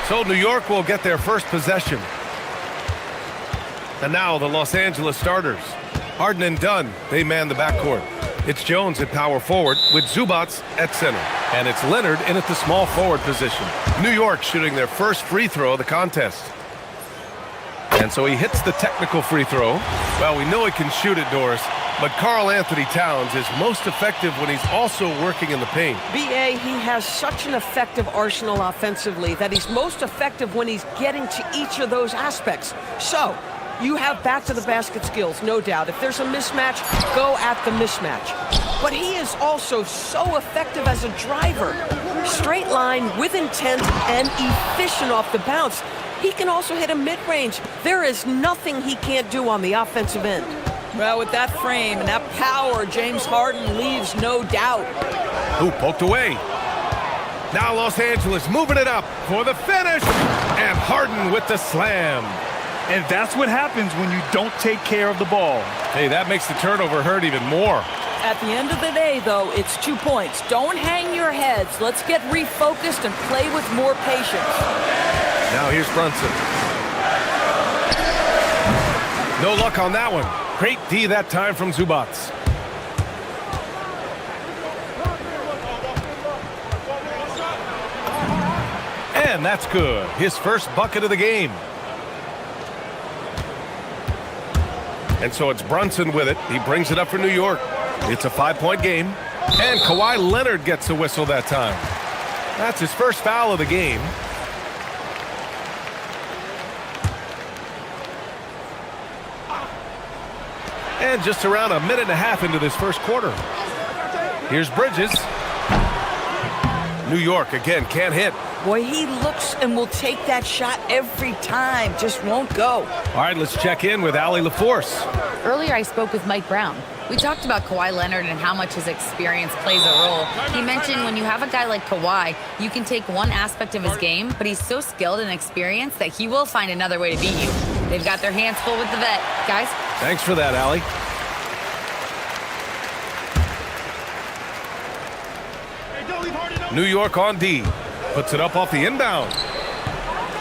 So New York will get their first possession. And now the Los Angeles starters. Harden and Dunn, they man the backcourt. It's Jones at power forward with Zubats at center. And it's Leonard in at the small forward position. New York shooting their first free throw of the contest. And so he hits the technical free throw. Well, we know he can shoot it, Doris, but Karl Anthony Towns is most effective when he's also working in the paint. B.A., he has such an effective arsenal offensively that he's most effective when he's getting to each of those aspects. So, you have back-to-the-basket skills, no doubt. If there's a mismatch, go at the mismatch. But he is also so effective as a driver. Straight line, with intent, and efficient off the bounce. He can also hit a mid-range. There is nothing he can't do on the offensive end. Well, with that frame and that power, James Harden leaves no doubt. Ooh, poked away. Now Los Angeles moving it up for the finish. And Harden with the slam. And that's what happens when you don't take care of the ball. Hey, that makes the turnover hurt even more. At the end of the day, though, it's 2 points. Don't hang your heads. Let's get refocused and play with more patience. Now here's Brunson. No luck on that one. Great D that time from Zubats. And that's good. His first bucket of the game. And so it's Brunson with it. He brings it up for New York. It's a 5-point game. And Kawhi Leonard gets a whistle that time. That's his first foul of the game. And just around a minute and a half into this first quarter. Here's Bridges. New York again can't hit. Boy, he looks and will take that shot every time. Just won't go. All right, let's check in with Allie LaForce. Earlier, I spoke with Mike Brown. We talked about Kawhi Leonard and how much his experience plays a role. He mentioned when you have a guy like Kawhi, you can take one aspect of his game, but he's so skilled and experienced that he will find another way to beat you. They've got their hands full with the vet. Guys? Thanks for that, Allie. New York on D. Puts it up off the inbound.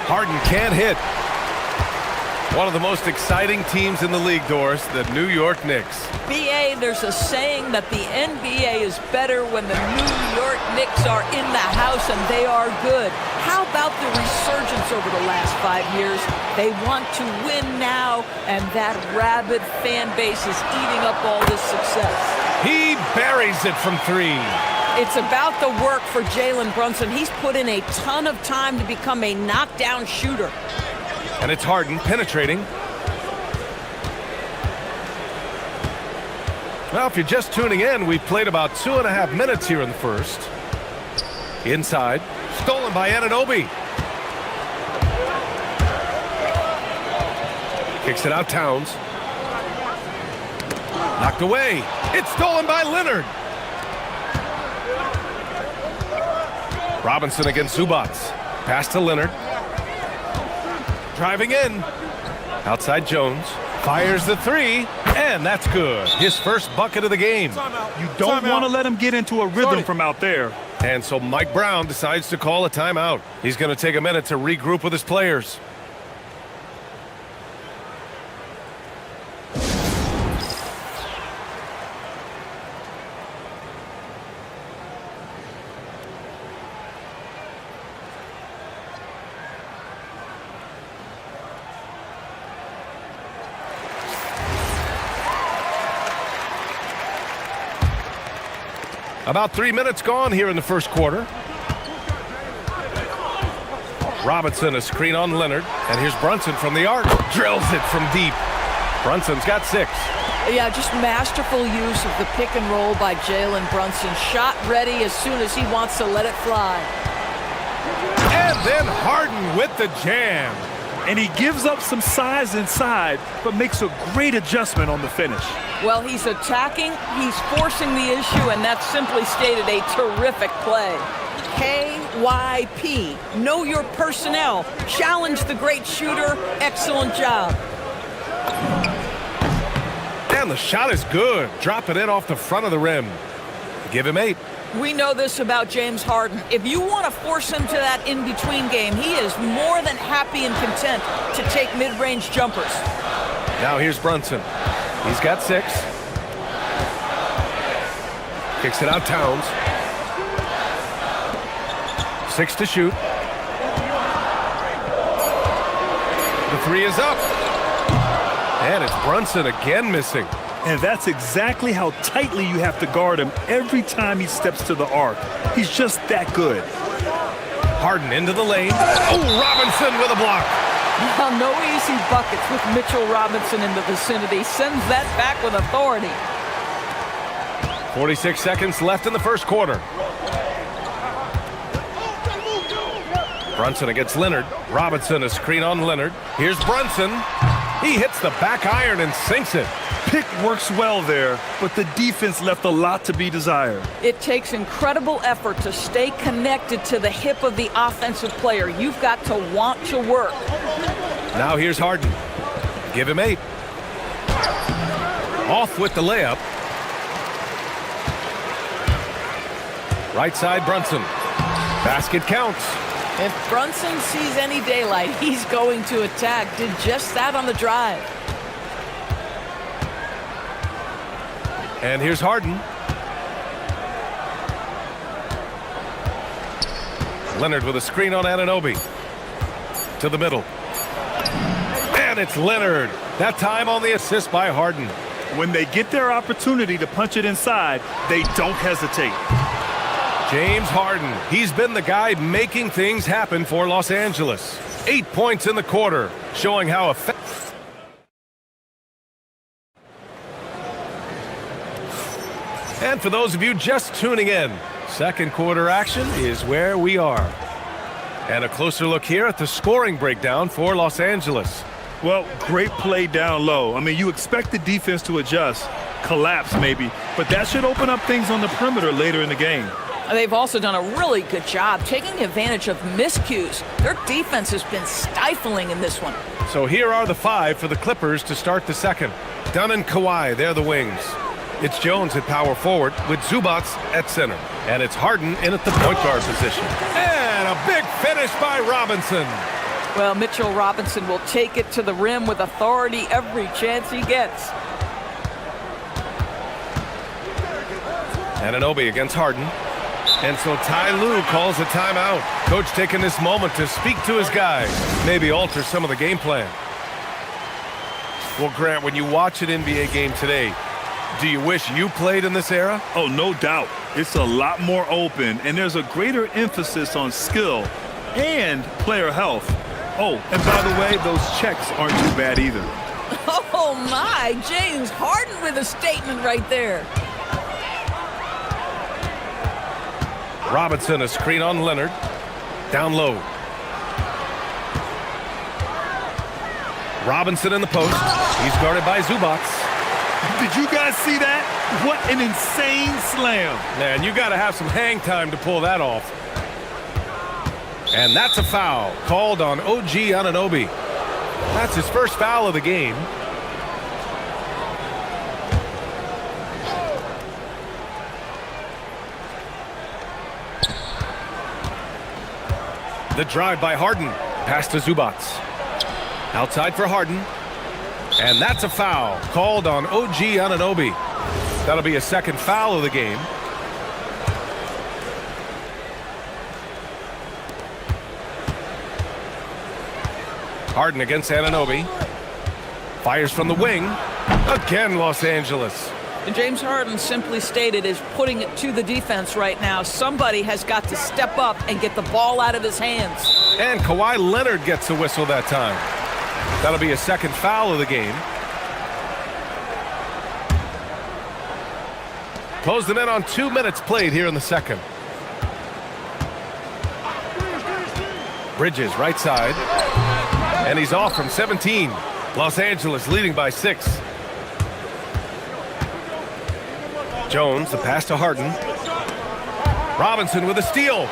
Harden can't hit. One of the most exciting teams in the league, Doris, the New York Knicks. B.A., there's a saying that the NBA is better when the New York Knicks are in the house and they are good. How about the resurgence over the last 5 years? They want to win now, and that rabid fan base is eating up all this success. He buries it from three. It's about the work for Jalen Brunson. He's put in a ton of time to become a knockdown shooter. And it's Harden penetrating. Well, if you're just tuning in, we've played about 2.5 minutes here in the first. Inside, stolen by Anunoby. Kicks it out, Towns. Knocked away. It's stolen by Leonard. Robinson against Zubats. Pass to Leonard. Driving in. Outside Jones. Fires the three. And that's good. His first bucket of the game. You don't want to let him get into a rhythm from out there. And so Mike Brown decides to call a timeout. He's going to take a minute to regroup with his players. About 3 minutes gone here in the first quarter. Robinson, a screen on Leonard. And here's Brunson from the arc. Drills it from deep. Brunson's got 6. Yeah, just masterful use of the pick and roll by Jalen Brunson. Shot ready as soon as he wants to let it fly. And then Harden with the jam. And he gives up some size inside, but makes a great adjustment on the finish. Well, he's attacking, he's forcing the issue, and that's simply stated a terrific play. KYP. Know your personnel. Challenge the great shooter. Excellent job. And the shot is good. Drop it in off the front of the rim. Give him 8. We know this about James Harden. If you want to force him to that in-between game, he is more than happy and content to take mid-range jumpers. Now here's Brunson. He's got 6. Kicks it out Towns. 6 to shoot. The 3 is up. And it's Brunson again missing. And that's exactly how tightly you have to guard him every time he steps to the arc. He's just that good. Harden into the lane. Oh, Robinson with a block. Now, no easy buckets with Mitchell Robinson in the vicinity. Sends that back with authority. 46 seconds left in the first quarter. Brunson against Leonard. Robinson a screen on Leonard. Here's Brunson. He hits the back iron and sinks it. Pick works well there, but the defense left a lot to be desired. It takes incredible effort to stay connected to the hip of the offensive player. You've got to want to work. Now here's Harden. Give him 8. Off with the layup. Right side Brunson. Basket counts. If Brunson sees any daylight, he's going to attack. Did just that on the drive. And here's Harden. Leonard with a screen on Anunoby. To the middle. And it's Leonard. That time on the assist by Harden. When they get their opportunity to punch it inside, they don't hesitate. James Harden. He's been the guy making things happen for Los Angeles. 8 points in the quarter, showing how effective. And for those of you just tuning in, second quarter action is where we are. And a closer look here at the scoring breakdown for Los Angeles. Well, great play down low. I mean, you expect the defense to adjust, collapse maybe, but that should open up things on the perimeter later in the game. They've also done a really good job taking advantage of miscues. Their defense has been stifling in this one. So here are the 5 for the Clippers to start the second. Dunn and Kawhi, they're the wings. It's Jones at power forward with Zubac at center. And it's Harden in at the point guard position. And a big finish by Robinson. Well, Mitchell Robinson will take it to the rim with authority every chance he gets. Anunoby against Harden. And so Ty Lue calls a timeout. Coach taking this moment to speak to his guys, maybe alter some of the game plan. Well, Grant, when you watch an NBA game today, do you wish you played in this era? Oh, no doubt. It's a lot more open, and there's a greater emphasis on skill and player health. Oh, and by the way, those checks aren't too bad either. Oh, my. James Harden with a statement right there. Robinson, a screen on Leonard. Down low. Robinson in the post. He's guarded by Zubac. Did you guys see that? What an insane slam. Man, you got to have some hang time to pull that off. And that's a foul called on OG Anunoby. That's his first foul of the game. The drive by Harden. Pass to Zubac. Outside for Harden. And that's a foul called on OG Anunoby. That'll be a second foul of the game. Harden against Anunoby. Fires from the wing. Again, Los Angeles. And James Harden, simply stated, is putting it to the defense right now. Somebody has got to step up and get the ball out of his hands. And Kawhi Leonard gets a whistle that time. That'll be a second foul of the game. Close them in on 2 minutes played here in the second. Bridges, right side. And he's off from 17. Los Angeles leading by 6. Jones, the pass to Harden. Robinson with a steal.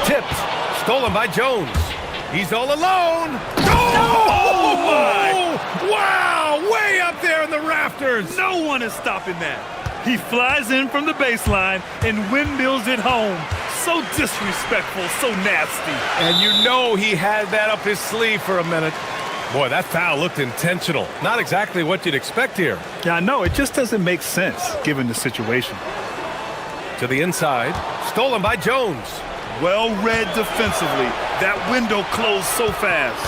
Tipped. Stolen by Jones. He's all alone. Oh, my! Wow! Way up there in the rafters. No one is stopping that. He flies in from the baseline and windmills it home. So disrespectful, so nasty. And you know he had that up his sleeve for a minute. Boy, that foul looked intentional. Not exactly what you'd expect here. Yeah, I know. It just doesn't make sense given the situation. To the inside. Stolen by Jones. Well read defensively. That window closed so fast.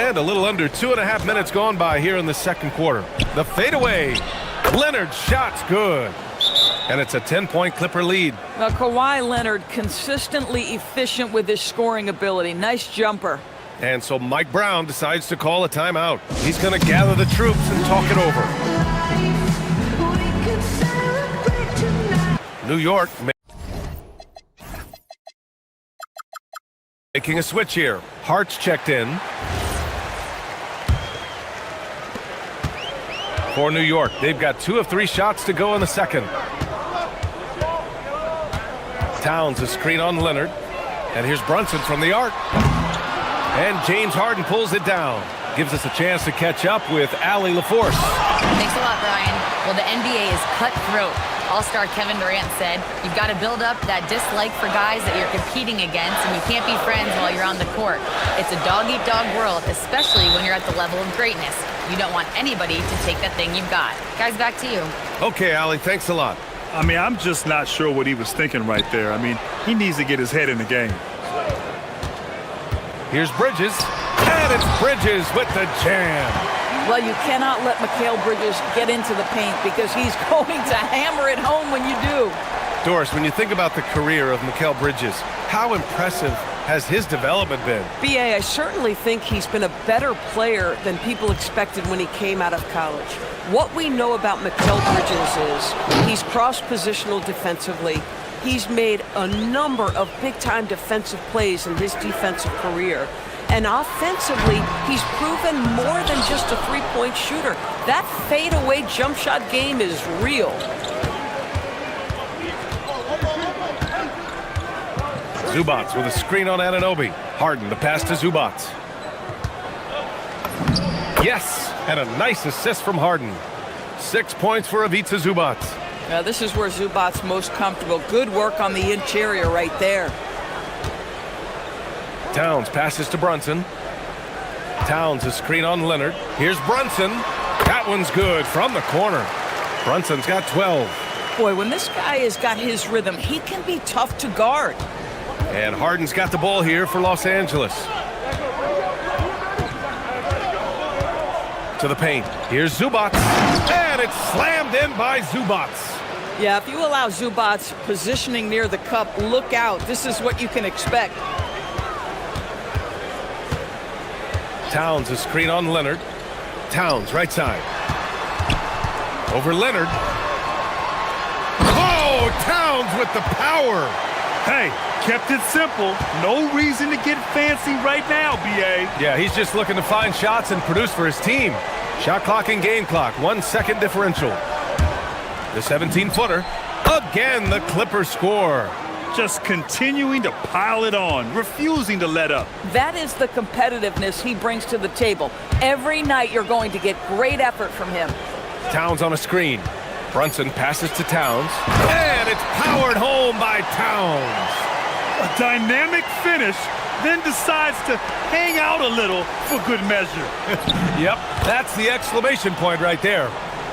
And a little under 2.5 minutes gone by here in the second quarter. The fadeaway. Leonard's shot's good. And it's a 10-point Clipper lead. Now, Kawhi Leonard consistently efficient with his scoring ability. Nice jumper. And so Mike Brown decides to call a timeout. He's going to gather the troops and talk it over. New York making a switch here. Hart's checked in. For New York, they've got 2 of 3 shots to go in the second. Towns a screen on Leonard. And here's Brunson from the arc. And James Harden pulls it down. Gives us a chance to catch up with Allie LaForce. Thanks a lot, Brian. Well, the NBA is cutthroat. All-star Kevin Durant said, you've got to build up that dislike for guys that you're competing against, and you can't be friends while you're on the court. It's a dog-eat-dog world, especially when you're at the level of greatness. You don't want anybody to take that thing you've got. Guys, back to you. Okay, Allie, thanks a lot. I mean, I'm just not sure what he was thinking right there. I mean, he needs to get his head in the game. Here's Bridges. And it's Bridges with the jam. Well, you cannot let Mikal Bridges get into the paint because he's going to hammer it home when you do. Doris, when you think about the career of Mikal Bridges, how impressive has his development been? B.A., I certainly think he's been a better player than people expected when he came out of college. What we know about Mikal Bridges is he's cross-positional defensively. He's made a number of big-time defensive plays in his defensive career. And offensively, he's proven more than just a three-point shooter. That fadeaway jump shot game is real. Zubats with a screen on Anunoby. Harden, the pass to Zubats. Yes, and a nice assist from Harden. 6 points for Ivica Zubats. Now, this is where Zubats most comfortable. Good work on the interior right there. Towns passes to Brunson. Towns a screen on Leonard. Here's Brunson. That one's good from the corner. Brunson's got 12. Boy, when this guy has got his rhythm, he can be tough to guard. And Harden's got the ball here for Los Angeles. To the paint. Here's Zubats. And it's slammed in by Zubats. Yeah, if you allow Zubats positioning near the cup, look out. This is what you can expect. Towns a screen on Leonard. Towns right side. Over Leonard. Oh, Towns with the power. Hey, kept it simple. No reason to get fancy right now, B.A. Yeah, he's just looking to find shots and produce for his team. Shot clock and game clock, 1 second differential. The 17-footer. Again, the Clippers score. Just continuing to pile it on, refusing to let up. That is the competitiveness he brings to the table. Every night you're going to get great effort from him. Towns on a screen. Brunson passes to Towns. And it's powered home by Towns. A dynamic finish, then decides to hang out a little for good measure. Yep, that's the exclamation point right there.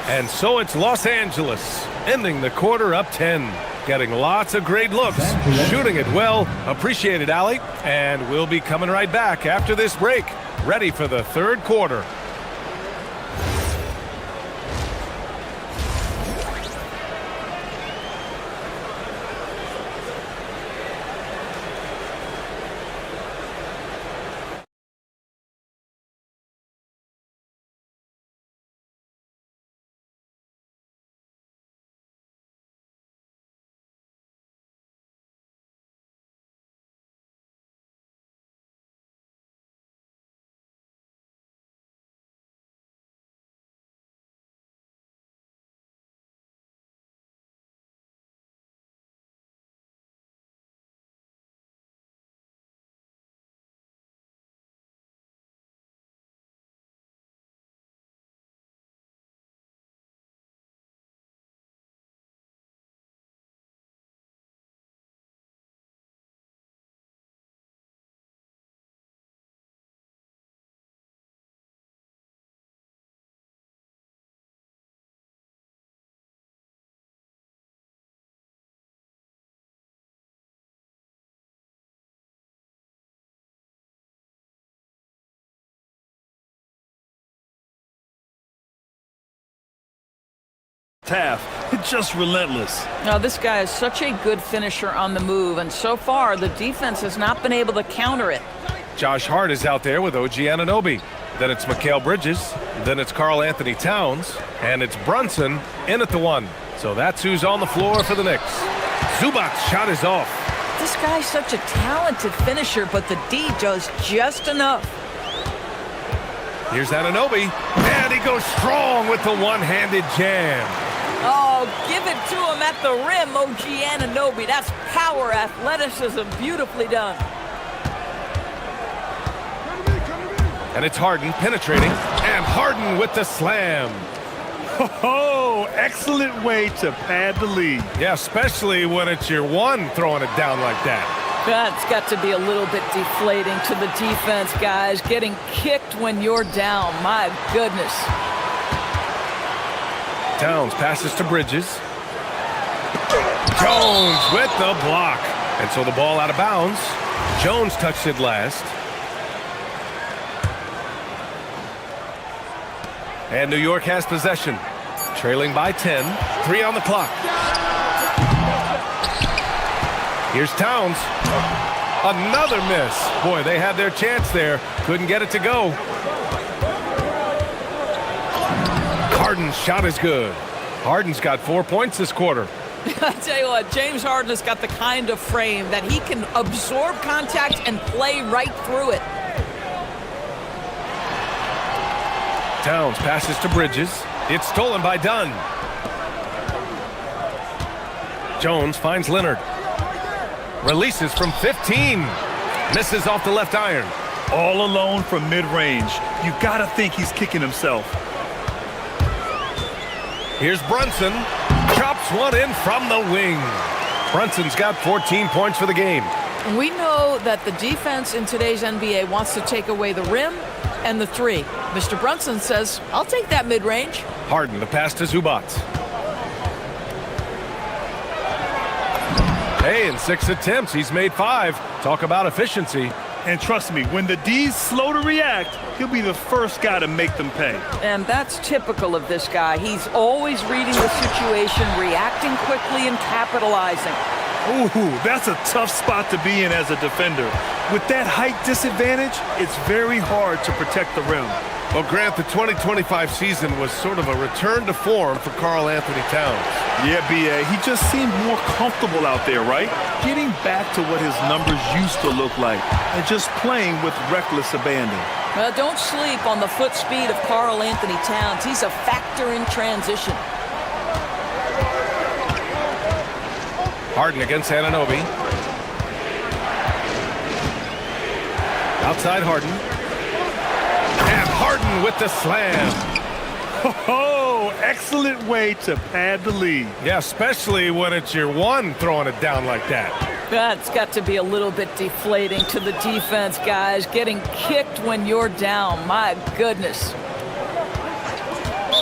And so it's Los Angeles, ending the quarter up 10. Getting lots of great looks, shooting it well. Appreciate it, Allie. And we'll be coming right back after this break, ready for the third quarter. half. It's just relentless. Now, this guy is such a good finisher on the move, and so far, the defense has not been able to counter it. Josh Hart is out there with OG Anunoby. Then it's Mikal Bridges. Then it's Karl Anthony Towns. And it's Brunson in at the one. So that's who's on the floor for the Knicks. Zubac's shot is off. This guy's such a talented finisher, but the D does just enough. Here's Anunoby. And he goes strong with the one-handed jam. Oh, give it to him at the rim, OG Anunoby. That's power athleticism, beautifully done. And it's Harden penetrating. And Harden with the slam. Oh, excellent way to pad the lead. Yeah, especially when it's your one throwing it down like that. That's got to be a little bit deflating to the defense, guys. Getting kicked when you're down, my goodness. Towns passes to Bridges. Jones with the block. And so the ball out of bounds. Jones touched it last. And New York has possession. Trailing by 10. 3 on the clock. Here's Towns. Another miss. Boy, they had their chance there. Couldn't get it to go. Harden's shot is good. Harden's got 4 points this quarter. I tell you what, James Harden has got the kind of frame that he can absorb contact and play right through it. Towns passes to Bridges. It's stolen by Dunn. Jones finds Leonard. Releases from 15. Misses off the left iron. All alone from mid-range. You gotta think he's kicking himself. Here's Brunson. Chops one in from the wing. Brunson's got 14 points for the game. We know that the defense in today's NBA wants to take away the rim and the three. Mr. Brunson says, I'll take that mid-range. Harden, the pass to Zubac. Hey, in 6 attempts, he's made 5. Talk about efficiency. And trust me, when the D's slow to react, he'll be the first guy to make them pay. And that's typical of this guy. He's always reading the situation, reacting quickly, and capitalizing. Ooh, that's a tough spot to be in as a defender. With that height disadvantage, it's very hard to protect the rim. Well, Grant, the 2025 season was sort of a return to form for Karl Anthony Towns. Yeah, B.A., he just seemed more comfortable out there, right? Getting back to what his numbers used to look like and just playing with reckless abandon. Well, don't sleep on the foot speed of Karl Anthony Towns. He's a factor in transition. Harden against Anunoby. Outside Harden. And Harden with the slam. Oh, excellent way to pad the lead. Yeah, especially when it's your one throwing it down like that. That's got to be a little bit deflating to the defense, guys. Getting kicked when you're down. My goodness.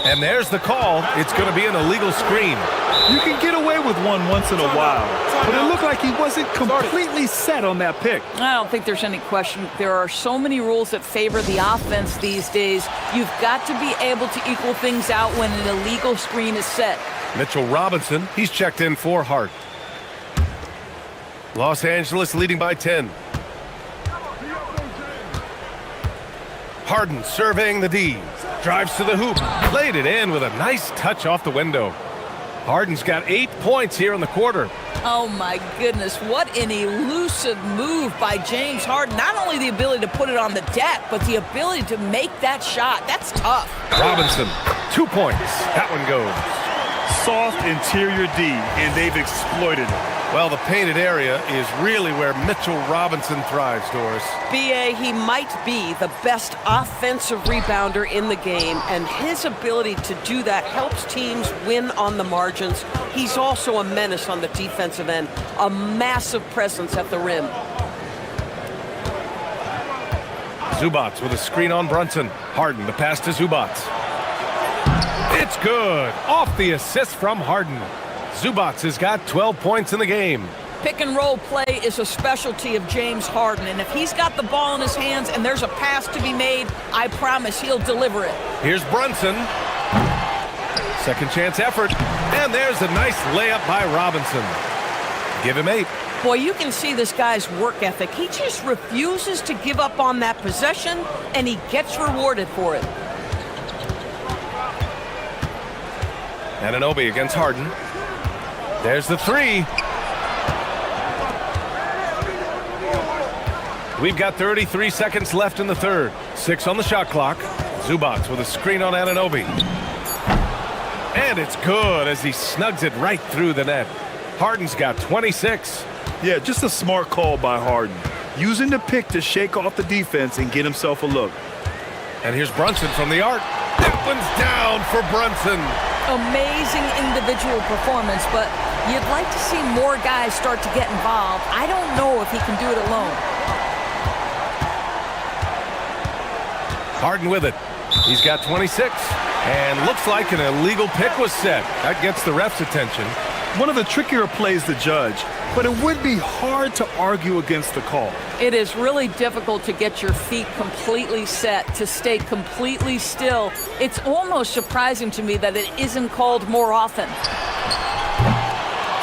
And there's the call. It's going to be an illegal screen. You can get away with one once in a while, but it looked like he wasn't completely set on that pick. I don't think there's any question. There are so many rules that favor the offense these days. You've got to be able to equal things out when an illegal screen is set. Mitchell Robinson, he's checked in for Hart. Los Angeles leading by 10. Harden surveying the D. Drives to the hoop. Laid it in with a nice touch off the window. Harden's got 8 points here in the quarter. Oh, my goodness. What an elusive move by James Harden. Not only the ability to put it on the deck, but the ability to make that shot. That's tough. Robinson, 2 points. That one goes. Soft interior D, and they've exploited it. Well, the painted area is really where Mitchell Robinson thrives, Doris. B.A., he might be the best offensive rebounder in the game, and his ability to do that helps teams win on the margins. He's also a menace on the defensive end, a massive presence at the rim. Zubac with a screen on Brunson. Harden, the pass to Zubac. It's good. Off the assist from Harden. Zubac has got 12 points in the game. Pick and roll play is a specialty of James Harden, and if he's got the ball in his hands and there's a pass to be made, I promise he'll deliver it. Here's Brunson. Second chance effort. And there's a nice layup by Robinson. Give him 8. Boy, you can see this guy's work ethic. He just refuses to give up on that possession, and he gets rewarded for it. Anunoby against Harden. There's the 3. We've got 33 seconds left in the third. 6 on the shot clock. Zubac with a screen on Anunoby. And it's good as he snugs it right through the net. Harden's got 26. Yeah, just a smart call by Harden. Using the pick to shake off the defense and get himself a look. And here's Brunson from the arc. That one's down for Brunson. Amazing individual performance, but you'd like to see more guys start to get involved. I don't know if he can do it alone. Harden with it. He's got 26. And looks like an illegal pick was set. That gets the ref's attention. One of the trickier plays to judge, but it would be hard to argue against the call. It is really difficult to get your feet completely set, to stay completely still. It's almost surprising to me that it isn't called more often.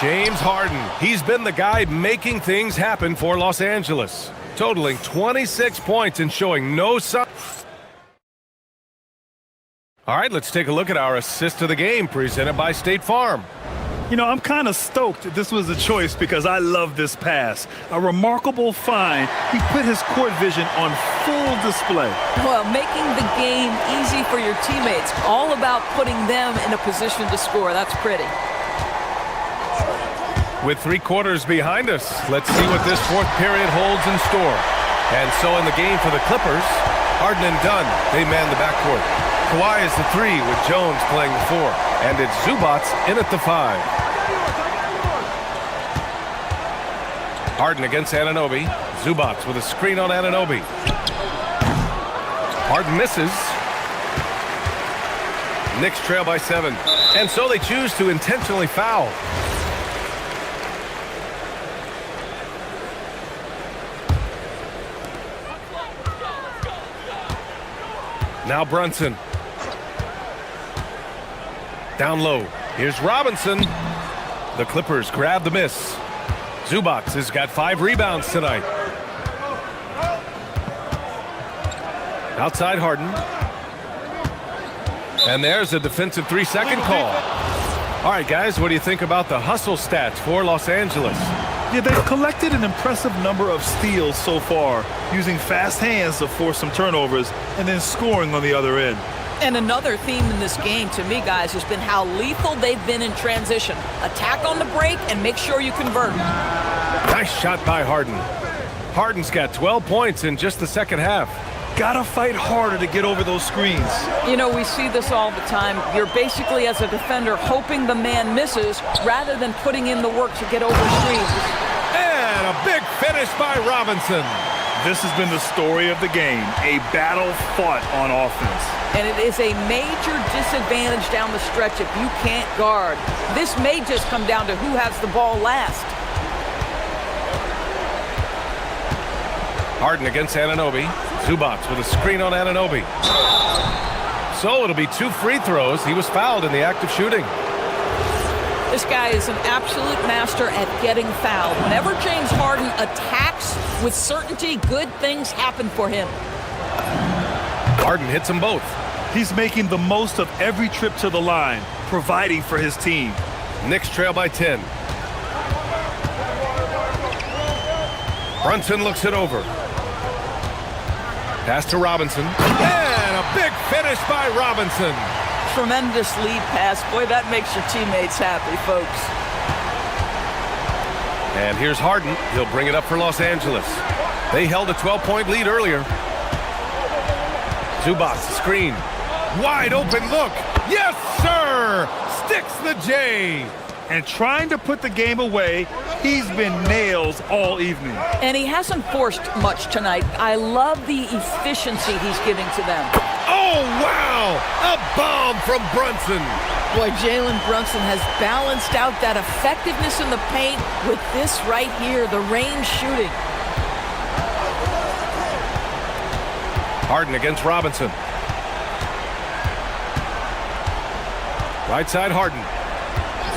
James Harden. He's been the guy making things happen for Los Angeles, totaling 26 points and showing no sign. All right, let's take a look at our assist of the game presented by State Farm. You know, I'm kind of stoked this was a choice because I love this pass. A remarkable find. He put his court vision on full display. Well, making the game easy for your teammates. All about putting them in a position to score. That's pretty. With 3 quarters behind us, let's see what this fourth period holds in store. And so in the game for the Clippers, Harden and Dunn, they man the backcourt. Kawhi is the 3 with Jones playing the 4. And it's Zubac in at the 5. Harden against Anunoby. Zubac with a screen on Anunoby. Harden misses. Knicks trail by 7. And so they choose to intentionally foul. Now Brunson. Down low. Here's Robinson. The Clippers grab the miss. Zubac has got 5 rebounds tonight. Outside Harden. And there's a defensive 3-second call. All right, guys, what do you think about the hustle stats for Los Angeles? Yeah, they've collected an impressive number of steals so far, using fast hands to force some turnovers and then scoring on the other end. And another theme in this game, to me, guys, has been how lethal they've been in transition. Attack on the break and make sure you convert. Nice shot by Harden. Harden's got 12 points in just the second half. Gotta fight harder to get over those screens. You know, we see this all the time. You're basically, as a defender, hoping the man misses rather than putting in the work to get over screens. And a big finish by Robinson. This has been the story of the game, a battle fought on offense. And it is a major disadvantage down the stretch if you can't guard. This may just come down to who has the ball last. Harden against Anunoby. Zubac with a screen on Anunoby. So it'll be 2 free throws. He was fouled in the act of shooting. This guy is an absolute master at getting fouled. Whenever James Harden attacks with certainty, good things happen for him. Harden hits them both. He's making the most of every trip to the line, providing for his team. Knicks trail by 10. Brunson looks it over. Pass to Robinson. And a big finish by Robinson. Tremendous lead pass. Boy, that makes your teammates happy, folks. And here's Harden. He'll bring it up for Los Angeles. They held a 12-point lead earlier. Zubac, screen. Wide open look. Yes, sir! Sticks the J. And trying to put the game away, he's been nails all evening. And he hasn't forced much tonight. I love the efficiency he's giving to them. Oh, wow! A bomb from Brunson. Boy, Jalen Brunson has balanced out that effectiveness in the paint with this right here, the range shooting. Harden against Robinson. Right side, Harden.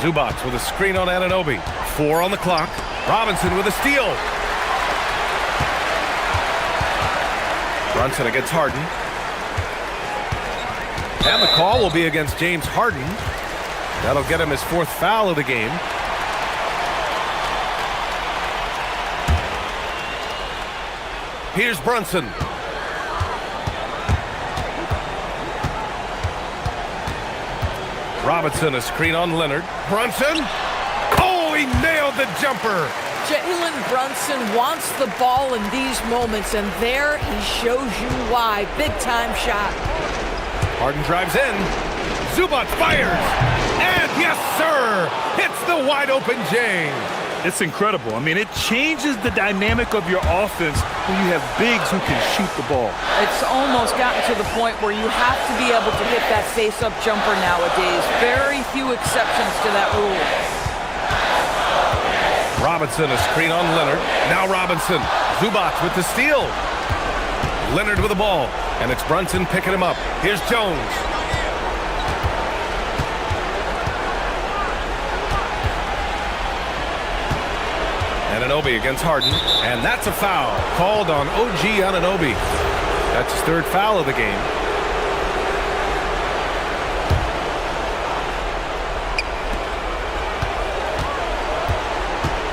Zubats with a screen on Anunoby. 4 on the clock. Robinson with a steal. Brunson against Harden. And the call will be against James Harden. That'll get him his 4th foul of the game. Here's Brunson. Robinson, a screen on Leonard. Brunson. Oh, he nailed the jumper. Jalen Brunson wants the ball in these moments, and there he shows you why. Big-time shot. Harden drives in. Zubac fires. And yes, sir! Hits the wide-open James. It's incredible. I mean, it changes the dynamic of your offense when you have bigs who can shoot the ball. It's almost gotten to the point where you have to be able to hit that face-up jumper nowadays. Very few exceptions to that rule. Robinson, a screen on Leonard. Now Robinson. Zubac with the steal. Leonard with the ball. And it's Brunson picking him up. Here's Jones. Anunoby against Harden. And that's a foul called on OG Anunoby. That's his 3rd foul of the game.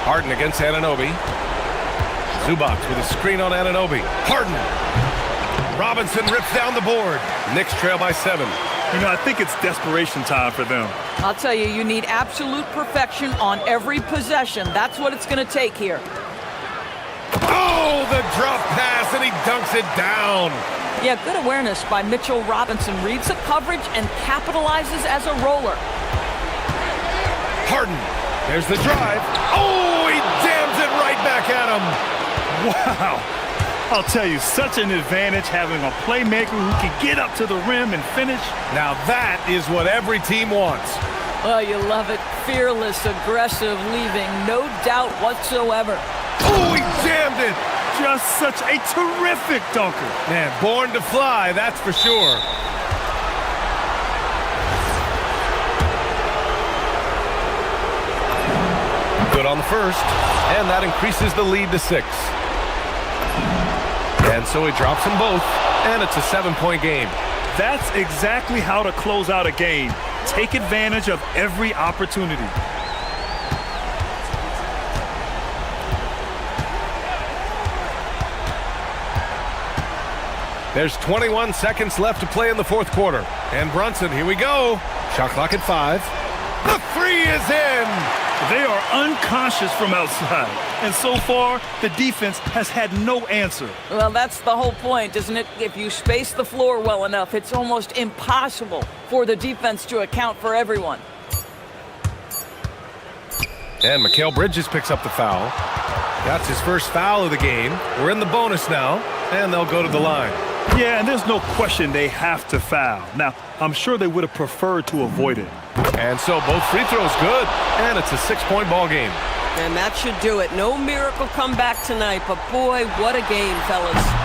Harden against Anunoby. Zubac with a screen on Anunoby. Harden. Robinson rips down the board. Knicks trail by 7. You know, I think it's desperation time for them. I'll tell you, you need absolute perfection on every possession. That's what it's going to take here. Oh, the drop pass, and he dunks it down. Yeah, good awareness by Mitchell Robinson. Reads the coverage and capitalizes as a roller. Harden. There's the drive. Oh, he jams it right back at him. Wow. I'll tell you, such an advantage having a playmaker who can get up to the rim and finish. Now that is what every team wants. Well, you love it. Fearless, aggressive, leaving no doubt whatsoever. Oh, he jammed it. Just such a terrific dunker. Man, born to fly, that's for sure. Good on the first, and that increases the lead to 6. And so he drops them both, and it's a 7-point game. That's exactly how to close out a game. Take advantage of every opportunity. There's 21 seconds left to play in the 4th quarter. And Brunson, here we go. Shot clock at 5. The 3 is in. They are unconscious from outside. And so far, the defense has had no answer. Well, that's the whole point, isn't it? If you space the floor well enough, it's almost impossible for the defense to account for everyone. And Mikal Bridges picks up the foul. That's his 1st foul of the game. We're in the bonus now, and they'll go to the line. Yeah, and there's no question they have to foul. Now, I'm sure they would have preferred to avoid it. And so both free throws good, and it's a 6-point ball game. And that should do it. No miracle comeback tonight, but boy, what a game, fellas.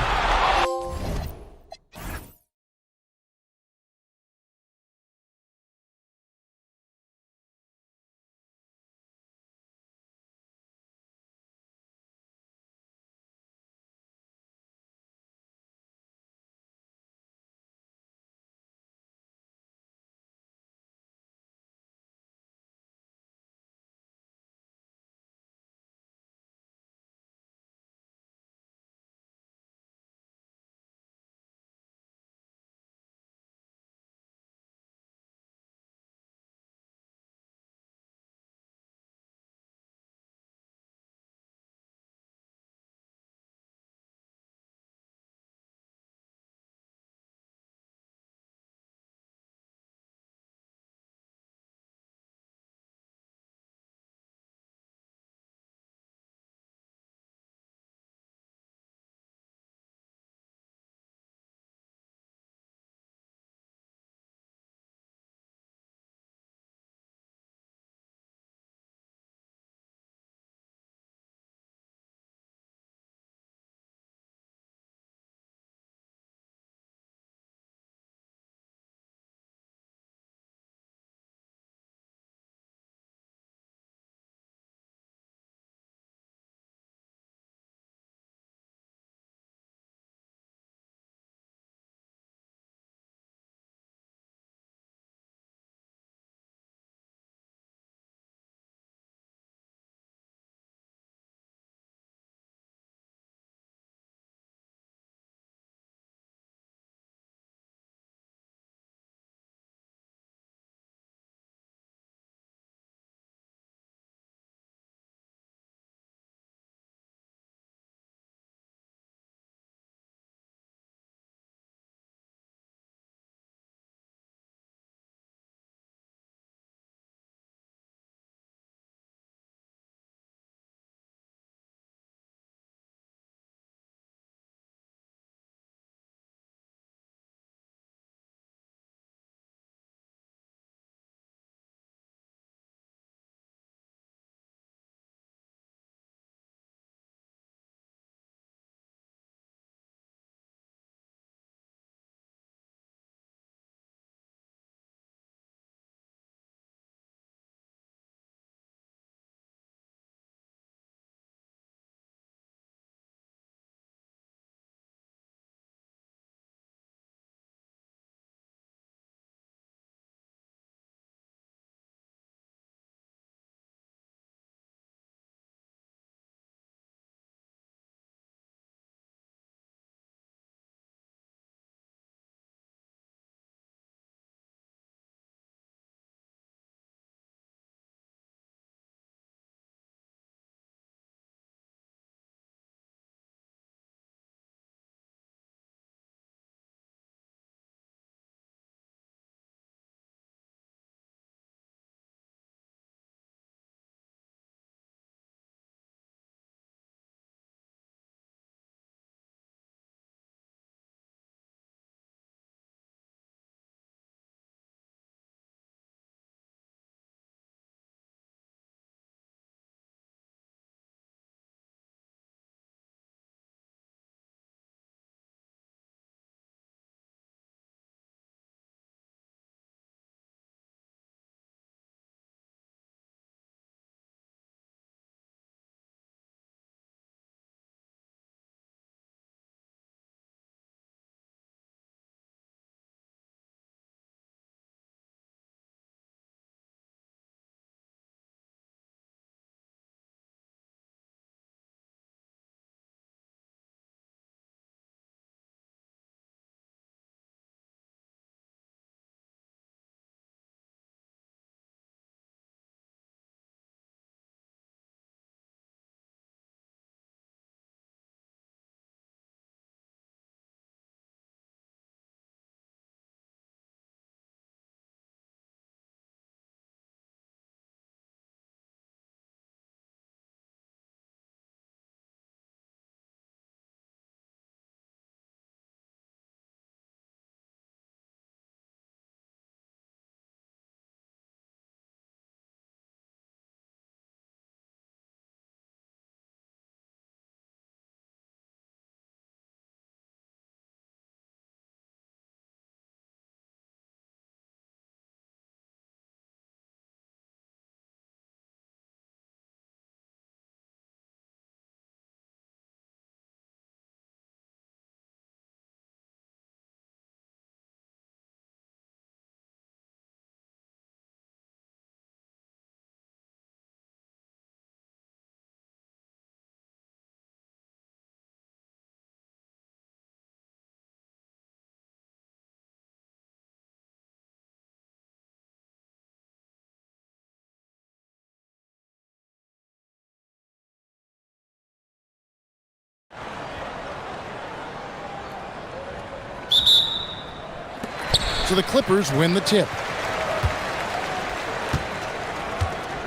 So the Clippers win the tip.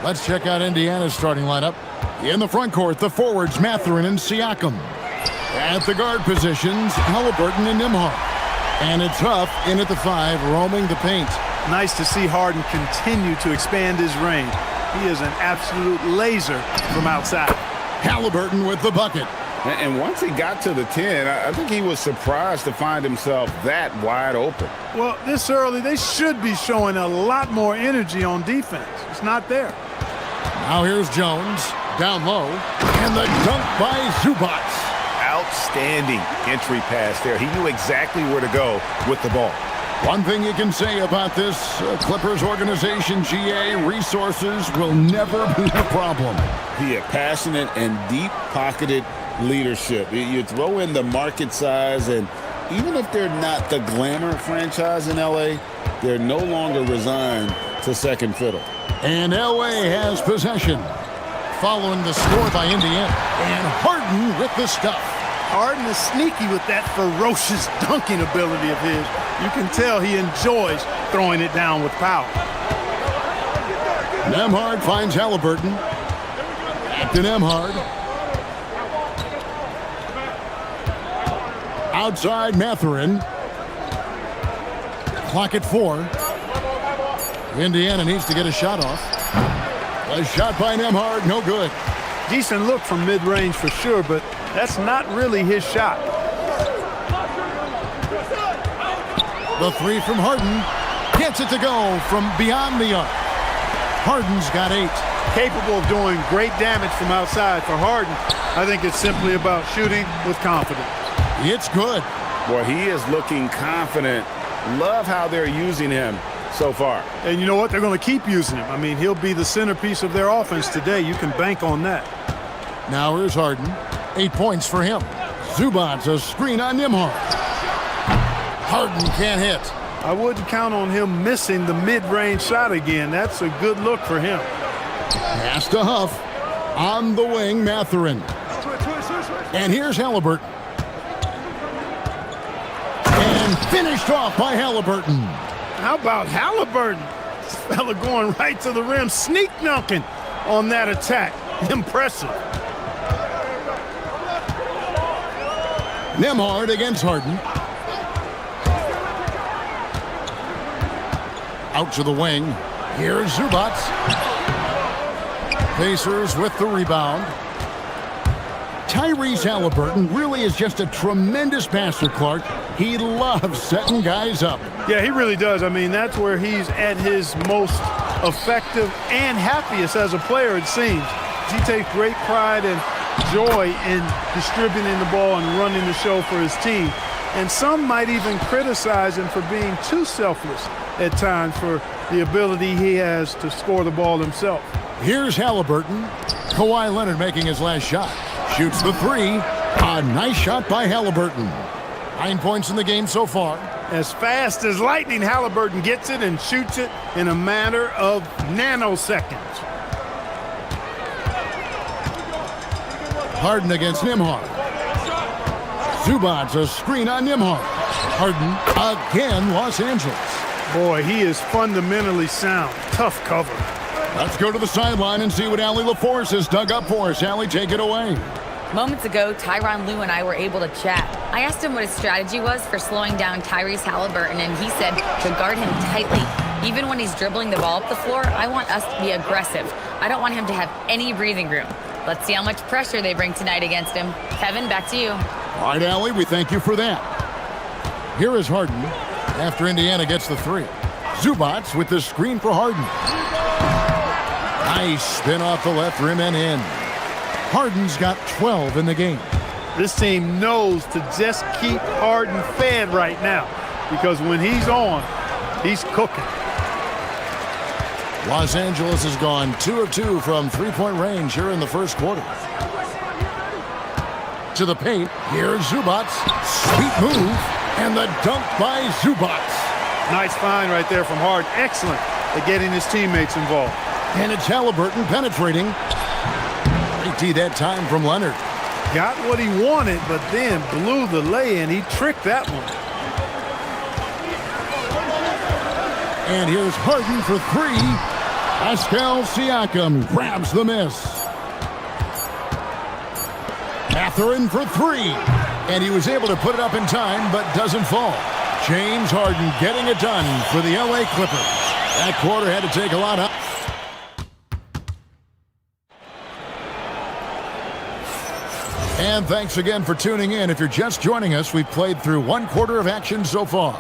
Let's check out Indiana's starting lineup. In the front court, the forwards Mathurin and Siakam. At the guard positions, Halliburton and Nembhard. And it's Huff in at the 5, roaming the paint. Nice to see Harden continue to expand his range. He is an absolute laser from outside. Halliburton with the bucket. And once he got to the 10, I think he was surprised to find himself that wide open. Well, this early, they should be showing a lot more energy on defense. It's not there. Now here's Jones, down low, and the dunk by Zubats. Outstanding entry pass there. He knew exactly where to go with the ball. One thing you can say about this Clippers organization, GA, resources will never be a problem. Yeah, passionate and deep-pocketed leadership. You throw in the market size, and even if they're not the glamour franchise in LA, they're no longer resigned to second fiddle. And LA has possession. Following the score by Indiana. And Harden with the stuff. Harden is sneaky with that ferocious dunking ability of his. You can tell he enjoys throwing it down with power. Nembhard finds Halliburton. Back to Nembhard. Outside Mathurin. Clock at 4. Indiana needs to get a shot off. A shot by Nembhard, no good. Decent look from mid-range for sure, but that's not really his shot. The 3 from Harden. Gets it to go from beyond the arc. Harden's got 8. Capable of doing great damage from outside for Harden. I think it's simply about shooting with confidence. It's good. Boy, he is looking confident. Love how they're using him so far. And you know what? They're going to keep using him. I mean, he'll be the centerpiece of their offense today. You can bank on that. Now here's Harden. 8 points for him. Zubats a screen on Nembhard. Harden can't hit. I wouldn't count on him missing the mid-range shot again. That's a good look for him. Pass to Huff. On the wing, Mathurin. And here's Halliburton. And finished off by Halliburton. How about Halliburton? This fella going right to the rim, sneak dunking on that attack. Impressive. Nembhard against Harden. Out to the wing. Here's Zubats. Pacers with the rebound. Tyrese Halliburton really is just a tremendous passer, Clark. He loves setting guys up. Yeah, he really does. I mean, that's where he's at his most effective and happiest as a player, it seems. He takes great pride and joy in distributing the ball and running the show for his team. And some might even criticize him for being too selfless at times for the ability he has to score the ball himself. Here's Halliburton. Kawhi Leonard making his last shot. Shoots the 3. A nice shot by Halliburton. 9 points in the game so far. As fast as lightning, Halliburton gets it and shoots it in a matter of nanoseconds. Harden against Nembhard. Zubats a screen on Nembhard. Harden again, Los Angeles. Boy, he is fundamentally sound. Tough cover. Let's go to the sideline and see what Allie LaForce has dug up for us. Allie, take it away. Moments ago, Tyronn Lue and I were able to chat. I asked him what his strategy was for slowing down Tyrese Halliburton, and he said to guard him tightly. Even when he's dribbling the ball up the floor, I want us to be aggressive. I don't want him to have any breathing room. Let's see how much pressure they bring tonight against him. Kevin, back to you. All right, Allie, we thank you for that. Here is Harden after Indiana gets the 3. Zubats with the screen for Harden. Nice spin off the left rim and in. Harden's got 12 in the game. This team knows to just keep Harden fed right now because when he's on, he's cooking. Los Angeles has gone 2 of 2 from three-point range here in the first quarter. To the paint, here's Zubats. Sweet move, and the dunk by Zubats. Nice find right there from Harden. Excellent at getting his teammates involved. And it's Halliburton penetrating. Great D that time from Leonard. Got what he wanted, but then blew the lay-in. He tricked that one. And here's Harden for three. Pascal Siakam grabs the miss. Mathurin for three. And he was able to put it up in time, but doesn't fall. James Harden getting it done for the LA Clippers. That quarter had to take a lot out. And thanks again for tuning in. If you're just joining us, we've played through one quarter of action so far.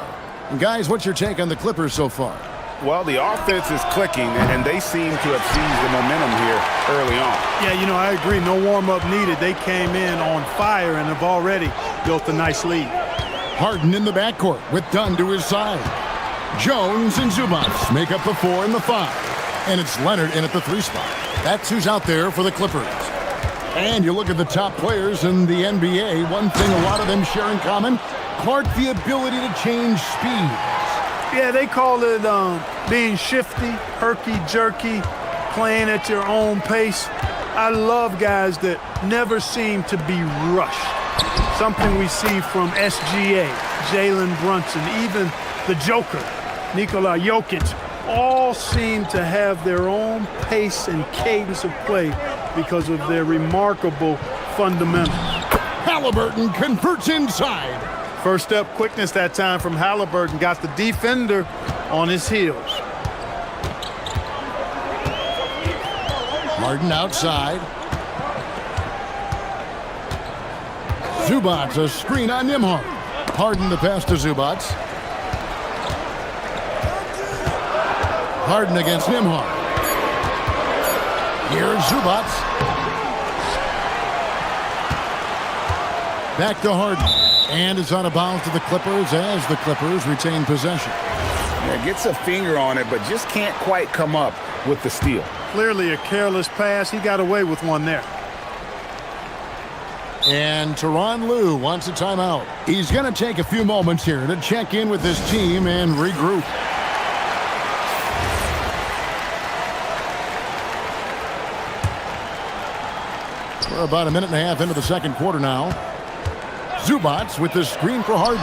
And guys, what's your take on the Clippers so far? Well, the offense is clicking, and they seem to have seized the momentum here early on. Yeah, you know, I agree. No warm-up needed. They came in on fire and have already built a nice lead. Harden in the backcourt with Dunn to his side. Jones and Zubac make up the 4 and the 5. And it's Leonard in at the 3 spot. That's who's out there for the Clippers. And you look at the top players in the NBA, one thing a lot of them share in common, Clark, the ability to change speeds. Yeah, they call it being shifty, herky-jerky, playing at your own pace. I love guys that never seem to be rushed. Something we see from SGA, Jalen Brunson, even the Joker, Nikola Jokic, all seem to have their own pace and cadence of play because of their remarkable fundamentals. Halliburton converts inside. First step quickness that time from Halliburton got the defender on his heels. Harden outside. Zubac, a screen on Nembhard. Harden the pass to Zubac. Harden against Nembhard. Here's Zubac. Back to Harden. And it's out of bounds to the Clippers as the Clippers retain possession. Yeah, gets a finger on it, but just can't quite come up with the steal. Clearly a careless pass. He got away with one there. And Tyronn Lue wants a timeout. He's going to take a few moments here to check in with his team and regroup. We're about a minute and a half into the second quarter now. Zubac with the screen for Harden.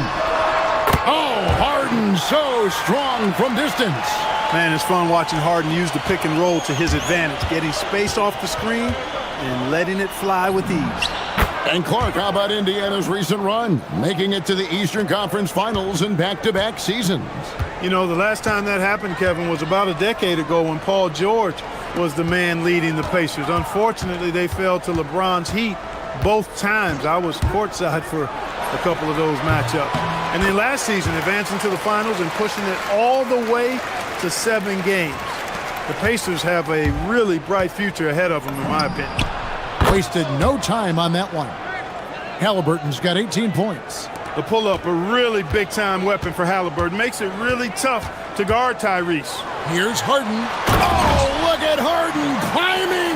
Oh, Harden so strong from distance. Man, it's fun watching Harden use the pick and roll to his advantage, getting space off the screen and letting it fly with ease. And Clark, how about Indiana's recent run, making it to the Eastern Conference Finals in back-to-back seasons? You know, the last time that happened, Kevin, was about a decade ago when Paul George was the man leading the Pacers. Unfortunately, they fell to LeBron's Heat both times. I was courtside for a couple of those matchups. And then last season, advancing to the finals and pushing it all the way to 7 games. The Pacers have a really bright future ahead of them, in my opinion. Wasted no time on that one. Halliburton's got 18 points. The pull-up, a really big-time weapon for Halliburton. Makes it really tough to guard Tyrese. Here's Harden. Oh, look at Harden climbing.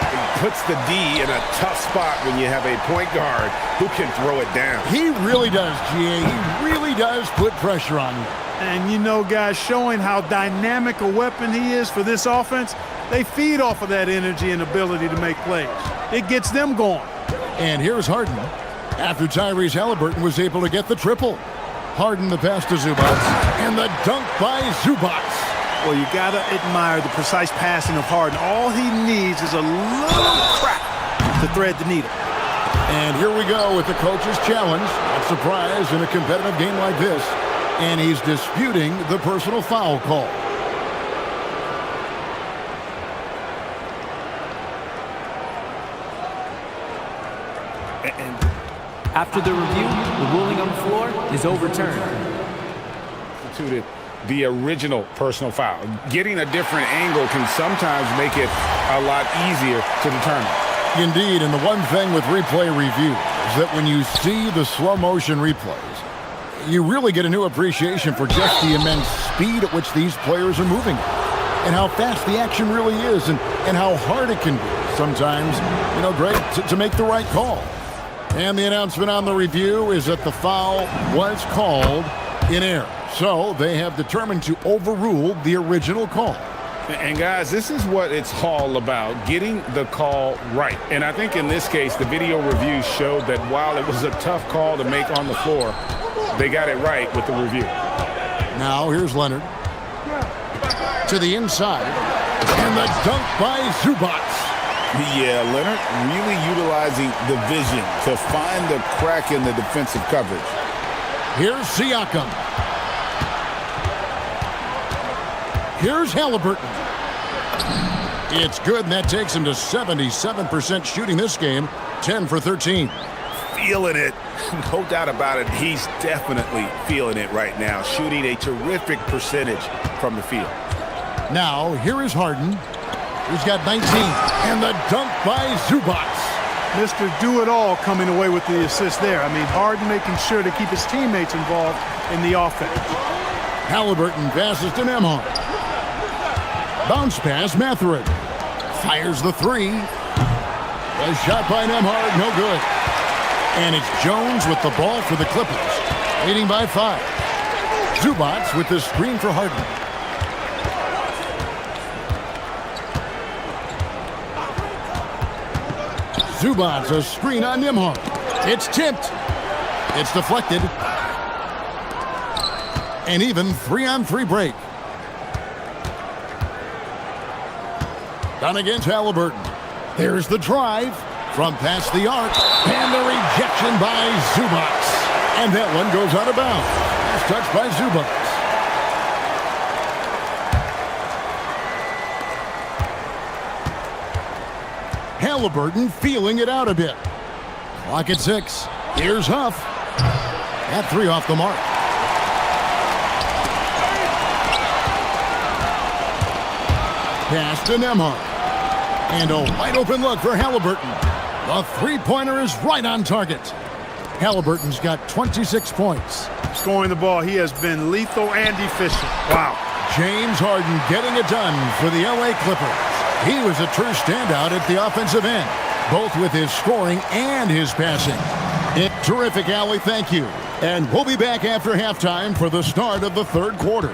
He puts the D in a tough spot when you have a point guard who can throw it down. He really does, GA. He really does put pressure on you. And you know, guys, showing how dynamic a weapon he is for this offense, they feed off of that energy and ability to make plays. It gets them going. And here's Harden. After Tyrese Halliburton was able to get the triple. Harden the pass to Zubac. And the dunk by Zubac. Well, you got to admire the precise passing of Harden. All he needs is a little crack to thread the needle. And here we go with the coach's challenge. Not surprised in a competitive game like this. And he's disputing the personal foul call. After the review, the ruling on the floor is overturned. The original personal foul. Getting a different angle can sometimes make it a lot easier to determine. Indeed, and the one thing with replay review is that when you see the slow motion replays, you really get a new appreciation for just the immense speed at which these players are moving and how fast the action really is and how hard it can be sometimes, you know, Greg, to make the right call. And the announcement on the review is that the foul was called in error. So they have determined to overrule the original call. And guys, this is what it's all about, getting the call right. And I think in this case, the video review showed that while it was a tough call to make on the floor, they got it right with the review. Now here's Leonard. To the inside. And the dunk by Zubats. Yeah, Leonard really utilizing the vision to find the crack in the defensive coverage. Here's Siakam. Here's Halliburton. It's good, and that takes him to 77% shooting this game, 10 for 13. Feeling it. No doubt about it. He's definitely feeling it right now, shooting a terrific percentage from the field. Now, here is Harden. He's got 19. And the dunk by Zubats. Mr. Do-It-All coming away with the assist there. I mean, Harden making sure to keep his teammates involved in the offense. Halliburton passes to Nembhard. Bounce pass, Mathurin. Fires the three. A shot by Nembhard, no good. And it's Jones with the ball for the Clippers, leading by 5. Zubats with the screen for Harden. Zubats a screen on Nembhard. It's tipped. It's deflected. An even 3-on-3 break. Down against Halliburton. There's the drive from past the arc. And the rejection by Zubats. And that one goes out of bounds. Last touch by Zubats. Halliburton feeling it out a bit. Clock at 6. Here's Huff. That three off the mark. Pass to Nembhard. And a wide open look for Halliburton. The three-pointer is right on target. Halliburton's got 26 points. Scoring the ball, he has been lethal and efficient. Wow. James Harden getting it done for the LA Clippers. He was a true standout at the offensive end, both with his scoring and his passing. Terrific, Allie, thank you. And we'll be back after halftime for the start of the third quarter.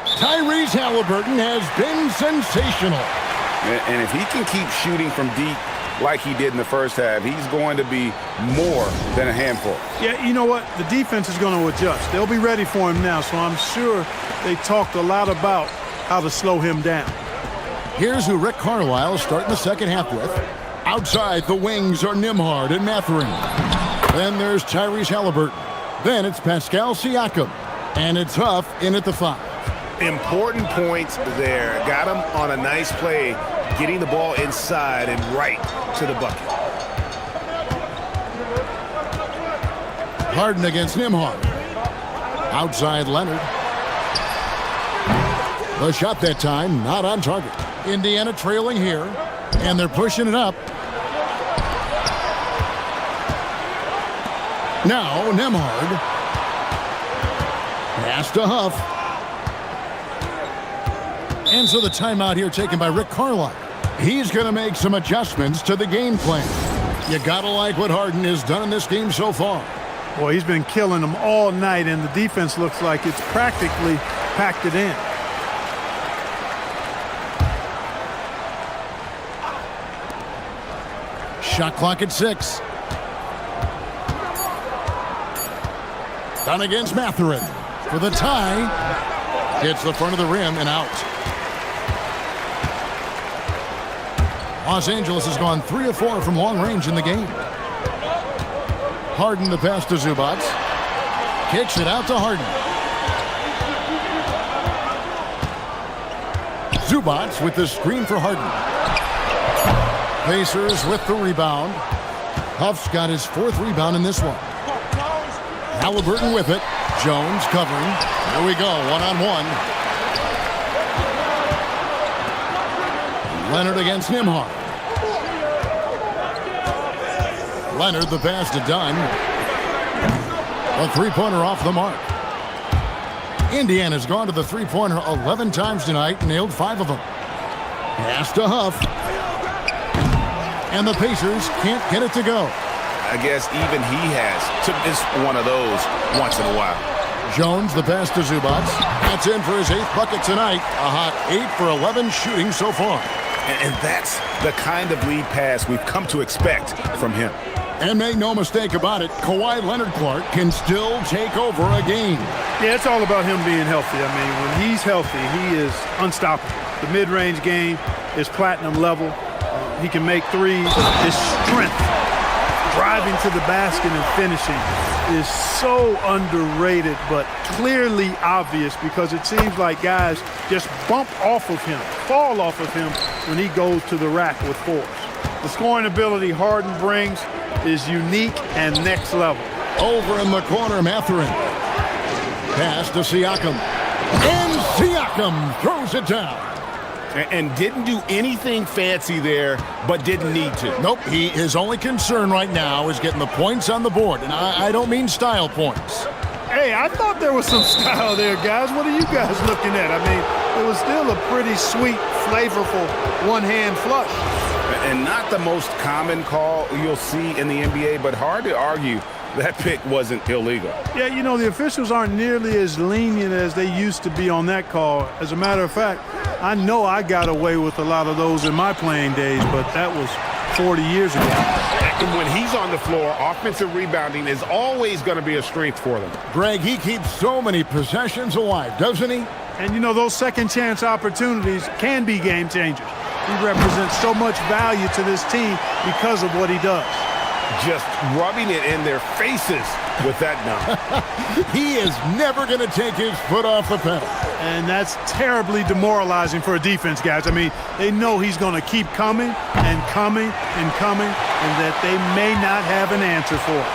Tyrese Halliburton has been sensational. And if he can keep shooting from deep like he did in the first half, he's going to be more than a handful. Yeah, you know what? The defense is going to adjust. They'll be ready for him now, so I'm sure they talked a lot about how to slow him down. Here's who Rick Carlisle is starting the second half with. Outside, the wings are Nembhard and Mathurin. Then there's Tyrese Halliburton. Then it's Pascal Siakam. And it's Huff in at the 5. Important points there. Got him on a nice play, getting the ball inside and right to the bucket. Harden against Nembhard. Outside Leonard. The shot that time, not on target. Indiana trailing here, and they're pushing it up. Now Nembhard. Pass to Huff. And so the timeout here taken by Rick Carlisle. He's going to make some adjustments to the game plan. You got to like what Harden has done in this game so far. Boy, he's been killing them all night, and the defense looks like it's practically packed it in. Shot clock at 6. Down against Mathurin. for the tie. Hits the front of the rim and out. Los Angeles has gone 3 of 4 from long range in the game. Harden the pass to Zubac. Kicks it out to Harden. Zubac with the screen for Harden. Pacers with the rebound. Huff's got his 4th rebound in this one. Halliburton with it. Jones covering. Here we go, one-on-one. Leonard against Nembhard. Leonard the pass to Dunn. A three-pointer off the mark. Indiana's gone to the three-pointer 11 times tonight, nailed 5 of them. Pass to Huff. And the Pacers can't get it to go. I guess even he has to miss one of those once in a while. Jones the pass to Zubac. That's in for his 8th bucket tonight. A hot 8 for 11 shooting so far. And that's the kind of lead pass we've come to expect from him. And make no mistake about it, Kawhi Leonard Clark can still take over a game. Yeah, it's all about him being healthy. I mean, when he's healthy, he is unstoppable. The mid-range game is platinum level. He can make threes. His strength, driving to the basket and finishing, is so underrated, but clearly obvious because it seems like guys just bump off of him, fall off of him when he goes to the rack with force. The scoring ability Harden brings is unique and next level. Over in the corner, Mathurin. Pass to Siakam. And Siakam throws it down. And didn't do anything fancy there, but didn't need to. Nope, his only concern right now is getting the points on the board. And I don't mean style points. Hey, I thought there was some style there, guys. What are you guys looking at? I mean, it was still a pretty sweet, flavorful one-hand flush. And not the most common call you'll see in the NBA, but hard to argue that pick wasn't illegal. Yeah, you know, the officials aren't nearly as lenient as they used to be on that call. As a matter of fact, I know I got away with a lot of those in my playing days, but that was 40 years ago. And when he's on the floor, offensive rebounding is always going to be a strength for them. Greg, he keeps so many possessions alive, doesn't he? And, you know, those second chance opportunities can be game changers. He represents so much value to this team because of what he does. Just rubbing it in their faces with that dunk. He is never going to take his foot off the pedal. And that's terribly demoralizing for a defense, guys. I mean, they know he's going to keep coming and coming and coming, and that they may not have an answer for it.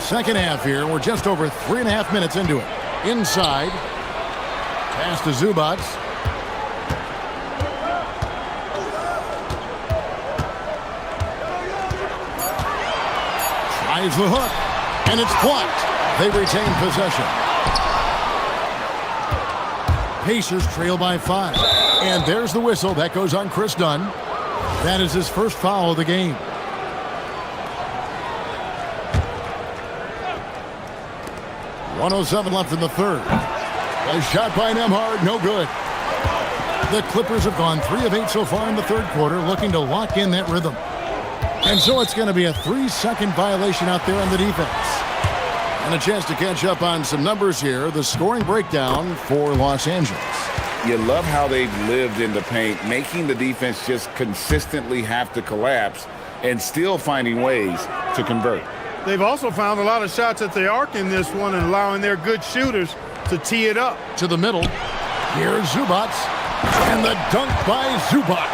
Second half here. We're just over 3.5 minutes into it. Inside. Pass to Zubac. Tries the hook, and it's blocked. They retain possession. Pacers trail by 5. And there's the whistle. That goes on Chris Dunn. That is his first foul of the game. .107 left in the third. A shot by Nembhard, no good. The Clippers have gone 3 of 8 so far in the third quarter, looking to lock in that rhythm. And so it's going to be a 3-second violation out there on the defense. And a chance to catch up on some numbers here. The scoring breakdown for Los Angeles. You love how they've lived in the paint, making the defense just consistently have to collapse and still finding ways to convert. They've also found a lot of shots at the arc in this one and allowing their good shooters to tee it up. To the middle. Here's Zubac. And the dunk by Zubac.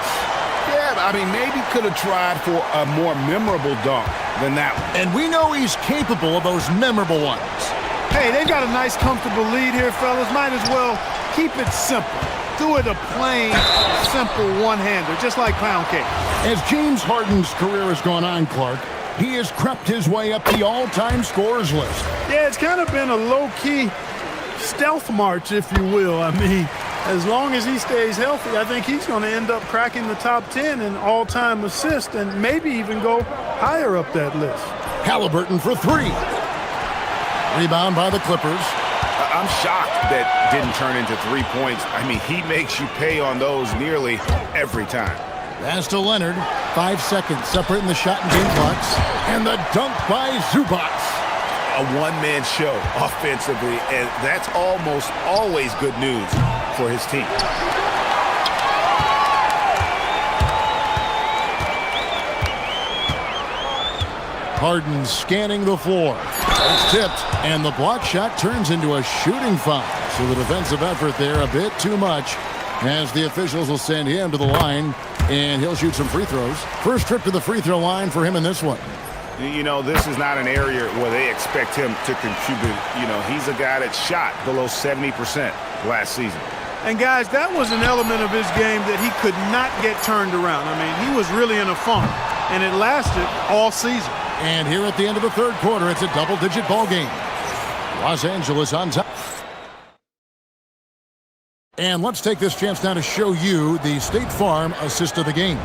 Yeah, I mean, maybe could have tried for a more memorable dunk than that one. And we know he's capable of those memorable ones. Hey, they've got a nice, comfortable lead here, fellas. Might as well keep it simple. Do it a plain, simple one-hander, just like pound cake. As James Harden's career has gone on, Clark, he has crept his way up the all-time scorers list. Yeah, it's kind of been a low-key stealth march, if you will. I mean, as long as he stays healthy, I think he's going to end up cracking the top 10 in all-time assists and maybe even go higher up that list. Halliburton for 3. Rebound by the Clippers. I'm shocked that didn't turn into 3 points. I mean, he makes you pay on those nearly every time. Pass to Leonard. 5 seconds separating the shot and game clocks. And the dunk by Zubac. a one-man show offensively, and that's almost always good news for his team. Harden scanning the floor. It's tipped, and the block shot turns into a shooting foul. So the defensive effort there a bit too much, as the officials will send him to the line, and he'll shoot some free throws. First trip to the free throw line for him in this one. You know, this is not an area where they expect him to contribute. You know, he's a guy that shot below 70% last season. And guys, that was an element of his game that he could not get turned around. I mean, he was really in a funk, and it lasted all season. And here at the end of the third quarter, it's a double-digit ball game. Los Angeles on top. And let's take this chance now to show you the State Farm assist of the game.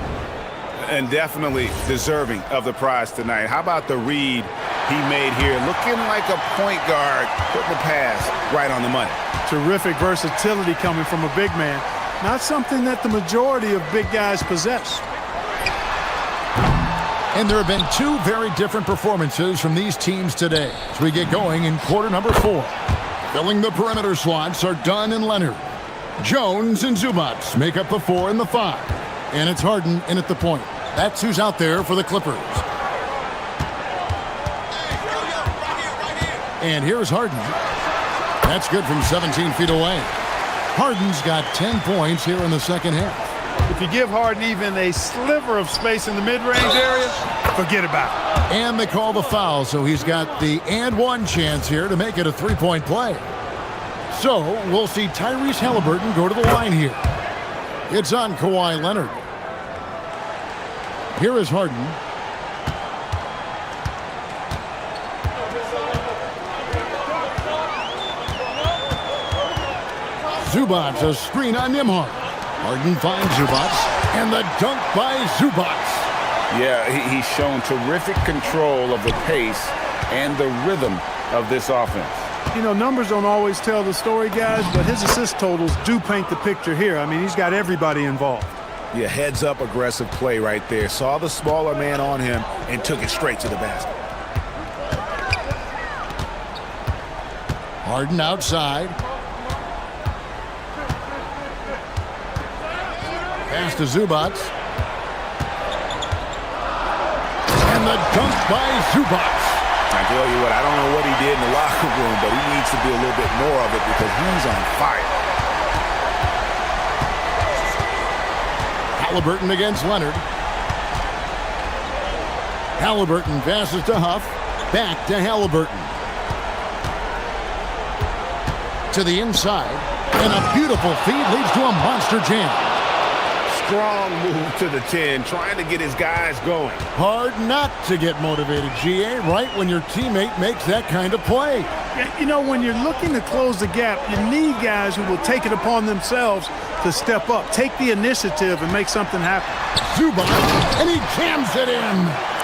And definitely deserving of the prize tonight. How about the read he made here? Looking like a point guard, putting the pass right on the money. Terrific versatility coming from a big man. Not something that the majority of big guys possess. And there have been two very different performances from these teams today as we get going in quarter number 4. Filling the perimeter slots are Dunn and Leonard. Jones and Zubats make up the 4 and the 5. And it's Harden in at the point. That's who's out there for the Clippers. And here's Harden. That's good from 17 feet away. Harden's got 10 points here in the second half. If you give Harden even a sliver of space in the mid-range area, forget about it. And they call the foul, so he's got the and one chance here to make it a three-point play. So we'll see Tyrese Halliburton go to the line here. It's on Kawhi Leonard. Here is Harden. Zubats, a screen on Nembhard. Harden finds Zubats, and the dunk by Zubats. Yeah, he's shown terrific control of the pace and the rhythm of this offense. You know, numbers don't always tell the story, guys, but his assist totals do paint the picture here. I mean, he's got everybody involved. Yeah, heads-up aggressive play right there. Saw the smaller man on him and took it straight to the basket. Harden outside. Pass to Zubats. And the dunk by Zubats. I tell you what, I don't know what he did in the locker room, but he needs to do a little bit more of it because he's on fire. Halliburton against Leonard. Halliburton passes to Huff. Back to Halliburton. To the inside. And a beautiful feed leads to a monster jam. Strong move to the 10, trying to get his guys going. Hard not to get motivated, GA, right when your teammate makes that kind of play. You know, when you're looking to close the gap, you need guys who will take it upon themselves to step up, take the initiative, and make something happen. Zubac, and he jams it in.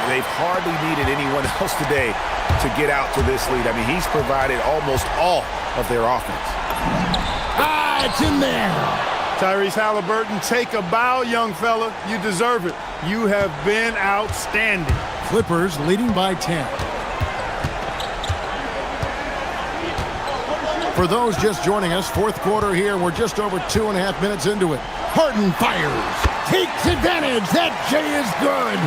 They've hardly needed anyone else today to get out to this lead. I mean, he's provided almost all of their offense. Ah, it's in there. Tyrese Halliburton, take a bow, young fella. You deserve it. You have been outstanding. Clippers leading by 10. For those just joining us, fourth quarter here. We're just over 2.5 minutes into it. Harden fires. Takes advantage. That J is good.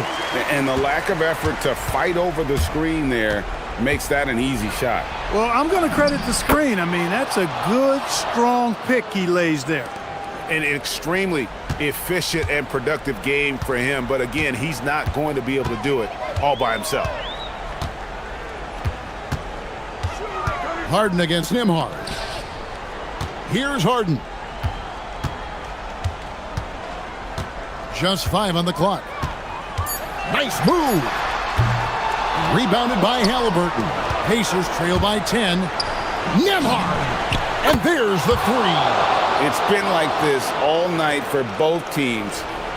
And the lack of effort to fight over the screen there makes that an easy shot. Well, I'm going to credit the screen. I mean, that's a good, strong pick he lays there. An extremely efficient and productive game for him. But again, he's not going to be able to do it all by himself. Harden against Nembhard. Here's Harden. Just 5 on the clock. Nice move. Rebounded by Halliburton. Pacers trail by 10. Nembhard. And there's the 3. It's been like this all night for both teams.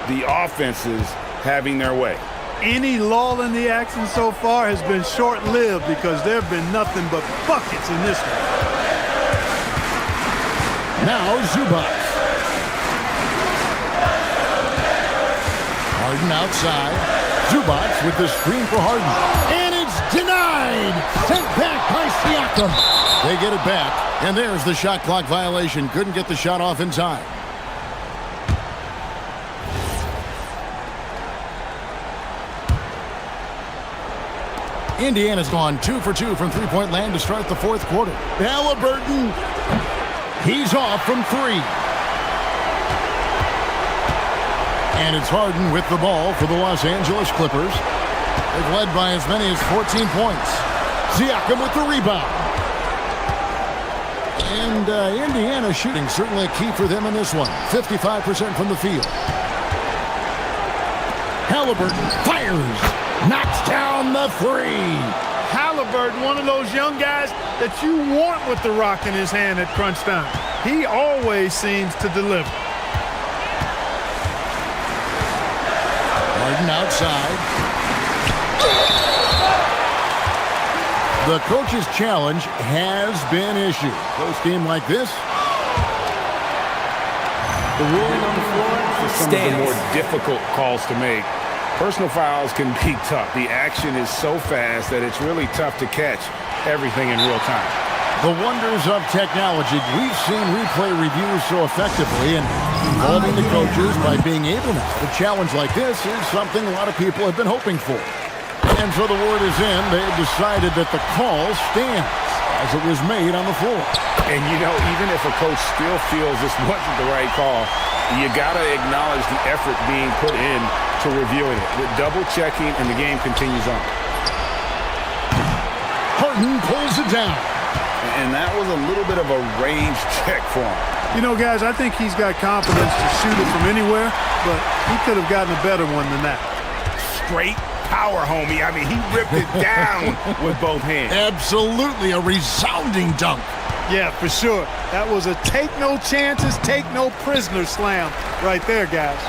The offenses having their way. Any lull in the action so far has been short-lived because there have been nothing but buckets in this one. Now Zubac. Harden outside. Zubac with the screen for Harden. And it's denied. inside. Sent back by Siakam. They get it back, and there's the shot clock violation. Couldn't get the shot off in time. Indiana's gone 2 for 2 from three-point land to start the fourth quarter. Halliburton, he's off from 3. And it's Harden with the ball for the Los Angeles Clippers. They've led by as many as 14 points. Siakam with the rebound. And Indiana shooting certainly a key for them in this one. 55% from the field. Halliburton fires. Knocks down the 3. Halliburton, one of those young guys that you want with the rock in his hand at crunch time. He always seems to deliver. Harden outside. The coach's challenge has been issued. Close game like this. The ruling on the floor Some of the more difficult calls to make. Personal fouls can be tough. The action is so fast that it's really tough to catch everything in real time. The wonders of technology. We've seen replay reviews so effectively and involving the coaches by being able to. A challenge like this is something a lot of people have been hoping for. And so the word is in. They have decided that the call stands as it was made on the floor. And, you know, even if a coach still feels this wasn't the right call, you got to acknowledge the effort being put in to reviewing it. With double-checking, and the game continues on. Harden pulls it down. And that was a little bit of a range check for him. You know, guys, I think he's got confidence to shoot it from anywhere, but he could have gotten a better one than that. Straight power, homie. I mean, he ripped it down with both hands. Absolutely a resounding dunk. Yeah, for sure. That was a take no chances, take no prisoners slam right there, guys.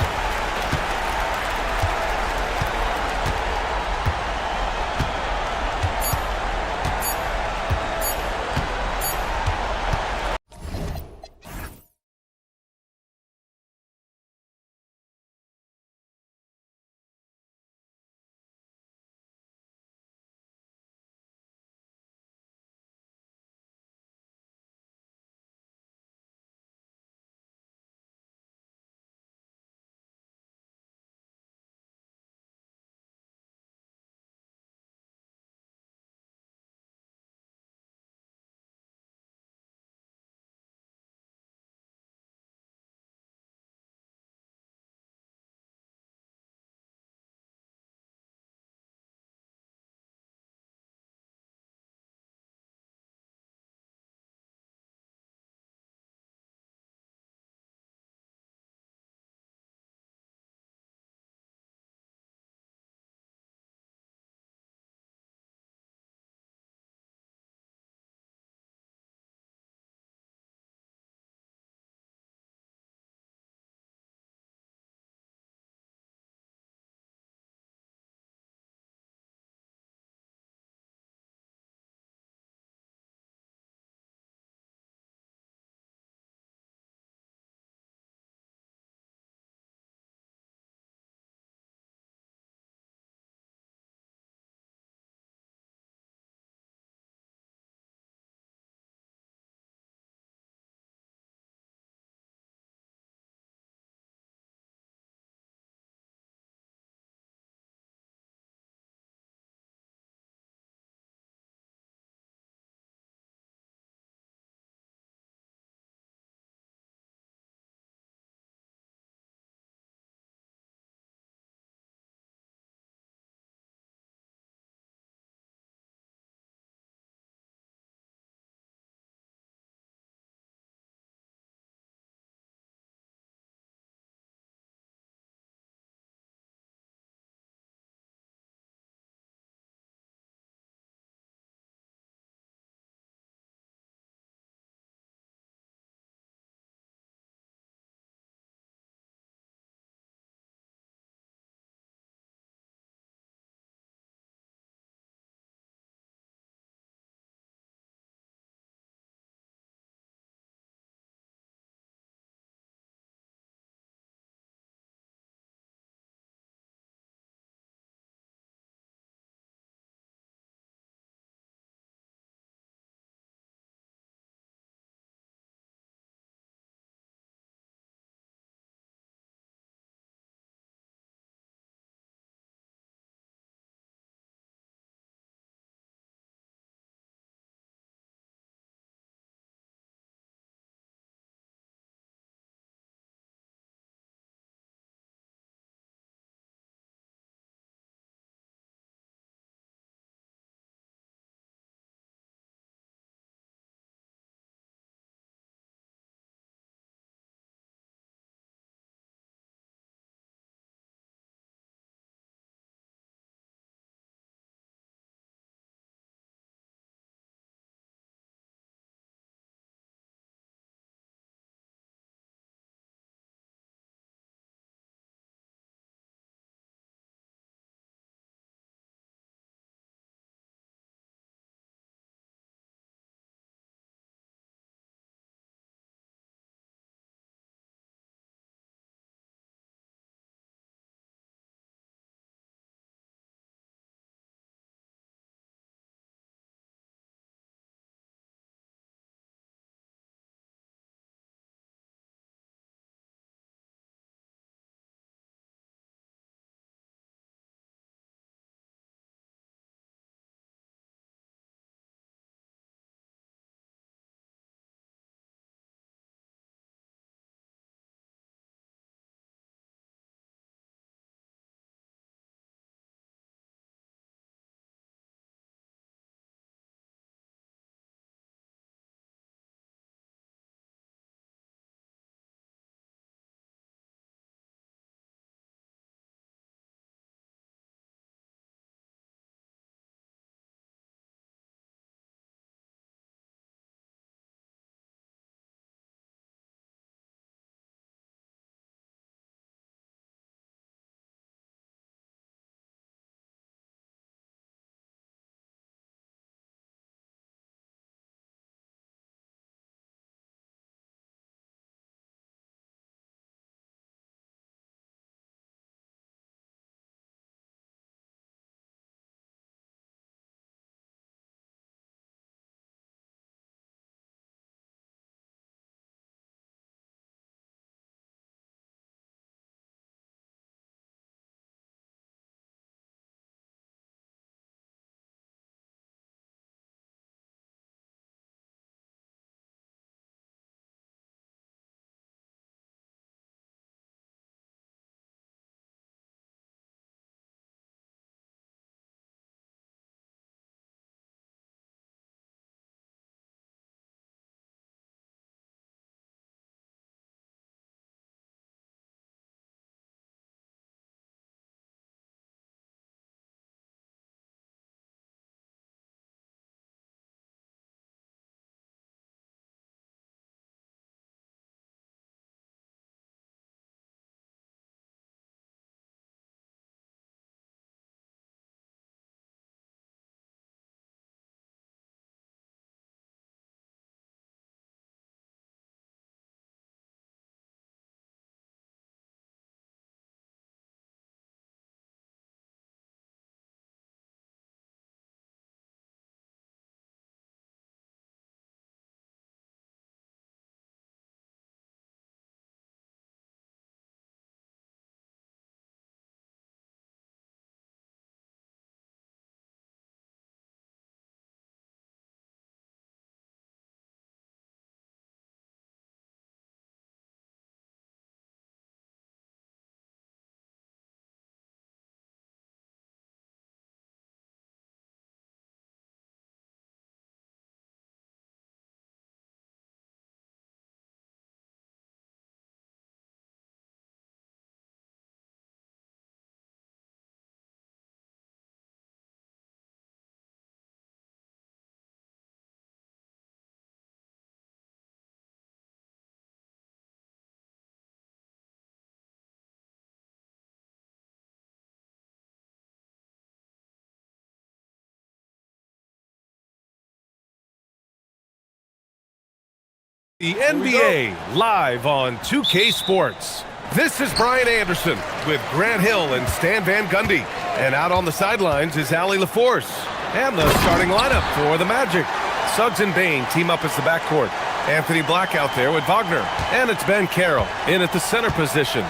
The NBA live on 2K Sports. This is Brian Anderson with Grant Hill and Stan Van Gundy. And out on the sidelines is Allie LaForce. And the starting lineup for the Magic. Suggs and Bain team up as the backcourt. Anthony Black out there with Wagner. And it's Ben Carroll in at the center position.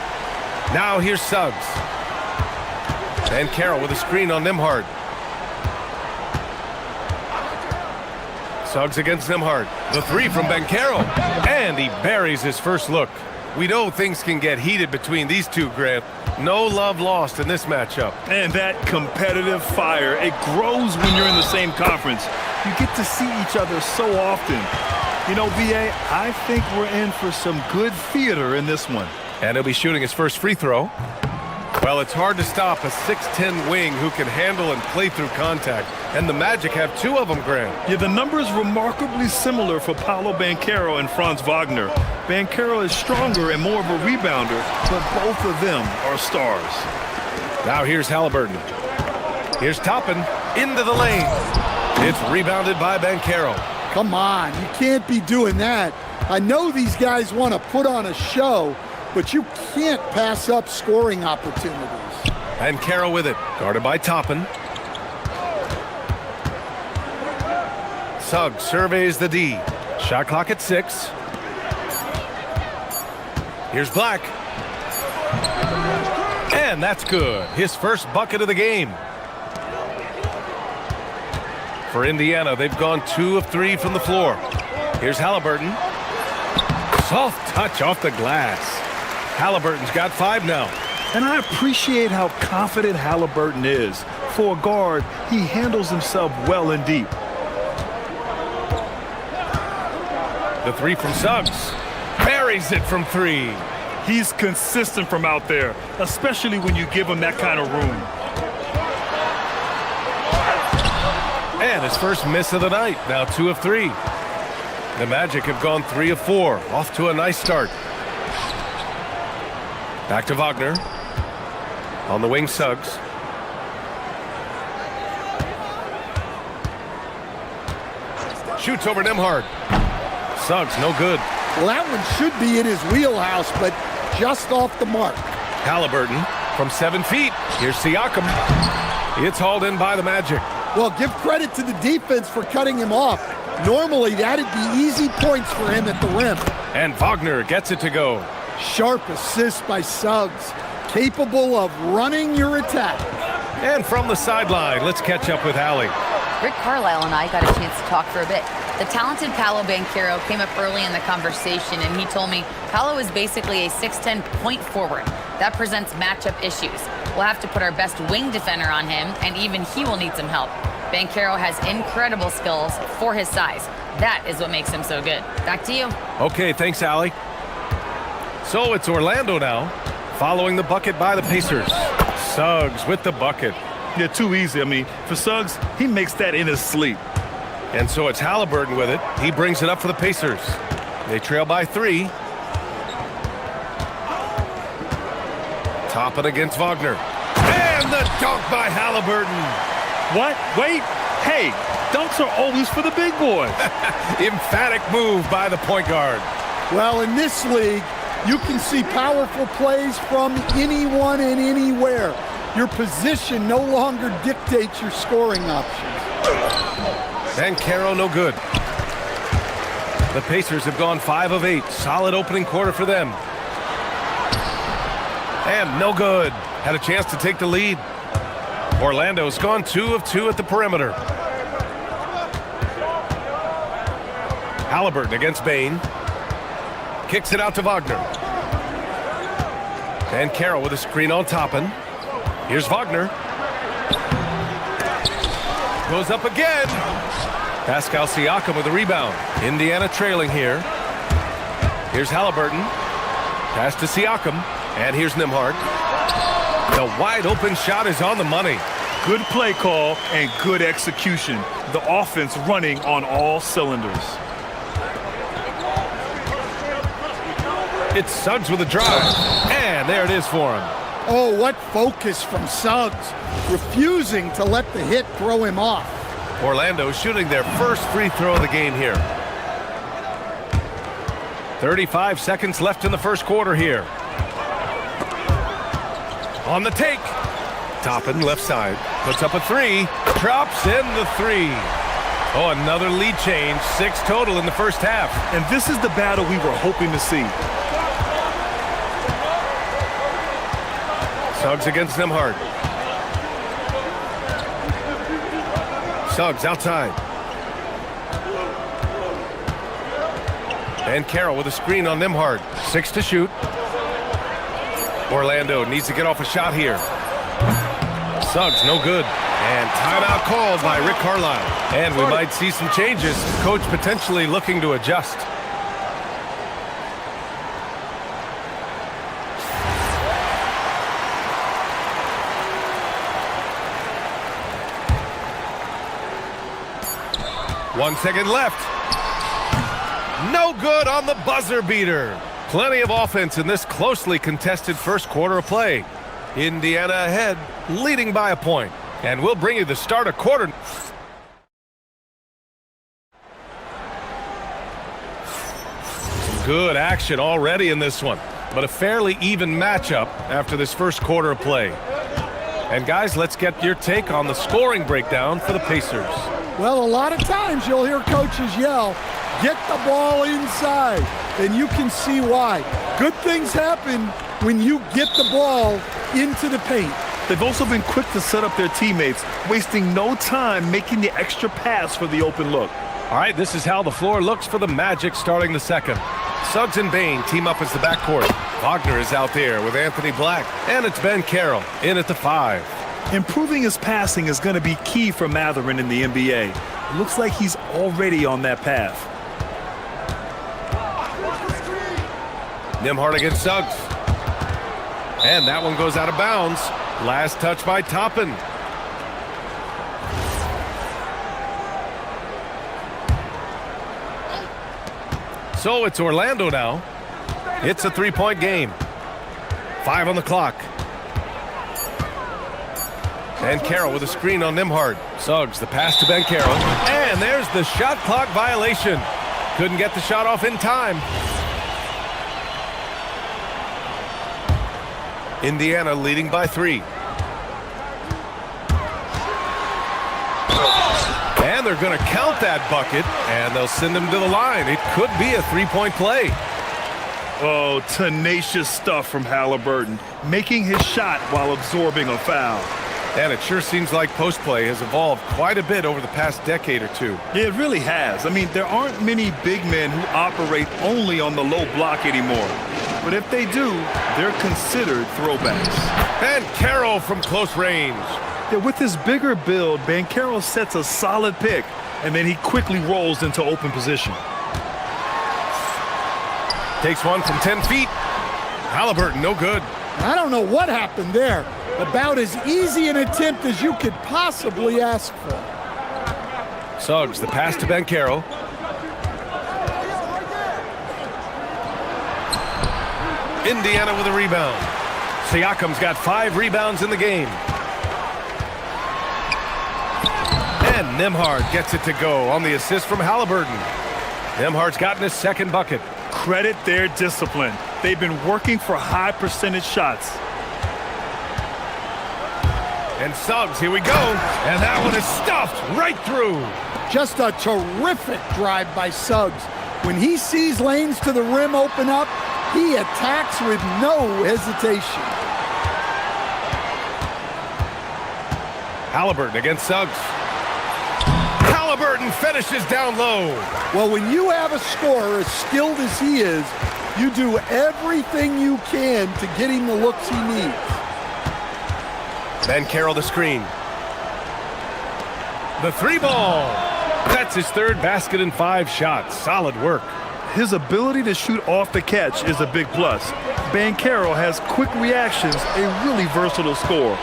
Now here's Suggs. Ben Carroll with a screen on Nembhard. Suggs against Nembhard. The three from Ben Carroll. And he buries his first look. We know things can get heated between these two, Grant. No love lost in this matchup. And that competitive fire, it grows when you're in the same conference. You get to see each other so often. You know, BA, I think we're in for some good theater in this one. And he'll be shooting his first free throw. Well, it's hard to stop a 6'10 wing who can handle and play through contact. And the Magic have two of them, Grant. Yeah, the numbers remarkably similar for Paolo Banchero and Franz Wagner. Banchero is stronger and more of a rebounder, but both of them are stars. Now here's Halliburton. Here's Toppin into the lane. It's rebounded by Banchero. Come on, you can't be doing that. I know these guys want to put on a show, but you can't pass up scoring opportunities. Banchero with it, guarded by Toppin. Suggs surveys the D. Shot clock at 6. Here's Black. And that's good. His first bucket of the game. For Indiana, they've gone 2 of 3 from the floor. Here's Halliburton. Soft touch off the glass. Halliburton's got 5 now. And I appreciate how confident Halliburton is. For a guard, he handles himself well and deep. The 3 from Suggs. Buries it from 3. He's consistent from out there, especially when you give him that kind of room. And his first miss of the night, now 2 of 3. The Magic have gone 3 of 4, off to a nice start. Back to Wagner. On the wing, Suggs. Shoots over Nembhard. Suggs, no good. Well, that one should be in his wheelhouse, but just off the mark. Halliburton from 7 feet. Here's Siakam. It's hauled in by the Magic. Well, give credit to the defense for cutting him off. Normally, that'd be easy points for him at the rim. And Wagner gets it to go. Sharp assist by Suggs, capable of running your attack. And from the sideline, let's catch up with Allie. Rick Carlisle and I got a chance to talk for a bit. The talented Paolo Banchero came up early in the conversation, and he told me Paolo is basically a 6'10 point forward. That presents matchup issues. We'll have to put our best wing defender on him, and even he will need some help. Banchero has incredible skills for his size. That is what makes him so good. Back to you. Okay, thanks, Allie. So it's Orlando now, following the bucket by the Pacers. Suggs with the bucket. Yeah, too easy. I mean, for Suggs, he makes that in his sleep. And so it's Halliburton with it. He brings it up for the Pacers. They trail by 3. Toppin against Wagner. And the dunk by Halliburton. What? Wait. Hey, dunks are always for the big boys. Emphatic move by the point guard. Well, in this league, you can see powerful plays from anyone and anywhere. Your position no longer dictates your scoring options. Banchero no good. The Pacers have gone 5 of 8. Solid opening quarter for them. And no good. Had a chance to take the lead. Orlando's gone 2 of 2 at the perimeter. Halliburton against Bain. Kicks it out to Wagner. Banchero with a screen on Toppin. Here's Wagner. Goes up again. Pascal Siakam with a rebound. Indiana trailing here. Here's Halliburton. Pass to Siakam. And here's Nembhard. The wide open shot is on the money. Good play call and good execution. The offense running on all cylinders. It's Suggs with a drive. And there it is for him. Oh, what focus from Suggs. Refusing to let the hit throw him off. Orlando shooting their first free throw of the game here. 35 seconds left in the first quarter here. On the take. Toppin, left side. Puts up a three. Drops in the three. Oh, another lead change. 6 total in the first half. And this is the battle we were hoping to see. Suggs against Nembhard. Suggs outside. And Carroll with a screen on Nembhard. 6 to shoot. Orlando needs to get off a shot here. Suggs, no good. And timeout called by Rick Carlisle. And we might see some changes. Coach potentially looking to adjust. One second left. No good on the buzzer beater. Plenty of offense in this closely contested first quarter of play. Indiana ahead, leading by a point. And we'll bring you the start of quarter. Some good action already in this one, but a fairly even matchup after this first quarter of play. And guys, let's get your take on the scoring breakdown for the Pacers. Well, a lot of times you'll hear coaches yell, get the ball inside, and you can see why. Good things happen when you get the ball into the paint. They've also been quick to set up their teammates, wasting no time making the extra pass for the open look. All right, this is how the floor looks for the Magic starting the second. Suggs and Bain team up as the backcourt. Wagner is out there with Anthony Black, and it's Ben Carroll in at the 5. Improving his passing is going to be key for Mathurin in the NBA. Looks like he's already on that path. Nembhard against Suggs. And that one goes out of bounds. Last touch by Toppin. So it's Orlando now. It's a 3-point game. 5 on the clock. And Carroll with a screen on Nembhard. Suggs, the pass to Ben Carroll. And there's the shot clock violation. Couldn't get the shot off in time. Indiana leading by 3. And they're going to count that bucket, and they'll send him to the line. It could be a 3-point play. Oh, tenacious stuff from Halliburton, making his shot while absorbing a foul. And it sure seems like post play has evolved quite a bit over the past decade or two. Yeah, it really has. I mean, there aren't many big men who operate only on the low block anymore. But if they do, they're considered throwbacks. And Carroll from close range. Yeah, with his bigger build, Banchero sets a solid pick, and then he quickly rolls into open position. Takes one from 10 feet. Halliburton, no good. I don't know what happened there. About as easy an attempt as you could possibly ask for. Suggs, the pass to Banchero. Indiana with a rebound. Siakam's got 5 rebounds in the game. And Nembhard gets it to go on the assist from Halliburton. Nembhard's gotten his second bucket. Credit their discipline. They've been working for high percentage shots. And Suggs, here we go. And that one is stuffed right through. Just a terrific drive by Suggs. When he sees lanes to the rim open up, he attacks with no hesitation. Halliburton against Suggs. Halliburton finishes down low. Well, when you have a scorer as skilled as he is, you do everything you can to get him the looks he needs. Ben Carroll the screen. The 3-ball. That's his third basket in 5 shots. Solid work. His ability to shoot off the catch is a big plus. Banchero has quick reactions, a really versatile scorer.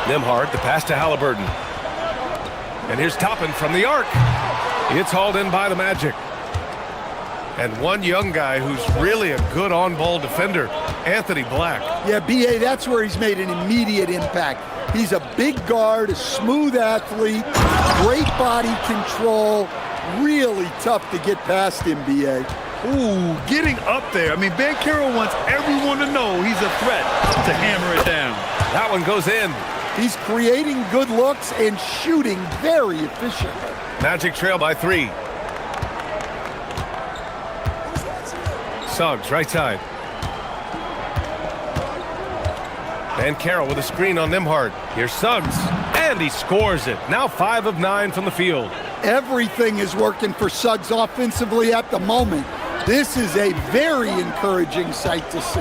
Nembhard, the pass to Halliburton. And here's Toppin from the arc. It's hauled in by the Magic. And one young guy who's really a good on-ball defender, Anthony Black. Yeah, B.A., that's where he's made an immediate impact. He's a big guard, a smooth athlete, great body control. Really tough to get past him, B.A. Ooh, getting up there. I mean, Ben Carroll wants everyone to know he's a threat to hammer it down. That one goes in. He's creating good looks and shooting very efficiently. Magic trail by 3. Suggs, right side. Ben Carroll with a screen on Nembhard. Here's Suggs, and he scores it. Now 5 of 9 from the field. Everything is working for Suggs offensively at the moment. This is a very encouraging sight to see.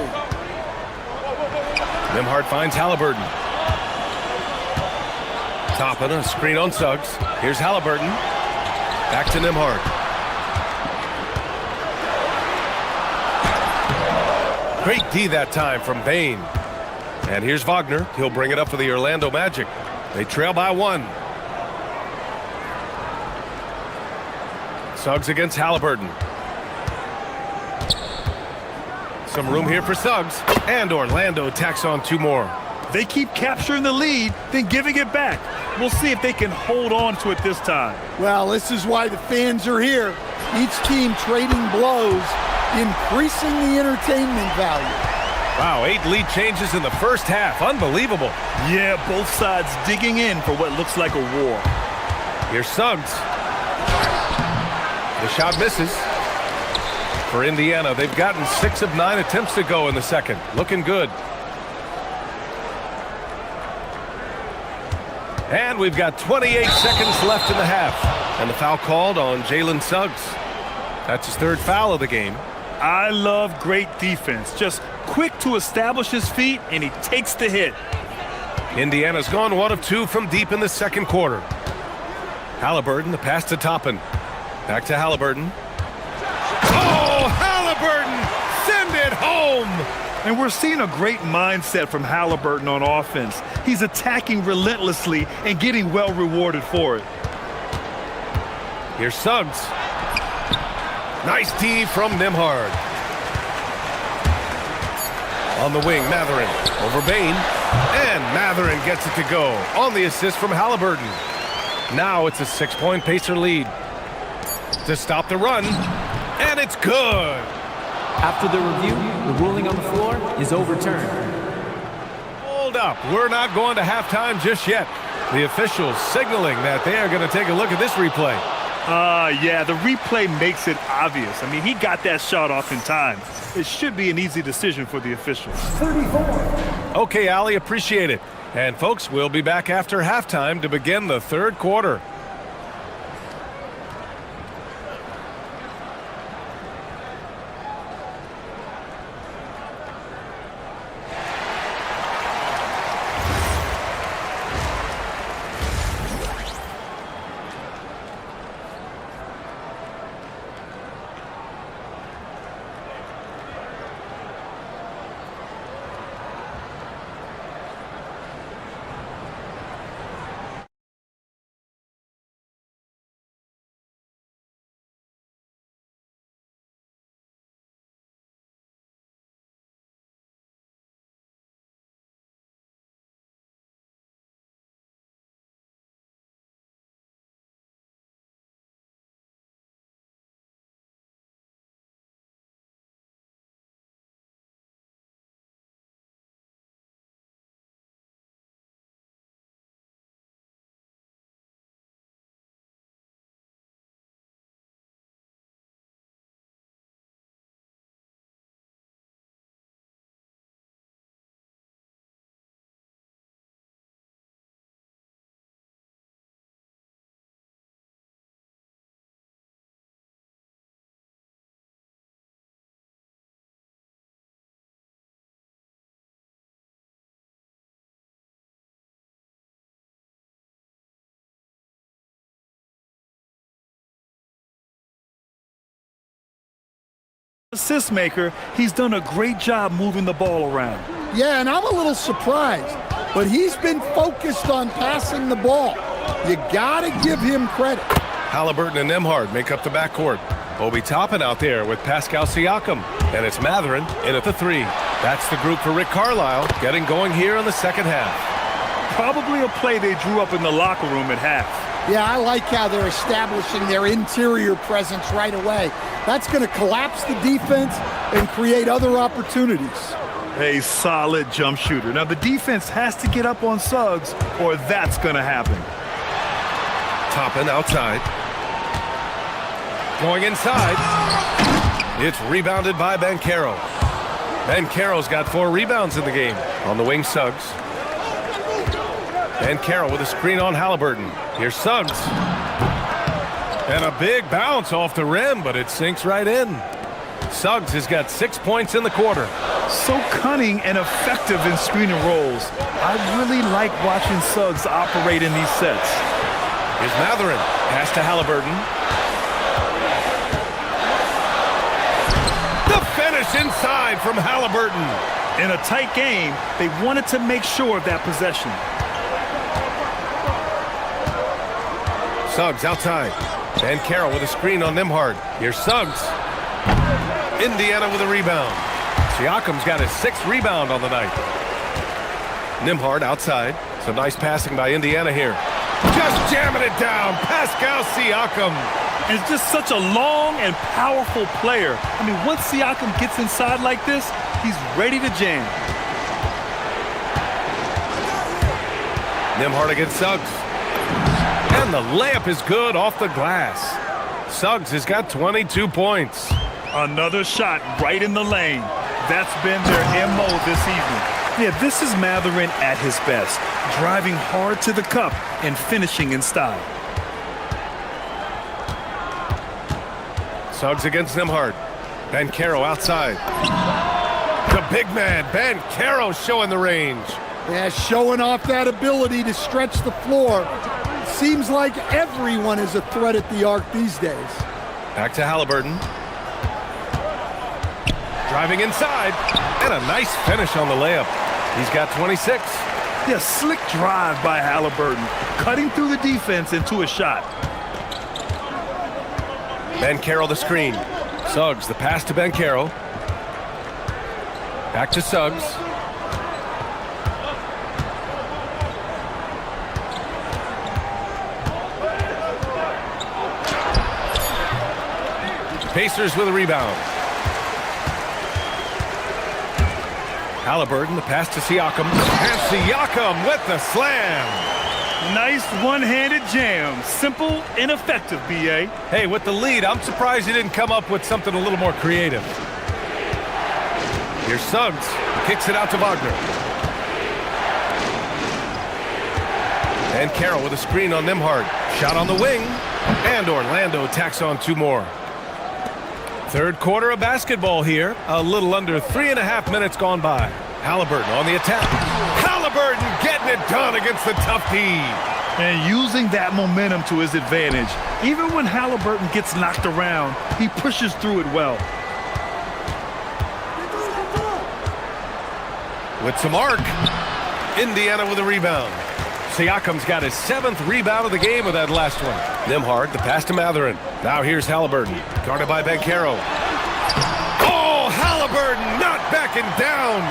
Nembhard finds Halliburton. Toppin, a screen on Suggs. Here's Halliburton. Back to Nembhard. Great D that time from Bain. And here's Wagner. He'll bring it up for the Orlando Magic. They trail by 1. Suggs against Halliburton. Some room here for Suggs. And Orlando tacks on 2 more. They keep capturing the lead, then giving it back. We'll see if they can hold on to it this time. Well, this is why the fans are here. Each team trading blows, increasing the entertainment value. Wow, 8 lead changes in the first half. Unbelievable. Yeah, both sides digging in for what looks like a war. Here's Suggs. The shot misses. For Indiana, they've gotten 6 of 9 attempts to go in the second. Looking good. And we've got 28 seconds left in the half. And the foul called on Jalen Suggs. That's his 3rd foul of the game. I love great defense. Just quick to establish his feet, and he takes the hit. Indiana's gone 1 of 2 from deep in the second quarter. Halliburton, the pass to Toppin. Back to Halliburton. Oh, Halliburton! Send it home! And we're seeing a great mindset from Halliburton on offense. He's attacking relentlessly and getting well rewarded for it. Here's Suggs. Nice D from Nembhard. On the wing, Matherin. Over Bain. And Matherin gets it to go on the assist from Halliburton. Now it's a 6-point Pacer lead. To stop the run. And it's good. After the review, the ruling on the floor is overturned. Hold up. We're not going to halftime just yet. The officials signaling that they are going to take a look at this replay. Yeah, the replay makes it obvious. I mean, he got that shot off in time. It should be an easy decision for the officials. 34. Okay, Ali, appreciate it. And folks, we'll be back after halftime to begin the 3rd quarter. Assist maker, he's done a great job moving the ball around. Yeah, and I'm a little surprised, but he's been focused on passing the ball. You gotta give him credit. Halliburton and Nembhard make up the backcourt. Obi Toppin out there with Pascal Siakam. And it's Matherin in at the 3. That's the group for Rick Carlisle getting going here in the second half. Probably a play they drew up in the locker room at half. Yeah, I like how they're establishing their interior presence right away. That's going to collapse the defense and create other opportunities. A solid jump shooter. Now, the defense has to get up on Suggs, or that's going to happen. Toppin outside. Going inside. It's rebounded by Banchero. Banchero's got 4 rebounds in the game. On the wing, Suggs. Banchero with a screen on Halliburton. Here's Suggs. And a big bounce off the rim, but it sinks right in. Suggs has got 6 points in the quarter. So cunning and effective in screen and rolls. I really like watching Suggs operate in these sets. Here's Matherin. Pass to Halliburton. The finish inside from Halliburton. In a tight game, they wanted to make sure of that possession. Suggs outside. Banchero with a screen on Nembhard. Here's Suggs. Indiana with a rebound. Siakam's got his 6th rebound on the night. Nembhard outside. Some nice passing by Indiana here. Just jamming it down. Pascal Siakam. And it's just such a long and powerful player. I mean, once Siakam gets inside like this, he's ready to jam. Nembhard against Suggs. And the layup is good off the glass. Suggs has got 22 points. Another shot right in the lane. That's been their MO this evening. Yeah, this is Matherin at his best. Driving hard to the cup and finishing in style. Suggs against Nembhard. Banchero outside. The big man, Banchero, showing the range. Yeah, showing off that ability to stretch the floor. Seems like everyone is a threat at the arc these days. Back to Halliburton. Driving inside. And a nice finish on the layup. He's got 26. Yeah, slick drive by Halliburton. Cutting through the defense into a shot. Banchero the screen. Suggs the pass to Banchero. Back to Suggs. Pacers with a rebound. Halliburton, the pass to Siakam. And Siakam with the slam. Nice one-handed jam. Simple and effective, B.A. Hey, with the lead, I'm surprised he didn't come up with something a little more creative. Here's Suggs. Kicks it out to Wagner. And Carroll with a screen on Nembhard. Shot on the wing. And Orlando tacks on 2 more. Third quarter of basketball here. A little under 3.5 minutes gone by. Halliburton on the attack. Halliburton getting it done against the tough D. And using that momentum to his advantage. Even when Halliburton gets knocked around, he pushes through it well. With some arc. Indiana with a rebound. Siakam's got his 7th rebound of the game with that last one. Nembhard, the pass to Matherin. Now here's Halliburton, guarded by Banchero. Oh, Halliburton not backing down.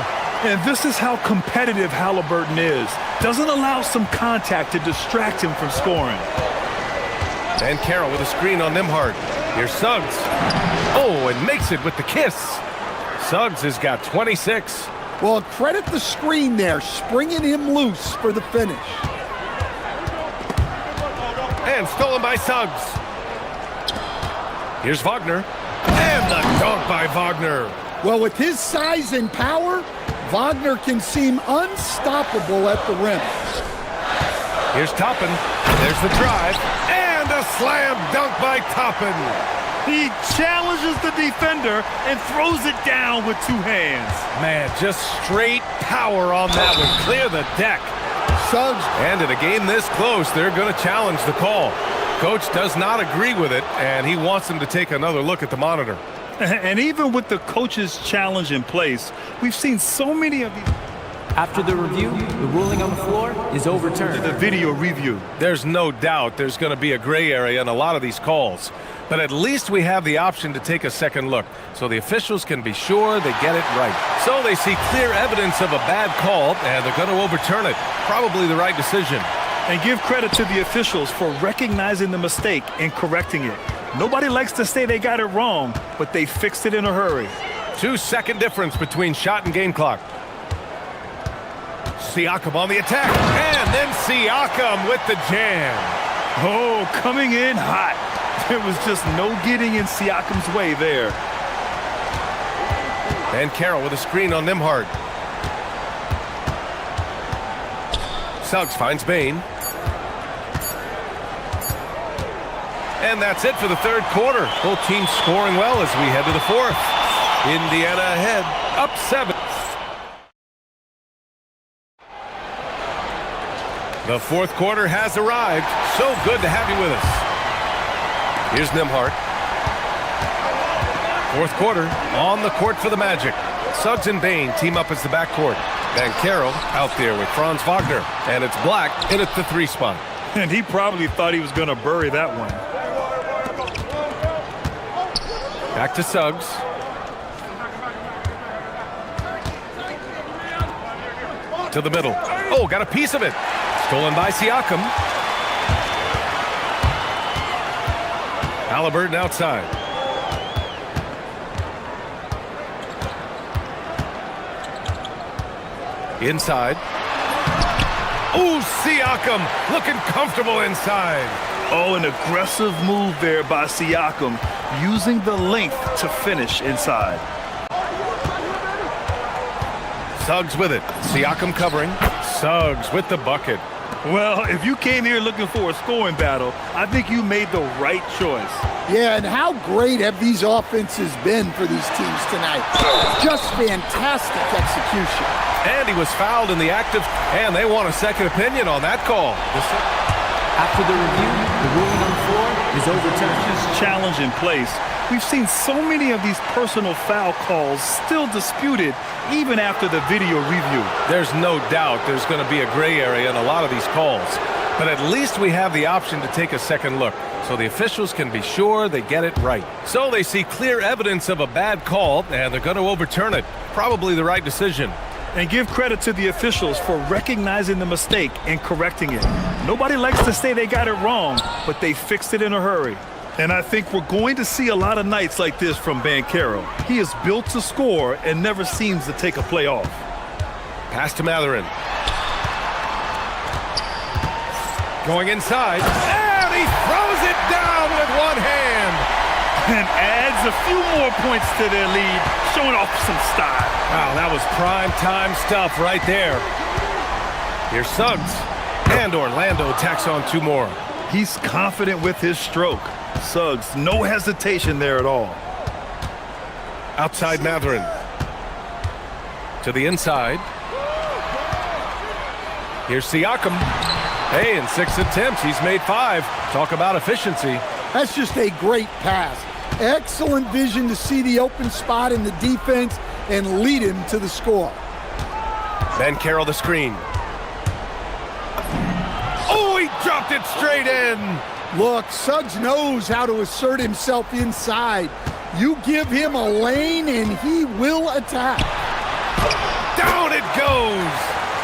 And this is how competitive Halliburton is. Doesn't allow some contact to distract him from scoring. Banchero with a screen on Nembhard. Here's Suggs. Oh, and makes it with the kiss. Suggs has got 26. Well, credit the screen there, springing him loose for the finish. And stolen by Suggs. Here's Wagner. And the dunk by Wagner. Well, with his size and power, Wagner can seem unstoppable at the rim. Here's Toppin. There's the drive. And a slam dunk by Toppin. He challenges the defender and throws it down with 2 hands. Man, just straight power on that one. Clear the deck. Suggs. And in a game this close, they're going to challenge the call. Coach does not agree with it, and he wants them to take another look at the monitor. And even with the coach's challenge in place, we've seen so many of these. After the review, the ruling on the floor is overturned. The video review. There's no doubt there's going to be a gray area in a lot of these calls. But at least we have the option to take a second look, so the officials can be sure they get it right. So they see clear evidence of a bad call, and they're going to overturn it. Probably the right decision. And give credit to the officials for recognizing the mistake and correcting it. Nobody likes to say they got it wrong, but they fixed it in a hurry. 2-second difference between shot and game clock. Siakam on the attack, and then Siakam with the jam. Oh, coming in hot. There was just no getting in Siakam's way there. And Carroll with a screen on Nembhard. Suggs finds Bain. And that's it for the third quarter. Both teams scoring well as we head to the fourth. Indiana ahead, up 7. The fourth quarter has arrived. So good to have you with us. Here's Nembhard. Fourth quarter, on the court for the Magic. Suggs and Bain team up as the backcourt. Van Carroll out there with Franz Wagner. And it's Black in at the 3 spot. And he probably thought he was going to bury that one. Back to Suggs. To the middle. Oh, got a piece of it. Stolen by Siakam. Halliburton outside. Inside. Oh, Siakam looking comfortable inside. Oh, an aggressive move there by Siakam, using the length to finish inside. Suggs with it. Siakam covering. Suggs with the bucket. Well, if you came here looking for a scoring battle, I think you made the right choice. Yeah, and how great have these offenses been for these teams tonight? Just fantastic execution. And he was fouled in the active, and they want a second opinion on that call. After the review, the ruling on the floor is overturned. This challenge in place. We've seen so many of these personal foul calls still disputed even after the video review. There's no doubt there's going to be a gray area in a lot of these calls. But at least we have the option to take a second look, so the officials can be sure they get it right. So they see clear evidence of a bad call, and they're going to overturn it. Probably the right decision. And give credit to the officials for recognizing the mistake and correcting it. Nobody likes to say they got it wrong, but they fixed it in a hurry. And I think we're going to see a lot of nights like this from Van Carroll. He is built to score and never seems to take a play off. Pass to Matherin. Going inside, and he throws it down with one hand. And adds a few more points to their lead, showing off some style. Wow, that was prime time stuff right there. Here's Suggs, and Orlando tacks on 2 more. He's confident with his stroke. Suggs, no hesitation there at all. Outside Matherin. To the inside. Here's Siakam. Hey, in 6 attempts, he's made 5. Talk about efficiency. That's just a great pass. Excellent vision to see the open spot in the defense and lead him to the score. Van Carroll the screen. Oh, he dropped it straight in. Look, Suggs knows how to assert himself inside. You give him a lane and he will attack. Down it goes.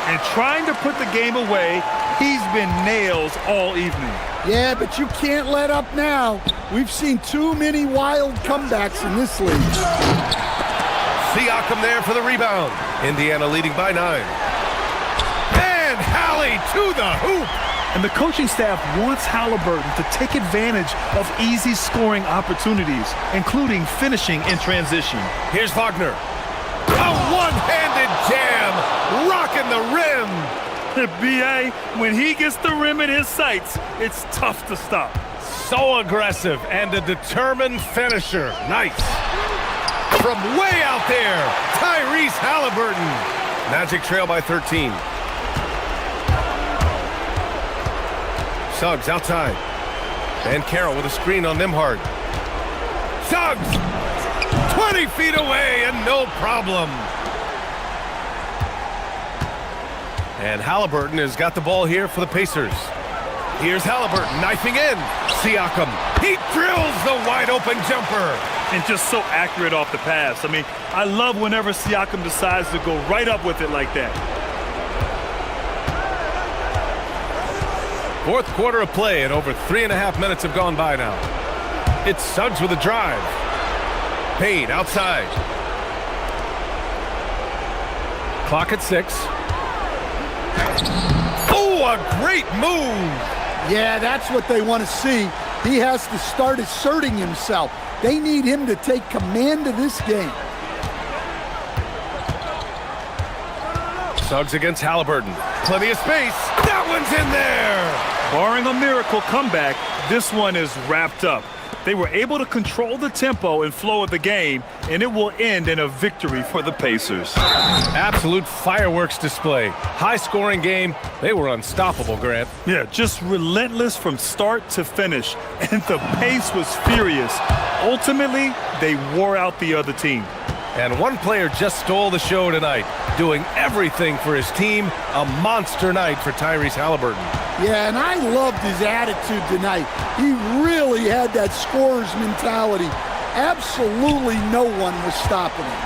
And trying to put the game away, he's been nails all evening. Yeah, but you can't let up now. We've seen too many wild comebacks in this league. Siakam there for the rebound. Indiana leading by 9. And Hallie to the hoop. And the coaching staff wants Halliburton to take advantage of easy scoring opportunities, including finishing in transition. Here's Wagner. A one-handed jam, rocking the rim. B.A., when he gets the rim in his sights, it's tough to stop. So aggressive and a determined finisher. Nice. From way out there, Tyrese Halliburton. Magic trail by 13. Suggs outside. Van Carroll with a screen on Nembhard. Suggs! 20 feet away and no problem. And Halliburton has got the ball here for the Pacers. Here's Halliburton knifing in. Siakam. He drills the wide open jumper. And just so accurate off the pass. I mean, I love whenever Siakam decides to go right up with it like that. Fourth quarter of play, and over 3.5 minutes have gone by now. It's Suggs with a drive. Payne outside. Clock at 6. Oh, a great move! Yeah, that's what they want to see. He has to start asserting himself. They need him to take command of this game. Suggs against Halliburton. Plenty of space. That one's in there! Barring a miracle comeback, this one is wrapped up. They were able to control the tempo and flow of the game, and it will end in a victory for the Pacers. Absolute fireworks display. High-scoring game. They were unstoppable, Grant. Yeah, just relentless from start to finish, and the pace was furious. Ultimately, they wore out the other team. And one player just stole the show tonight, doing everything for his team. A monster night for Tyrese Halliburton. Yeah, and I loved his attitude tonight. He really had that scorer's mentality. Absolutely no one was stopping him.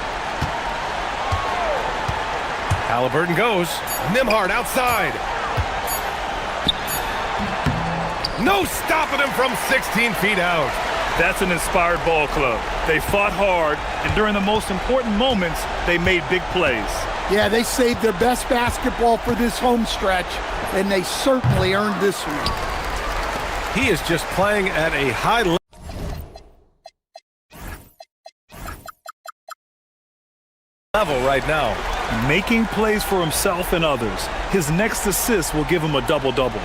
Halliburton goes. Nembhard outside. No stopping him from 16 feet out. That's an inspired ball club. They fought hard, and during the most important moments, they made big plays. Yeah, they saved their best basketball for this home stretch, and they certainly earned this one. He is just playing at a high level right now. Making plays for himself and others. His next assist will give him a double-double.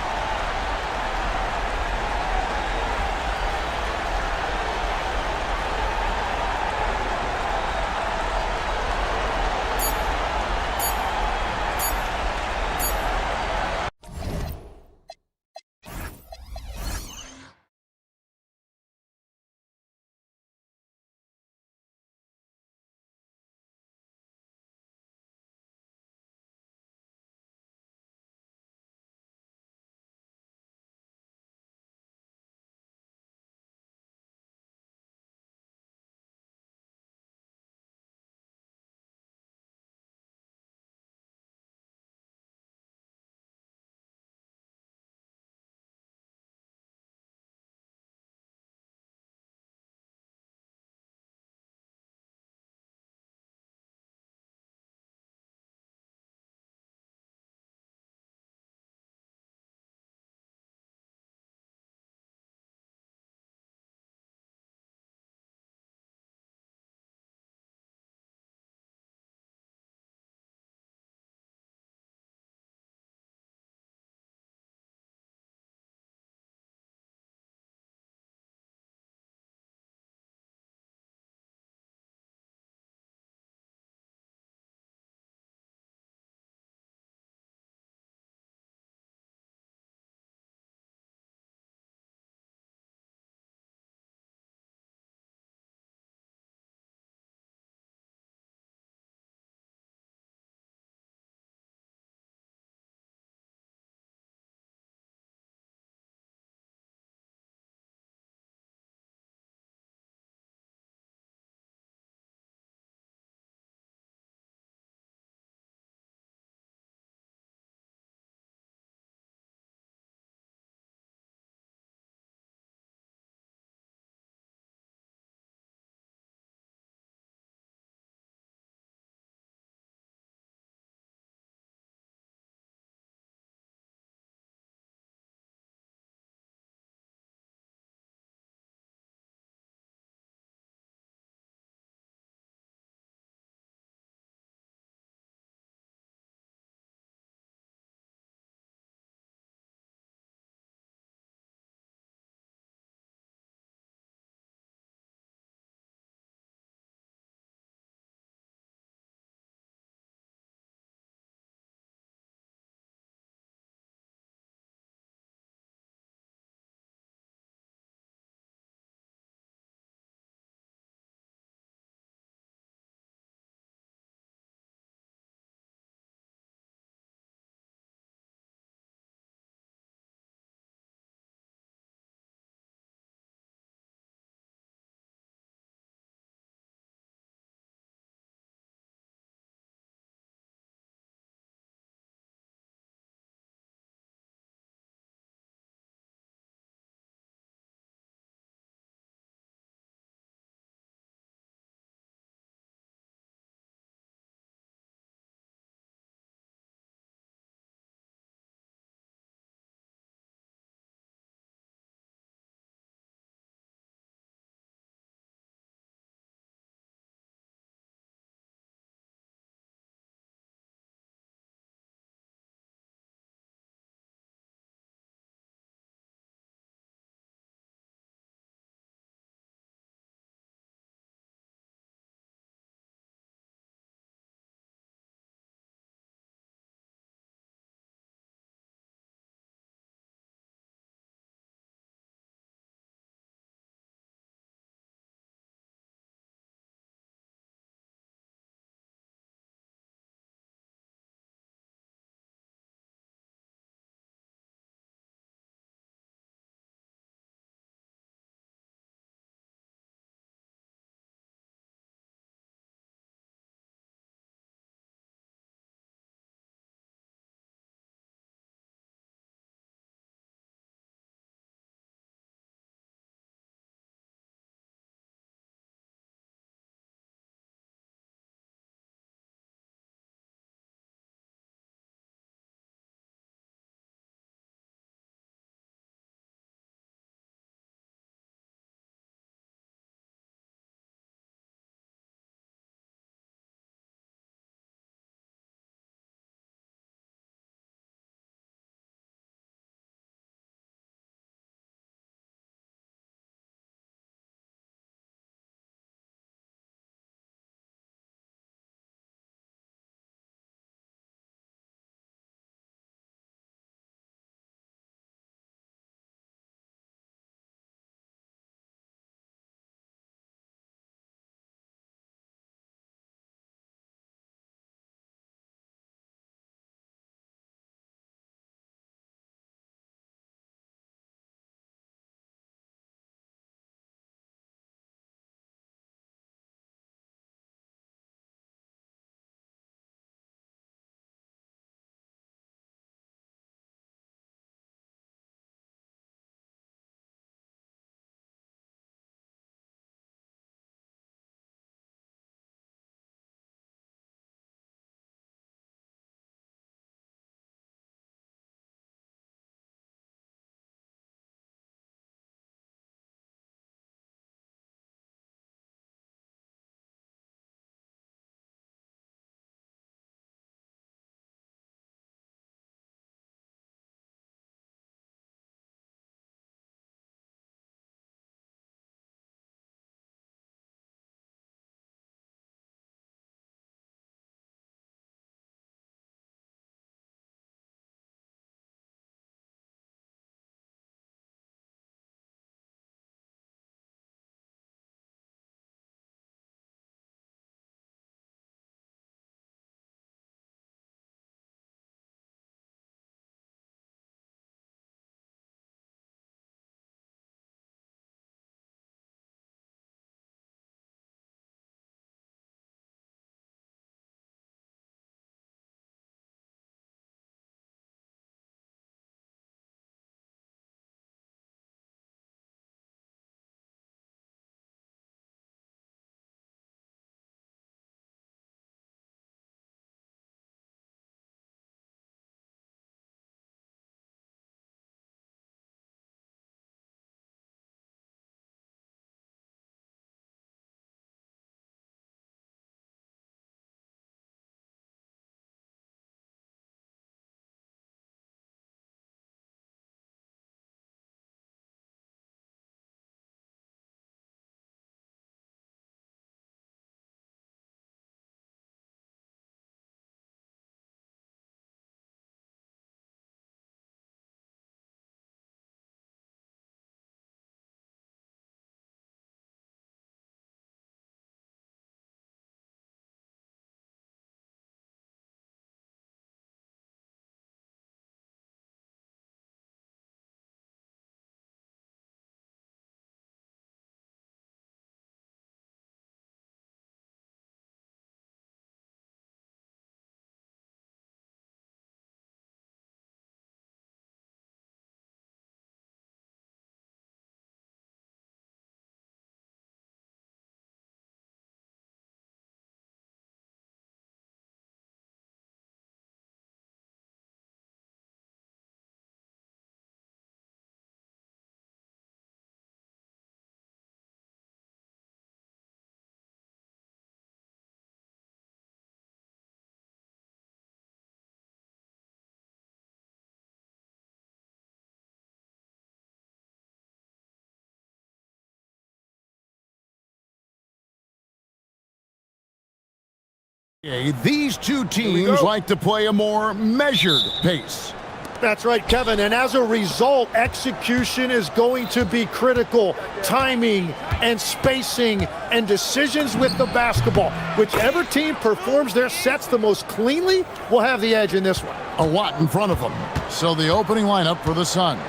These two teams like to play a more measured pace. That's right, Kevin. And as a result, execution is going to be critical. Timing and spacing and decisions with the basketball. Whichever team performs their sets the most cleanly will have the edge in this one. A lot in front of them. So the opening lineup for the Suns.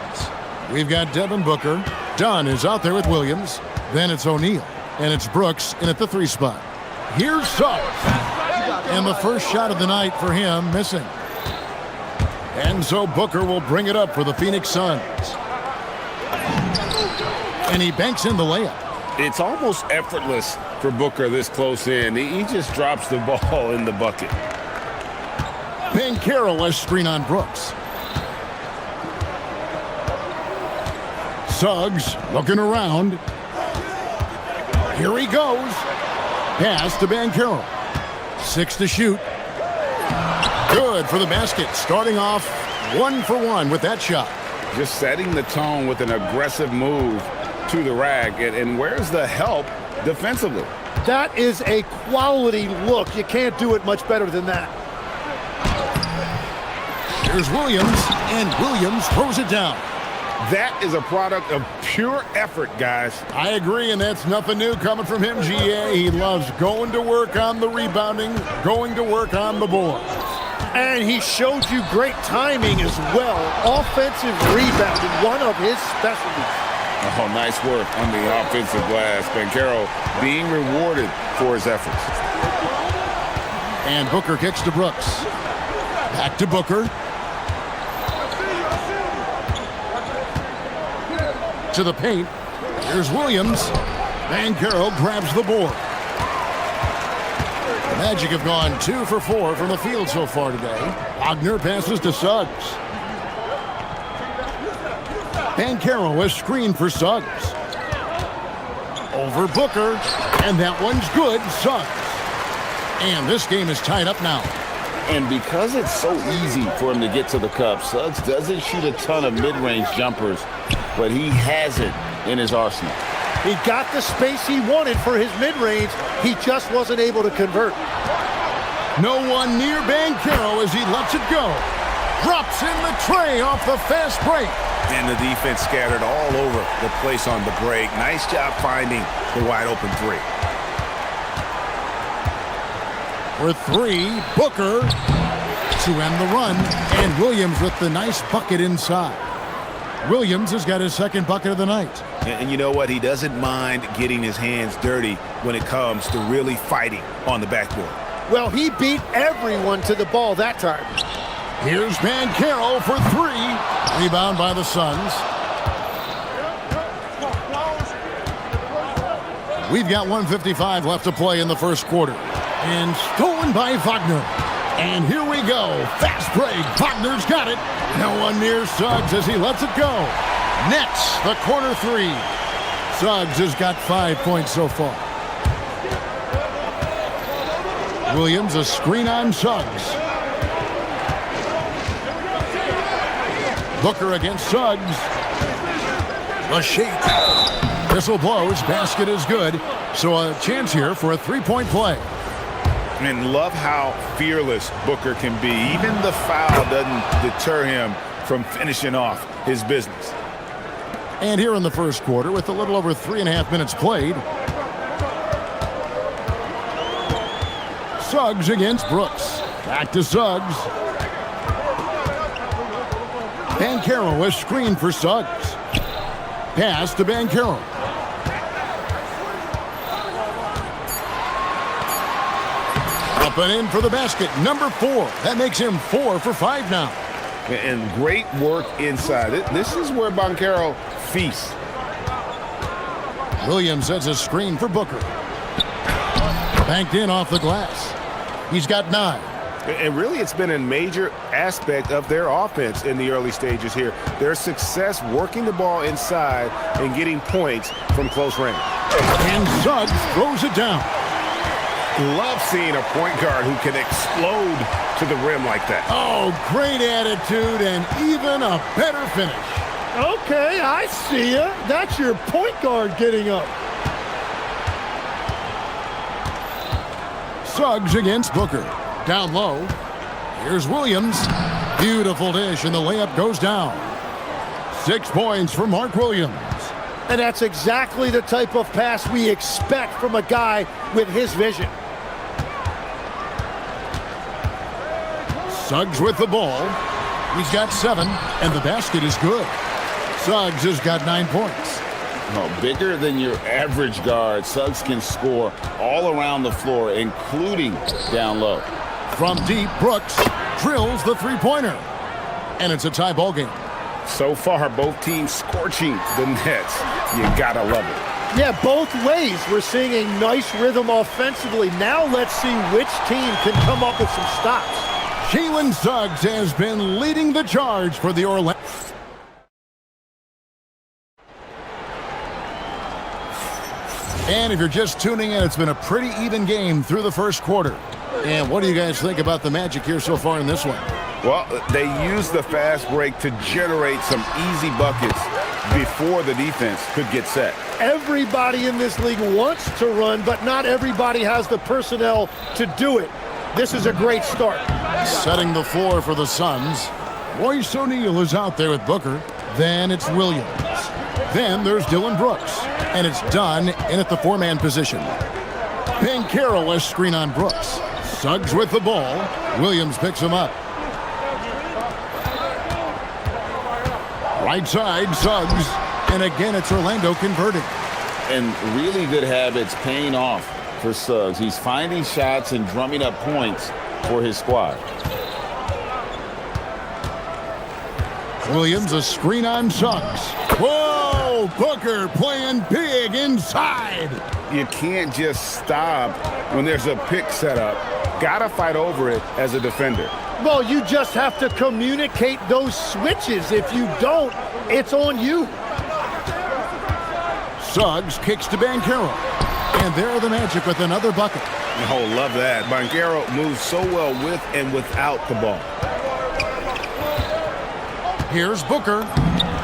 We've got Devin Booker. Dunn is out there with Williams. Then it's O'Neal. And it's Brooks in at the 3 spot. Here's Suggs. And the first shot of the night for him missing. And so Booker will bring it up for the Phoenix Suns. And he banks in the layup. It's almost effortless for Booker this close in. He just drops the ball in the bucket. Banchero has screen on Brooks. Suggs looking around. Here he goes. Pass to Banchero. 6 to shoot. Good for the basket. Starting off 1 for 1 with that shot. Just setting the tone with an aggressive move to the rack. And where's the help defensively? That is a quality look. You can't do it much better than that. Here's Williams, and Williams throws it down. That is a product of pure effort, guys. I agree, and that's nothing new coming from him, GA. He loves going to work on the rebounding, going to work on the boards. And he showed you great timing as well. Offensive rebounding, one of his specialties. Oh, nice work on the offensive glass. Banchero being rewarded for his efforts. And Booker kicks to Brooks. Back to Booker. To the paint. Here's Williams. Banchero grabs the board. The Magic have gone 2 for 4 from the field so far today. Wagner passes to Suggs. Banchero has screened for Suggs. Over Booker. And that one's good. Suggs. And this game is tied up now. And because it's so easy for him to get to the cup, Suggs doesn't shoot a ton of mid-range jumpers, but he has it in his arsenal. He got the space he wanted for his mid-range. He just wasn't able to convert. No one near Banchero as he lets it go. Drops in the tray off the fast break. And the defense scattered all over the place on the break. Nice job finding the wide open 3. For 3, Booker to end the run. And Williams with the nice bucket inside. Williams has got his second bucket of the night. And you know what? He doesn't mind getting his hands dirty when it comes to really fighting on the backboard. Well, he beat everyone to the ball that time. Here's Banchero for 3. Rebound by the Suns. We've got 1:55 left to play in the first quarter. And stolen by Wagner. And here we go. Fast break. Wagner's got it. No one near Suggs as he lets it go. Nets the corner 3. Suggs has got 5 points so far. Williams a screen on Suggs. Booker against Suggs. The shake. Whistle blows. Basket is good. So a chance here for a 3-point play. And love how fearless Booker can be. Even the foul doesn't deter him from finishing off his business. And here in the first quarter, with a little over 3.5 minutes played, Suggs against Brooks. Back to Suggs. Banchero has screened for Suggs. Pass to Banchero. Up and in for the basket. Number 4. That makes him 4 for 5 now. And great work inside. This is where Banchero feasts. Williams sets a screen for Booker. Banked in off the glass. He's got 9. And really, it's been a major aspect of their offense in the early stages here. Their success working the ball inside and getting points from close range. And Suggs throws it down. Love seeing a point guard who can explode to the rim like that. Oh, great attitude and even a better finish. Okay, I see ya. That's your point guard getting up. Suggs against Booker. Down low. Here's Williams. Beautiful dish, and the layup goes down. 6 points for Mark Williams. And that's exactly the type of pass we expect from a guy with his vision. Suggs with the ball. He's got 7, and the basket is good. Suggs has got 9 points. No, bigger than your average guard, Suggs can score all around the floor, including down low. From deep, Brooks drills the three-pointer. And it's a tie ball game. So far, both teams scorching the nets. You gotta love it. Yeah, both ways. We're seeing a nice rhythm offensively. Now let's see which team can come up with some stops. Jalen Suggs has been leading the charge for the Orlando. And if you're just tuning in, it's been a pretty even game through the first quarter. And what do you guys think about the Magic here so far in this one? Well, they used the fast break to generate some easy buckets before the defense could get set. Everybody in this league wants to run, but not everybody has the personnel to do it. This is a great start. Setting the floor for the Suns. Royce O'Neal is out there with Booker. Then it's Williams. Then there's Dylan Brooks. And it's done in at the 4-man position. Ben Carroll has screen on Brooks. Suggs with the ball. Williams picks him up. Right side, Suggs. And again, it's Orlando converting. And really good habits paying off for Suggs. He's finding shots and drumming up points for his squad. Williams, a screen on Suggs. Whoa! Booker playing big inside. You can't just stop when there's a pick set up. Gotta fight over it as a defender. Well, you just have to communicate those switches. If you don't, it's on you. Suggs kicks to Banchero. And there are the Magic with another bucket. Oh, love that. Banchero moves so well with and without the ball. Here's Booker.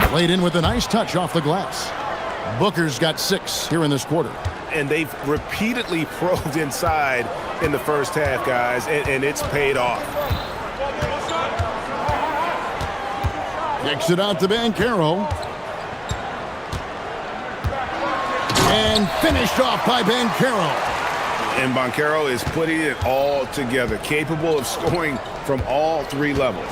Played in with a nice touch off the glass. Booker's got 6 here in this quarter. And they've repeatedly probed inside in the first half, guys, and it's paid off. Kicks it out to Banchero. And finished off by Banchero. And Banchero is putting it all together, capable of scoring from all 3 levels.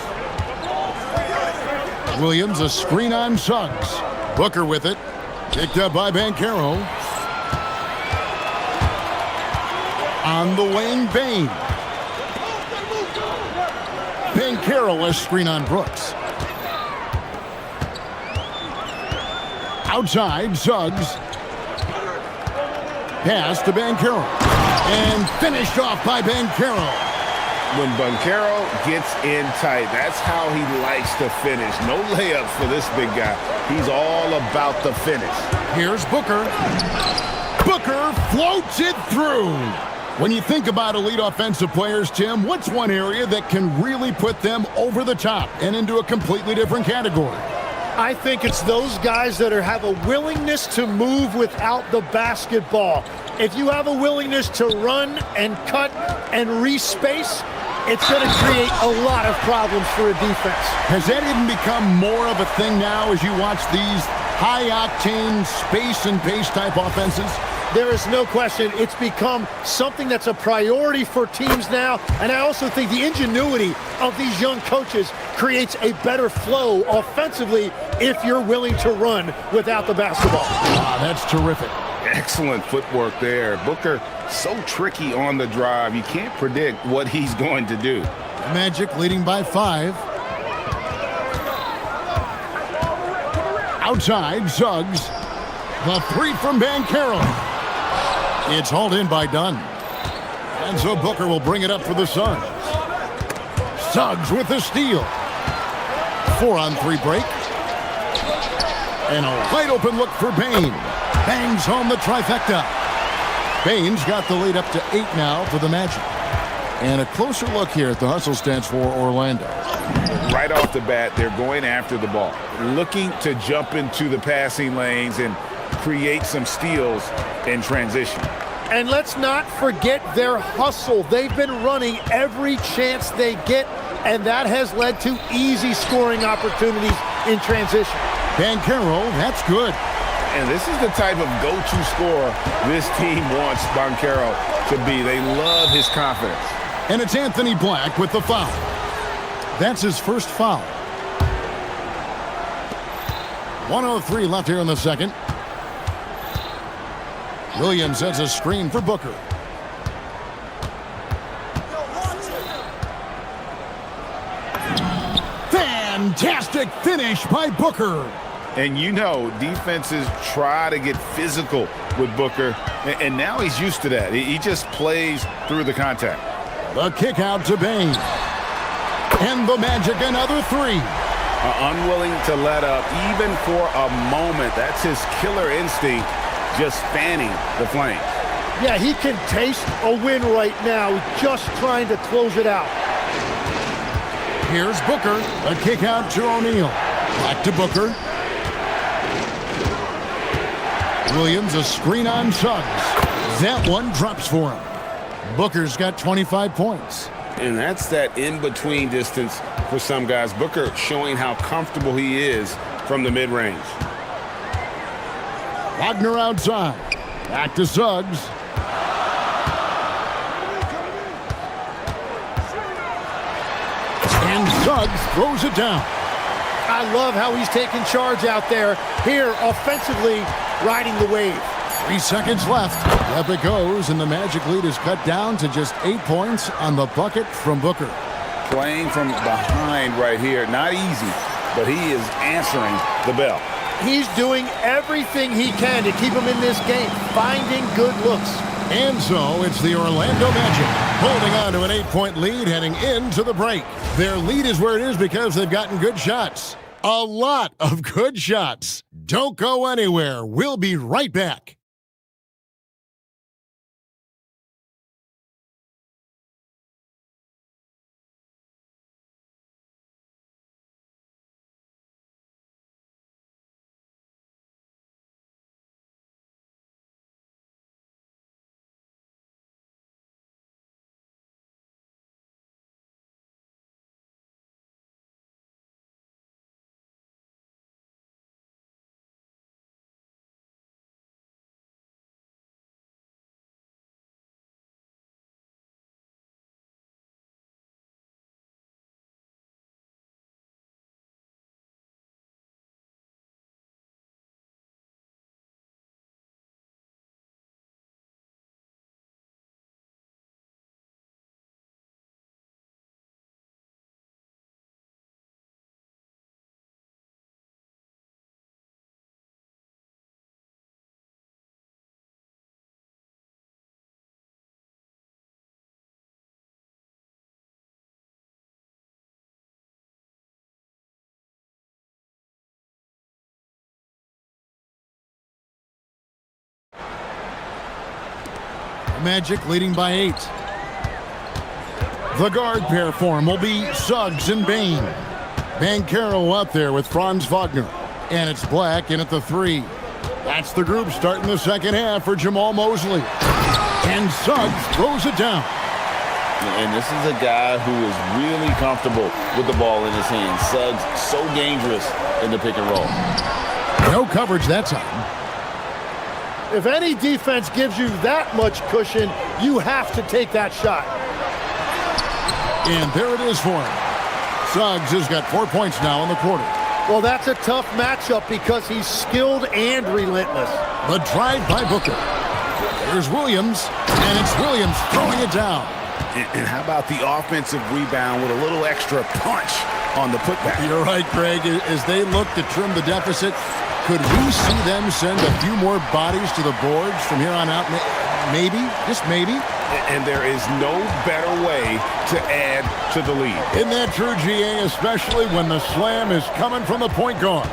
Williams, a screen on Suggs. Booker with it. Picked up by Banchero. On the wing, Bain. Banchero, a screen on Brooks. Outside, Suggs. Pass to Banchero. And finished off by Banchero. When Banchero gets in tight, that's how he likes to finish. No layups for this big guy. He's all about the finish. Here's Booker. Booker floats it through. When you think about elite offensive players, Tim, what's one area that can really put them over the top and into a completely different category? I think it's those guys that have a willingness to move without the basketball. If you have a willingness to run and cut and respace, it's going to create a lot of problems for a defense. Has that even become more of a thing now as you watch these high-octane space and pace type offenses? There is no question. It's become something that's a priority for teams now. And I also think the ingenuity of these young coaches creates a better flow offensively if you're willing to run without the basketball. Wow, that's terrific. Excellent footwork there. Booker, so tricky on the drive. You can't predict what he's going to do. The Magic leading by 5. Outside, Suggs. The 3 from Banchero. It's hauled in by Dunn. And so Booker will bring it up for the Suns. Suggs with the steal. 4-on-3 break. And a wide open look for Bain. Bangs home the trifecta. Bain's got the lead up to 8 now for the Magic. And a closer look here at the hustle stats for Orlando. Right off the bat, they're going after the ball, looking to jump into the passing lanes and create some steals in transition. And let's not forget their hustle. They've been running every chance they get, and that has led to easy scoring opportunities in transition. Banchero, that's good. And this is the type of go-to scorer this team wants Banchero to be. They love his confidence. And it's Anthony Black with the foul. That's his first foul. 1:03 left here in the second. Williams sets a screen for Booker. Fantastic finish by Booker. And you know, defenses try to get physical with Booker, and now he's used to that. He just plays through the contact. The kick out to Bain. And the Magic another three. Unwilling to let up even for a moment. That's his killer instinct, just fanning the flame. Yeah, he can taste a win right now, just trying to close it out. Here's Booker. A kick out to O'Neal. Back to Booker. Williams, a screen on Suggs. That one drops for him. Booker's got 25 points. And that's that in-between distance for some guys. Booker showing how comfortable he is from the mid-range. Wagner outside. Back to Suggs. And Suggs throws it down. I love how he's taking charge out there. Here, offensively, riding the wave. 3 seconds left. Up it goes, and the Magic lead is cut down to just 8 points on the bucket from Booker. Playing from behind right here. Not easy, but he is answering the bell. He's doing everything he can to keep him in this game, finding good looks. And so it's the Orlando Magic holding on to an 8-point lead heading into the break. Their lead is where it is because they've gotten good shots. A lot of good shots. Don't go anywhere. We'll be right back. Magic leading by 8. The guard pair for him will be Suggs and Bain. Banchero out there with Franz Wagner. And it's Black in at the 3. That's the group starting the second half for Jamal Mosley. And Suggs throws it down. And this is a guy who is really comfortable with the ball in his hands. Suggs so dangerous in the pick and roll. No coverage that time. If any defense gives you that much cushion, you have to take that shot. And there it is for him. Suggs has got 4 points now in the quarter. Well, that's a tough matchup because he's skilled and relentless. The drive by Booker. There's Williams, and it's Williams throwing it down. And how about the offensive rebound with a little extra punch on the putback? You're right, Craig. As they look to trim the deficit, could we see them send a few more bodies to the boards from here on out? Maybe, just maybe. And there is no better way to add to the lead. Isn't that true, GA, especially when the slam is coming from the point guard?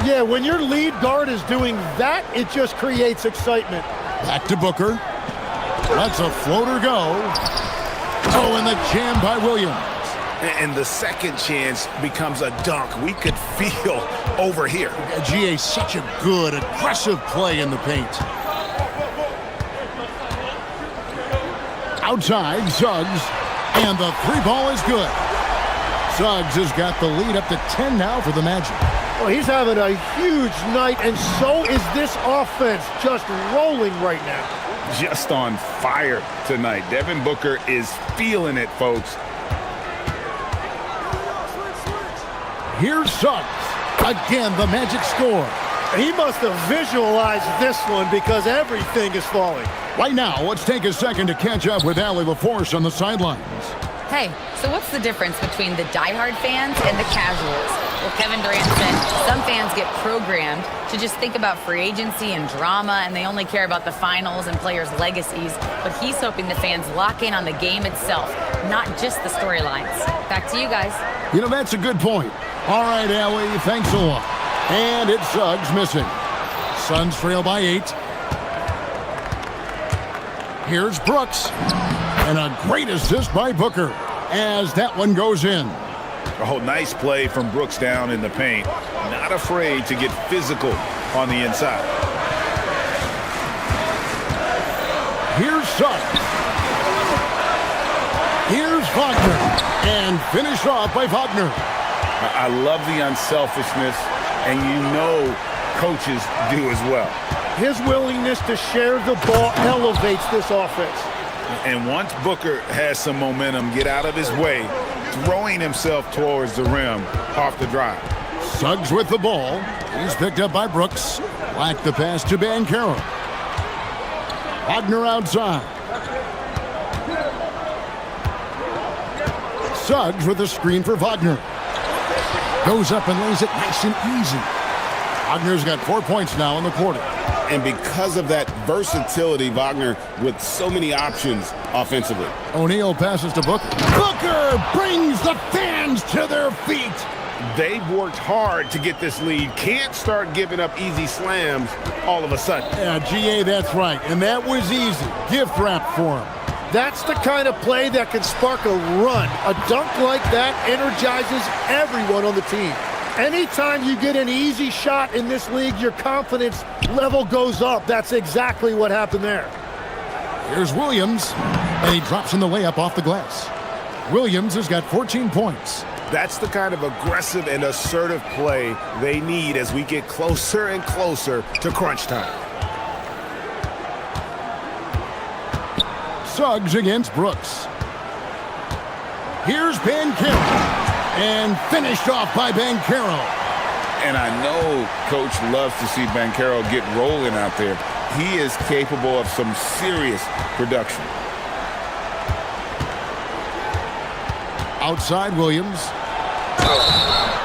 Yeah, when your lead guard is doing that, it just creates excitement. Back to Booker. Lets a floater go. Oh, and the jam by Williams. And the second chance becomes a dunk. We could feel over here. GA, such a good, aggressive play in the paint. Outside, Suggs. And the three ball is good. Suggs has got the lead up to 10 now for the Magic. Well, he's having a huge night, and so is this offense, just rolling right now. Just on fire tonight. Devin Booker is feeling it, folks. Here's Suggs. Again, the Magic score. He must have visualized this one because everything is falling. Right now, let's take a second to catch up with Allie LaForce on the sidelines. Hey, so what's the difference between the diehard fans and the casuals? Well, Kevin Durant said some fans get programmed to just think about free agency and drama, and they only care about the finals and players' legacies. But he's hoping the fans lock in on the game itself, not just the storylines. Back to you guys. You know, that's a good point. All right, Allie, thanks a lot. And it's Suggs missing. Suns trail by 8. Here's Brooks. And a great assist by Booker as that one goes in. Oh, nice play from Brooks down in the paint. Not afraid to get physical on the inside. Here's Suggs. Here's Wagner. And finished off by Wagner. I love the unselfishness, and you know coaches do as well. His willingness to share the ball elevates this offense. And once Booker has some momentum, get out of his way, throwing himself towards the rim off the drive. Suggs with the ball. He's picked up by Brooks. Like the pass to Banchero. Wagner outside. Suggs with a screen for Wagner. Goes up and lays it nice and easy. Wagner's got 4 points now in the quarter. And because of that versatility, Wagner with so many options offensively. O'Neal passes to Booker. Booker brings the fans to their feet. They've worked hard to get this lead. Can't start giving up easy slams all of a sudden. Yeah, GA, that's right. And that was easy. Gift wrap for him. That's the kind of play that can spark a run. A dunk like that energizes everyone on the team. Anytime you get an easy shot in this league, your confidence level goes up. That's exactly what happened there. Here's Williams, and he drops in the layup off the glass. Williams has got 14 points. That's the kind of aggressive and assertive play they need as we get closer and closer to crunch time. Suggs against Brooks. Here's Banchero. And finished off by Banchero. And I know Coach loves to see Banchero get rolling out there. He is capable of some serious production. Outside Williams.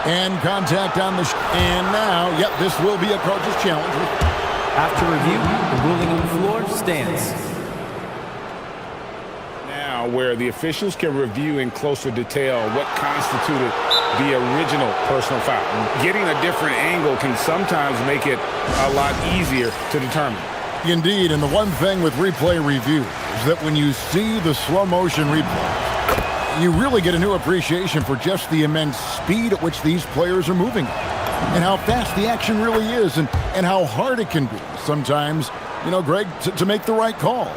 And contact on the and now, yep, this will be a coach's challenge. After review, the ruling on the floor stands. Where the officials can review in closer detail what constituted the original personal foul. Getting a different angle can sometimes make it a lot easier to determine. Indeed, and the one thing with replay review is that when you see the slow motion replay, you really get a new appreciation for just the immense speed at which these players are moving and how fast the action really is and how hard it can be sometimes, you know, Greg, to make the right call.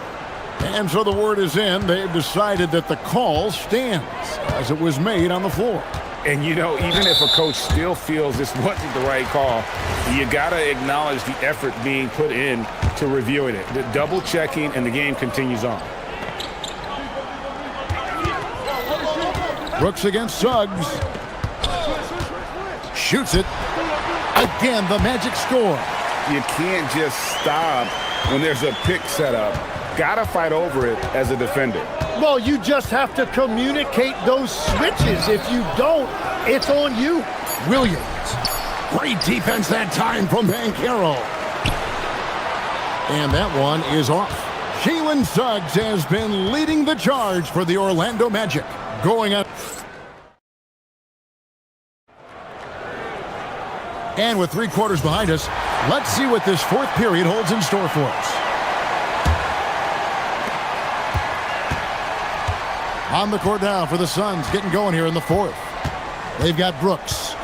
And so the word is in. They've decided that the call stands as it was made on the floor. And, you know, even if a coach still feels this wasn't the right call, you got to acknowledge the effort being put in to reviewing it. The double checking, and the game continues on. Brooks against Suggs. Shoots it. Again, the Magic score. You can't just stop when there's a pick set up. Gotta fight over it as a defender. Well, you just have to communicate those switches. If you don't, it's on you. Williams. Great defense that time from Banchero. And that one is off. Jalen Suggs has been leading the charge for the Orlando Magic. Going up. And with 3 quarters behind us, let's see what this fourth period holds in store for us. On the court now for the Suns, getting going here in the fourth. They've got Brooks.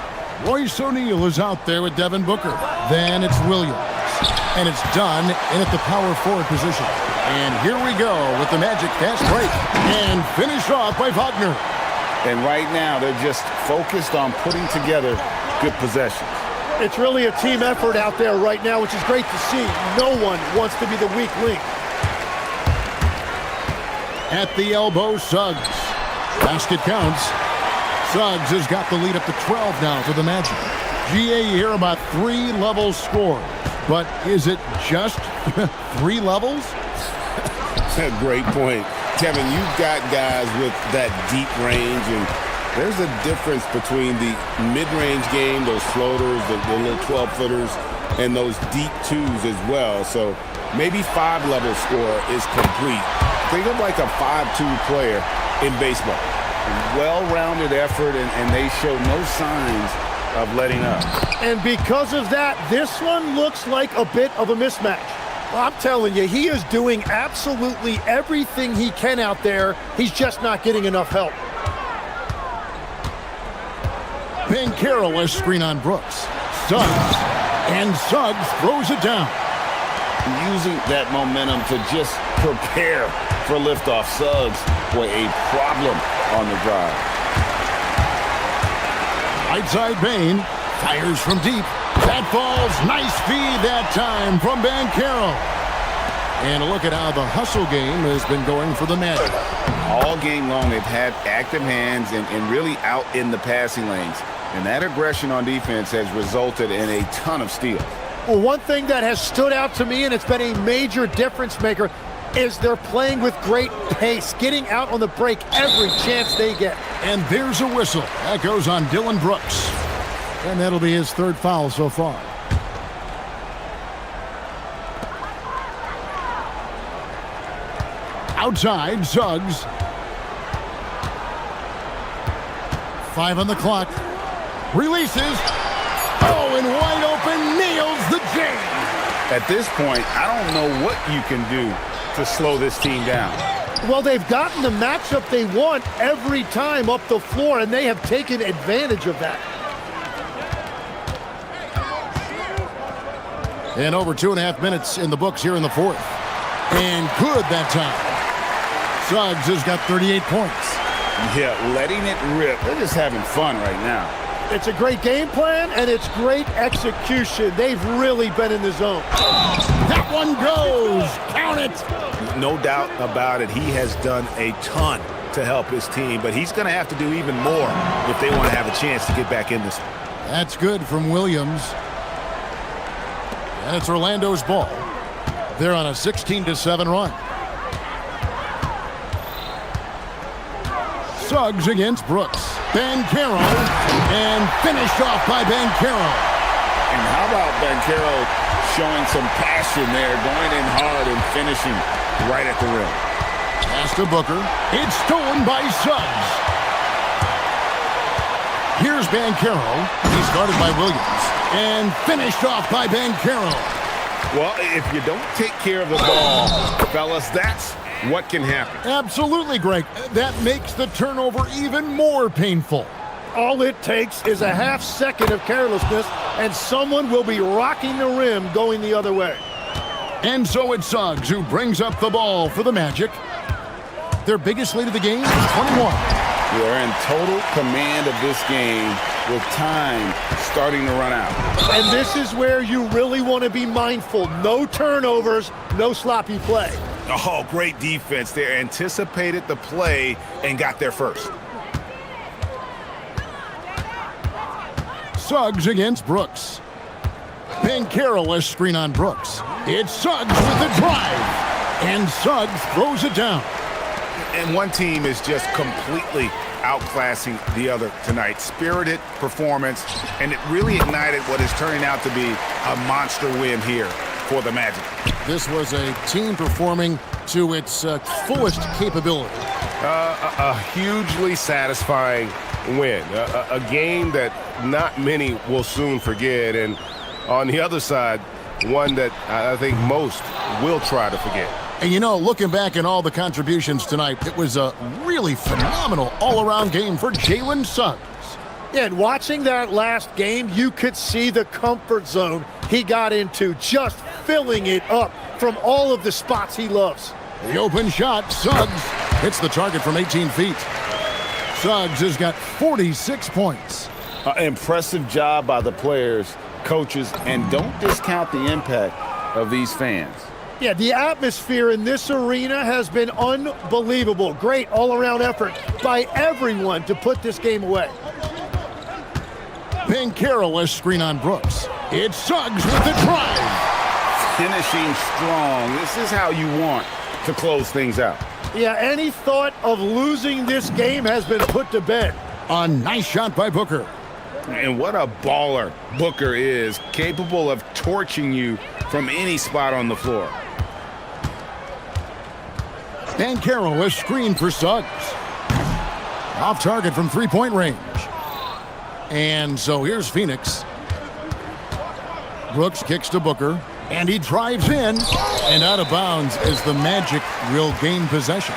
Royce O'Neal is out there with Devin Booker. Then it's Williams. And it's done in at the power forward position. And here we go with the Magic fast break. And finished off by Wagner. And right now, they're just focused on putting together good possessions. It's really a team effort out there right now, which is great to see. No one wants to be the weak link. At the elbow, Suggs. Basket counts. Suggs has got the lead up to 12 now for the Magic. GA, you hear about 3 level scores. But is it just 3 levels? Great point. Kevin, you've got guys with that deep range, and there's a difference between the mid-range game, those floaters, the little 12-footers, and those deep twos as well. So maybe 5-level score is complete. Think of like a 5-2 player in baseball. Well-rounded effort, and they show no signs of letting up. And because of that, this one looks like a bit of a mismatch. I'm telling you, he is doing absolutely everything he can out there. He's just not getting enough help. Banchero a screen on Brooks. Suggs. And Suggs throws it down. Using that momentum to just prepare for liftoff. Suggs, boy, a problem on the drive. Right side Bain. Fires from deep. That falls. Nice feed that time from Banchero. And a look at how the hustle game has been going for the Magic. All game long, they've had active hands and really out in the passing lanes. And that aggression on defense has resulted in a ton of steals. Well, one thing that has stood out to me, and it's been a major difference maker, is they're playing with great pace, getting out on the break every chance they get. And there's a whistle. That goes on Dylan Brooks. And that'll be his 3rd foul so far. Outside, Suggs. 5 on the clock. Releases. Oh, and wide open, nails the jam. At this point, I don't know what you can do to slow this team down. Well, they've gotten the matchup they want every time up the floor, and they have taken advantage of that. And over 2.5 minutes in the books here in the 4th. And good that time. Suggs has got 38 points. Yeah, letting it rip. They're just having fun right now. It's a great game plan, and it's great execution. They've really been in the zone. That one goes. Count it. No doubt about it. He has done a ton to help his team, but he's going to have to do even more if they want to have a chance to get back in this one. That's good from Williams. And it's Orlando's ball. They're on a 16-7 run. Suggs against Brooks. Banchero. And finished off by Banchero. And how about Banchero showing some passion there, going in hard and finishing right at the rim. Pass to Booker. It's stolen by Suggs. Here's Banchero. He's guarded by Williams. And finished off by Banchero. Well, if you don't take care of the ball, fellas, that's what can happen. Absolutely, Greg. That makes the turnover even more painful. All it takes is a half second of carelessness, and someone will be rocking the rim going the other way. And so it's Suggs who brings up the ball for the Magic. Their biggest lead of the game is 21. They're in total command of this game with time starting to run out. And this is where you really want to be mindful. No turnovers, no sloppy play. Oh, great defense. They anticipated the play and got there first. Suggs against Brooks. Banchero a screen on Brooks. It's Suggs with the drive. And Suggs throws it down. And one team is just completely outclassing the other tonight. Spirited performance, and it really ignited what is turning out to be a monster win here for the Magic. This was a team performing to its fullest capability. A hugely satisfying win. A game that not many will soon forget. And on the other side, one that I think most will try to forget. And you know, looking back at all the contributions tonight, it was a really phenomenal all-around game for Jalen Suggs. Yeah, and watching that last game, you could see the comfort zone he got into, just filling it up. from all of the spots he loves. The open shot, Suggs hits the target from 18 feet. Suggs has got 46 points. Impressive job by the players, coaches, and don't discount the impact of these fans. Yeah, the atmosphere in this arena has been unbelievable. Great all-around effort by everyone to put this game away. Carolus screen on Brooks. It's Suggs with the drive. Finishing strong. This is how you want to close things out. Yeah, any thought of losing this game has been put to bed. A nice shot by Booker. And what a baller Booker is, capable of torching you from any spot on the floor. Carolus screen for Suggs. Off target from three-point range. And so here's Phoenix. Brooks kicks to Booker, and he drives in, and out of bounds as the Magic will gain possession.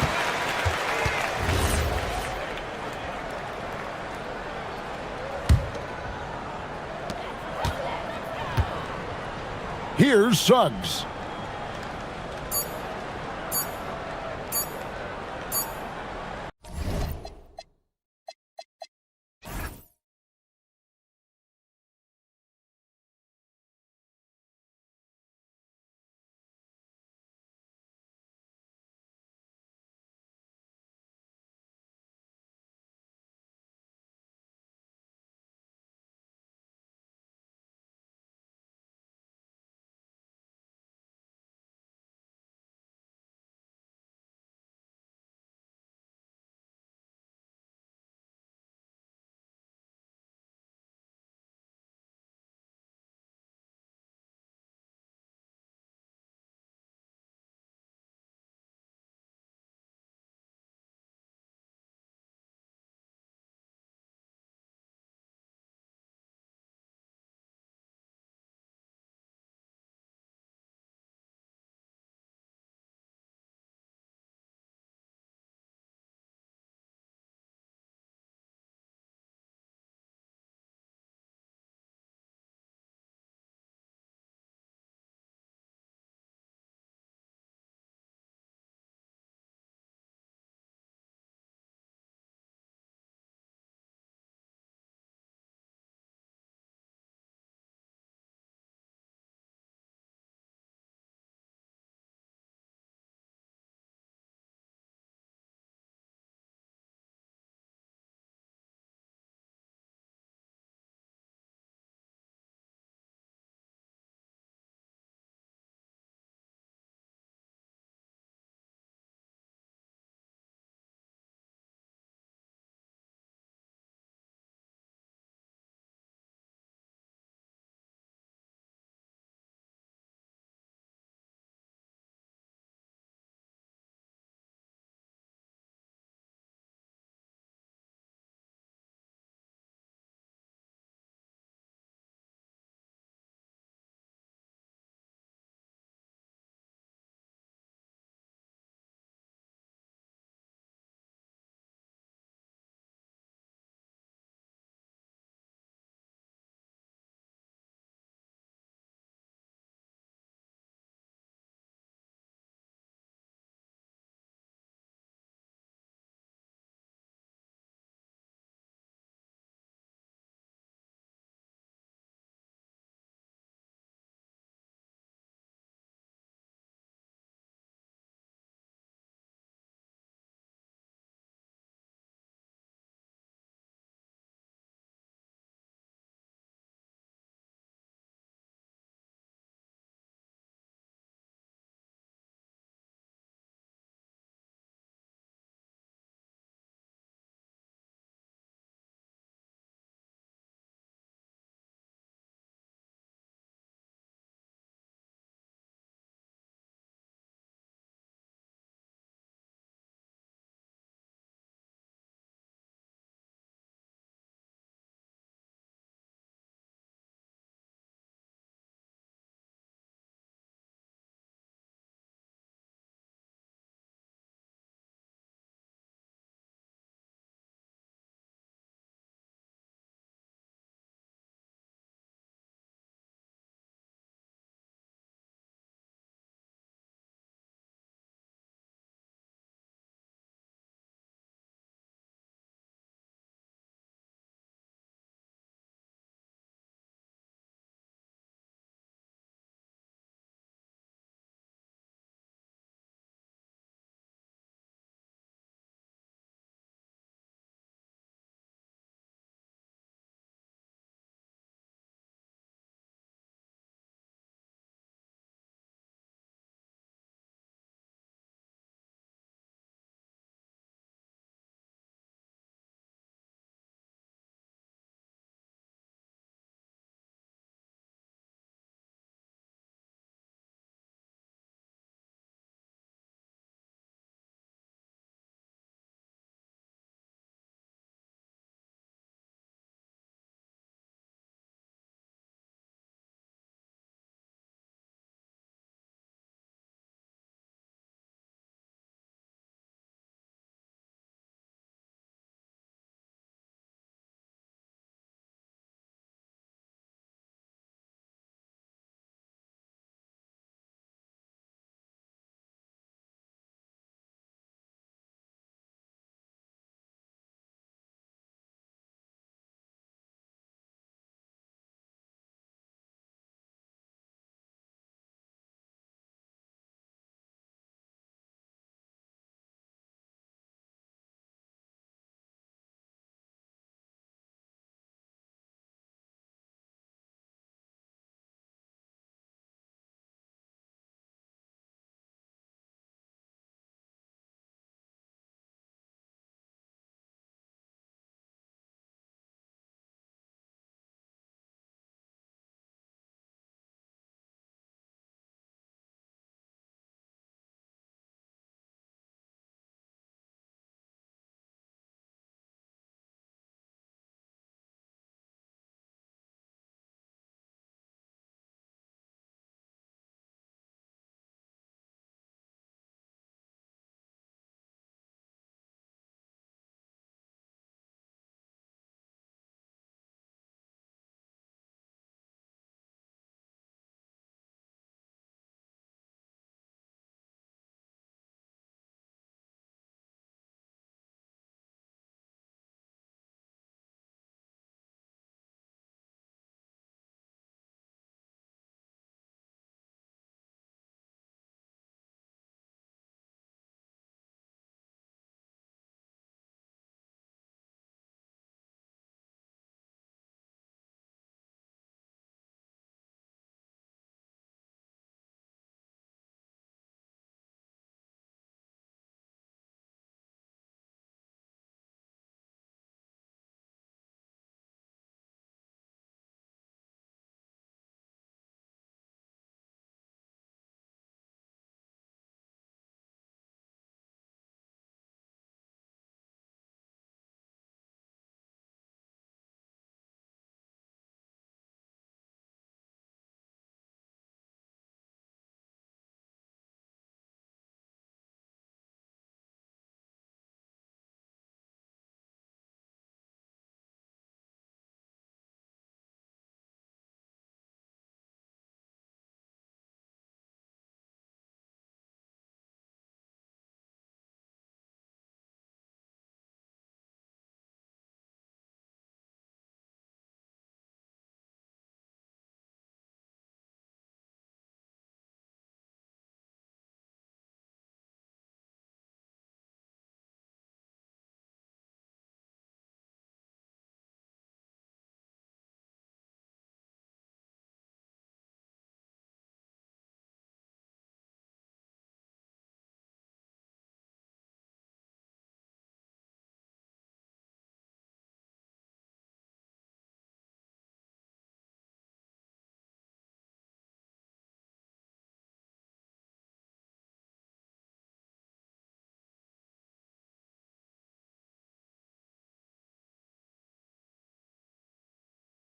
Here's Suggs.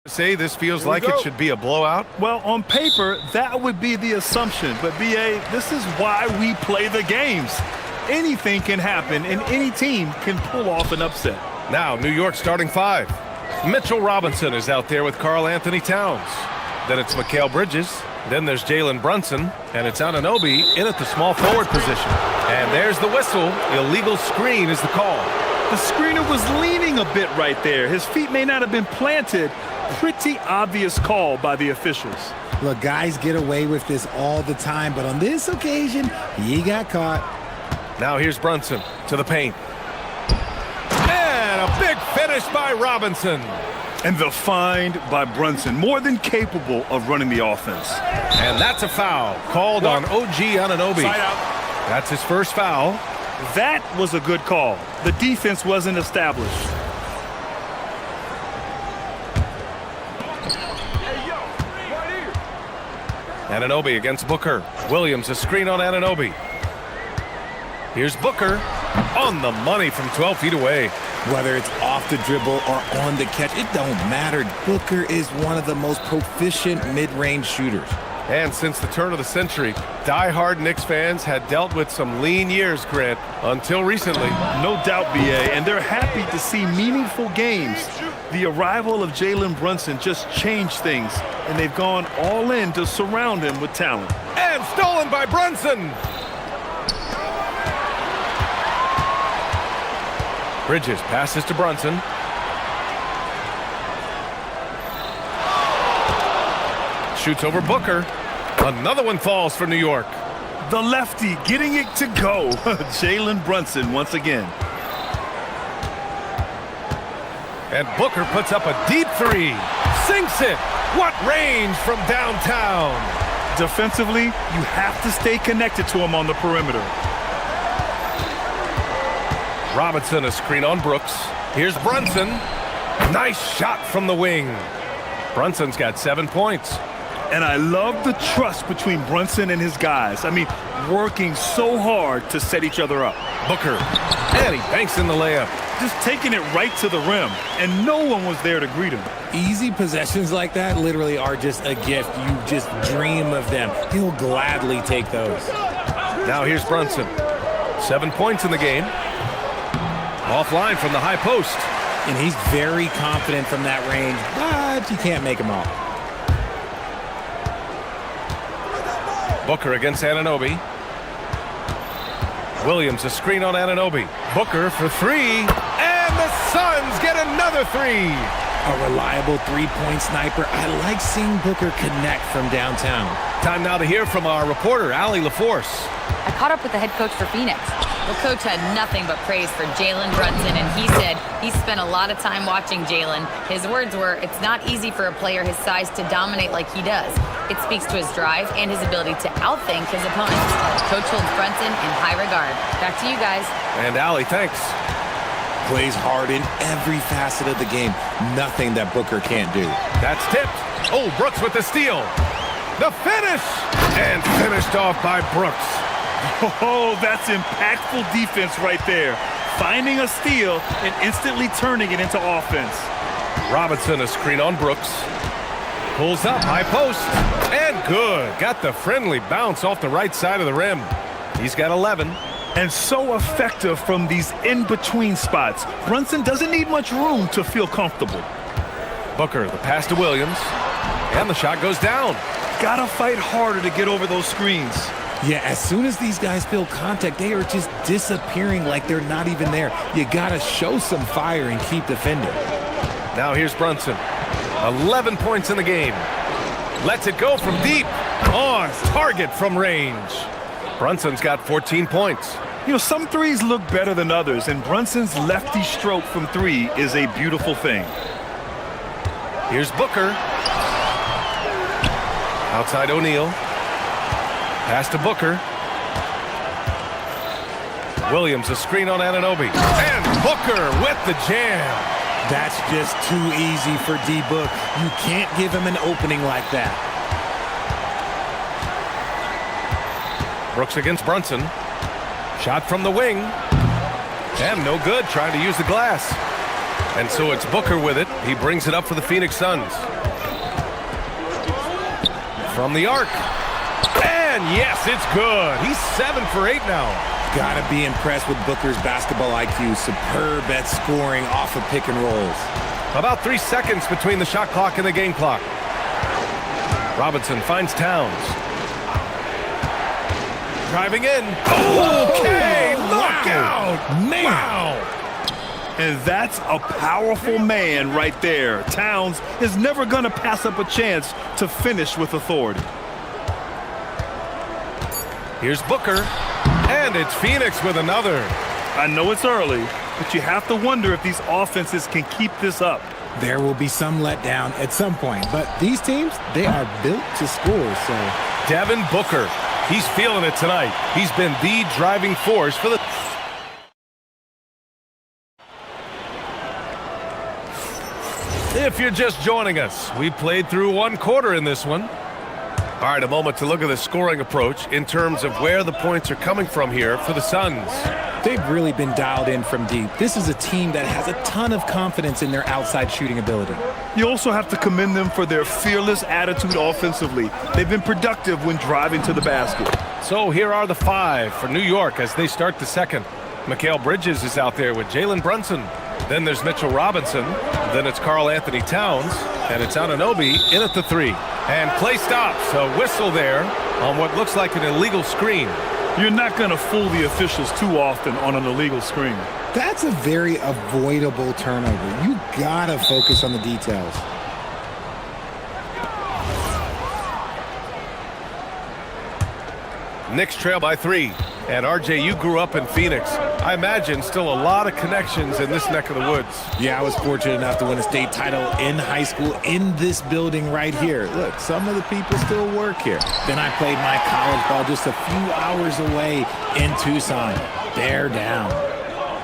Say this feels like it should be a blowout. Well, on paper, that would be the assumption. But, B.A., this is why we play the games. Anything can happen, and any team can pull off an upset. Now, New York starting five. Mitchell Robinson is out there with Karl Anthony Towns. Then it's Mikal Bridges. Then there's Jalen Brunson. And it's Anunoby in at the small forward position. And there's the whistle. Illegal screen is the call. The screener was leaning a bit right there. His feet may not have been planted. Pretty obvious call by the officials. Look, guys get away with this all the time, but on this occasion, he got caught. Now here's Brunson to the paint. And a big finish by Robinson. And the find by Brunson, more than capable of running the offense. And that's a foul called on OG Anunoby. Side out. That's his first foul. That was a good call. The defense wasn't established. Anunoby against Booker. Williams a screen on Anunoby. Here's Booker on the money from 12 feet away. Whether it's off the dribble or on the catch, it don't matter. Booker is one of the most proficient mid-range shooters. And since the turn of the century, die-hard Knicks fans had dealt with some lean years, Grant, until recently. No doubt, B.A., and they're happy to see meaningful games. The arrival of Jalen Brunson just changed things, and they've gone all in to surround him with talent. And stolen by Brunson! Bridges passes to Brunson. Shoots over Booker. Another one falls for New York. The lefty getting it to go. Jalen Brunson once again. And Booker puts up a deep three. Sinks it. What range from downtown. Defensively, you have to stay connected to him on the perimeter. Robinson a screen on Brooks. Here's Brunson. Nice shot from the wing. Brunson's got 7 points. And I love the trust between Brunson and his guys. I mean, working so hard to set each other up. Booker. And he banks in the layup. Just taking it right to the rim. And no one was there to greet him. Easy possessions like that literally are just a gift. You just dream of them. He'll gladly take those. Now here's Brunson. 7 points in the game. Offline from the high post. And he's very confident from that range, but you can't make him all. Booker against Anunoby. Williams a screen on Anunoby. Booker for three. And the Suns get another three. A reliable three-point sniper. I like seeing Booker connect from downtown. Time now to hear from our reporter, Allie LaForce. I caught up with the head coach for Phoenix. The coach had nothing but praise for Jalen Brunson, and he said he spent a lot of time watching Jalen. His words were, it's not easy for a player his size to dominate like he does. It speaks to his drive and his ability to outthink his opponents. Coach holds Brunson in high regard. Back to you guys. And Allie, thanks. Plays hard in every facet of the game. Nothing that Booker can't do. That's tipped. Oh, Brooks with the steal. The finish! And finished off by Brooks. Oh, that's impactful defense right there. Finding a steal and instantly turning it into offense. Robinson a screen on Brooks. Pulls up, high post. And good. Got the friendly bounce off the right side of the rim. He's got 11. And so effective from these in-between spots. Brunson doesn't need much room to feel comfortable. Booker, the pass to Williams. And the shot goes down. Gotta fight harder to get over those screens. Yeah, as soon as these guys feel contact, they are just disappearing like they're not even there. You gotta show some fire and keep defending. Now here's Brunson. 11 points in the game. Lets it go from deep. On target from range. Brunson's got 14 points. You know, some threes look better than others, and Brunson's lefty stroke from three is a beautiful thing. Here's Booker. Outside O'Neal. Pass to Booker. Williams a screen on Anunoby. And Booker with the jam. That's just too easy for D-Book. You can't give him an opening like that. Brooks against Brunson. Shot from the wing. And no good, trying to use the glass. And so it's Booker with it. He brings it up for the Phoenix Suns. From the arc. And yes, it's good. He's 7 for 8 now. Gotta be impressed with Booker's basketball IQ. Superb at scoring off of pick and rolls. About 3 seconds between the shot clock and the game clock. Robinson finds Towns. Driving in. Okay, knockout. Man. Wow. And that's a powerful man right there. Towns is never going to pass up a chance to finish with authority. Here's Booker. And it's Phoenix with another. I know it's early, but you have to wonder if these offenses can keep this up. There will be some letdown at some point, but these teams, they are built to score, so. Devin Booker. He's feeling it tonight. He's been the driving force for the... If you're just joining us, we played through 1 quarter in this one. All right, a moment to look at the scoring approach in terms of where the points are coming from here for the Suns. They've really been dialed in from deep. This is a team that has a ton of confidence in their outside shooting ability. You also have to commend them for their fearless attitude offensively. They've been productive when driving to the basket. So here are the 5 for New York as they start the second. Mikal Bridges is out there with Jalen Brunson. Then there's Mitchell Robinson. Then it's Karl Anthony Towns. And it's Anunoby in at the 3. And play stops. A whistle there on what looks like an illegal screen. You're not going to fool the officials too often on an illegal screen. That's a very avoidable turnover. You gotta focus on the details. Knicks trail by 3. And RJ, you grew up in Phoenix. I imagine still a lot of connections in this neck of the woods. Yeah, I was fortunate enough to win a state title in high school in this building right here. Look, some of the people still work here. Then I played my college ball just a few hours away in Tucson. They're down.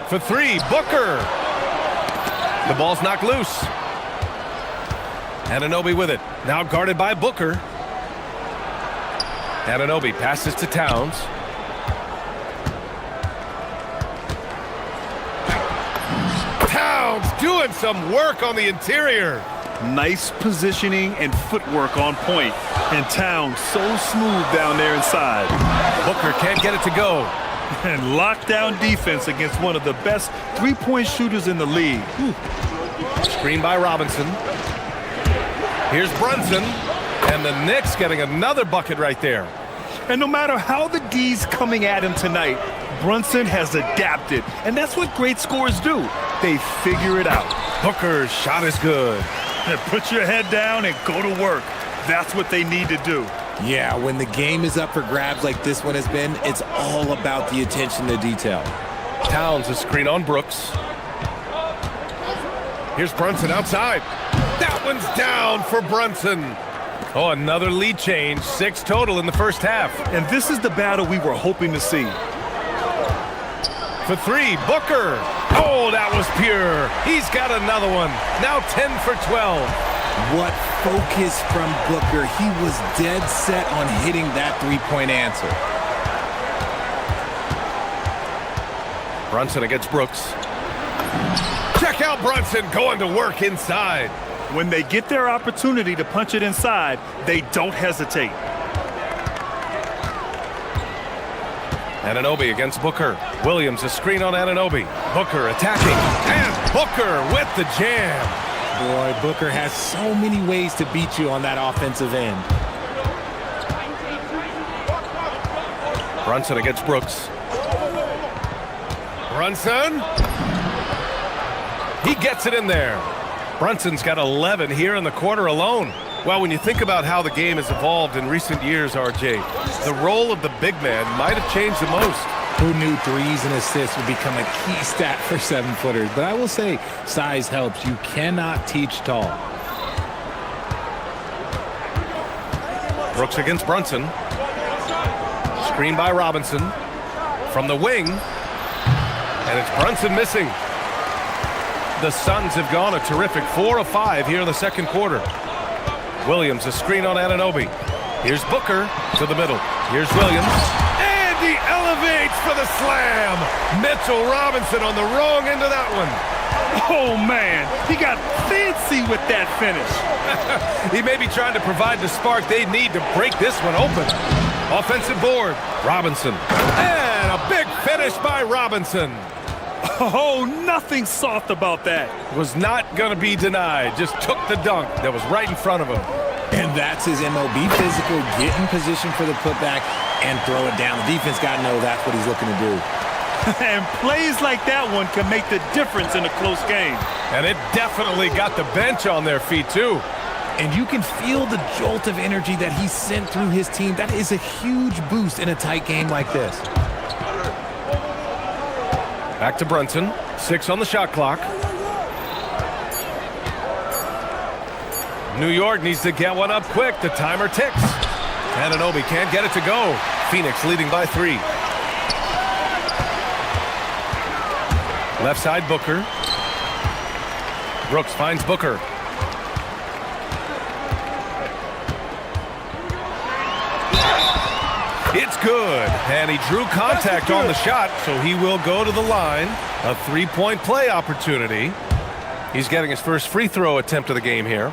For 3, Booker. The ball's knocked loose. Anunoby with it. Now guarded by Booker. Anunoby passes to Towns. Towns doing some work on the interior. Nice positioning and footwork on point. And Towns so smooth down there inside. Booker can't get it to go. And lockdown defense against one of the best three-point shooters in the league. Screen by Robinson. Here's Brunson. And the Knicks getting another bucket right there. And no matter how the D's coming at him tonight, Brunson has adapted. And that's what great scorers do. They figure it out. Booker's shot is good. And put your head down and go to work. That's what they need to do. Yeah, when the game is up for grabs like this one has been, it's all about the attention to detail. Towns a screen on Brooks. Here's Brunson outside. That one's down for Brunson. Oh, another lead change. 6 total in the first half. And this is the battle we were hoping to see. For 3, Booker. Oh, that was pure. He's got another one. Now 10 for 12. What focus from Booker. He was dead set on hitting that three-point answer. Brunson against Brooks. Check out Brunson going to work inside. When they get their opportunity to punch it inside, they don't hesitate. Anunoby against Booker. Williams a screen on Anunoby. Booker attacking. And Booker with the jam. Boy, Booker has so many ways to beat you on that offensive end. Brunson against Brooks. Brunson. He gets it in there. Brunson's got 11 here in the quarter alone. Well, when you think about how the game has evolved in recent years, RJ, the role of the big man might have changed the most. Who knew threes and assists would become a key stat for 7-footers? But I will say, size helps. You cannot teach tall. Brooks against Brunson. Screen by Robinson. From the wing. And it's Brunson missing. The Suns have gone a terrific 4 of 5 here in the second quarter. Williams a screen on Anunoby. Here's Booker to the middle. Here's Williams. And he elevates for the slam. Mitchell Robinson on the wrong end of that one. Oh, man, he got fancy with that finish. He may be trying to provide the spark they need to break this one open. Offensive board, Robinson. And a big finish by Robinson. Oh, nothing soft about that. Was not going to be denied. Just took the dunk that was right in front of him. And that's his MO. Be physical, get in position for the putback, and throw it down. The defense got to know that's what he's looking to do. And plays like that one can make the difference in a close game. And it definitely got the bench on their feet, too. And you can feel the jolt of energy that he sent through his team. That is a huge boost in a tight game like this. Back to Brunson. 6 on the shot clock. New York needs to get one up quick. The timer ticks. Anunoby can't get it to go. Phoenix leading by 3. Left side, Booker. Brooks finds Booker. It's good. And he drew contact on the shot, so he will go to the line. A 3-point play opportunity. He's getting his first free throw attempt of the game here.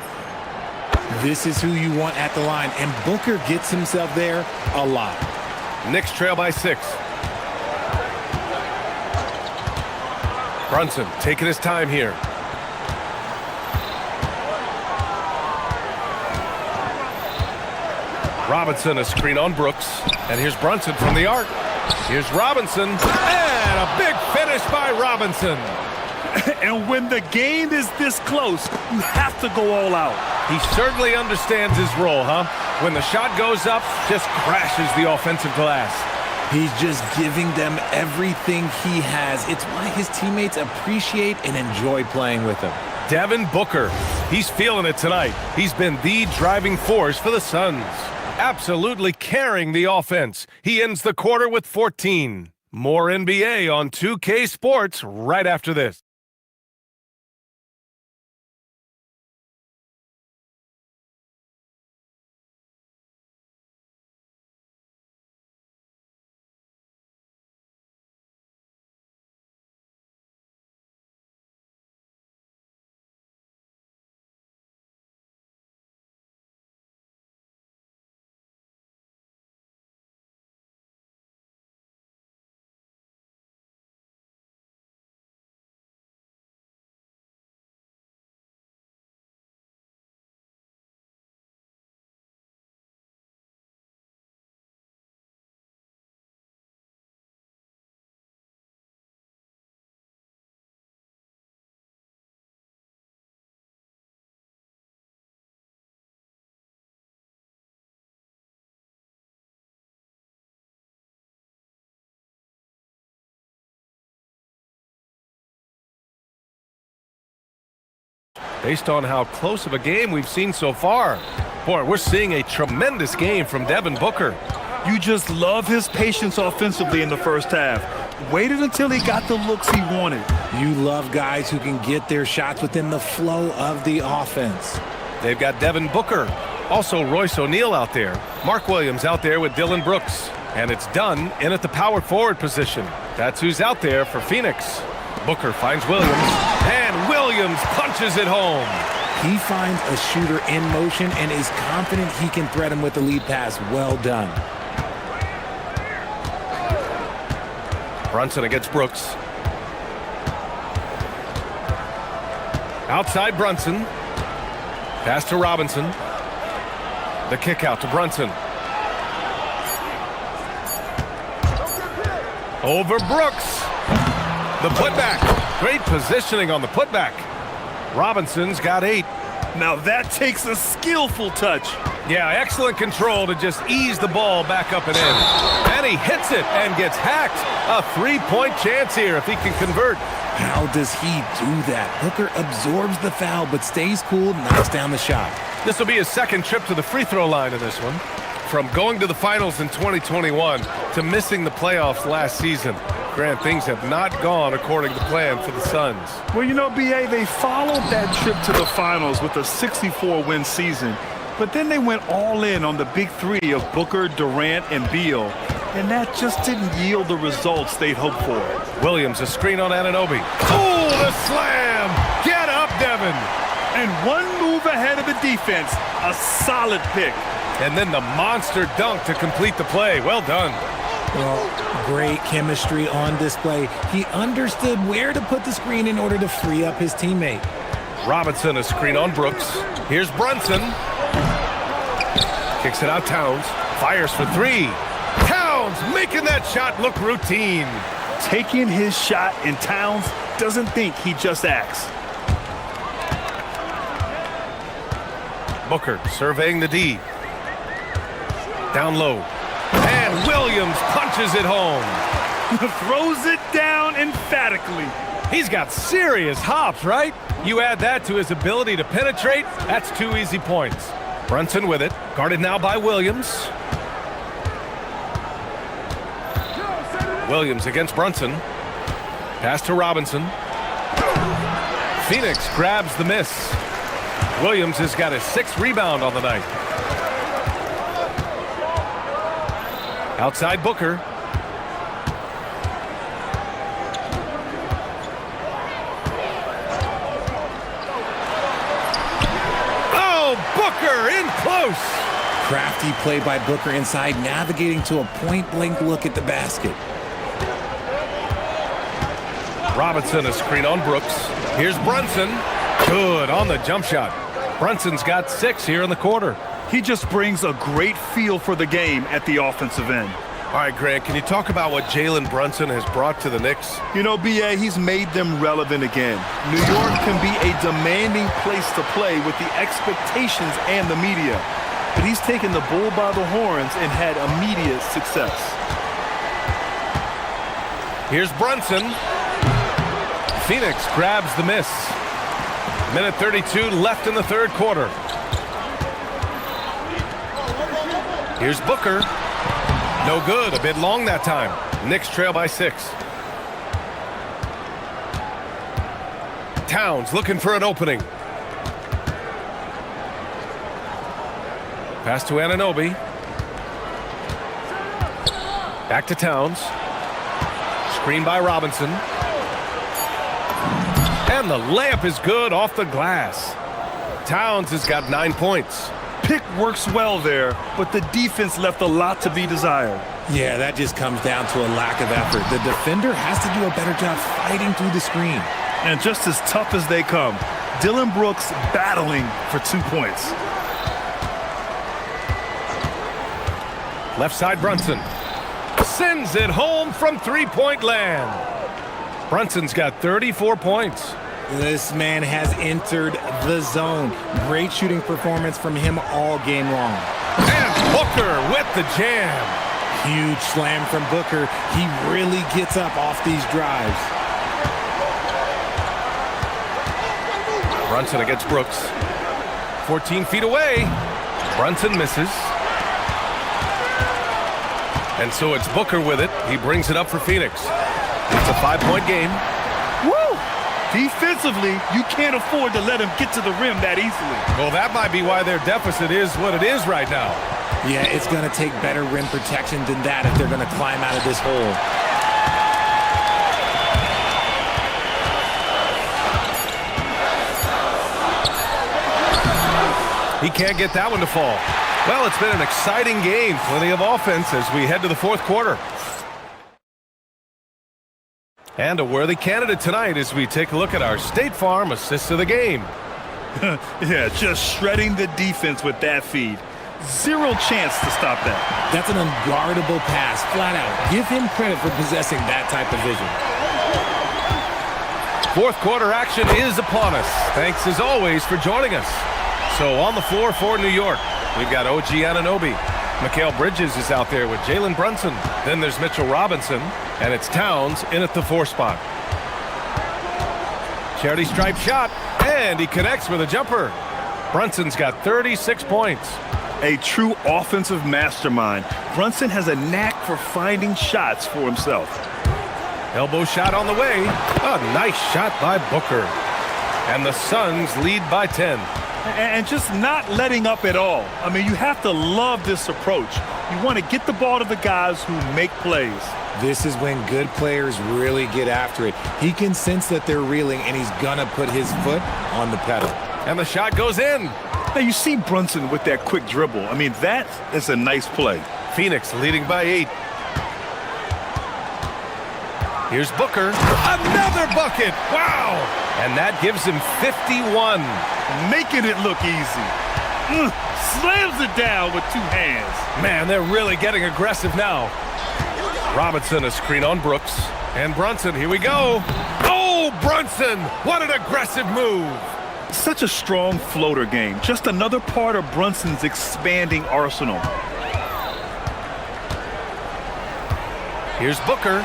This is who you want at the line, and Booker gets himself there a lot. Knicks trail by 6. Brunson taking his time here. Robinson, a screen on Brooks. And here's Brunson from the arc. Here's Robinson. And a big finish by Robinson. And when the game is this close, you have to go all out. He certainly understands his role, huh? When the shot goes up, just crashes the offensive glass. He's just giving them everything he has. It's why his teammates appreciate and enjoy playing with him. Devin Booker, he's feeling it tonight. He's been the driving force for the Suns. Absolutely carrying the offense. He ends the quarter with 14. More NBA on 2K Sports right after this. Based on how close of a game we've seen so far. Boy, we're seeing a tremendous game from Devin Booker. You just love his patience offensively in the first half. Waited until he got the looks he wanted. You love guys who can get their shots within the flow of the offense. They've got Devin Booker. Also Royce O'Neal out there. Mark Williams out there with Dylan Brooks. And it's Dunn in at the power forward position. That's who's out there for Phoenix. Booker finds Williams, and Williams punches it home. He finds a shooter in motion and is confident he can thread him with the lead pass. Well done. Brunson against Brooks. Outside Brunson. Pass to Robinson. The kick out to Brunson. Over Brooks. The putback. Great positioning on the putback. Robinson's got 8. Now that takes a skillful touch. Yeah, excellent control to just ease the ball back up and in. And he hits it and gets hacked. A 3-point chance here if he can convert. How does he do that? Booker absorbs the foul but stays cool, knocks down the shot. This will be his second trip to the free throw line in this one. From going to the finals in 2021 to missing the playoffs last season. Grant, things have not gone according to plan for the Suns. Well, you know, B.A., they followed that trip to the finals with a 64-win season. But then they went all in on the big three of Booker, Durant, and Beal. And that just didn't yield the results they'd hoped for. Williams, a screen on Anunoby. Oh, the slam! Get up, Devin! And one move ahead of the defense. A solid pick. And then the monster dunk to complete the play. Well done. Well, great chemistry on display. He understood where to put the screen in order to free up his teammate. Robinson, a screen on Brooks. Here's Brunson. Kicks it out, Towns. Fires for three. Towns making that shot look routine. Taking his shot, and Towns doesn't think, he just acts. Booker surveying the D. Down low. And Williams punches it home. Throws it down emphatically. He's got serious hops, right? You add that to his ability to penetrate, that's 2 easy points. Brunson with it, guarded now by Williams. Williams against Brunson. Pass to Robinson. Phoenix grabs the miss. Williams has got his 6th rebound on the night. Outside Booker. Oh, Booker in close. Crafty play by Booker inside, navigating to a point-blank look at the basket. Robinson, a screen on Brooks. Here's Brunson. Good on the jump shot. Brunson's got 6 here in the quarter. He just brings a great feel for the game at the offensive end. All right, Grant, can you talk about what Jalen Brunson has brought to the Knicks? You know, B.A., he's made them relevant again. New York can be a demanding place to play with the expectations and the media. But he's taken the bull by the horns and had immediate success. Here's Brunson. Phoenix grabs the miss. Minute 32 left in the 3rd quarter. Here's Booker. No good. A bit long that time. Knicks trail by 6. Towns looking for an opening. Pass to Anunoby. Back to Towns. Screen by Robinson. And the layup is good off the glass. Towns has got 9 points. Pick works well there, but the defense left a lot to be desired. Yeah, that just comes down to a lack of effort. The defender has to do a better job fighting through the screen. And just as tough as they come, Dillon Brooks battling for 2 points. Left side Brunson. Sends it home from 3-point land. Brunson's got 34 points. This man has entered the zone. Great shooting performance from him all game long. And Booker with the jam. Huge slam from Booker. He really gets up off these drives. Brunson against Brooks. 14 feet away. Brunson misses. And so it's Booker with it. He brings it up for Phoenix. It's a 5-point game. Woo! Defensively, you can't afford to let him get to the rim that easily. Well, that might be why their deficit is what it is right now. Yeah, it's going to take better rim protection than that if they're going to climb out of this hole. He can't get that one to fall. Well, it's been an exciting game. Plenty of offense as we head to the 4th quarter. And a worthy candidate tonight as we take a look at our State Farm assist of the game. Yeah, just shredding the defense with that feed. Zero chance to stop that. That's an unguardable pass, flat out. Give him credit for possessing that type of vision. 4th quarter action is upon us. Thanks as always for joining us. So on the floor for New York, we've got OG Anunoby. Mikal Bridges is out there with Jalen Brunson. Then there's Mitchell Robinson, and it's Towns in at the 4 spot. Charity stripe shot, and he connects with a jumper. Brunson's got 36 points. A true offensive mastermind. Brunson has a knack for finding shots for himself. Elbow shot on the way. A nice shot by Booker. And the Suns lead by 10. And just not letting up at all. I mean, you have to love this approach. You want to get the ball to the guys who make plays. This is when good players really get after it. He can sense that they're reeling, and he's going to put his foot on the pedal. And the shot goes in. Now, you see Brunson with that quick dribble. I mean, that is a nice play. Phoenix leading by 8. Here's Booker. Another bucket. Wow. And that gives him 51. Making it look easy. Slams it down with 2 hands. Man, they're really getting aggressive now. Robinson, a screen on Brooks. And Brunson, here we go. Oh, Brunson! What an aggressive move. Such a strong floater game. Just another part of Brunson's expanding arsenal. Here's Booker.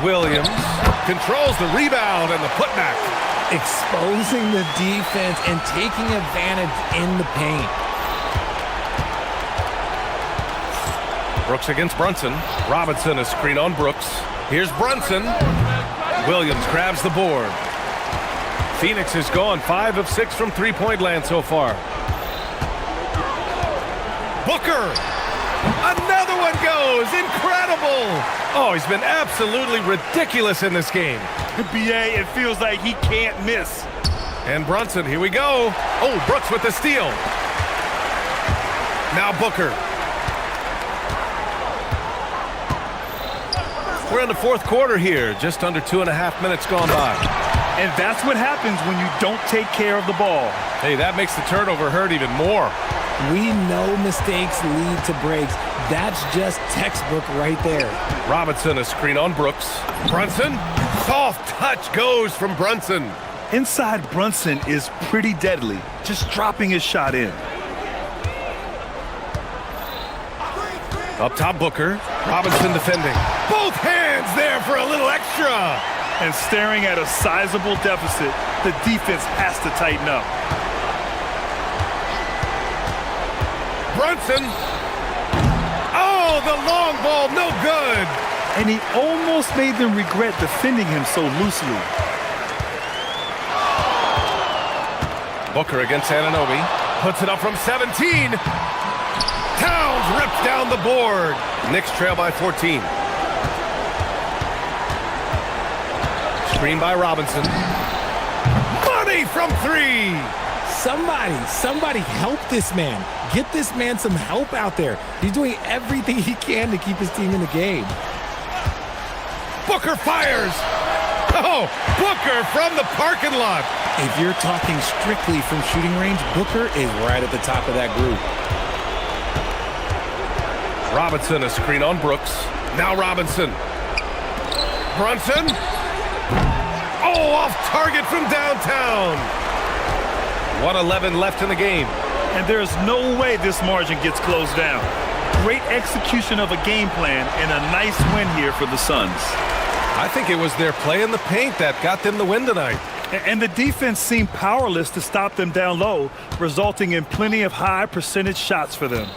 Williams controls the rebound and the putback. Exposing the defense and taking advantage in the paint. Brooks against Brunson. Robinson, a screen on Brooks. Here's Brunson. Williams grabs the board. Phoenix has gone 5 of 6 from three-point land so far. Booker! Another one goes! Incredible! Oh, he's been absolutely ridiculous in this game. BA, it feels like he can't miss. And Brunson, here we go. Oh, Brooks with the steal. Now Booker. We're in the fourth quarter here, just under 2.5 minutes gone by. And that's what happens when you don't take care of the ball. Hey, that makes the turnover hurt even more. We know mistakes lead to breaks. That's just textbook right there. Robinson, a screen on Brooks. Brunson, soft touch goes from Brunson. Inside Brunson is pretty deadly, just dropping his shot in. Up top, Booker. Robinson defending. Both hands there for a little extra. And staring at a sizable deficit, the defense has to tighten up. Brunson. Oh, the long ball, no good. And he almost made them regret defending him so loosely. Booker against Anunoby. Puts it up from 17. Towns rips down the board. Knicks trail by 14. Screen by Robinson. Money from 3. Somebody help this man. Get this man some help out there. He's doing everything he can to keep his team in the game. Booker fires. Oh, Booker from the parking lot. If you're talking strictly from shooting range, Booker is right at the top of that group. Robinson, a screen on Brooks. Now Robinson. Brunson. Oh, off target from downtown. 1:11 left in the game. And there's no way this margin gets closed down. Great execution of a game plan and a nice win here for the Suns. I think it was their play in the paint that got them the win tonight. And the defense seemed powerless to stop them down low, resulting in plenty of high percentage shots for them.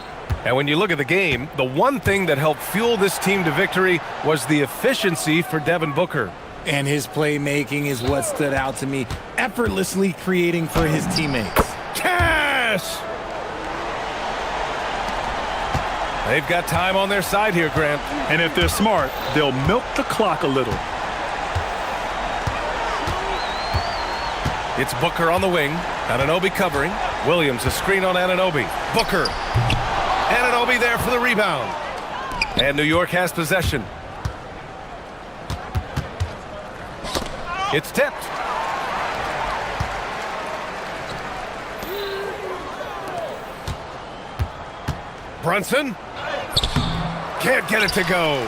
And when you look at the game, the one thing that helped fuel this team to victory was the efficiency for Devin Booker. And his playmaking is what stood out to me, effortlessly creating for his teammates. Cash! They've got time on their side here, Grant. And if they're smart, they'll milk the clock a little. It's Booker on the wing. Anunoby covering. Williams, a screen on Anunoby. Booker. Anunoby there for the rebound. And New York has possession. It's tipped. Brunson. Can't get it to go.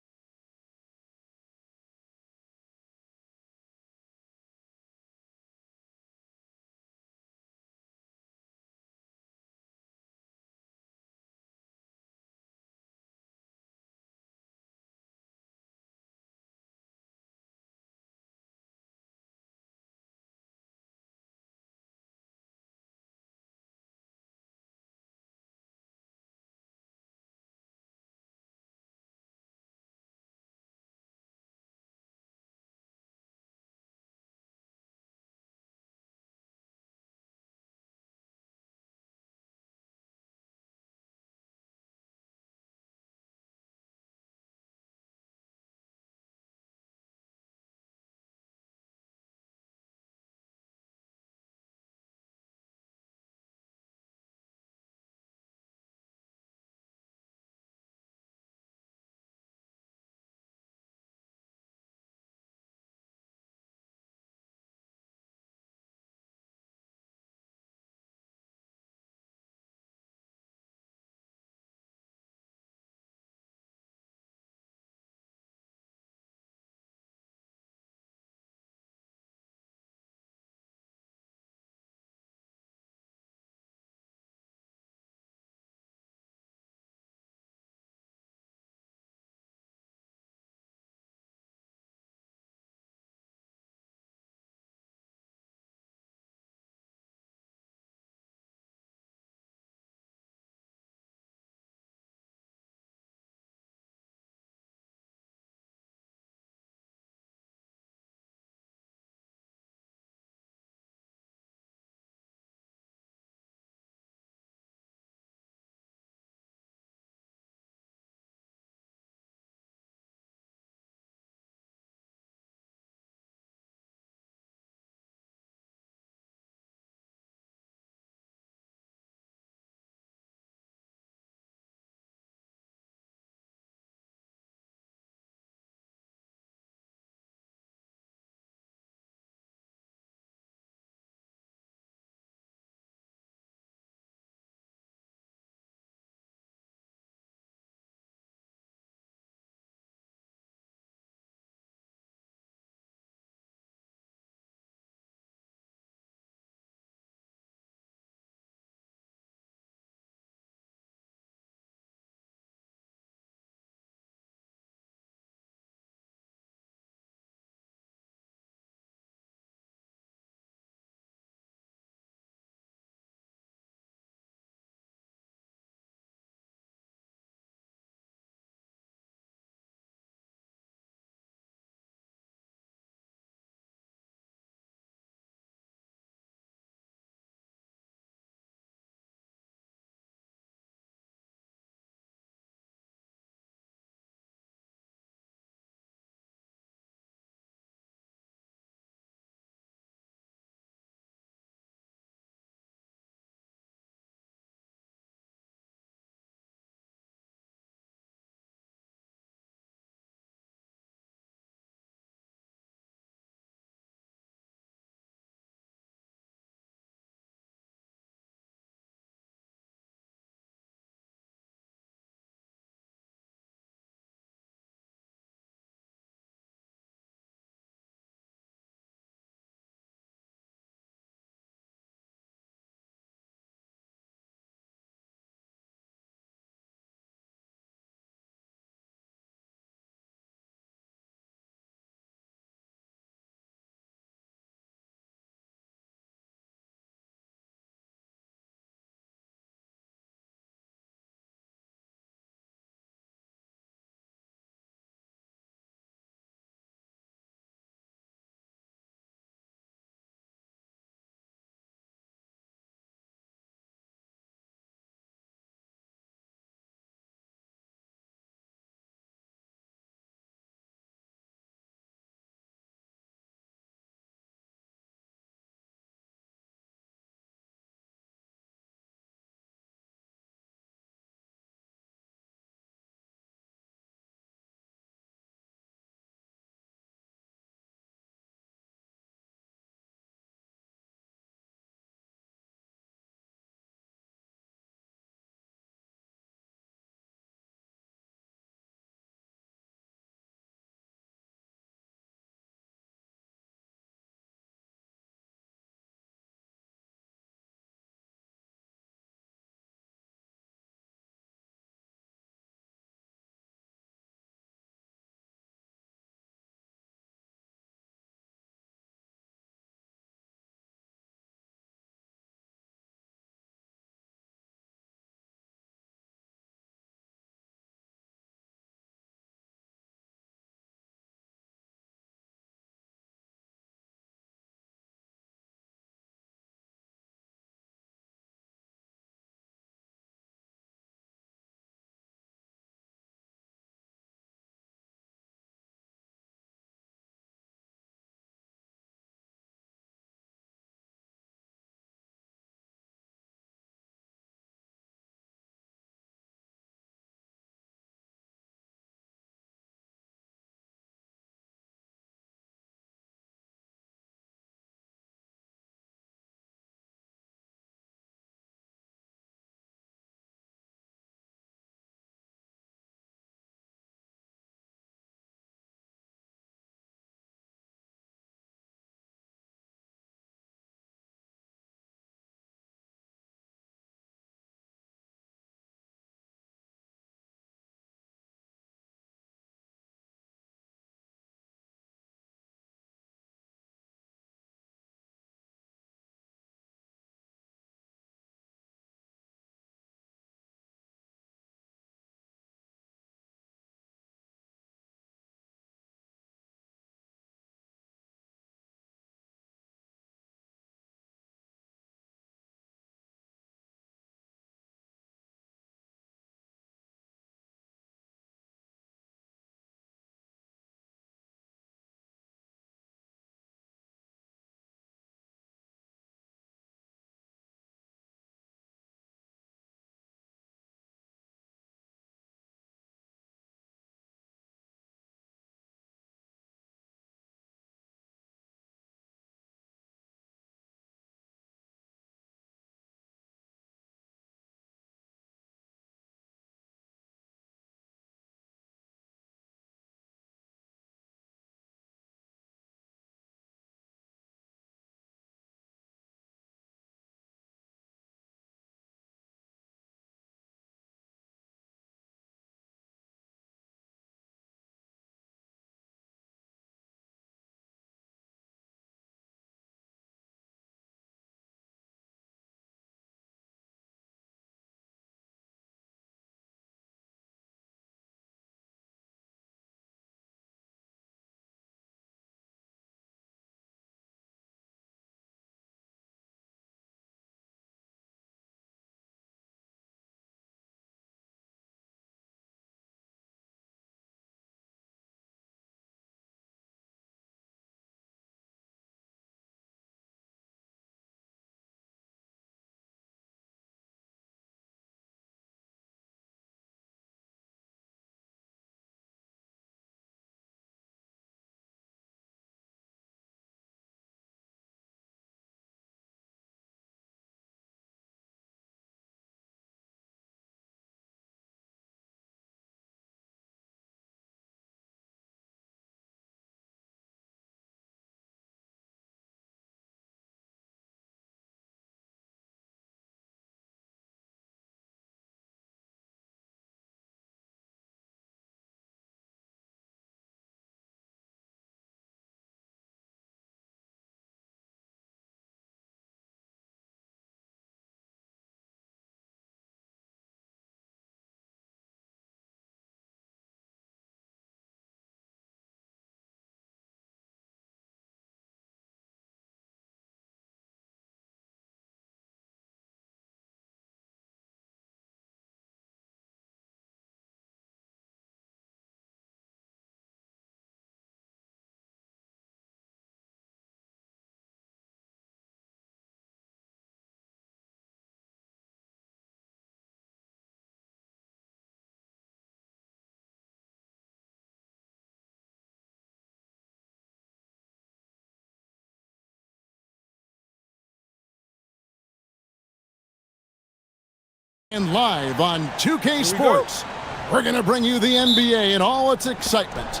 And live on 2K Sports, we're going to bring you the NBA in all its excitement.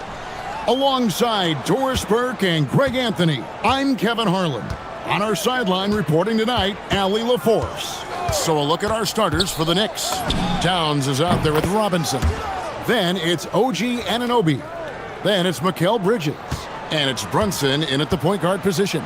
Alongside Doris Burke and Greg Anthony, I'm Kevin Harlan. On our sideline reporting tonight, Allie LaForce. So a look at our starters for the Knicks. Towns is out there with Robinson. Then it's OG Anunoby. Then it's Mikal Bridges. And it's Brunson in at the point guard position.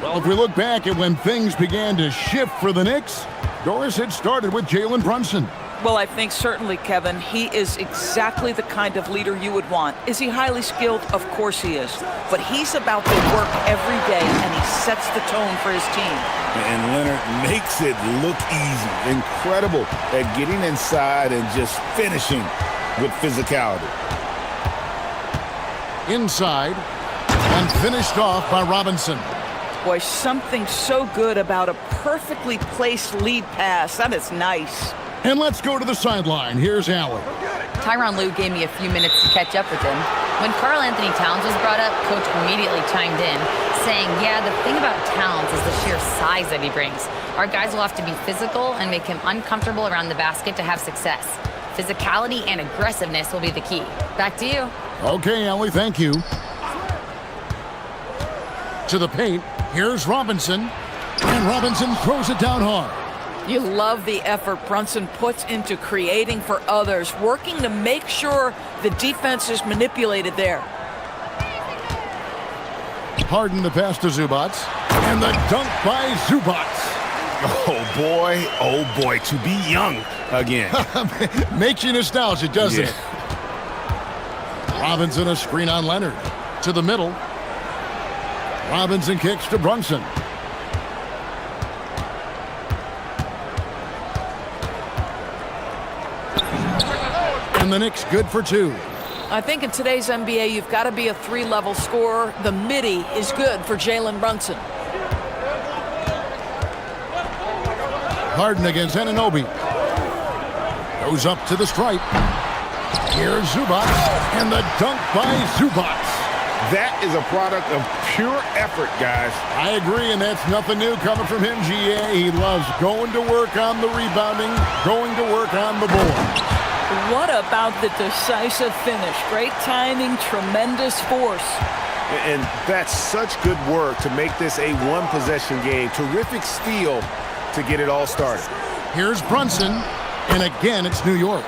Well, if we look back at when things began to shift for the Knicks, Doris had started with Jalen Brunson. Well, I think certainly, Kevin, he is exactly the kind of leader you would want. Is he highly skilled? Of course he is. But he's about to work every day, and he sets the tone for his team. And Leonard makes it look easy. Incredible at getting inside and just finishing with physicality. Inside, and finished off by Robinson. Boy, something so good about a perfectly placed lead pass. That is nice. And let's go to the sideline. Here's Allen. Tyronn Lue gave me a few minutes to catch up with him. When Karl Anthony Towns was brought up, Coach immediately chimed in, saying, yeah, the thing about Towns is the sheer size that he brings. Our guys will have to be physical and make him uncomfortable around the basket to have success. Physicality and aggressiveness will be the key. Back to you. Okay, Allie, thank you. To the paint, here's Robinson. And Robinson throws it down hard. You love the effort Brunson puts into creating for others, working to make sure the defense is manipulated there. Harden the pass to Zubac. And the dunk by Zubac. Oh boy, to be young again. Makes you nostalgic, doesn't it? Robinson a screen on Leonard. To the middle. Robinson kicks to Brunson. And the Knicks good for two. I think in today's NBA, you've got to be a three-level scorer. The midi is good for Jalen Brunson. Harden against Anunoby. Goes up to the stripe. Here's Zubac. And the dunk by Zubac. That is a product of pure effort, guys. I agree, and that's nothing new coming from him, GA. He loves going to work on the rebounding, going to work on the board. What about the decisive finish? Great timing, tremendous force. And that's such good work to make this a one-possession game. Terrific steal to get it all started. Here's Brunson, and again, it's New York.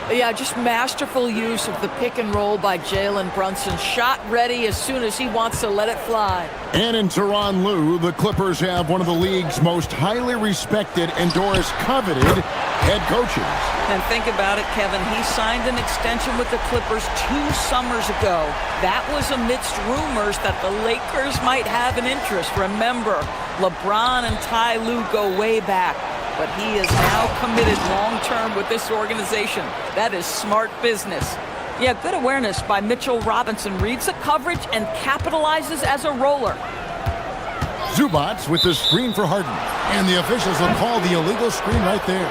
Yeah, just masterful use of the pick and roll by Jalen Brunson. Shot ready as soon as he wants to let it fly. And in Tyronn Lue, the Clippers have one of the league's most highly respected and Doris coveted head coaches. And think about it, Kevin. He signed an extension with the Clippers 2 summers ago. That was amidst rumors that the Lakers might have an interest. Remember, LeBron and Ty Lue go way back. But he is now committed long-term with this organization. That is smart business. Yeah, good awareness by Mitchell Robinson. Reads the coverage and capitalizes as a roller. Zubac with the screen for Harden. And the officials will call the illegal screen right there.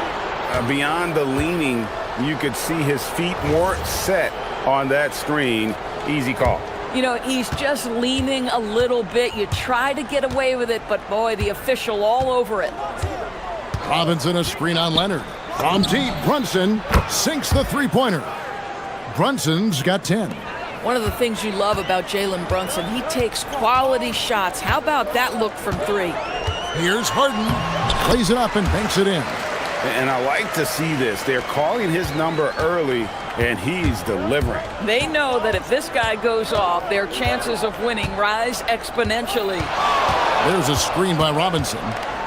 Beyond the leaning, you could see his feet more set on that screen. Easy call. You know, he's just leaning a little bit. You try to get away with it, but boy, the official all over it. Robinson a screen on Leonard. From deep, Brunson sinks the three-pointer. Brunson's got 10. One of the things you love about Jalen Brunson, he takes quality shots. How about that look from three? Here's Harden. Plays it up and banks it in. And I like to see this. They're calling his number early, and he's delivering. They know that if this guy goes off, their chances of winning rise exponentially. There's a screen by Robinson.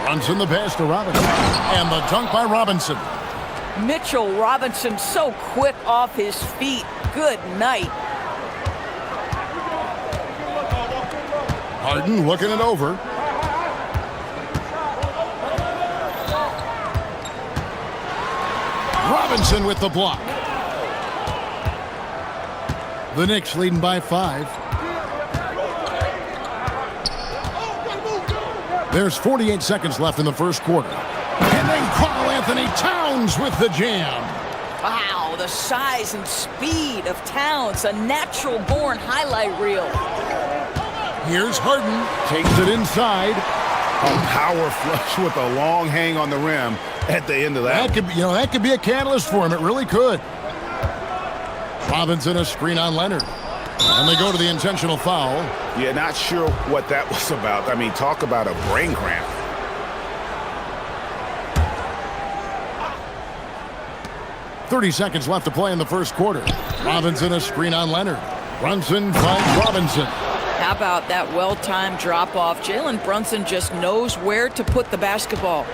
Brunson the pass to Robinson. And the dunk by Robinson. Mitchell Robinson so quick off his feet. Good night. Harden looking it over. Robinson with the block. The Knicks leading by 5. There's 48 seconds left in the first quarter. And then Karl Anthony Towns with the jam. Wow, the size and speed of Towns, a natural-born highlight reel. Here's Harden. Takes it inside. A power flush with a long hang on the rim. at the end of that. That could be a catalyst for him. It really could. Robinson, a screen on Leonard. And they go to the intentional foul. Yeah, not sure what that was about. I mean, talk about a brain cramp. .30 seconds left to play in the first quarter. Robinson, a screen on Leonard. Brunson finds Robinson. How about that well-timed drop-off? Jalen Brunson just knows where to put the basketball.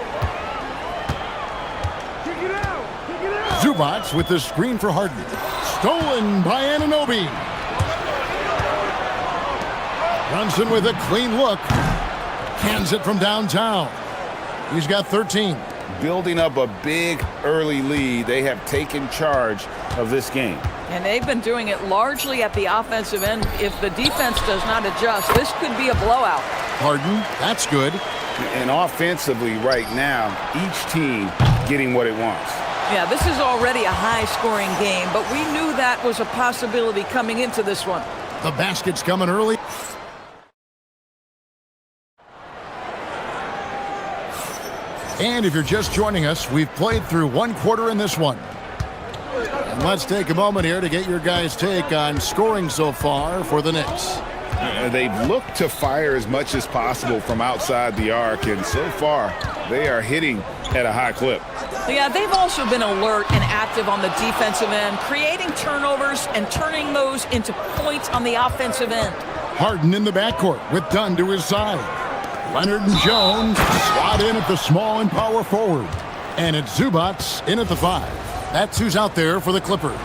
Zubac with the screen for Harden. Stolen by Anunoby. Brunson with a clean look. Cans it from downtown. He's got 13. Building up a big early lead. They have taken charge of this game. And they've been doing it largely at the offensive end. If the defense does not adjust, this could be a blowout. Harden, that's good. And offensively right now, each team getting what it wants. Yeah, this is already a high-scoring game, but we knew that was a possibility coming into this one. The basket's coming early. And if you're just joining us, we've played through one quarter in this one. And let's take a moment here to get your guys' take on scoring so far for the Knicks. They've looked to fire as much as possible from outside the arc, and so far they are hitting at a high clip. Yeah, they've also been alert and active on the defensive end, creating turnovers and turning those into points on the offensive end. Harden in the backcourt with Dunn to his side. Leonard and Jones slot in at the small and power forward. And it's Zubac in at the 5. That's who's out there for the Clippers.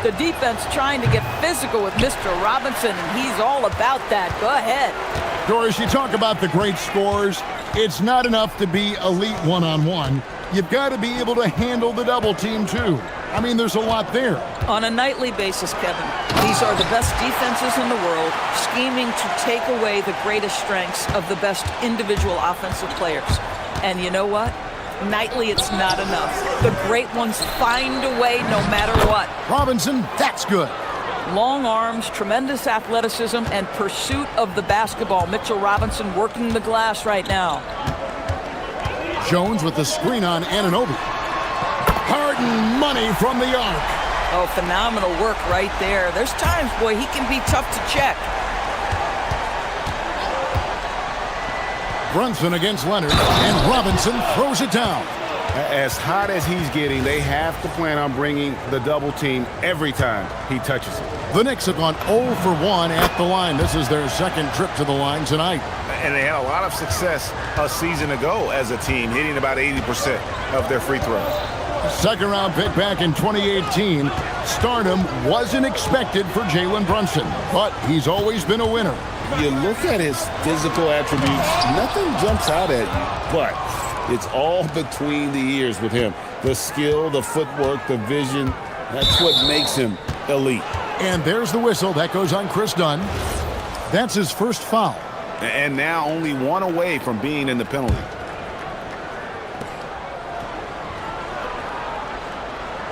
The defense trying to get physical with Mr. Robinson, and he's all about that. Go ahead. Doris, you talk about the great scores. It's not enough to be elite one-on-one. You've got to be able to handle the double team, too. I mean, there's a lot there. On a nightly basis, Kevin, these are the best defenses in the world, scheming to take away the greatest strengths of the best individual offensive players. And you know what? Nightly, it's not enough. The great ones find a way no matter what. Robinson, that's good. Long arms, tremendous athleticism, and pursuit of the basketball. Mitchell Robinson working the glass right now. Jones with the screen on Anunoby. Harden money from the arc. Oh, phenomenal work right there. There's times, boy, he can be tough to check. Brunson against Leonard, and Robinson throws it down. As hot as he's getting, they have to plan on bringing the double team every time he touches it. The Knicks have gone 0 for 1 at the line. This is their second trip to the line tonight. And they had a lot of success a season ago as a team, hitting about 80% of their free throws. Second round pick back in 2018. Stardom wasn't expected for Jalen Brunson, but he's always been a winner. You look at his physical attributes, nothing jumps out at you, but it's all between the ears with him. The skill, the footwork, the vision, that's what makes him elite. And there's the whistle. That goes on Chris Dunn. That's his first foul. And now only one away from being in the penalty.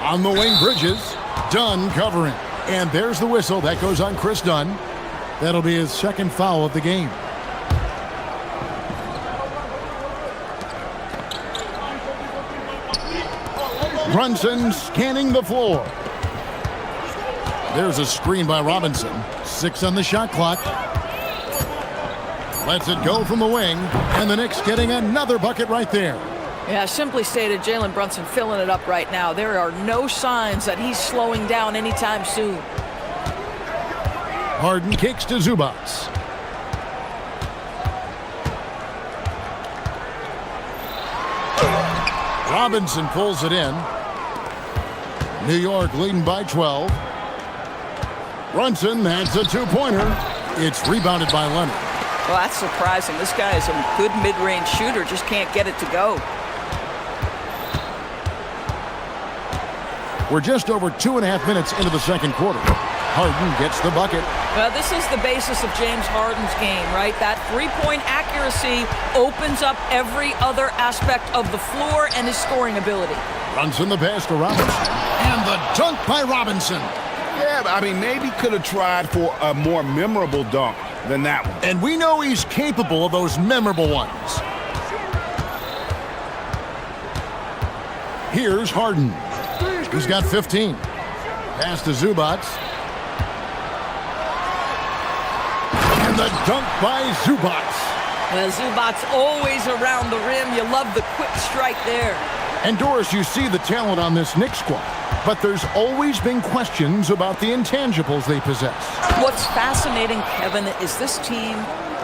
On the wing, Bridges. Dunn covering. And there's the whistle. That goes on Chris Dunn. That'll be his second foul of the game. Brunson scanning the floor. There's a screen by Robinson. 6 on the shot clock. Lets it go from the wing. And the Knicks getting another bucket right there. Yeah, simply stated, Jalen Brunson filling it up right now. There are no signs that he's slowing down anytime soon. Harden kicks to Zubac. Robinson pulls it in. New York leading by 12. Brunson, that's a two-pointer. It's rebounded by Leonard. Well, that's surprising. This guy is a good mid-range shooter, just can't get it to go. We're just over 2.5 minutes into the second quarter. Harden gets the bucket. Well, this is the basis of James Harden's game, right? That three-point accuracy opens up every other aspect of the floor and his scoring ability. Brunson the pass to Robinson. And the dunk by Robinson. Yeah, I mean, maybe could have tried for a more memorable dunk than that one. And we know he's capable of those memorable ones. Here's Harden. He's got 15. Pass to Zubats. And the dunk by Zubats. Well, Zubats always around the rim. You love the quick strike there. And Doris, you see the talent on this Knicks squad, but there's always been questions about the intangibles they possess. What's fascinating, Kevin, is this team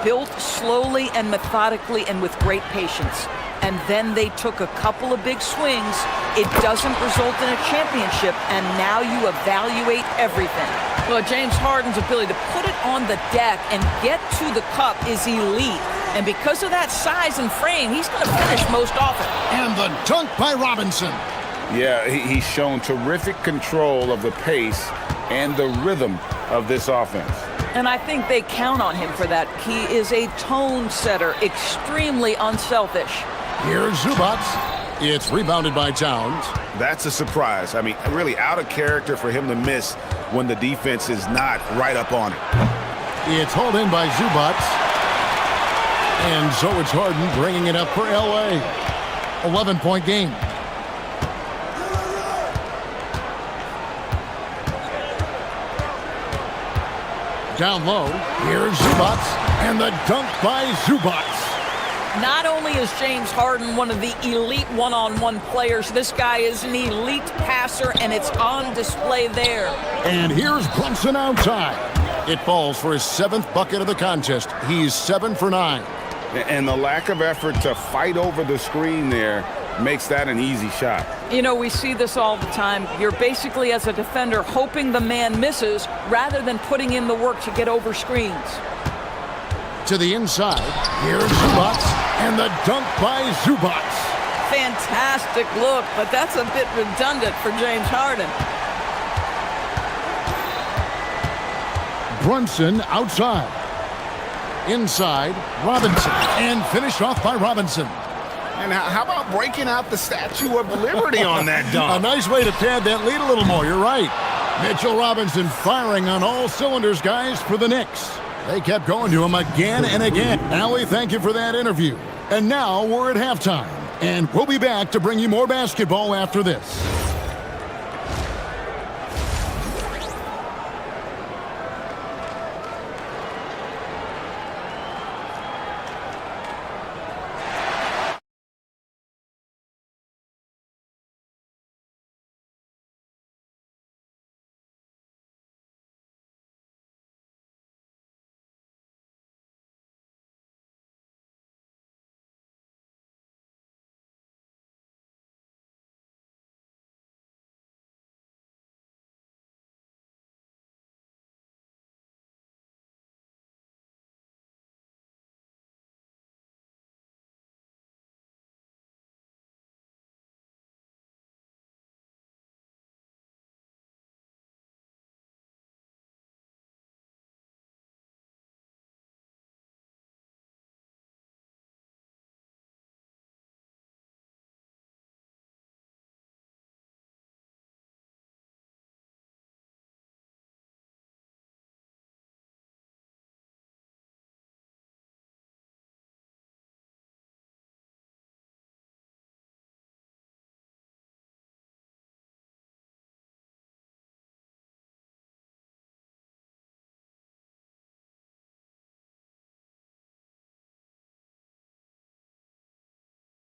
built slowly and methodically and with great patience. And then they took a couple of big swings. It doesn't result in a championship, and now you evaluate everything. Well, James Harden's ability to put it on the deck and get to the cup is elite. And because of that size and frame, he's going to finish most often. And the dunk by Robinson. Yeah, he's shown terrific control of the pace and the rhythm of this offense. And I think they count on him for that. He is a tone setter, extremely unselfish. Here's Zubats. It's rebounded by Towns. That's a surprise. I mean, really out of character for him to miss when the defense is not right up on it. It's hauled in by Zubats. And so it's Harden bringing it up for L.A. 11-point game. Down low, here's Zubats, and the dunk by Zubats. Not only is James Harden one of the elite one-on-one players, this guy is an elite passer, and it's on display there. And here's Brunson outside. It falls for his 7th bucket of the contest. He's 7 for 9. And the lack of effort to fight over the screen there makes that an easy shot. You know, we see this all the time. You're basically, as a defender, hoping the man misses rather than putting in the work to get over screens. To the inside, here's Zubats, and the dunk by Zubats. Fantastic look, but that's a bit redundant for James Harden. Brunson outside. Inside, Robinson, and finished off by Robinson. And how about breaking out the Statue of Liberty on that dunk? A nice way to pad that lead a little more, you're right. Mitchell Robinson firing on all cylinders, guys, for the Knicks. They kept going to him again and again. Allie, thank you for that interview. And now we're at halftime, and we'll be back to bring you more basketball after this.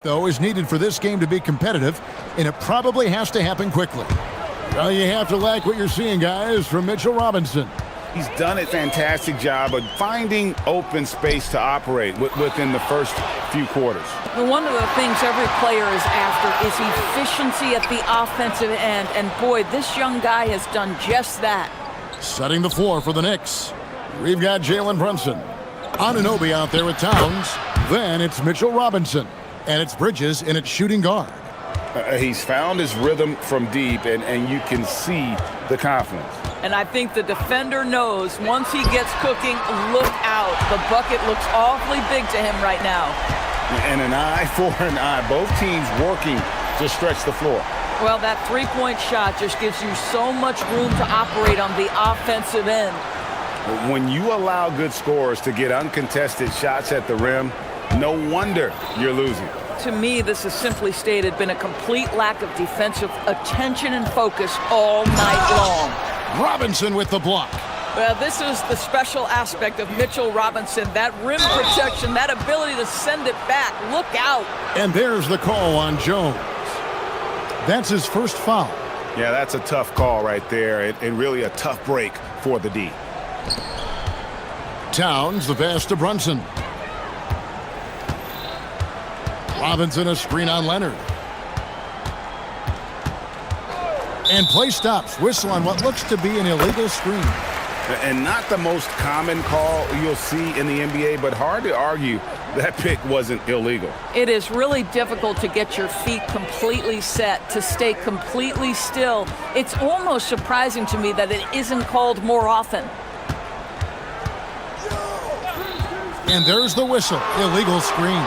Though is needed for this game to be competitive, and it probably has to happen quickly. Well, you have to like what you're seeing, guys, from Mitchell Robinson. He's done a fantastic job of finding open space to operate within the first few quarters. Well, one of the things every player is after is efficiency at the offensive end, and boy, this young guy has done just that. Setting the floor for the Knicks. We've got Jalen Brunson. Anunoby out there with Towns. Then it's Mitchell Robinson. And it's Bridges in its shooting guard. He's found his rhythm from deep, and you can see the confidence. And I think the defender knows once he gets cooking, look out. The bucket looks awfully big to him right now. And an eye for an eye. Both teams working to stretch the floor. Well, that three-point shot just gives you so much room to operate on the offensive end. When you allow good scorers to get uncontested shots at the rim, no wonder you're losing. To me, this has simply stated been a complete lack of defensive attention and focus all night long. Robinson with the block. Well, this is the special aspect of Mitchell Robinson. That rim protection, that ability to send it back. Look out. And there's the call on Jones. That's his first foul. Yeah, that's a tough call right there, and really a tough break for the D. Towns the pass to Brunson. Robinson a screen on Leonard. And play stops. Whistle on what looks to be an illegal screen. And not the most common call you'll see in the NBA, but hard to argue that pick wasn't illegal. It is really difficult to get your feet completely set, to stay completely still. It's almost surprising to me that it isn't called more often. And there's the whistle. Illegal screen.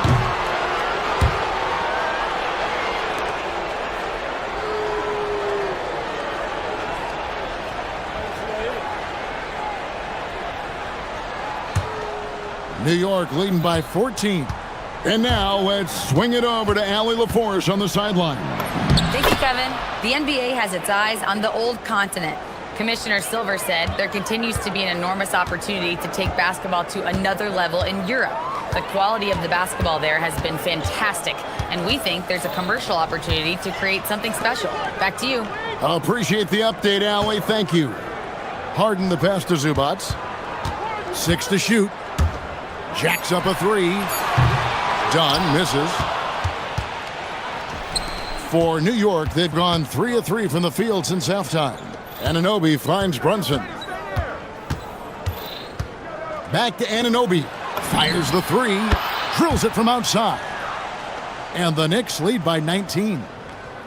New York leading by 14. And now let's swing it over to Allie LaForce on the sideline. Thank you, Kevin. The NBA has its eyes on the old continent. Commissioner Silver said there continues to be an enormous opportunity to take basketball to another level in Europe. The quality of the basketball there has been fantastic, and we think there's a commercial opportunity to create something special. Back to you. I appreciate the update, Allie. Thank you. Harden the pass to Zubac. 6 to shoot. Jacks up a 3. Dunn misses. For New York, they've gone 3 of 3 from the field since halftime. Anunoby finds Brunson. Back to Anunoby. Fires the 3. Drills it from outside. And the Knicks lead by 19.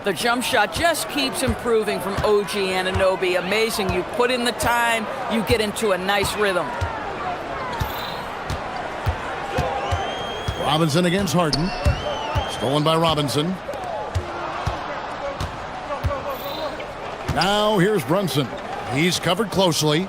The jump shot just keeps improving from OG Anunoby. Amazing. You put in the time, you get into a nice rhythm. Robinson against Harden. Stolen by Robinson. Now here's Brunson. He's covered closely.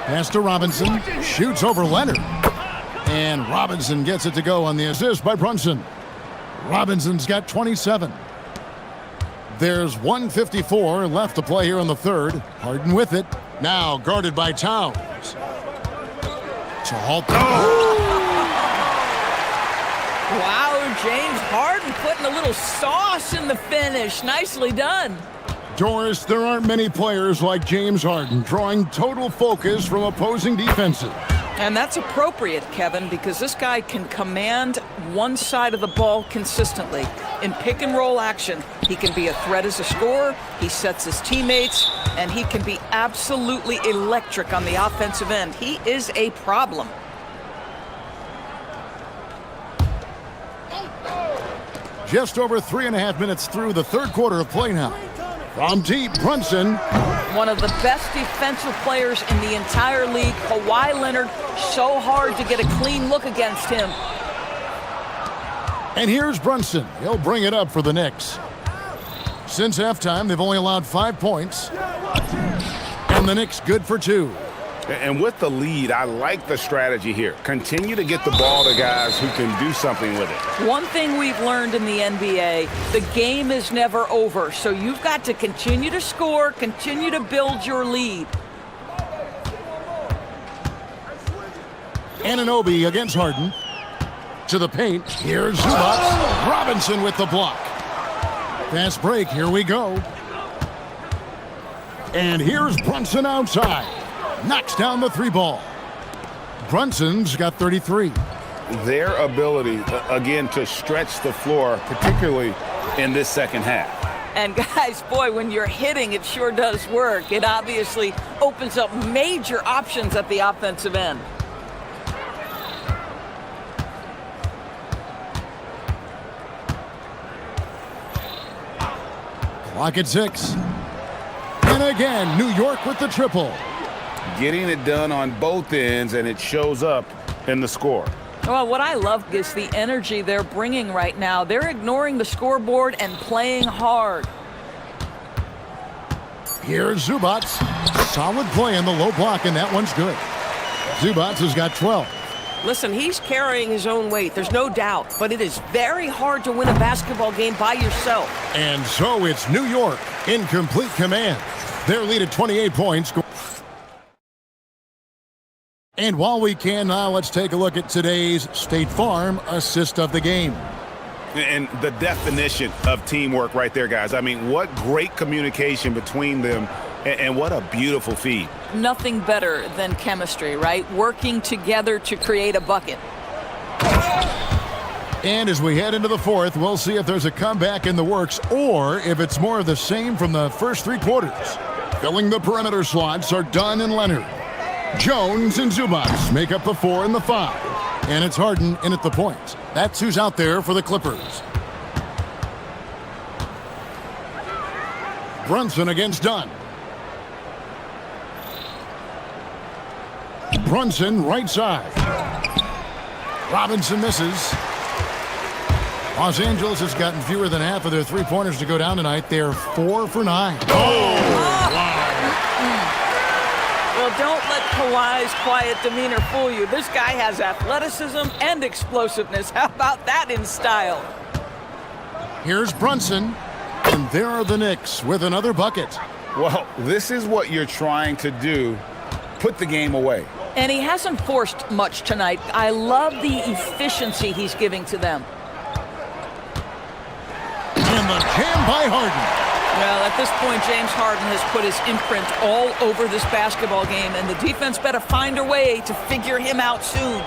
Pass to Robinson. Shoots over Leonard. And Robinson gets it to go on the assist by Brunson. Robinson's got 27. There's 1:54 left to play here in the third. Harden with it. Now guarded by Towns. To halt. Wow, James Harden putting a little sauce in the finish. Nicely done. Doris, there aren't many players like James Harden, drawing total focus from opposing defenses. And that's appropriate, Kevin, because this guy can command one side of the ball consistently. In pick and roll action, he can be a threat as a scorer, he sets his teammates, and he can be absolutely electric on the offensive end. He is a problem. Just over 3.5 minutes through the third quarter of play now. From deep, Brunson. One of the best defensive players in the entire league. Kawhi Leonard, so hard to get a clean look against him. And here's Brunson. He'll bring it up for the Knicks. Since halftime, they've only allowed 5 points. And the Knicks good for 2. And with the lead, I like the strategy here. Continue to get the ball to guys who can do something with it. One thing we've learned in the NBA, the game is never over. So you've got to continue to score, continue to build your lead. Anunoby against Harden. To the paint. Here's Zubac. Robinson with the block. Fast break. Here we go. And here's Brunson outside. Knocks down the 3 ball. Brunson's got 33. Their ability, again, to stretch the floor, particularly in this second half. And guys, boy, when you're hitting, it sure does work. It obviously opens up major options at the offensive end. Clock at 6. And again, New York with the triple. Getting it done on both ends, and it shows up in the score. Well, what I love is the energy they're bringing right now. They're ignoring the scoreboard and playing hard. Here's Zubats. Solid play in the low block, and that one's good. Zubats has got 12. Listen, he's carrying his own weight, there's no doubt, but it is very hard to win a basketball game by yourself. And so it's New York in complete command. Their lead at 28 points. And while we can now, let's take a look at today's State Farm assist of the game. And the definition of teamwork right there, guys. I mean, what great communication between them, and what a beautiful feed. Nothing better than chemistry, right? Working together to create a bucket. And as we head into the fourth, we'll see if there's a comeback in the works or if it's more of the same from the first three quarters. Filling the perimeter slots are Dunn and Leonard. Jones and Zubats make up the 4 and the 5. And it's Harden in at the point. That's who's out there for the Clippers. Brunson against Dunn. Brunson right side. Robinson misses. Los Angeles has gotten fewer than half of their three-pointers to go down tonight. They're 4 for 9. Well, don't let Kawhi's quiet demeanor fool you. This guy has athleticism and explosiveness. How about that in style? Here's Brunson, and there are the Knicks with another bucket. Well, this is what you're trying to do. Put the game away. And he hasn't forced much tonight. I love the efficiency he's giving to them. And the jam by Harden. Well, at this point, James Harden has put his imprint all over this basketball game, and the defense better find a way to figure him out soon.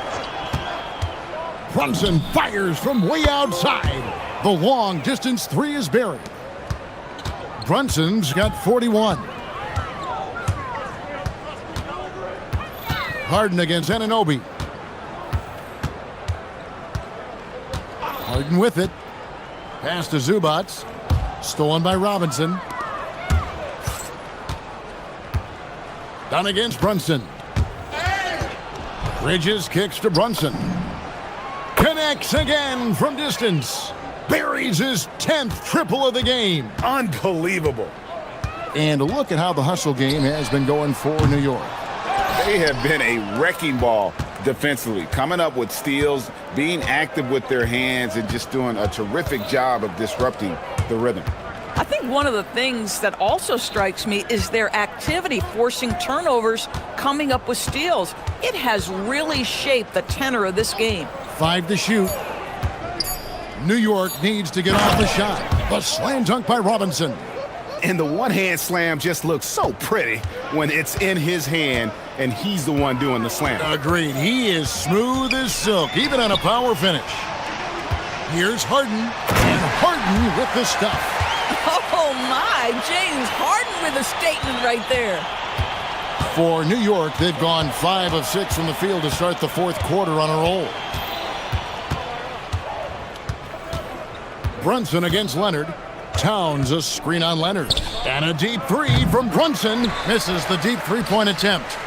Brunson fires from way outside. The long distance three is buried. Brunson's got 41. Harden against Anunoby. Harden with it. Pass to Zubats. Stolen by Robinson. Down against Brunson. Bridges kicks to Brunson. Connects again from distance. Buries his 10th triple of the game. Unbelievable. And look at how the hustle game has been going for New York. They have been a wrecking ball defensively, coming up with steals, being active with their hands, and just doing a terrific job of disrupting the rhythm. I think one of the things that also strikes me is their activity forcing turnovers, coming up with steals. It has really shaped the tenor of this game. 5 to shoot. New York needs to get off the shot. The slam dunk by Robinson. And the one-hand slam just looks so pretty when it's in his hand and he's the one doing the slam. Agreed. He is smooth as silk, even on a power finish. Here's Harden, and Harden with the stuff. Oh my, James Harden with a statement right there. For New York, they've gone 5 of 6 from the field to start the fourth quarter on a roll. Brunson against Leonard. Towns a screen on Leonard. And a deep three from Brunson. Misses the deep three-point attempt.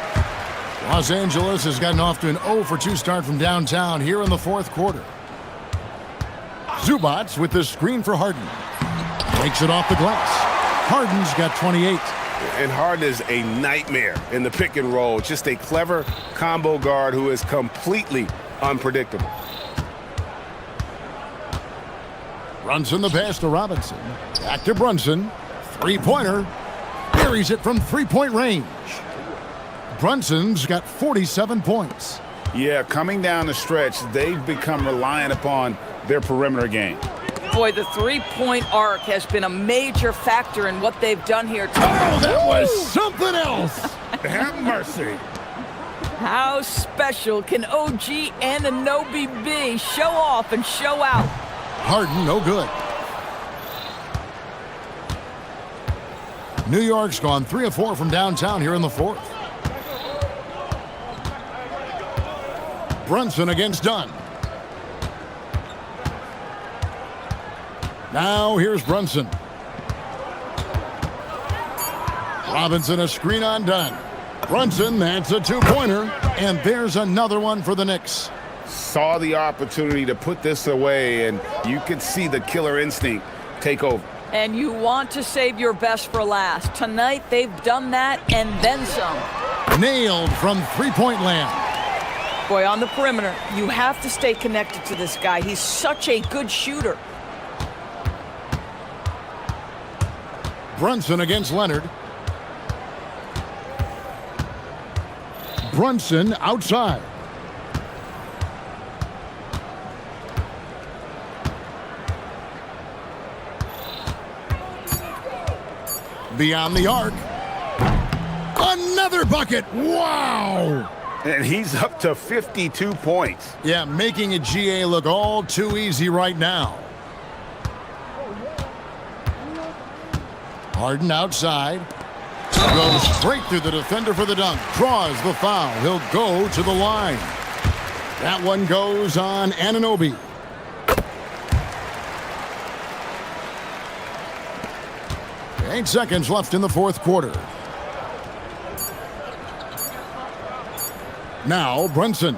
Los Angeles has gotten off to an 0 for 2 start from downtown here in the fourth quarter. Zubats with the screen for Harden. Takes it off the glass. Harden's got 28. And Harden is a nightmare in the pick and roll. Just a clever combo guard who is completely unpredictable. Brunson the pass to Robinson. Back to Brunson. Three-pointer. Buries it from three-point range. Brunson's got 47 points. Yeah, coming down the stretch, they've become reliant upon their perimeter game. Boy, the three-point arc has been a major factor in what they've done here tonight. Oh, that was something else. Have mercy. How special can OG Anunoby be? Show off and show out. Harden, no good. New York's gone 3 of 4 from downtown here in the fourth. Brunson against Dunn. Now here's Brunson. Robinson a screen on Dunn. Brunson, that's a two-pointer. And there's another one for the Knicks. saw the opportunity to put this away, and you could see the killer instinct take over. And you want to save your best for last. Tonight, they've done that and then some. Nailed from three-point land. Boy, on the perimeter, you have to stay connected to this guy. He's such a good shooter. Brunson against Leonard. Brunson outside. Beyond the arc. Another bucket. Wow. And he's up to 52 points. Yeah, making a GA look all too easy right now. Harden outside. Goes straight through the defender for the dunk. Draws the foul. He'll go to the line. That one goes on Anunoby. Eight seconds left in the fourth quarter. Now Brunson.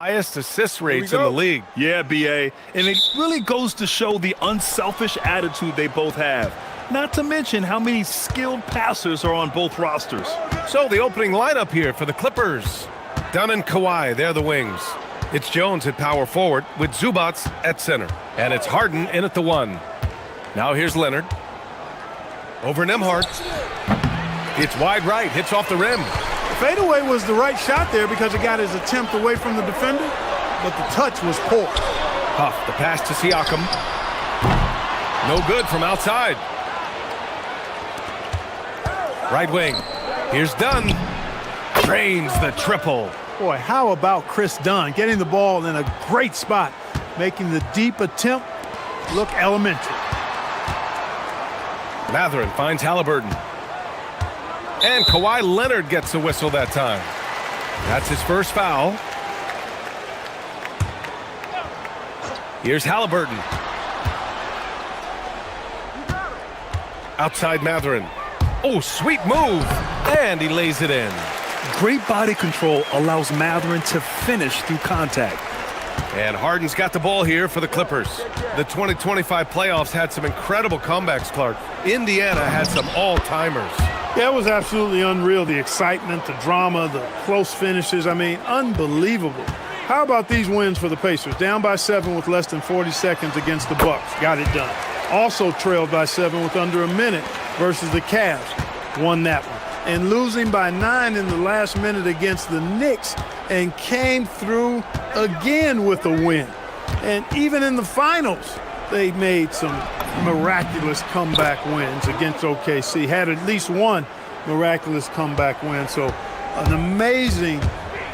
Highest assist rates in the league. Yeah, BA. And it really goes to show the unselfish attitude they both have. Not to mention how many skilled passers are on both rosters. So the opening lineup here for the Clippers. Dunn and Kawhi, they're the wings. It's Jones at power forward with Zubats at center. And it's Harden in at the 1. Now here's Leonard. Over Nembhard. It's wide right, hits off the rim. Fadeaway was the right shot there because it got his attempt away from the defender, but the touch was poor. Huff, the pass to Siakam. No good from outside. Right wing. Here's Dunn. Drains the triple. Boy, how about Chris Dunn getting the ball in a great spot, making the deep attempt look elementary. Mathurin finds Halliburton. And Kawhi Leonard gets a whistle that time. That's his first foul. Here's Halliburton. Outside Mathurin. Oh, sweet move. And he lays it in. Great body control allows Mathurin to finish through contact. And Harden's got the ball here for the Clippers. The 2025 playoffs had some incredible comebacks, Clark. Indiana had some all-timers. Yeah, it was absolutely unreal. The excitement, the drama, the close finishes. I mean, unbelievable. How about these wins for the Pacers? Down by 7 with less than 40 seconds against the Bucks. Got it done. Also trailed by 7 with under a minute versus the Cavs. Won that one. And losing by 9 in the last minute against the Knicks and came through again with a win. And even in the finals, they made some miraculous comeback wins against OKC. Had at least one miraculous comeback win. So an amazing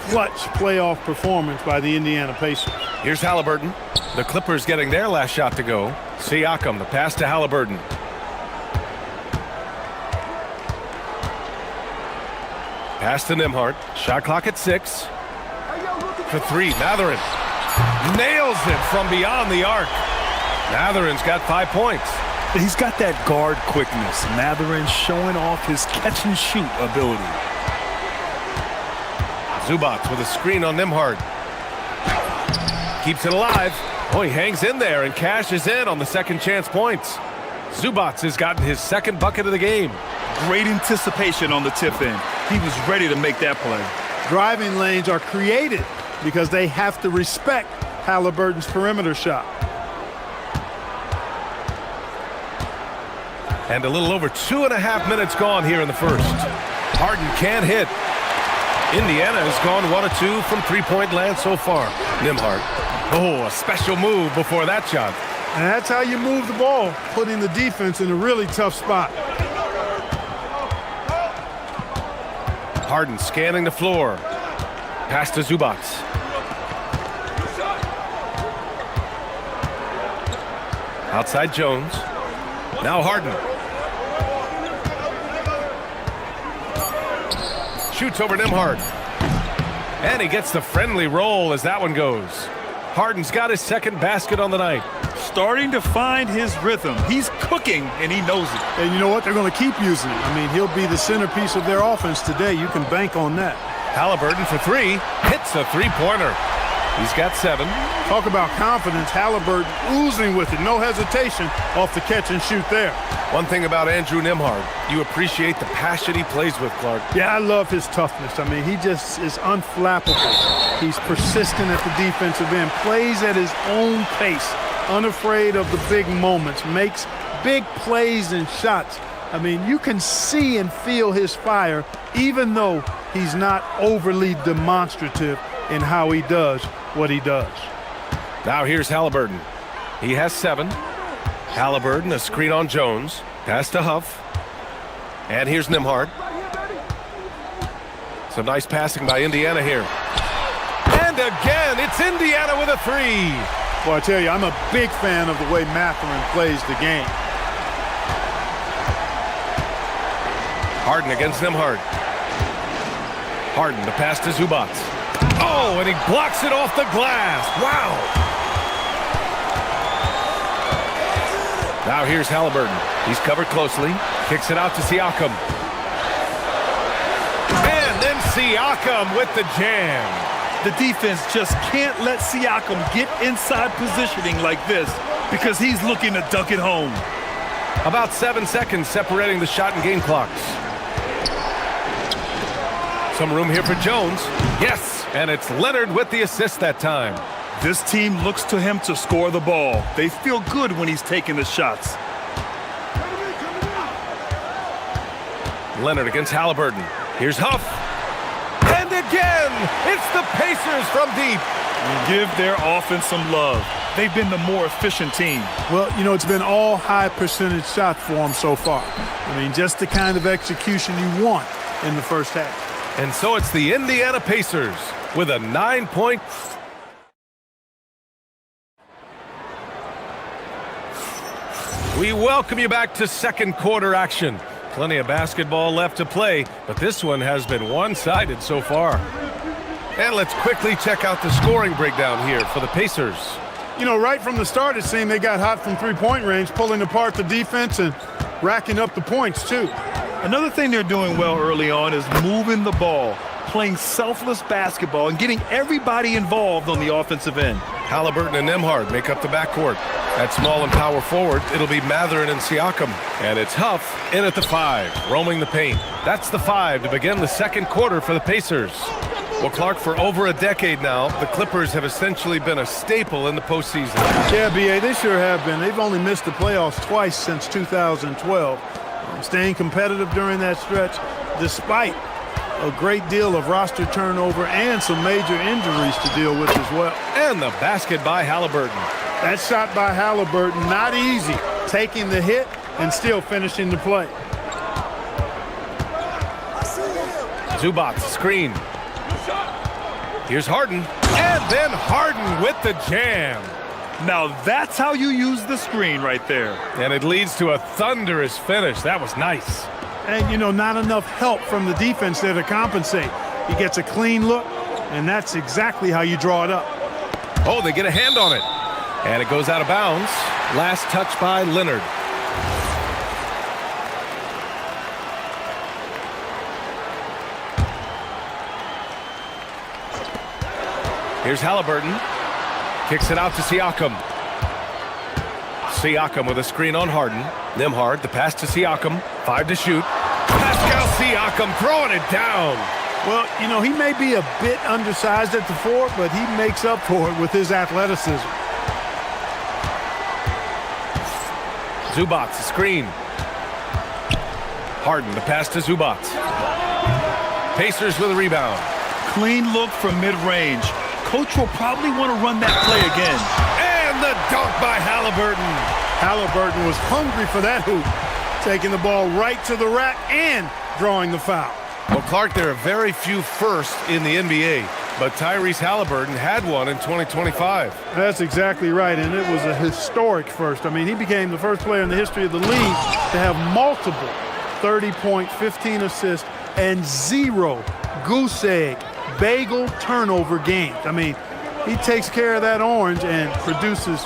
clutch playoff performance by the Indiana Pacers. Here's Halliburton. The Clippers getting their last shot to go. Siakam, the pass to Halliburton. Pass to Nembhard. Shot clock at 6. For 3, Mathurin. Nails it from beyond the arc. Mathurin's got 5 points. He's got that guard quickness. Mathurin showing off his catch-and-shoot ability. Zubats with a screen on Nembhard. Keeps it alive. Oh, he hangs in there and cashes in on the second chance points. Zubats has gotten his second bucket of the game. Great anticipation on the tip in. He was ready to make that play. Driving lanes are created because they have to respect Halliburton's perimeter shot. And a little over 2.5 minutes gone here in the first. Harden can't hit. Indiana has gone 1 of 2 from three-point land so far. Nembhard. Oh, a special move before that shot. And that's how you move the ball, putting the defense in a really tough spot. Harden scanning the floor. Pass to Zubats. Outside Jones. Now Harden. Shoots over Nembhard. And he gets the friendly roll as that one goes. Harden's got his second basket on the night. Starting to find his rhythm. He's cooking, and he knows it. And you know what? They're going to keep using it. I mean, he'll be the centerpiece of their offense today. You can bank on that. Halliburton for 3. Hits a three-pointer. He's got 7. Talk about confidence. Halliburton oozing with it. No hesitation off the catch and shoot there. One thing about Andrew Nembhard, you appreciate the passion he plays with, Clark. Yeah, I love his toughness. I mean, he just is unflappable. He's persistent at the defensive end, plays at his own pace, unafraid of the big moments, makes big plays and shots. I mean, you can see and feel his fire, even though he's not overly demonstrative in how he does what he does. Now here's Halliburton. He has 7. Halliburton, a screen on Jones. Pass to Huff. And here's Nembhard. Some nice passing by Indiana here. And again, it's Indiana with a 3. Well, I tell you, I'm a big fan of the way Mathurin plays the game. Harden against Nembhard. Harden, the pass to Zubats. Oh, and he blocks it off the glass. Wow. Now here's Halliburton. He's covered closely. Kicks it out to Siakam. And then Siakam with the jam. The defense just can't let Siakam get inside positioning like this because he's looking to dunk it home. About 7 seconds separating the shot and game clocks. Some room here for Jones. Yes, and it's Leonard with the assist that time. This team looks to him to score the ball. They feel good when he's taking the shots. Leonard against Halliburton. Here's Huff. And again, it's the Pacers from deep. Give their offense some love. They've been the more efficient team. Well, you know, it's been all high percentage shots for them so far. I mean, just the kind of execution you want in the first half. And so it's the Indiana Pacers with a 9-point. We welcome you back to second quarter action. Plenty of basketball left to play, but this one has been one-sided so far. And let's quickly check out the scoring breakdown here for the Pacers. You know, right from the start, it seemed they got hot from three-point range, pulling apart the defense and racking up the points, too. Another thing they're doing well early on is moving the ball, playing selfless basketball, and getting everybody involved on the offensive end. Halliburton and Nembhard make up the backcourt. At small and power forward, it'll be Mathurin and Siakam. And it's Huff in at the 5, roaming the paint. That's the 5 to begin the second quarter for the Pacers. Well, Clark, for over a decade now, the Clippers have essentially been a staple in the postseason. Yeah, B.A., they sure have been. They've only missed the playoffs twice since 2012. Staying competitive during that stretch, despite a great deal of roster turnover and some major injuries to deal with as well. And the basket by Halliburton. That shot by Halliburton, not easy. Taking the hit and still finishing the play. Zubac, screen. Here's Harden. And then Harden with the jam. Now that's how you use the screen right there. And it leads to a thunderous finish. That was nice. And, you know, not enough help from the defense there to compensate. He gets a clean look, and that's exactly how you draw it up. Oh, they get a hand on it. And it goes out of bounds. Last touch by Leonard. Here's Halliburton. Kicks it out to Siakam. Siakam with a screen on Harden. Nembhard, the pass to Siakam. 5 to shoot. Pascal Siakam throwing it down. Well, you know, he may be a bit undersized at the 4, but he makes up for it with his athleticism. Zubac, screen. Harden, the pass to Zubac. Pacers with a rebound. Clean look from mid-range. Coach will probably want to run that play again. And the dunk by Halliburton. Halliburton was hungry for that hoop. Taking the ball right to the rack and drawing the foul. Well, Clark, there are very few firsts in the NBA, but Tyrese Halliburton had one in 2025. That's exactly right, and it was a historic first. I mean, he became the first player in the history of the league to have multiple 30-point, 15 assists, and 0 goose egg, bagel turnover games. I mean, he takes care of that orange and produces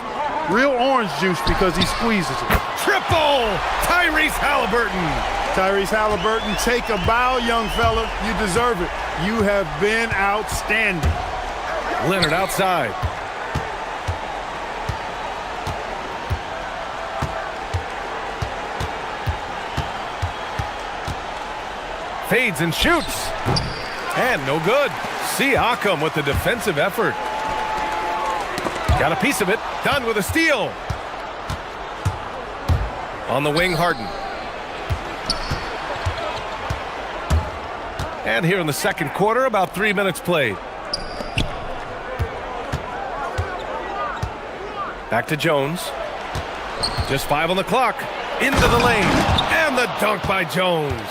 real orange juice because he squeezes it. Triple! Tyrese Halliburton. Tyrese Halliburton, take a bow, young fella. You deserve it. You have been outstanding. Leonard outside. Fades and shoots. And no good. Siakam with the defensive effort. Got a piece of it. Done with a steal. On the wing, Harden. And here in the second quarter, about 3 minutes played. Back to Jones. Just 5 on the clock. Into the lane. And the dunk by Jones.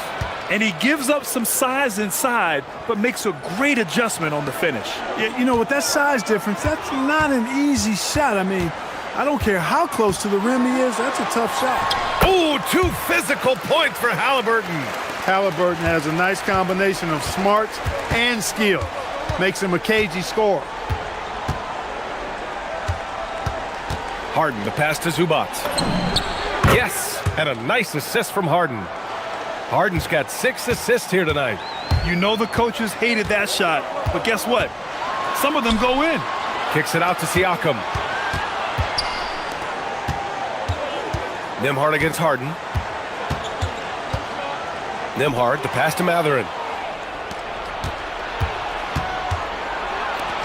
And he gives up some size inside, but makes a great adjustment on the finish. Yeah, you know, with that size difference, that's not an easy shot. I mean, I don't care how close to the rim he is. That's a tough shot. Ooh, 2 physical points for Halliburton. Halliburton has a nice combination of smarts and skill. Makes him a cagey scorer. Harden, the pass to Zubac. Yes, and a nice assist from Harden. Harden's got 6 assists here tonight. You know the coaches hated that shot, but guess what? Some of them go in. Kicks it out to Siakam. Nembhard against Harden. Nembhard, the pass to Mathurin.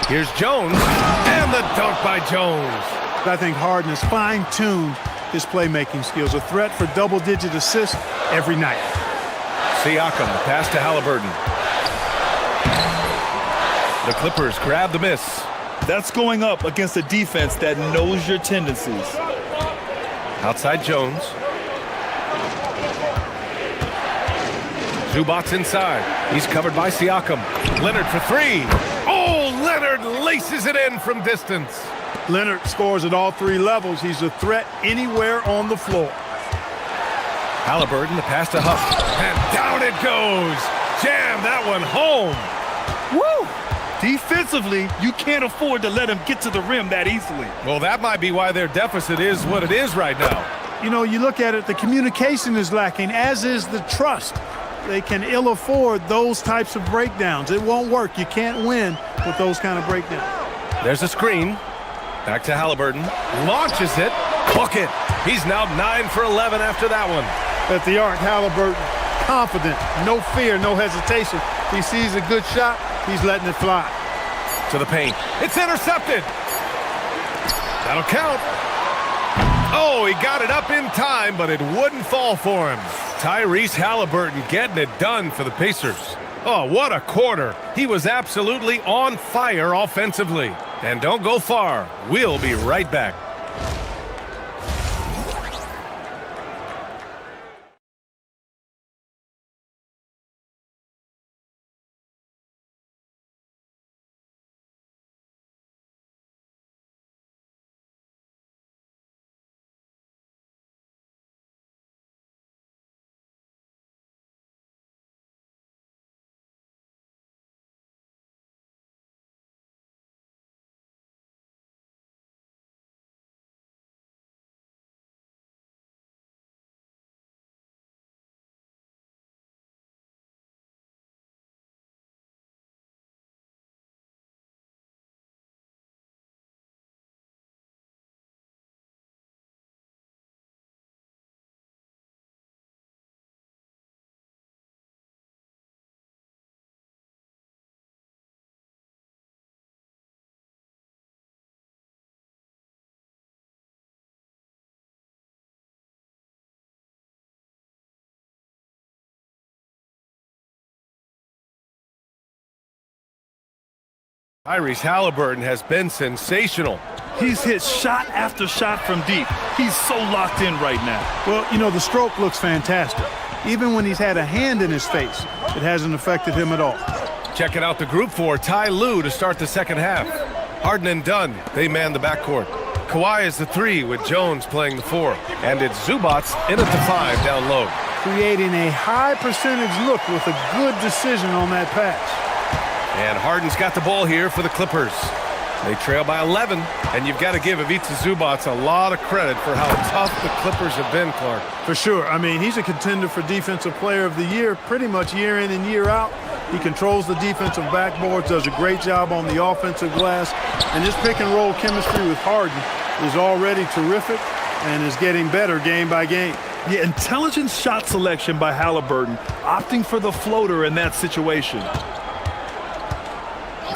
Here's Jones, and the dunk by Jones. I think Harden has fine-tuned his playmaking skills. A threat for double-digit assists every night. Siakam, the pass to Halliburton. The Clippers grab the miss. That's going up against a defense that knows your tendencies. Outside Jones. Zubac's inside. He's covered by Siakam. Leonard for three. Oh, Leonard laces it in from distance. Leonard scores at all three levels. He's a threat anywhere on the floor. Halliburton, the pass to Huff. And down it goes. Jam that one home. Woo! Defensively, you can't afford to let him get to the rim that easily. Well, that might be why their deficit is what it is right now. You know, you look at it, the communication is lacking, as is the trust. They can ill afford those types of breakdowns. It won't work. You can't win with those kind of breakdowns. There's a screen. Back to Halliburton. Launches it. Book it. He's now 9 for 11 after that one. At the arc, Halliburton, confident, no fear, no hesitation. He sees a good shot, he's letting it fly. To the paint. It's intercepted. That'll count. Oh, he got it up in time, but it wouldn't fall for him. Tyrese Halliburton getting it done for the Pacers. Oh, what a quarter. He was absolutely on fire offensively. And don't go far. We'll be right back. Tyrese Halliburton has been sensational. He's hit shot after shot from deep. He's so locked in right now. Well, you know, the stroke looks fantastic. Even when he's had a hand in his face, it hasn't affected him at all. Checking out the group for Ty Lue to start the second half. Harden and Dunn, they man the backcourt. Kawhi is the 3 with Jones playing the 4. And it's Zubac's in at the 5 down low. Creating a high percentage look with a good decision on that pass. And Harden's got the ball here for the Clippers. They trail by 11, and you've got to give Ivica Zubac a lot of credit for how tough the Clippers have been, Clark. For sure. I mean, he's a contender for Defensive Player of the Year pretty much year in and year out. He controls the defensive backboards, does a great job on the offensive glass, and his pick-and-roll chemistry with Harden is already terrific and is getting better game by game. Yeah, intelligent shot selection by Halliburton, opting for the floater in that situation.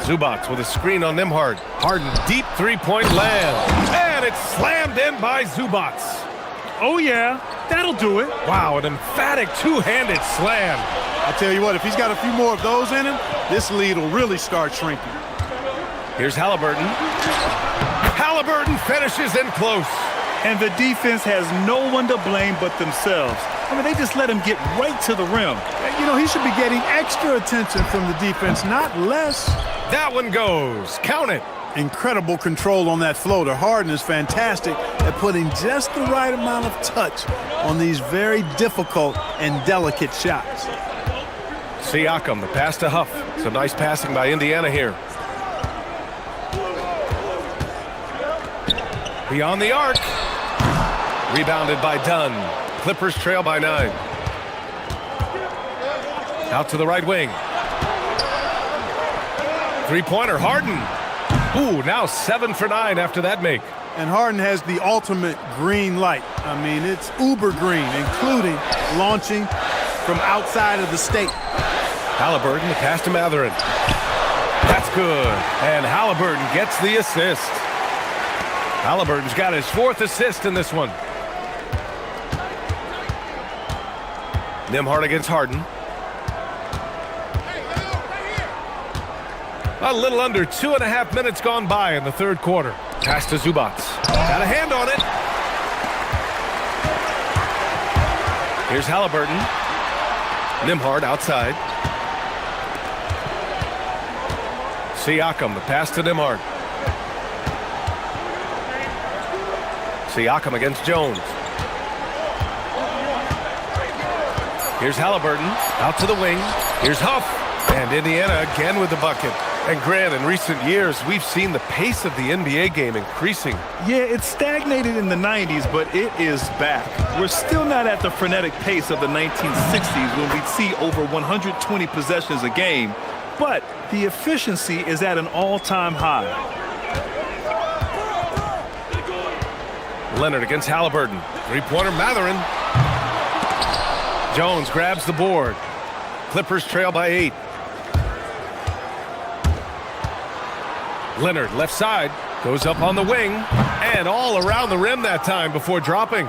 Zubac with a screen on Nembhard. Harden deep three-point land. And it's slammed in by Zubac. Oh, yeah, that'll do it. Wow, an emphatic two-handed slam. I'll tell you what, if he's got a few more of those in him, this lead will really start shrinking. Here's Halliburton. Halliburton finishes in close. And the defense has no one to blame but themselves. I mean, they just let him get right to the rim. You know, he should be getting extra attention from the defense, not less. That one goes. Count it. Incredible control on that floater. Harden is fantastic at putting just the right amount of touch on these very difficult and delicate shots. Siakam, the pass to Huff. Some nice passing by Indiana here. Beyond the arc. Rebounded by Dunn. Clippers trail by 9. Out to the right wing. Three-pointer, Harden. Ooh, now 7 for 9 after that make. And Harden has the ultimate green light. I mean, it's uber green, including launching from outside of the state. Halliburton, the pass to Mathurin. That's good. And Halliburton gets the assist. Halliburton's got his 4th assist in this one. Nembhard against Harden. A little under 2.5 minutes gone by in the 3rd quarter. Pass to Zubac. Got a hand on it. Here's Halliburton. Nembhard outside. Siakam, the pass to Nembhard. Siakam against Jones. Here's Halliburton, out to the wing. Here's Huff, and Indiana again with the bucket. And Grant, in recent years, we've seen the pace of the NBA game increasing. Yeah, it stagnated in the 90s, but it is back. We're still not at the frenetic pace of the 1960s when we'd see over 120 possessions a game, but the efficiency is at an all-time high. Leonard against Halliburton. 3-pointer Mathurin. Jones grabs the board. Clippers trail by 8. Leonard, left side, goes up on the wing, and all around the rim that time before dropping.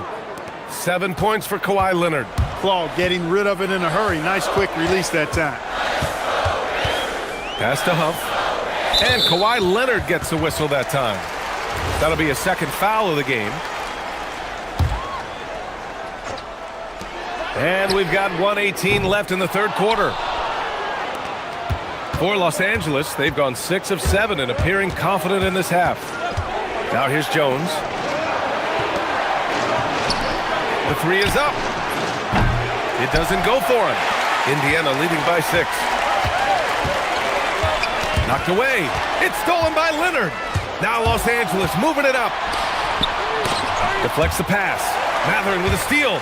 7 points for Kawhi Leonard. Claude getting rid of it in a hurry. Nice quick release that time. Pass to Huff. And Kawhi Leonard gets the whistle that time. That'll be a 2nd foul of the game. And we've got 1:18 left in the 3rd quarter. For Los Angeles, they've gone 6 of 7 and appearing confident in this half. Now here's Jones. The 3 is up. It doesn't go for him. Indiana leading by 6. Knocked away. It's stolen by Leonard. Now Los Angeles moving it up. Deflects the pass. Mathurin with a steal.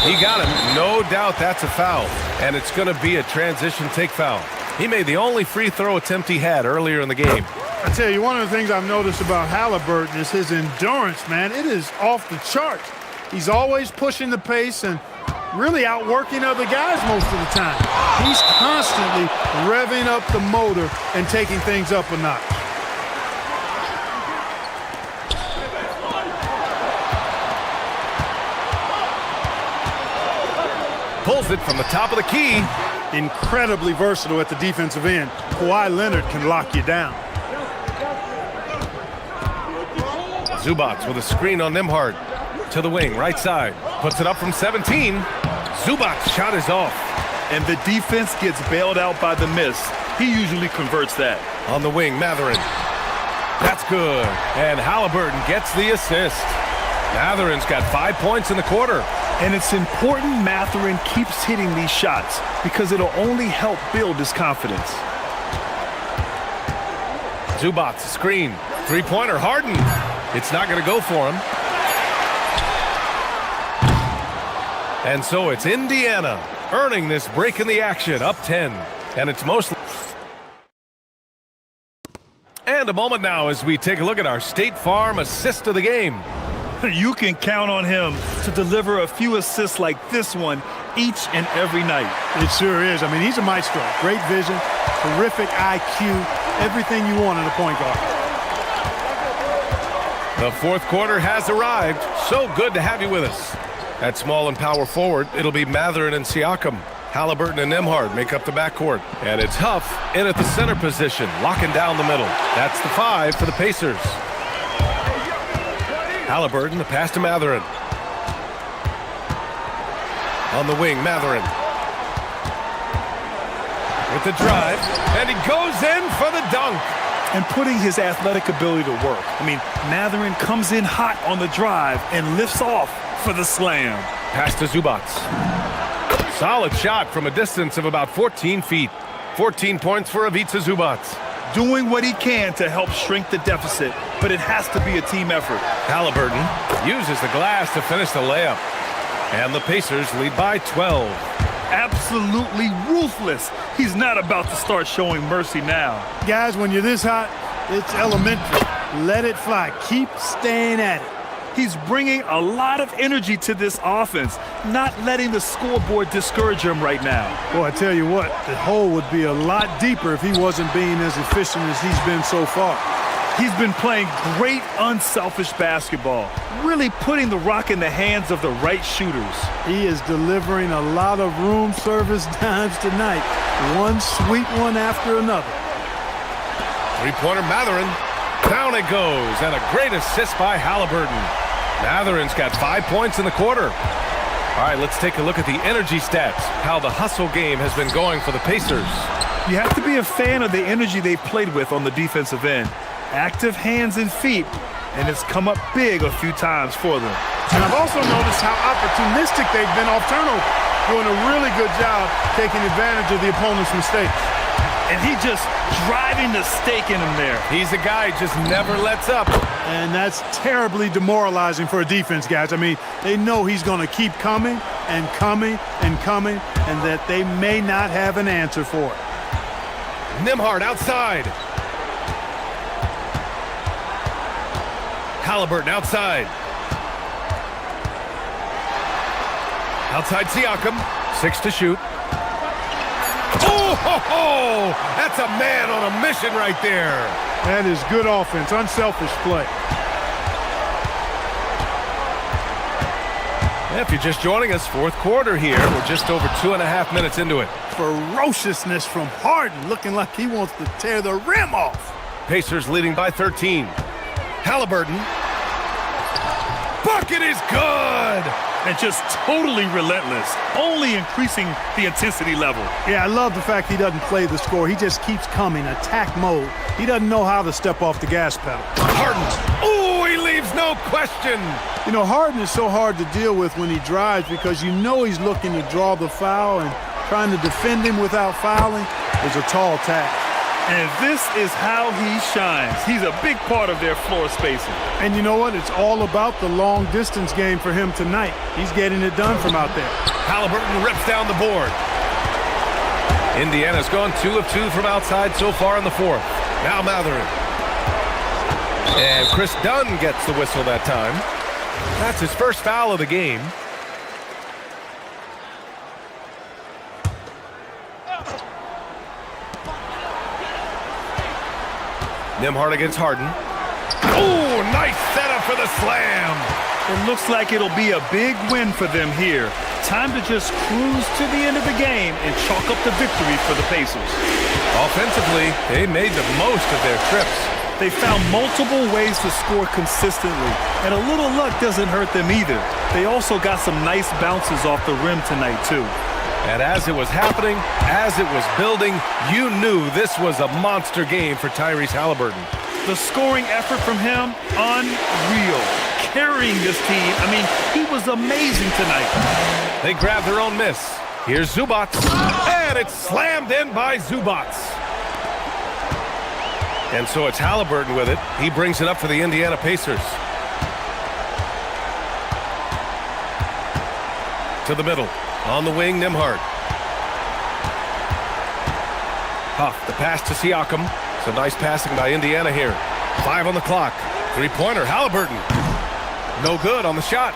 He got him. No doubt that's a foul. And it's going to be a transition take foul. He made the only free throw attempt he had earlier in the game. I tell you, one of the things I've noticed about Halliburton is his endurance, man. It is off the charts. He's always pushing the pace and really outworking other guys most of the time. He's constantly revving up the motor and taking things up a notch. Pulls it from the top of the key. Incredibly versatile at the defensive end. Kawhi Leonard can lock you down. Zubac with a screen on Nembhard. To the wing, right side. Puts it up from 17. Zubac's shot is off. And the defense gets bailed out by the miss. He usually converts that. On the wing, Mathurin. That's good. And Halliburton gets the assist. Mathurin's got 5 points in the quarter. And it's important Mathurin keeps hitting these shots because it'll only help build his confidence. Zubac, screen. 3-pointer, Harden. It's not going to go for him. And so it's Indiana earning this break in the action, up 10. And it's mostly... And a moment now as we take a look at our State Farm assist of the game. You can count on him to deliver a few assists like this one each and every night. It sure is. I mean, he's a maestro. Great vision, terrific IQ, everything you want in a point guard. The 4th quarter has arrived. So good to have you with us. At small and power forward, it'll be Mathurin and Siakam. Halliburton and Nembhard make up the backcourt. And it's Huff in at the center position, locking down the middle. That's the 5 for the Pacers. Halliburton, the pass to Mathurin. On the wing, Mathurin. With the drive, and he goes in for the dunk. And putting his athletic ability to work. I mean, Mathurin comes in hot on the drive and lifts off for the slam. Pass to Zubac. Solid shot from a distance of about 14 feet. 14 points for Ivica Zubac. Doing what he can to help shrink the deficit, but it has to be a team effort. Halliburton uses the glass to finish the layup. And the Pacers lead by 12. Absolutely ruthless. He's not about to start showing mercy now. Guys, when you're this hot, It's elementary. Let it fly. Keep staying at it. He's bringing a lot of energy to this offense, not letting the scoreboard discourage him right now. Boy, I tell you what, the hole would be a lot deeper if he wasn't being as efficient as he's been so far. He's been playing great, unselfish basketball, really putting the rock in the hands of the right shooters. He is delivering a lot of room service dimes tonight. One sweet one after another. Three-pointer Matherin. Down it goes, and a great assist by Halliburton. Matherin's got 5 points in the quarter. All right, let's take a look at the energy stats, how the hustle game has been going for the Pacers. You have to be a fan of the energy they've played with on the defensive end. Active hands and feet, and it's come up big a few times for them. And I've also noticed how opportunistic they've been off turnover, doing a really good job taking advantage of the opponent's mistakes. And he just driving the stake in him there. He's a guy who just never lets up. And that's terribly demoralizing for a defense, guys. I mean, they know he's going to keep coming and coming and coming, and that they may not have an answer for it. Nembhard outside. Halliburton outside. Outside Siakam. 6 to shoot. Oh, ho, ho! That's a man on a mission right there. That is good offense, unselfish play. If you're just joining us, fourth quarter here. We're just over 2.5 minutes into it. Ferociousness from Harden, looking like he wants to tear the rim off. Pacers leading by 13. Halliburton. Bucket is good! And just totally relentless, only increasing the intensity level. Yeah, I love the fact he doesn't play the score. He just keeps coming, attack mode. He doesn't know how to step off the gas pedal. Harden. Oh, he leaves no question. You know, Harden is so hard to deal with when he drives because you know he's looking to draw the foul, and trying to defend him without fouling is a tall task. And this is how he shines. He's a big part of their floor spacing. And you know what? It's all about the long distance game for him tonight. He's getting it done from out there. Halliburton rips down the board. Indiana's gone 2 of 2 from outside so far in the fourth. Now Matherin. And Chris Dunn gets the whistle that time. That's his first foul of the game. Nembhard against Harden. Oh, nice setup for the slam. It looks like it'll be a big win for them here. Time to just cruise to the end of the game and chalk up the victory for the Pacers. Offensively, they made the most of their trips. They found multiple ways to score consistently, and a little luck doesn't hurt them either. They also got some nice bounces off the rim tonight, too. And as it was happening, as it was building, you knew this was a monster game for Tyrese Halliburton. The scoring effort from him, unreal. Carrying this team, I mean, he was amazing tonight. They grabbed their own miss. Here's Zubac, and it's slammed in by Zubac. And so it's Halliburton with it. He brings it up for the Indiana Pacers. To the middle. On the wing, Nembhard. Huff, the pass to Siakam. Some nice passing by Indiana here. 5 on the clock. Three-pointer, Halliburton. No good on the shot.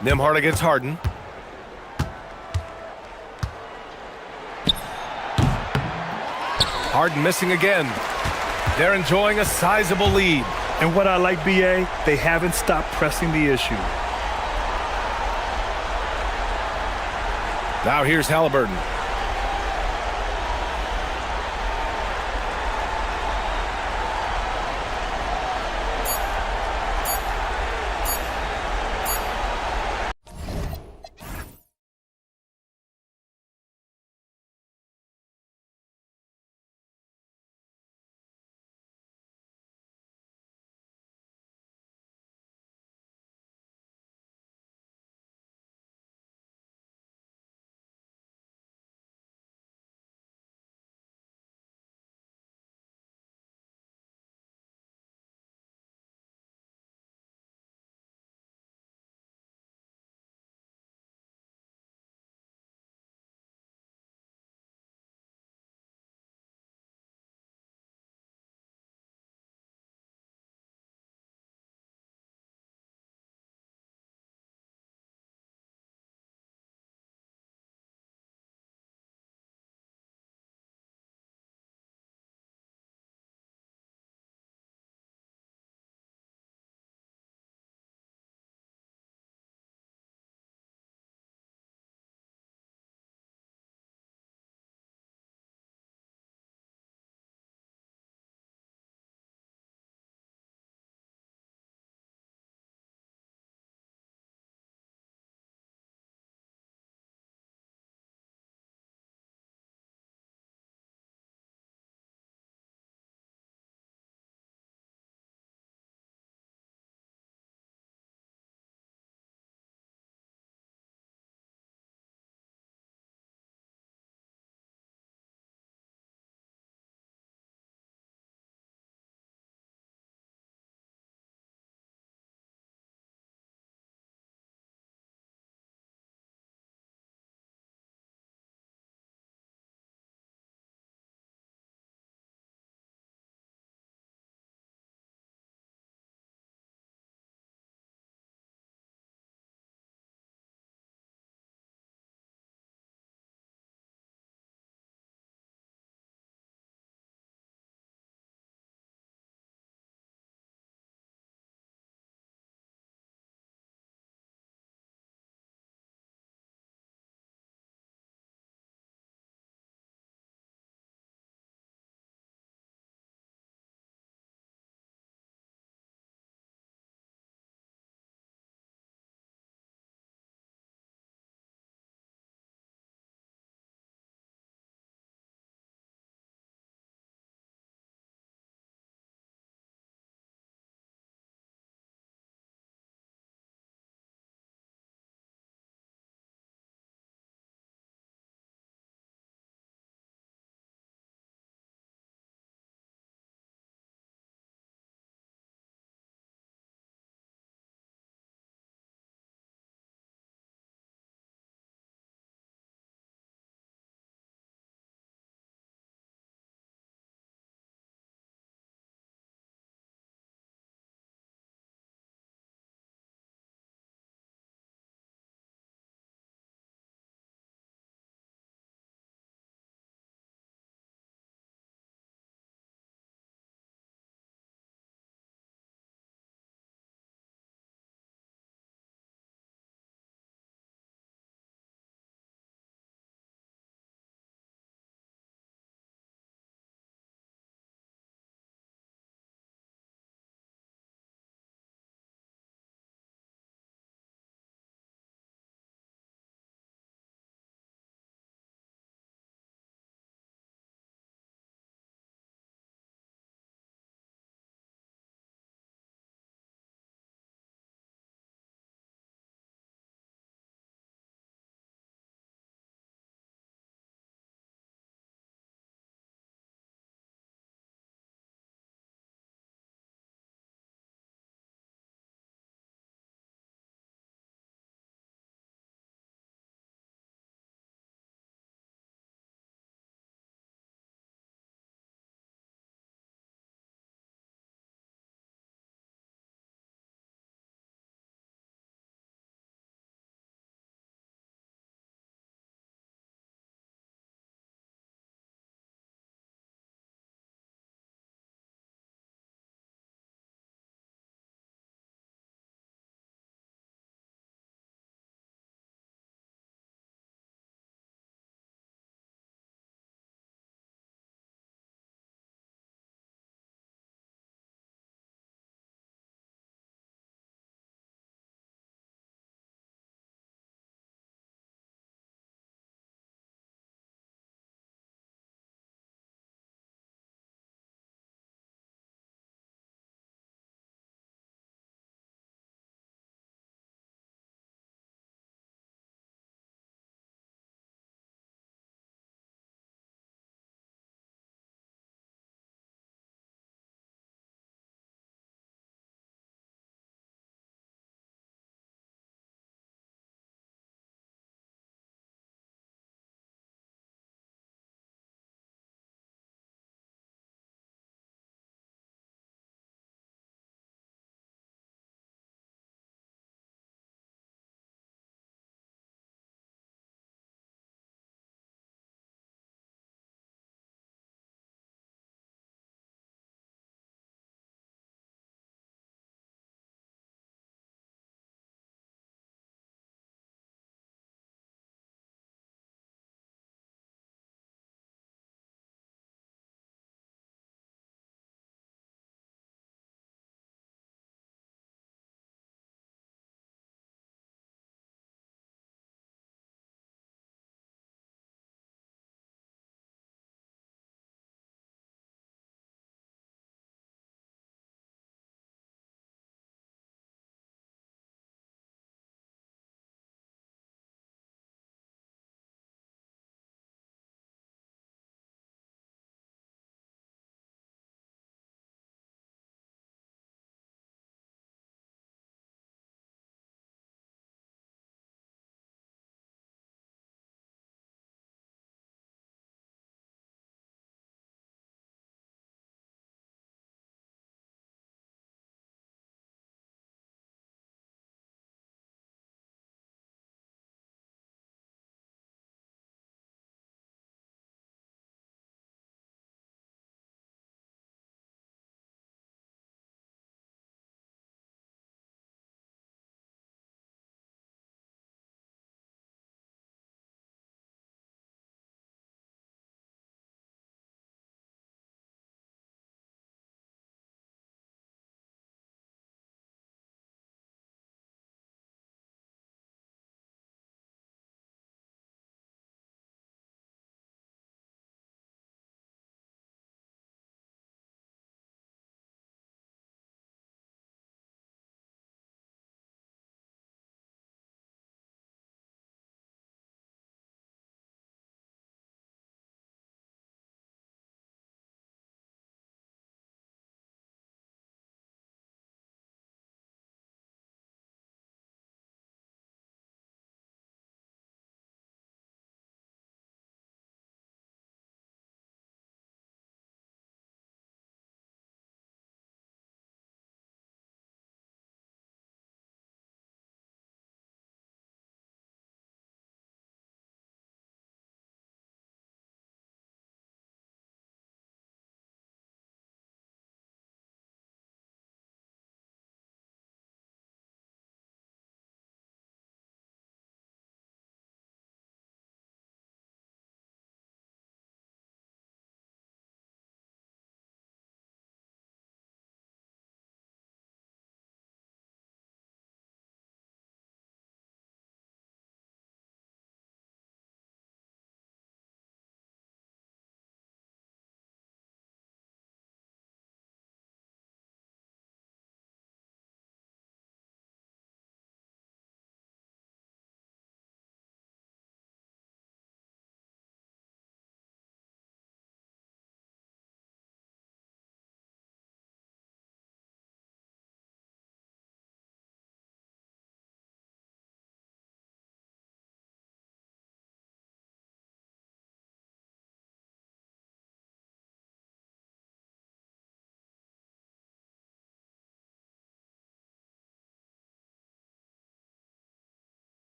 Nembhard against Harden. Harden missing again. They're enjoying a sizable lead. And what I like, BA, they haven't stopped pressing the issue. Now here's Halliburton.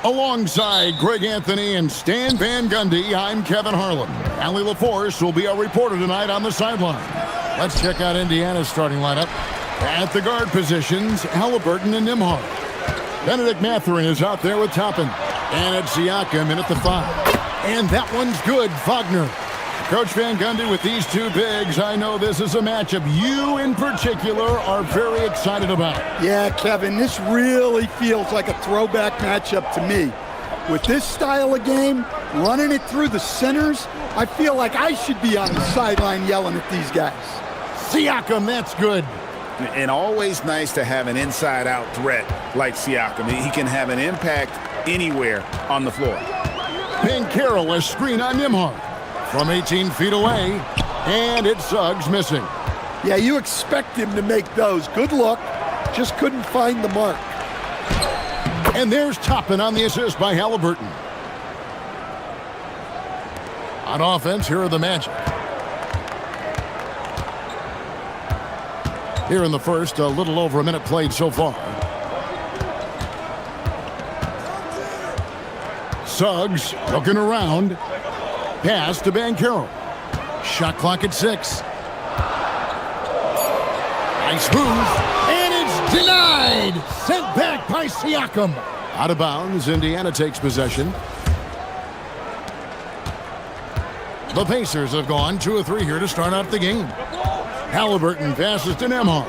Alongside Greg Anthony and Stan Van Gundy, I'm Kevin Harlan. Allie LaForce will be our reporter tonight on the sideline. Let's check out Indiana's starting lineup. At the guard positions, Halliburton and Nembhard. Benedict Mathurin is out there with Toppin. And it's Siakam in at the 5. And that one's good, Wagner. Coach Van Gundy, with these two bigs, I know this is a matchup you in particular are very excited about. Yeah, Kevin, this really feels like a throwback matchup to me. With this style of game, running it through the centers, I feel like I should be on the sideline yelling at these guys. Siakam, that's good. And always nice to have an inside-out threat like Siakam. He can have an impact anywhere on the floor. Banchero, a screen on Nembhard. From 18 feet away, and it's Suggs missing. Yeah, you expect him to make those. Good look, just couldn't find the mark. And there's Toppin on the assist by Halliburton. On offense, here are the Magic. Here in the first, a little over a minute played so far. Suggs looking around. Pass to Banchero. Shot clock at 6. Nice move. And it's denied. Sent back by Siakam. Out of bounds, Indiana takes possession. The Pacers have gone 2 of 3 here to start out the game. Halliburton passes to Nembhard.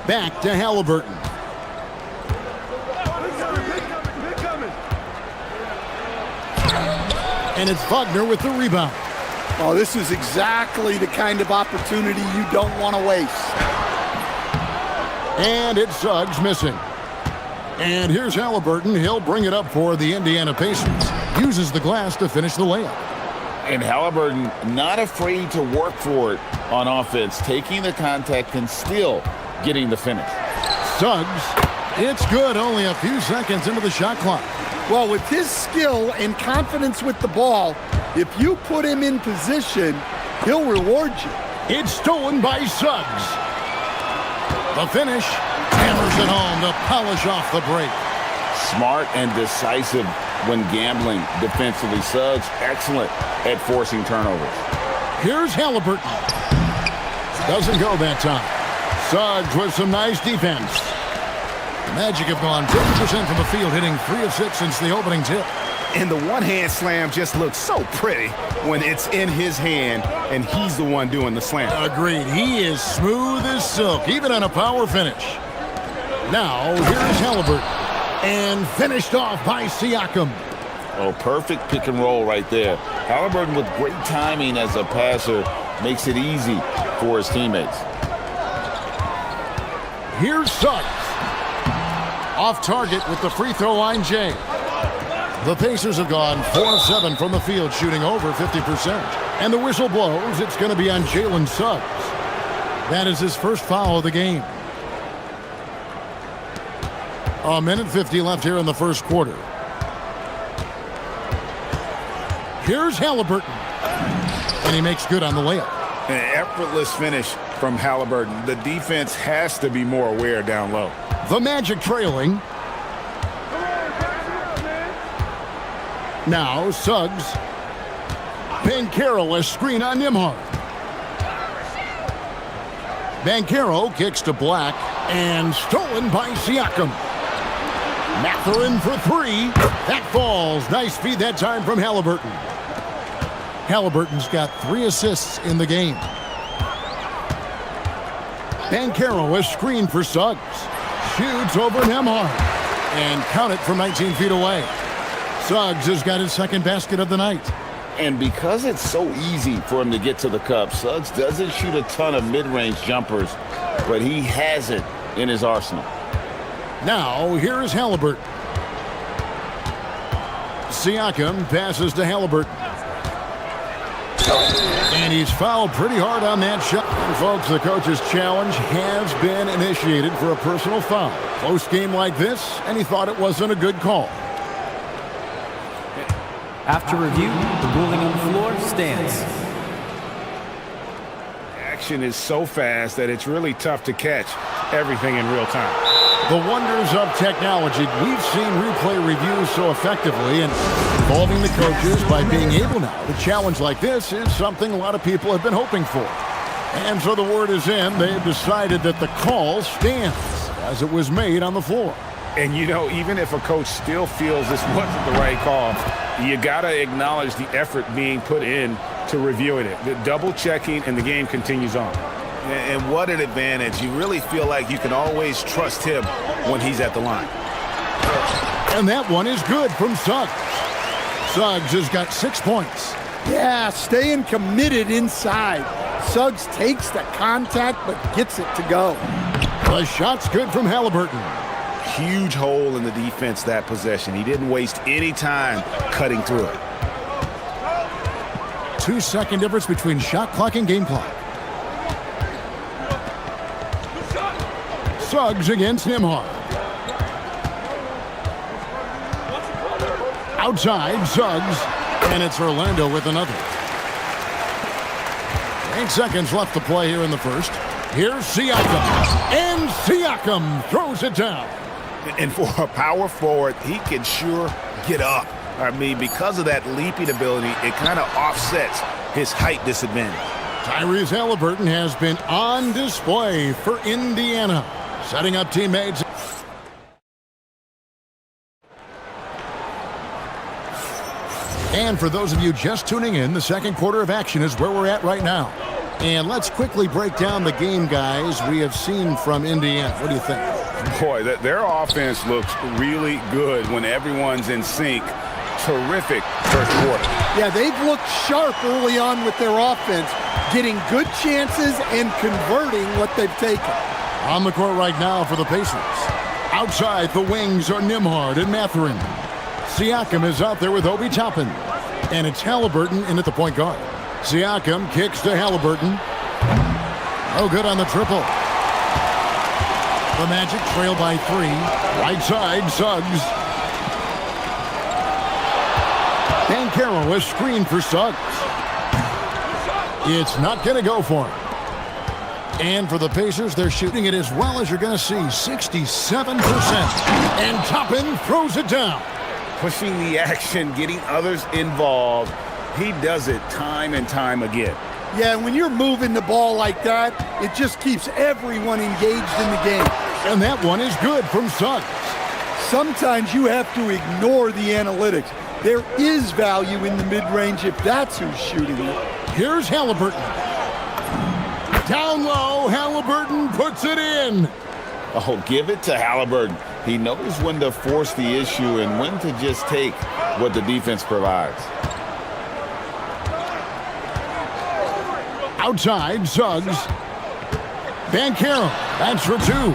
Back to Halliburton. And it's Wagner with the rebound. Oh, this is exactly the kind of opportunity you don't want to waste. And it's Suggs missing. And here's Halliburton. He'll bring it up for the Indiana Pacers. Uses the glass to finish the layup. And Halliburton not afraid to work for it on offense, taking the contact and still getting the finish. Suggs, it's good. Only a few seconds into the shot clock. Well, with his skill and confidence with the ball, if you put him in position, he'll reward you. It's stolen by Suggs. The finish, hammers it home to polish off the break. Smart and decisive when gambling defensively. Suggs, excellent at forcing turnovers. Here's Halliburton. Doesn't go that time. Suggs with some nice defense. Magic have gone 50% from the field, hitting 3 of 6 since the opening tip. And the one-hand slam just looks so pretty when it's in his hand and he's the one doing the slam. Agreed. He is smooth as silk, even on a power finish. Now, here's Halliburton. And finished off by Siakam. Oh, perfect pick and roll right there. Halliburton with great timing as a passer makes it easy for his teammates. Here's Suggs. Off target with the free throw line, Jay. The Pacers have gone 4 of 7 from the field, shooting over 50%. And the whistle blows. It's going to be on Jalen Suggs. That is his first foul of the game. A minute 50 left here in the first quarter. Here's Halliburton. And he makes good on the layup. An effortless finish from Halliburton. The defense has to be more aware down low. The Magic trailing. Now Suggs. Banchero, a screen on Nembhard. Banchero kicks to Black and stolen by Siakam. Mathurin for 3. That falls. Nice feed that time from Halliburton. Halliburton's got 3 assists in the game. Banchero, a screen for Suggs. Shoots over Nembhard. And count it from 19 feet away. Suggs has got his second basket of the night. And because it's so easy for him to get to the cup, Suggs doesn't shoot a ton of mid-range jumpers, but he has it in his arsenal. Now, here is Halliburton. Siakam passes to Halliburton. And he's fouled pretty hard on that shot. And folks, the coach's challenge has been initiated for a personal foul. Close game like this, and he thought it wasn't a good call. After review, the ruling on the floor stands. Action is so fast that it's really tough to catch everything in real time. The wonders of technology. We've seen replay reviews so effectively, and involving the coaches by being able now to challenge like this is something a lot of people have been hoping for. And so the word is in. They've decided that the call stands as it was made on the floor. And, you know, even if a coach still feels this wasn't the right call, you got to acknowledge the effort being put in to reviewing it. The double-checking, and the game continues on. And what an advantage. You really feel like you can always trust him when he's at the line. And that one is good from Suggs. Suggs has got 6 points. Yeah, staying committed inside. Suggs takes the contact but gets it to go. The shot's good from Halliburton. Huge hole in the defense that possession. He didn't waste any time cutting through it. 2-second difference between shot clock and game clock. Suggs against Nembhard. Outside, Suggs, and it's Orlando with another. 8 seconds left to play here in the first. Here's Siakam, and Siakam throws it down. And for a power forward, he can sure get up. I mean, because of that leaping ability, it kind of offsets his height disadvantage. Tyrese Halliburton has been on display for Indiana, setting up teammates. And for those of you just tuning in, the second quarter of action is where we're at right now. And let's quickly break down the game, guys, we have seen from Indiana. What do you think? Boy, their offense looks really good when everyone's in sync. Terrific first quarter. Yeah, they've looked sharp early on with their offense, getting good chances and converting what they've taken. On the court right now for the Pacers. Outside, the wings are Nembhard and Mathurin. Siakam is out there with Obi Toppin. And it's Halliburton in at the point guard. Siakam kicks to Halliburton. No good on the triple. The Magic trail by 3. Right side, Suggs. Banchero is screened for Suggs. It's not going to go for him. And for the Pacers, they're shooting it as well as you're going to see, 67%. And Toppin throws it down. Pushing the action, getting others involved. He does it time and time again. Yeah, when you're moving the ball like that, it just keeps everyone engaged in the game. And that one is good from Suggs. Sometimes you have to ignore the analytics. There is value in the mid-range if that's who's shooting it. Here's Halliburton. Down low, Halliburton puts it in. Oh, give it to Halliburton. He knows when to force the issue and when to just take what the defense provides. Outside, Suggs. Banchero, that's for 2.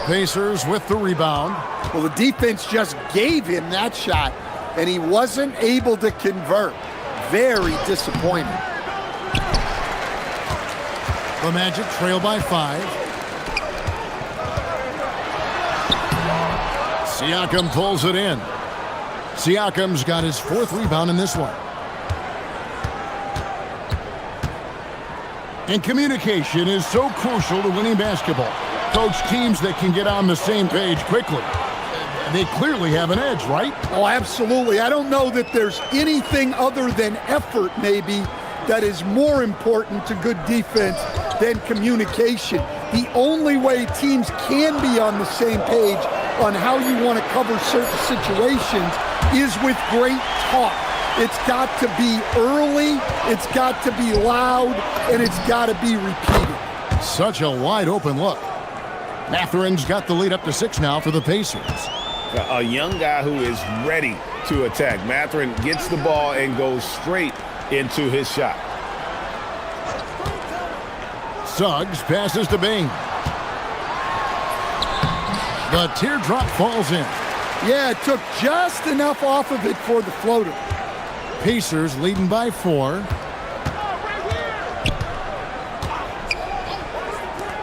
Pacers with the rebound. Well, the defense just gave him that shot, and he wasn't able to convert. Very disappointing. The Magic trail by 5. Siakam pulls it in. Siakam's got his 4th rebound in this one. And communication is so crucial to winning basketball. Coach, teams that can get on the same page quickly, they clearly have an edge, right? Oh, absolutely. I don't know that there's anything other than effort, maybe, that is more important to good defense than communication. The only way teams can be on the same page on how you want to cover certain situations is with great talk. It's got to be early, it's got to be loud, and it's got to be repeated. Such a wide open look. Mathurin's got the lead up to 6 now for the Pacers. A young guy who is ready to attack. Mathurin gets the ball and goes straight into his shot. Suggs passes to Bing. The teardrop falls in. Yeah, it took just enough off of it for the floater. Pacers leading by 4.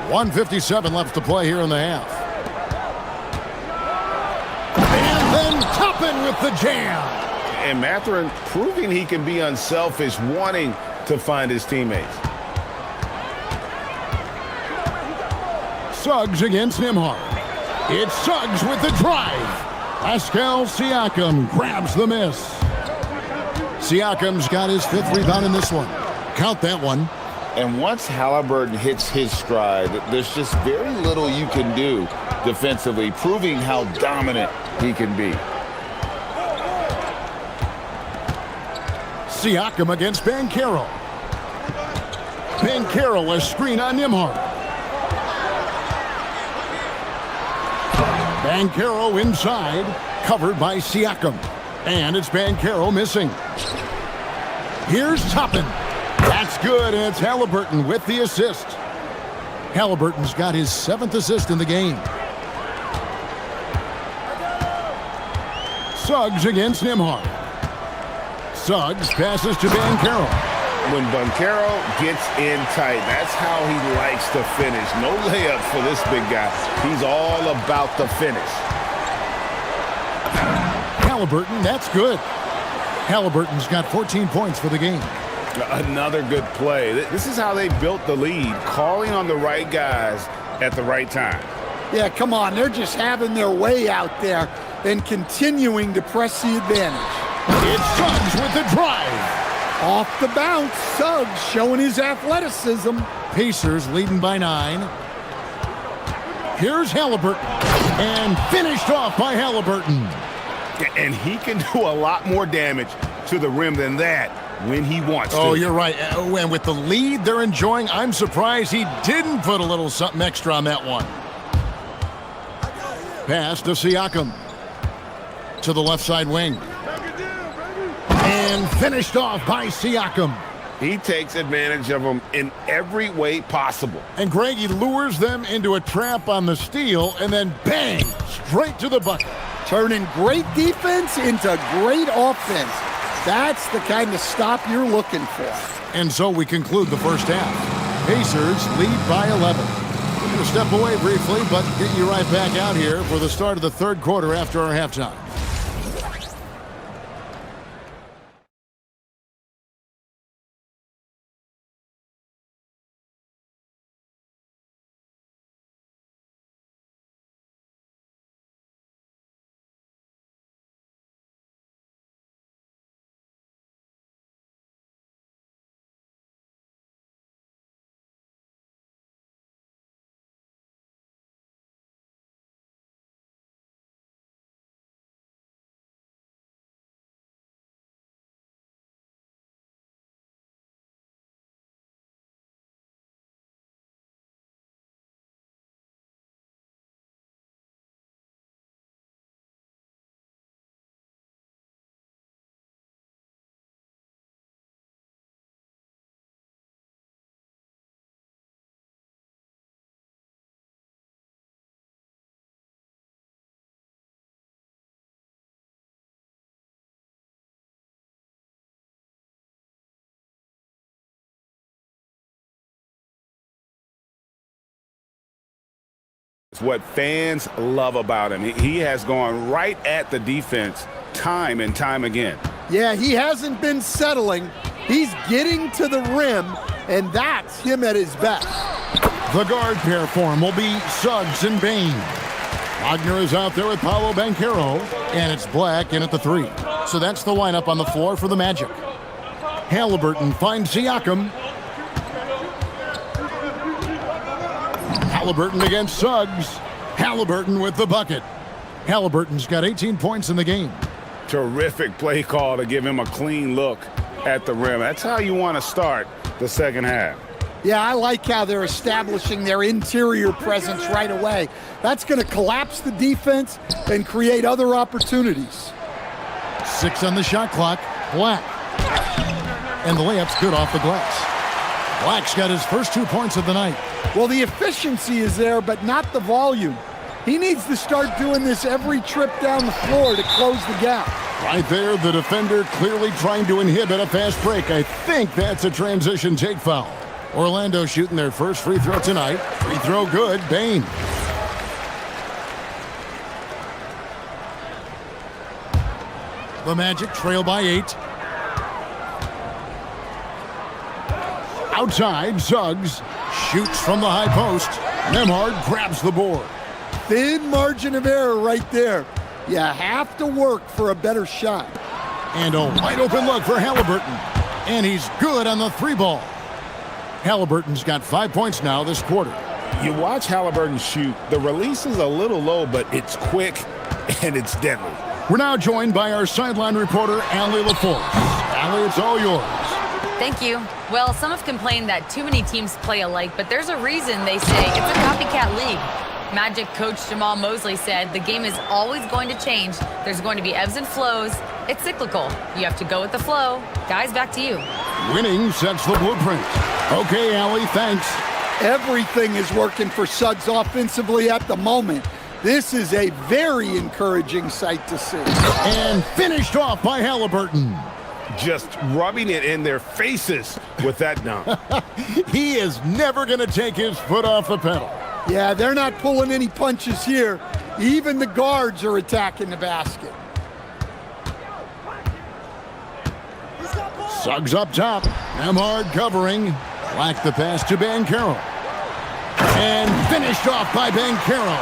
1:57 left to play here in the half. And then Toppin with the jam. And Mathurin proving he can be unselfish, wanting to find his teammates. Suggs against Nembhard. It's Suggs with the drive. Pascal Siakam grabs the miss. Siakam's got his 5th rebound in this one. Count that one. And once Halliburton hits his stride, there's just very little you can do defensively, proving how dominant he can be. Siakam against Banchero. Banchero, a screen on Nembhard. Banchero inside, covered by Siakam. And it's Banchero missing. Here's Toppin. That's good, and it's Halliburton with the assist. Halliburton's got his 7th assist in the game. Suggs against Nembhard. Suggs passes to Banchero. When Banchero gets in tight, that's how he likes to finish. No layup for this big guy. He's all about the finish. Halliburton, that's good. Halliburton's got 14 points for the game. Another good play. This is how they built the lead, calling on the right guys at the right time. Yeah, come on. They're just having their way out there and continuing to press the advantage. It's Suggs with the drive. Off the bounce, Suggs showing his athleticism. Pacers leading by 9. Here's Halliburton. And finished off by Halliburton. And he can do a lot more damage to the rim than that when he wants to. Oh, you're right. And with the lead they're enjoying, I'm surprised he didn't put a little something extra on that one. Pass to Siakam. To the left side wing. And finished off by Siakam. He takes advantage of them in every way possible. And Greg, he lures them into a trap on the steal, and then bang, straight to the bucket. Turning great defense into great offense. That's the kind of stop you're looking for. And so we conclude the first half. Pacers lead by 11. We're going to step away briefly, but get you right back out here for the start of the 3rd quarter after our halftime. It's what fans love about him. He has gone right at the defense time and time again. Yeah, he hasn't been settling. He's getting to the rim, and that's him at his best. The guard pair for him will be Suggs and Bain. Wagner is out there with Paolo Banchero, and it's Black in at the 3. So that's the lineup on the floor for the Magic. Halliburton finds Siakam. Halliburton against Suggs. Halliburton with the bucket. Halliburton's got 18 points in the game. Terrific play call to give him a clean look at the rim. That's how you want to start the second half. Yeah, I like how they're establishing their interior presence right away. That's going to collapse the defense and create other opportunities. 6 on the shot clock. Black. And the layup's good off the glass. Black's got his first 2 points of the night. Well, the efficiency is there, but not the volume. He needs to start doing this every trip down the floor to close the gap. Right there, the defender clearly trying to inhibit a fast break. I think that's a transition take foul. Orlando shooting their first free throw tonight. Free throw good. Bain. The Magic trail by 8. Outside, Suggs shoots from the high post. Nembhard grabs the board. thin margin of error right there. You have to work for a better shot. And a wide open look for Halliburton. And he's good on the three ball. Halliburton's got 5 points now this quarter. You watch Halliburton shoot. The release is a little low, but it's quick and it's deadly. We're now joined by our sideline reporter, Allie LaForce. Allie, it's all yours. Thank you. Well, some have complained that too many teams play alike, but there's a reason they say it's a copycat league. Magic coach Jamal Mosley said the game is always going to change. There's going to be ebbs and flows. It's cyclical. You have to go with the flow. Guys, back to you. Winning sets the blueprint. Okay, Allie, thanks. Everything is working for Suggs offensively at the moment. This is a very encouraging sight to see. And finished off by Halliburton. Just rubbing it in their faces with that dunk. He is never going to take his foot off the pedal. Yeah, they're not pulling any punches here. Even the guards are attacking the basket. Suggs up top. Nemhard covering. Black the pass to Banchero. And finished off by Banchero.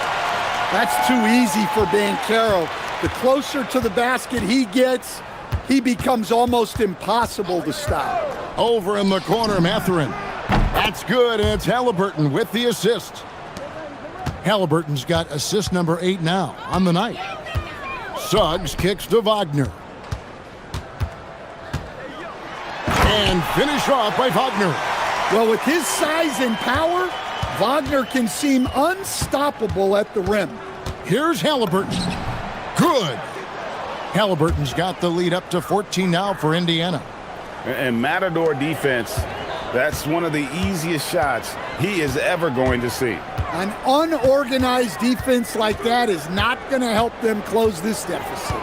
That's too easy for Banchero. The closer to the basket he gets, he becomes almost impossible to stop. Over in the corner, Mathurin. That's good, and it's Halliburton with the assist. Halliburton's got assist number 8 now on the night. Suggs kicks to Wagner. And finish off by Wagner. Well, with his size and power, Wagner can seem unstoppable at the rim. Here's Halliburton. Good. Halliburton's got the lead up to 14 now for Indiana. And Matador defense, that's one of the easiest shots he is ever going to see. An unorganized defense like that is not going to help them close this deficit.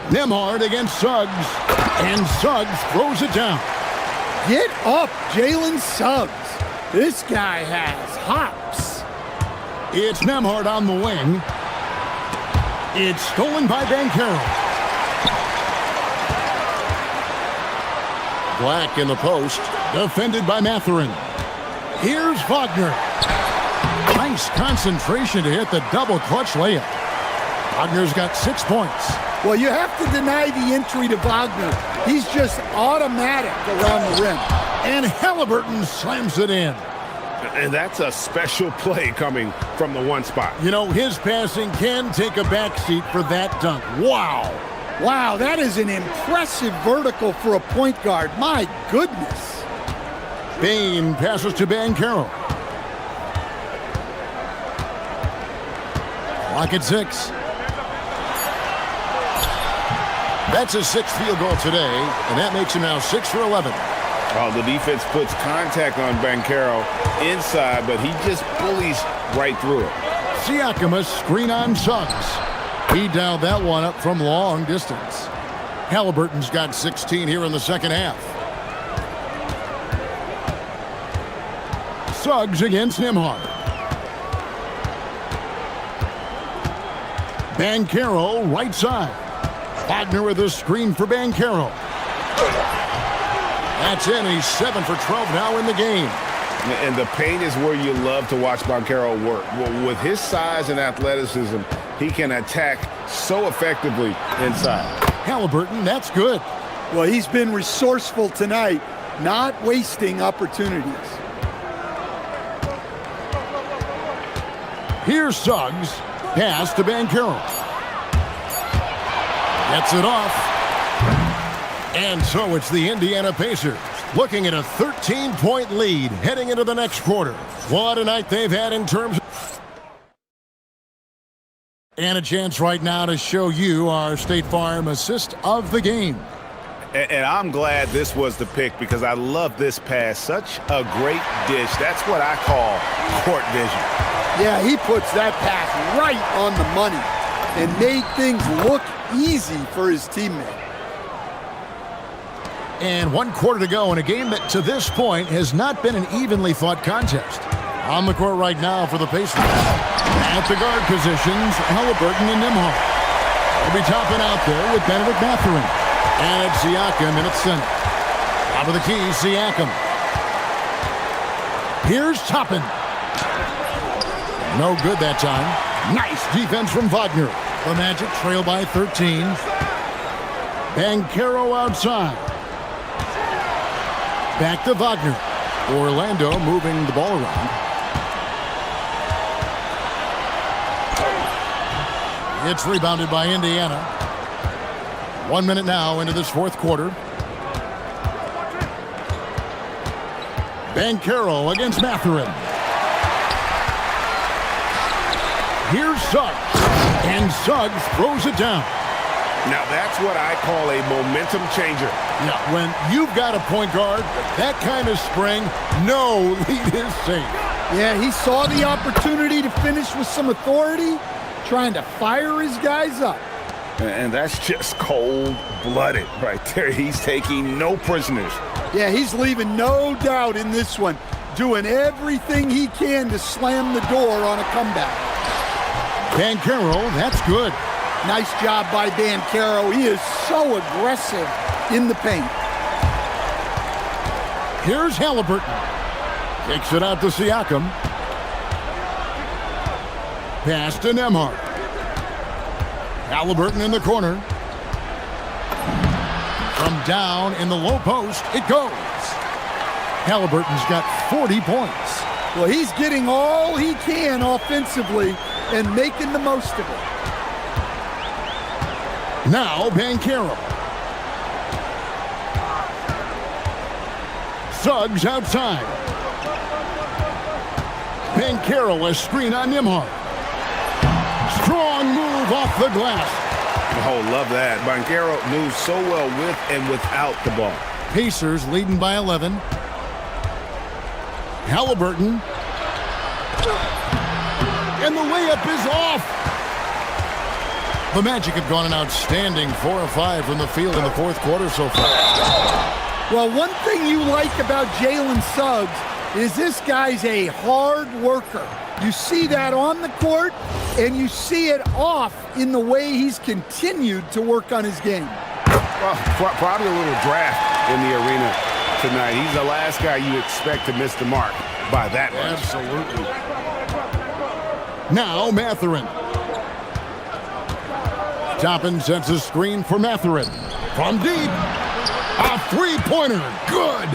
Nemhard against Suggs, and Suggs throws it down. Get up, Jalen Suggs. This guy has hops. It's Nemhard on the wing. It's stolen by Banchero. Black in the post, defended by Mathurin. Here's Wagner. Nice concentration to hit the double clutch layup. Wagner's got 6 points. Well, you have to deny the entry to Wagner. He's just automatic around the rim. And Halliburton slams it in. And that's a special play coming from the one spot. You know, his passing can take a backseat for that dunk. Wow. Wow, that is an impressive vertical for a point guard. My goodness. Bain passes to Banchero. Clock at 6. That's his 6th field goal today, and that makes him now 6 for 11. Oh, the defense puts contact on Banchero inside, but he just bullies right through it. Siakam, a screen on Suggs. He dialed that one up from long distance. Halliburton's got 16 here in the second half. Suggs against Nemhard. Banchero, right side. Wagner with a screen for Banchero. That's in. He's 7 for 12 now in the game. And the paint is where you love to watch Banchero work. Well, with his size and athleticism, he can attack so effectively inside. Halliburton, that's good. Well, he's been resourceful tonight, not wasting opportunities. Here's Suggs. Pass to Banchero. Gets it off. And so it's the Indiana Pacers looking at a 13-point lead heading into the next quarter. What a night they've had in terms of... And a chance right now to show you our State Farm assist of the game. And I'm glad this was the pick because I love this pass. Such a great dish. That's what I call court vision. Yeah, he puts that pass right on the money and made things look easy for his teammate. And 1 quarter to go in a game that to this point has not been an evenly fought contest. On the court right now for the Pacers. At the guard positions, Halliburton and Nemhard. They'll be topping out there with Benedict Mathurin. And it's Siakam in its center. Top of the key, Siakam. Here's Toppin. No good that time. Nice defense from Wagner. The Magic trail by 13. Banchero outside. Back to Wagner. Orlando moving the ball around. It's rebounded by Indiana. 1 minute now into this fourth quarter. Banchero against Mathurin. Here's Suggs. And Suggs throws it down. Now that's what I call a momentum changer. Yeah, when you've got a point guard, that kind of spring, no lead is safe. Yeah, he saw the opportunity to finish with some authority, trying to fire his guys up. And that's just cold-blooded right there. He's taking no prisoners. Yeah, he's leaving no doubt in this one, doing everything he can to slam the door on a comeback. Banchero, that's good. Nice job by Banchero. He is so aggressive in the paint. Here's Halliburton. Kicks it out to Siakam. Pass to Nembhard. Halliburton in the corner. From down in the low post, it goes. Halliburton's got 40 points. Well, he's getting all he can offensively and making the most of it. Now Banchero. Suggs outside. Banchero, a screen on Nembhard. Strong move off the glass. Oh, love that. Banchero moves so well with and without the ball. Pacers leading by 11. Halliburton. And the layup is off. The Magic have gone an outstanding 4 of 5 from the field in the fourth quarter so far. Well, one thing you like about Jalen Suggs is this guy's a hard worker. You see that on the court, and you see it off in the way he's continued to work on his game. Well, probably a little draft in the arena tonight. He's the last guy you expect to miss the mark by that much. Absolutely. Now Mathurin. Toppin sets a screen for Mathurin. From deep, a three-pointer, good.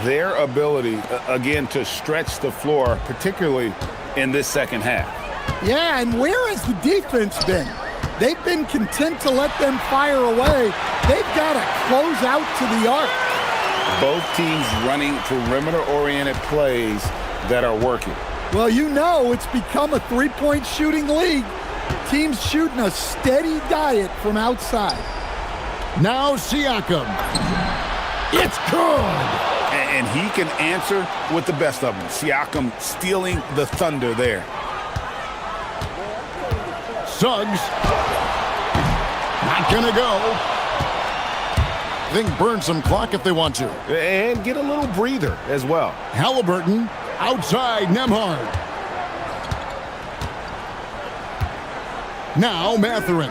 Their ability, again, to stretch the floor, particularly in this second half. Yeah, and where has the defense been? They've been content to let them fire away. They've got to close out to the arc. Both teams running perimeter-oriented plays that are working. Well, you know it's become a three-point shooting league. Teams shooting a steady diet from outside. Now Siakam. It's good. And he can answer with the best of them. Siakam stealing the thunder there. Suggs. Not gonna go. I think burn some clock if they want to. And get a little breather as well. Halliburton outside Nembhard. Now Mathurin.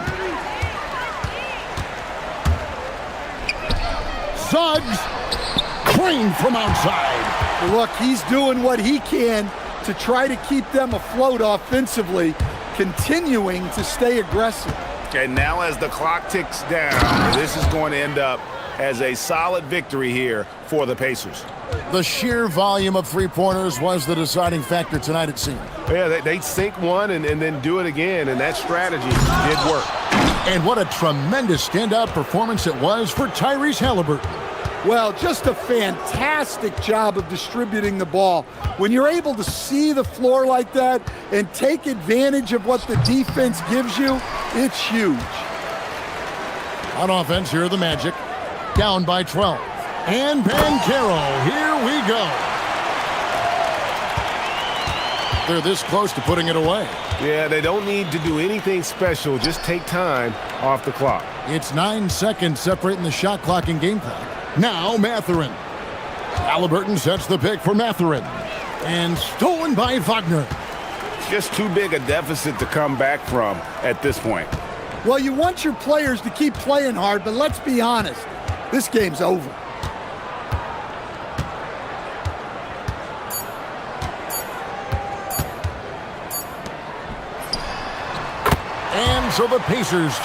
Suggs. Clean from outside. Look, he's doing what he can to try to keep them afloat offensively, continuing to stay aggressive. And now as the clock ticks down, this is going to end up as a solid victory here for the Pacers. The sheer volume of three-pointers was the deciding factor tonight, it seemed. Yeah, they sink one and then do it again, and that strategy did work. And what a tremendous standout performance it was for Tyrese Halliburton. Well, just a fantastic job of distributing the ball. When you're able to see the floor like that and take advantage of what the defense gives you, it's huge. On offense, here are the Magic. Down by 12. And Banchero, here we go. They're this close to putting it away. Yeah, they don't need to do anything special. Just take time off the clock. It's 9 seconds separating the shot clock and game clock. Now Mathurin. Halliburton sets the pick for Mathurin. And stolen by Wagner. Just too big a deficit to come back from at this point. Well, you want your players to keep playing hard, but let's be honest. This game's over. And so the Pacers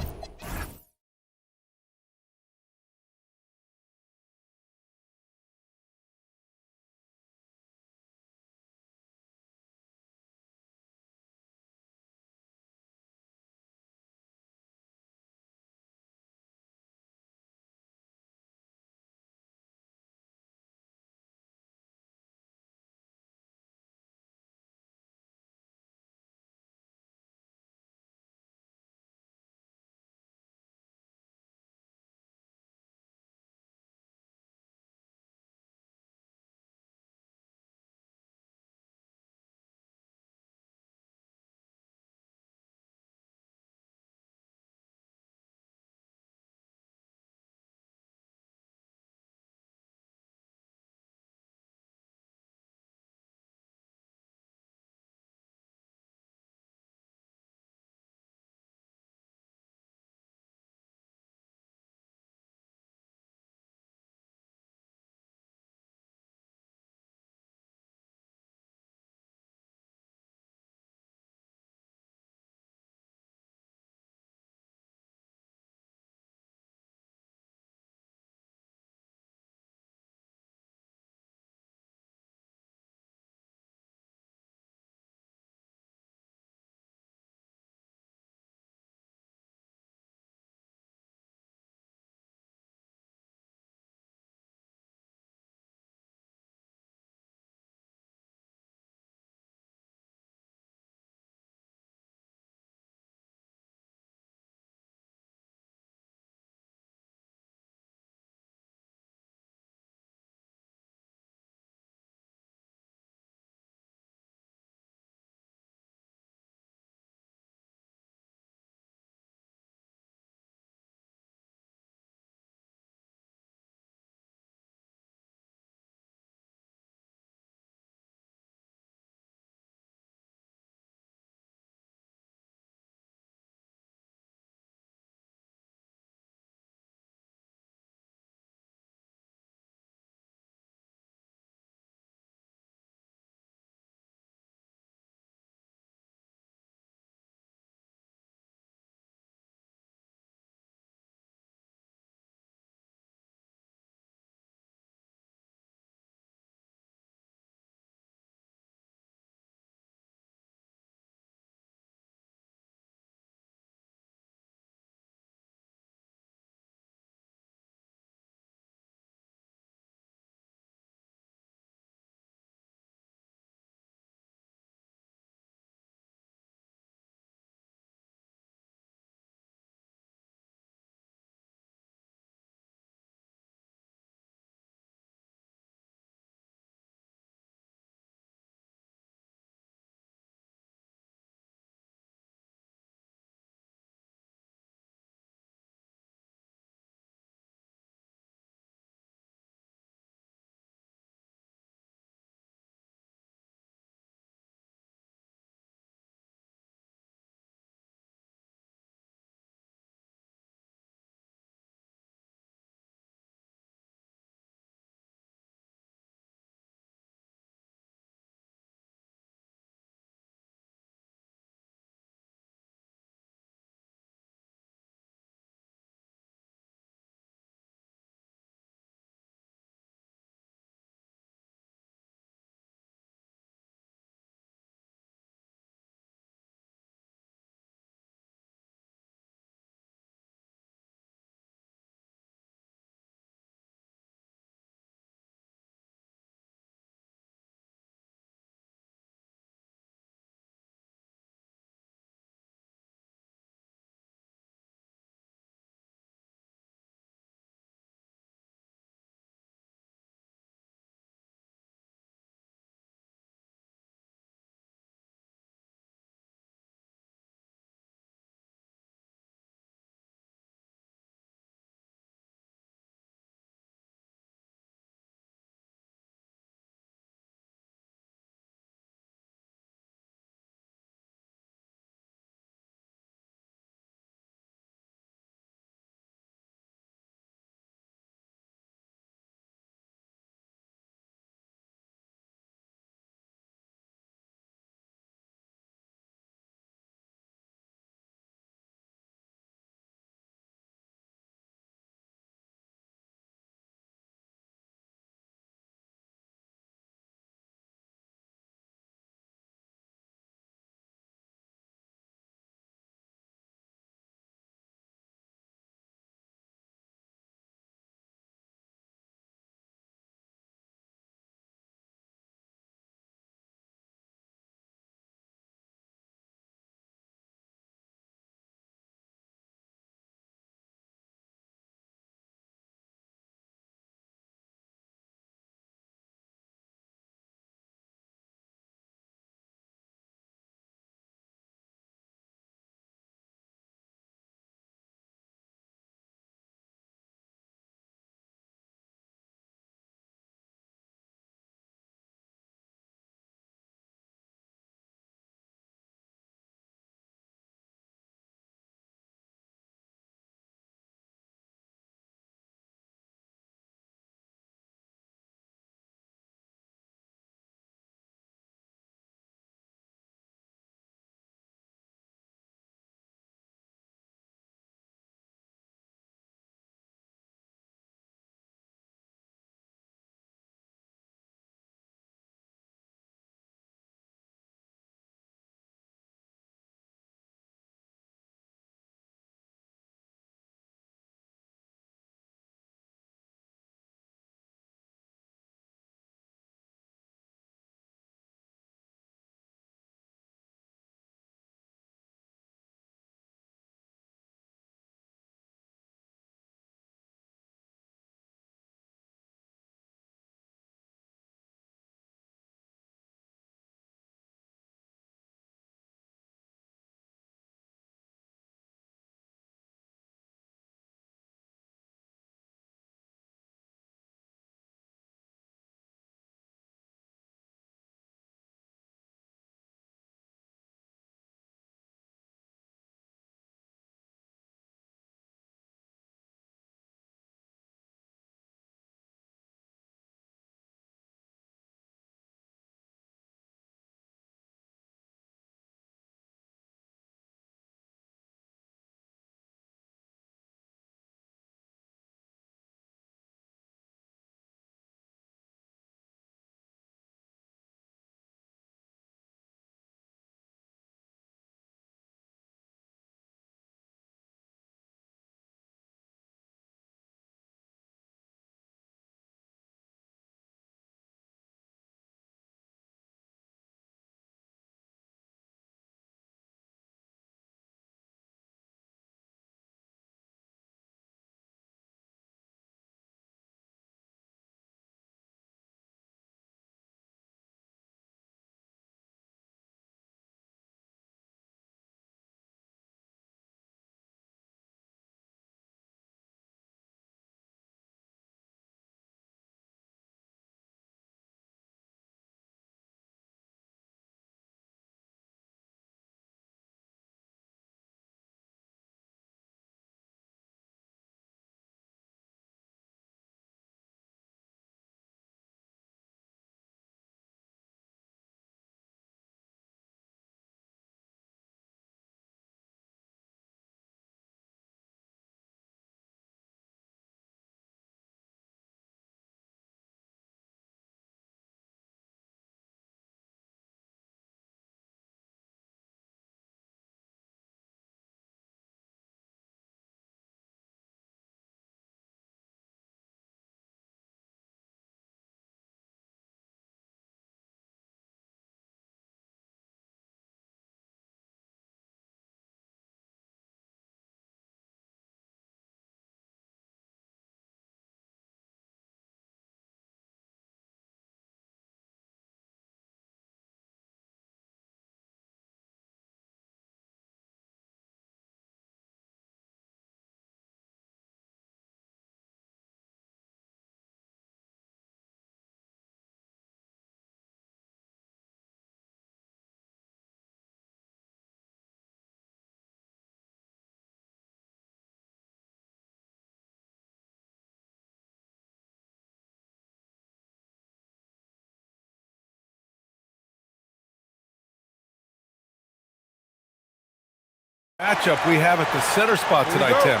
Matchup we have at the center spot tonight, Tim.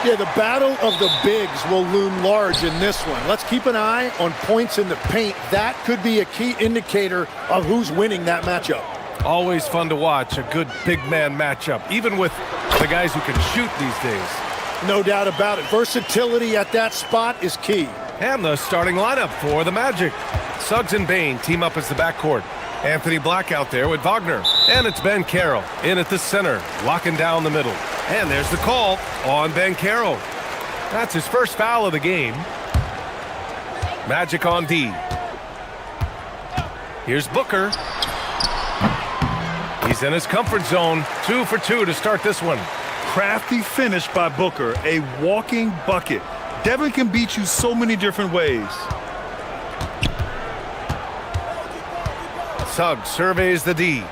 Yeah, the battle of the bigs will loom large in this one. Let's keep an eye on points in the paint. That could be a key indicator of who's winning that matchup. Always fun to watch a good big man matchup, even with the guys who can shoot these days. No doubt about it. Versatility at that spot is key. And the starting lineup for the Magic. Suggs and Bain team up as the backcourt. Anthony Black out there with Wagner. And it's Ben Carroll in at the center, locking down the middle. And there's the call on Ben Carroll. That's his first foul of the game. Magic on D. Here's Booker. He's in his comfort zone. 2 for 2 to start this one. Crafty finish by Booker, a walking bucket. Devin can beat you so many different ways. Suggs surveys the D.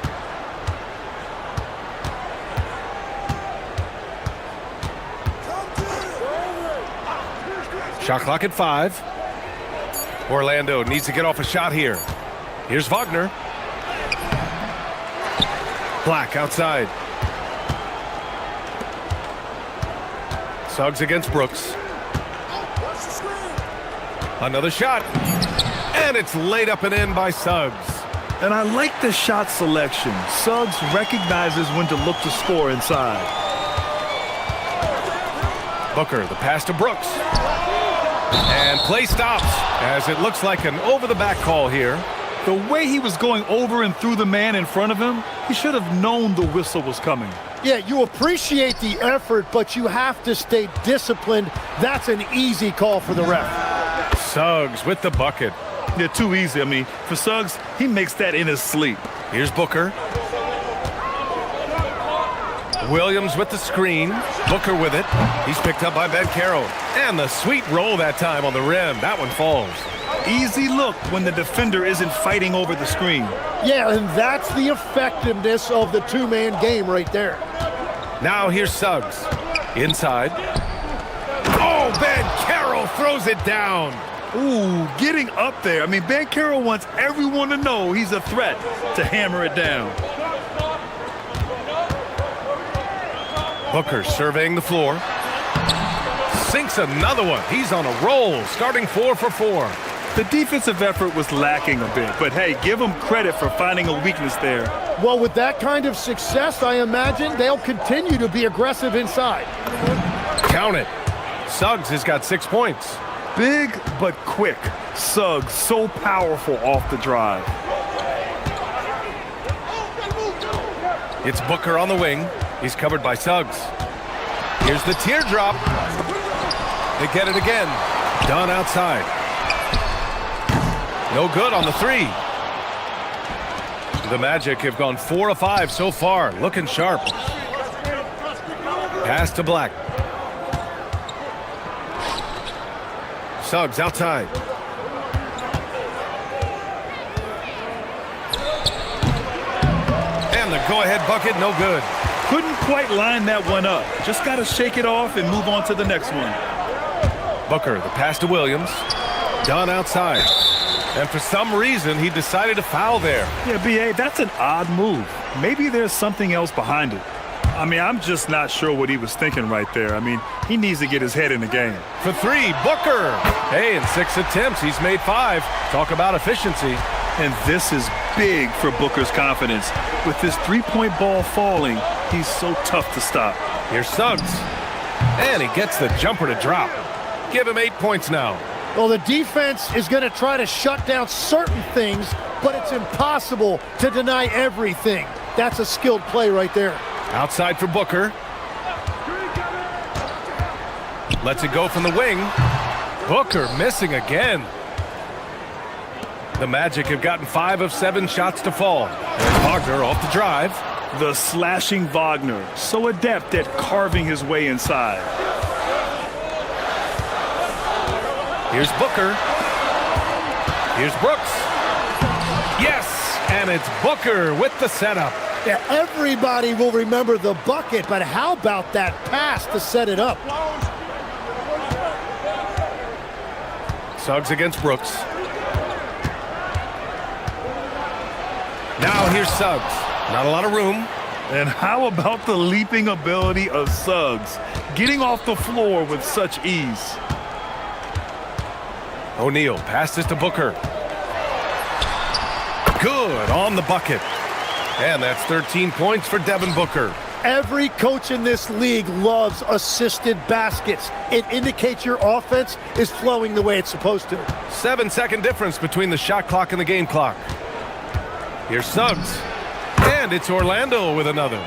Shot clock at 5. Orlando needs to get off a shot here. Here's Wagner. Black outside. Suggs against Brooks. Another shot. And it's laid up and in by Suggs. And I like the shot selection. Suggs recognizes when to look to score inside. Booker, the pass to Brooks. And play stops as it looks like an over-the-back call here. The way he was going over and through the man in front of him, he should have known the whistle was coming. Yeah, you appreciate the effort, but you have to stay disciplined. That's an easy call for the ref. Suggs with the bucket. They're too easy. I mean, for Suggs, he makes that in his sleep. Here's Booker. Williams with the screen. Booker with it. He's picked up by Ben Carroll. And the sweet roll that time on the rim. That one falls. Easy look when the defender isn't fighting over the screen. Yeah, and that's the effectiveness of the two-man game right there. Now here's Suggs. Inside. Oh, Ben Carroll throws it down. Ooh, getting up there. I mean, Ben Carroll wants everyone to know he's a threat to hammer it down. Booker surveying the floor. Sinks another one. He's on a roll, starting 4 for 4. The defensive effort was lacking a bit, but hey, give him credit for finding a weakness there. Well, with that kind of success, I imagine they'll continue to be aggressive inside. Count it. Suggs has got 6 points. Big but quick. Suggs so powerful off the drive. It's Booker on the wing. He's covered by Suggs. Here's the teardrop. They get it again. Dunn outside. No good on the 3. The Magic have gone 4 of 5 so far. Looking sharp. Pass to Black. Suggs outside. And the go-ahead bucket, no good. Couldn't quite line that one up. Just got to shake it off and move on to the next one. Booker, the pass to Williams. Dunn outside. And for some reason, he decided to foul there. Yeah, B.A., that's an odd move. Maybe there's something else behind it. I mean, I'm just not sure what he was thinking right there. I mean, he needs to get his head in the game. For 3, Booker. Hey, in 6 attempts, he's made 5. Talk about efficiency. And this is big for Booker's confidence. With this three-point ball falling, he's so tough to stop. Here's Suggs. And he gets the jumper to drop. Give him 8 points now. Well, the defense is going to try to shut down certain things, but it's impossible to deny everything. That's a skilled play right there. Outside for Booker. Lets it go from the wing. Booker missing again. The Magic have gotten 5 of 7 shots to fall. There's Wagner off the drive. The slashing Wagner, so adept at carving his way inside. Here's Booker. Here's Brooks. Yes, and it's Booker with the setup. Yeah, everybody will remember the bucket, but how about that pass to set it up? Suggs against Brooks. Now here's Suggs. Not a lot of room. And how about the leaping ability of Suggs? Getting off the floor with such ease. O'Neal passes to Booker. Good on the bucket. And that's 13 points for Devin Booker. Every coach in this league loves assisted baskets. It indicates your offense is flowing the way it's supposed to. 7-second difference between the shot clock and the game clock. Here's Suggs. And it's Orlando with another.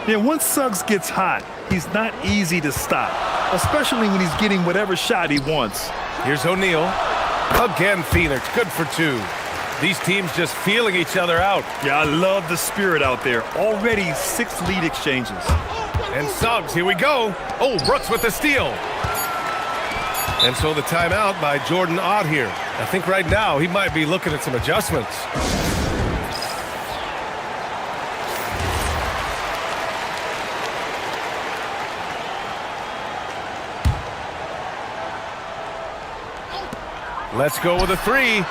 Yeah, once Suggs gets hot, he's not easy to stop, especially when he's getting whatever shot he wants. Here's O'Neal. Again, Phoenix, good for two. These teams just feeling each other out. Yeah, I love the spirit out there. Already 6 lead exchanges. And Suggs, here we go. Oh, Brooks with the steal. And so the timeout by Jordan Ott here. I think right now he might be looking at some adjustments. Let's go with a three,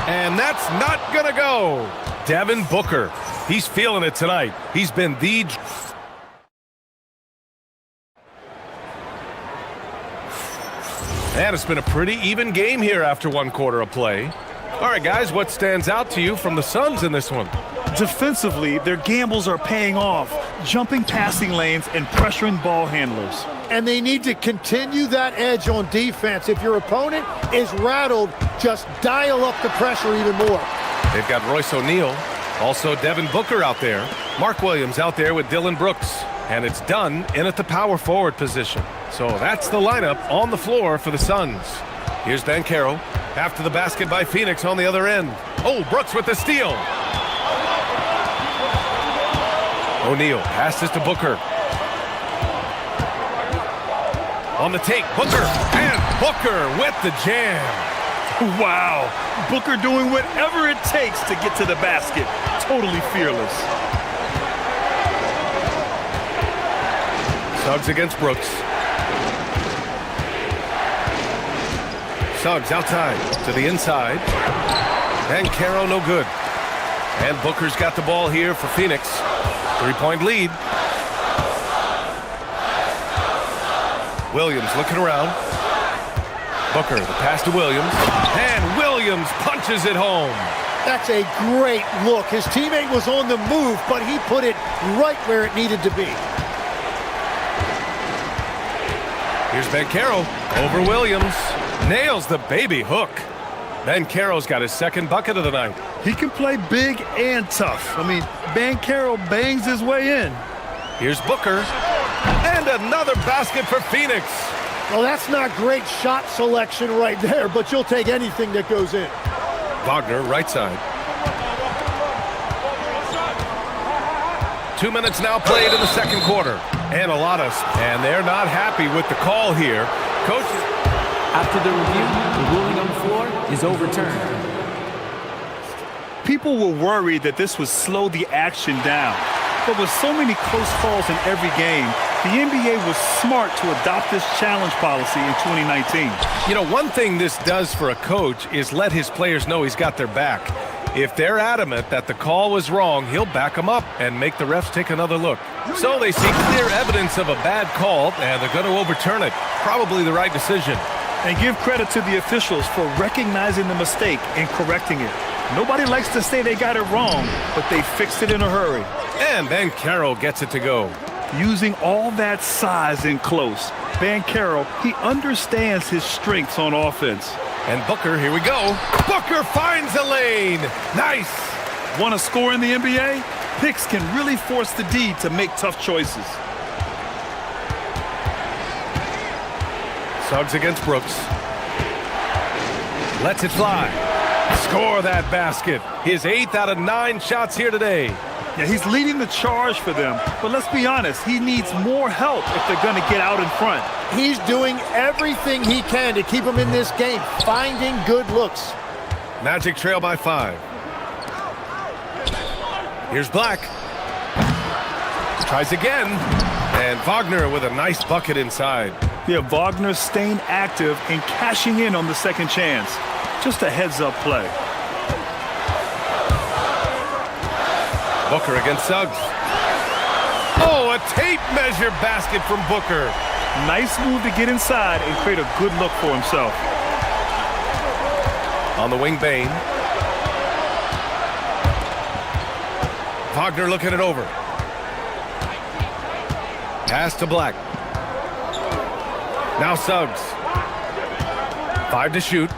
and that's not gonna go. Devin Booker, he's feeling it tonight. He's been the... And it's been a pretty even game here after 1 quarter of play. All right, guys, what stands out to you from the Suns in this one? Defensively, their gambles are paying off, jumping passing lanes and pressuring ball handlers. And they need to continue that edge on defense. If your opponent is rattled, just dial up the pressure even more. They've got Royce O'Neal, also Devin Booker out there. Mark Williams out there with Dylan Brooks. And it's done in at the power forward position. So that's the lineup on the floor for the Suns. Here's Banchero. After the basket by Phoenix on the other end. Oh, Brooks with the steal. O'Neal passes to Booker. On the take, Booker, and Booker with the jam. Wow, Booker doing whatever it takes to get to the basket. Totally fearless. Suggs against Brooks. Suggs outside to the inside. And Caro no good. And Booker's got the ball here for Phoenix. 3-point lead. Williams looking around. Booker, the pass to Williams. And Williams punches it home. That's a great look. His teammate was on the move, but he put it right where it needed to be. Here's Banchero over Williams. Nails the baby hook. Banchero's got his second bucket of the night. He can play big and tough. I mean, Banchero bangs his way in. Here's Booker. And another basket for Phoenix. Well, that's not great shot selection right there, but you'll take anything that goes in. Wagner, right side. 2 minutes now played in the second quarter. And and they're not happy with the call here. Coaches. After the review, the ruling on the floor is overturned. People were worried that this would slow the action down. But with so many close calls in every game, the NBA was smart to adopt this challenge policy in 2019. You know, one thing this does for a coach is let his players know he's got their back. If they're adamant that the call was wrong, he'll back them up and make the refs take another look. So they see clear evidence of a bad call, and they're going to overturn it. Probably the right decision. And give credit to the officials for recognizing the mistake and correcting it. Nobody likes to say they got it wrong, but they fixed it in a hurry. And Banchero gets it to go. Using all that size in close, Banchero, he understands his strengths on offense. And Booker, here we go. Booker finds a lane. Nice. Want to score in the NBA? Picks can really force the D to make tough choices. Suggs against Brooks. Lets it fly. Score that basket. His 8th out of 9 shots here today. Yeah, he's leading the charge for them. But let's be honest, he needs more help if they're going to get out in front. He's doing everything he can to keep them in this game, finding good looks. Magic trail by 5. Here's Black. Tries again. And Wagner with a nice bucket inside. Yeah, Wagner staying active and cashing in on the second chance. Just a heads-up play. Booker against Suggs. Oh, a tape measure basket from Booker. Nice move to get inside and create a good look for himself. On the wing, Bane. Wagner looking it over. Pass to Black. Now Suggs. 5 to shoot.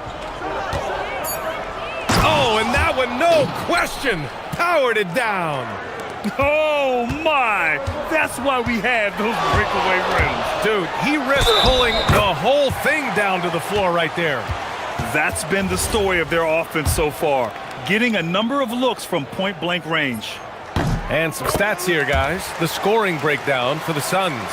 Oh, and that one, no question, powered it down. Oh, my. That's why we have those breakaway rims. Dude, he risked pulling the whole thing down to the floor right there. That's been the story of their offense so far, getting a number of looks from point-blank range. And some stats here, guys. The scoring breakdown for the Suns.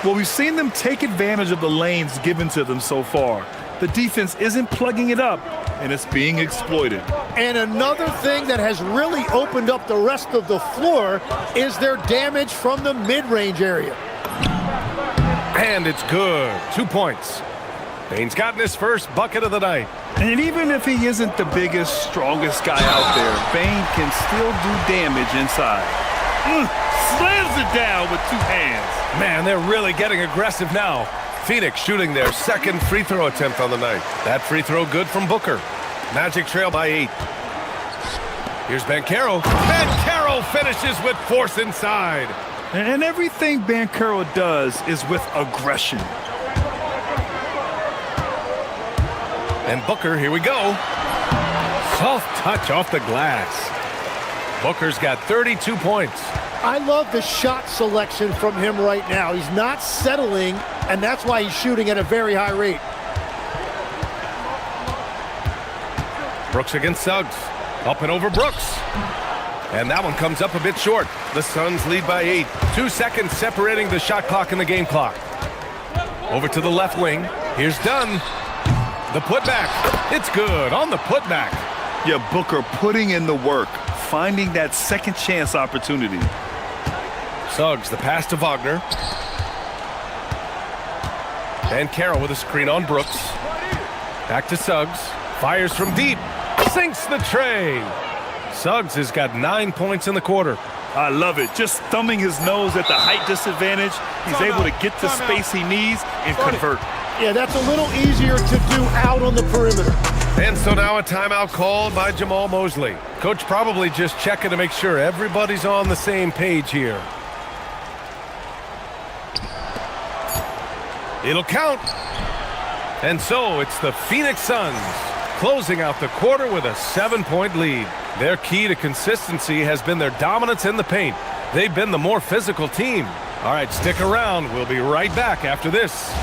Well, we've seen them take advantage of the lanes given to them so far. The defense isn't plugging it up, and it's being exploited. And another thing that has really opened up the rest of the floor is their damage from the mid-range area. And it's good. 2 points. Bane's gotten his first bucket of the night. And even if he isn't the biggest, strongest guy out there, Bane can still do damage inside. Slams it down with 2 hands. Man, they're really getting aggressive now. Phoenix shooting their second free throw attempt on the night. That free throw good from Booker. Magic trail by 8. Here's Banchero. Banchero finishes with force inside. And everything Banchero does is with aggression. And Booker, here we go. Soft touch off the glass. Booker's got 32 points. I love the shot selection from him right now. He's not settling, and that's why he's shooting at a very high rate. Brooks against Suggs. Up and over Brooks. And that one comes up a bit short. The Suns lead by 8. 2 seconds separating the shot clock and the game clock. Over to the left wing. Here's Dunn. The putback. It's good on the putback. Yeah, Booker putting in the work, finding that second chance opportunity. Suggs, the pass to Wagner. Banchero with a screen on Brooks. Back to Suggs. Fires from deep. Sinks the tray. Suggs has got 9 points in the quarter. I love it. Just thumbing his nose at the height disadvantage. He's able to get the space he needs and convert. Yeah, that's a little easier to do out on the perimeter. And so now a timeout called by Jamal Mosley. Coach probably just checking to make sure everybody's on the same page here. It'll count. And so it's the Phoenix Suns closing out the quarter with a 7-point lead. Their key to consistency has been their dominance in the paint. They've been the more physical team. All right, stick around. We'll be right back after this.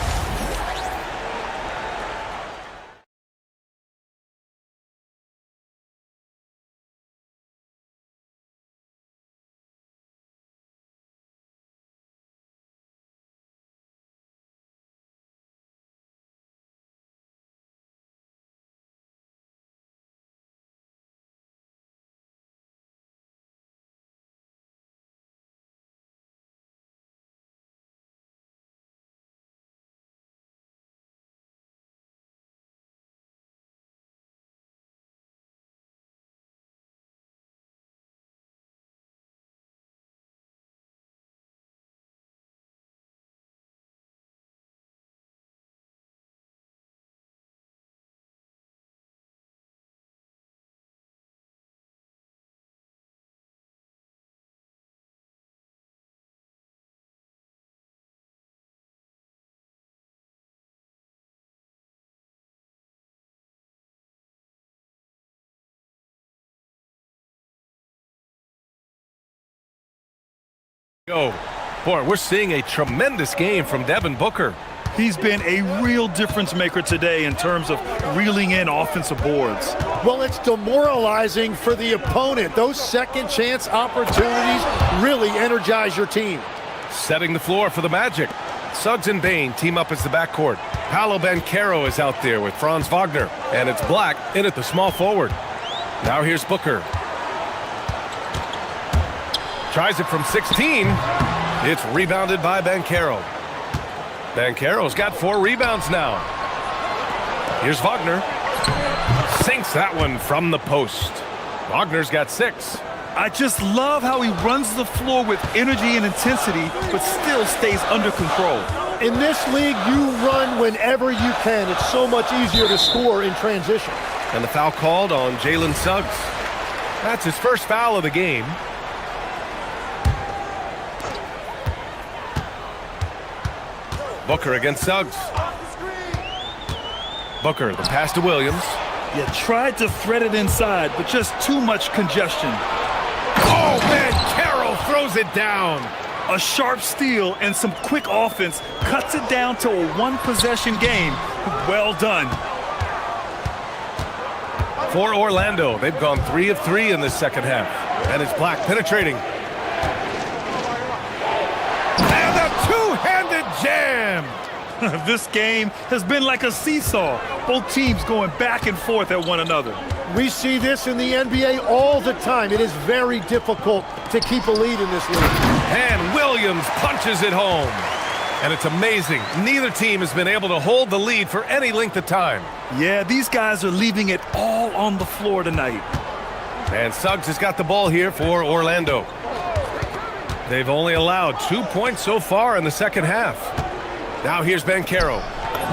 Go. Boy, we're seeing a tremendous game from Devin Booker. He's been a real difference maker today in terms of reeling in offensive boards. Well, it's demoralizing for the opponent. Those second chance opportunities really energize your team. Setting the floor for the Magic. Suggs and Bane team up as the backcourt. Paolo Banchero is out there with Franz Wagner. And it's Black in at the small forward. Now here's Booker. Tries it from 16. It's rebounded by Banchero. Banchero's got 4 rebounds now. Here's Wagner. Sinks that one from the post. Wagner's got 6. I just love how he runs the floor with energy and intensity, but still stays under control. In this league, you run whenever you can. It's so much easier to score in transition. And the foul called on Jalen Suggs. That's his first foul of the game. Booker against Suggs. Booker, the pass to Williams. Yeah, tried to thread it inside, but just too much congestion. Oh, man, Carroll throws it down. A sharp steal and some quick offense cuts it down to a one-possession game. Well done. For Orlando, they've gone 3 of 3 in this second half. And it's Black penetrating. And a two-handed jam. This game has been like a seesaw. Both teams going back and forth at one another. We see this in the NBA all the time. It is very difficult to keep a lead in this league. And Williams punches it home. And it's amazing. Neither team has been able to hold the lead for any length of time. Yeah, these guys are leaving it all on the floor tonight. And Suggs has got the ball here for Orlando. They've only allowed 2 points so far in the second half. Now here's Banchero.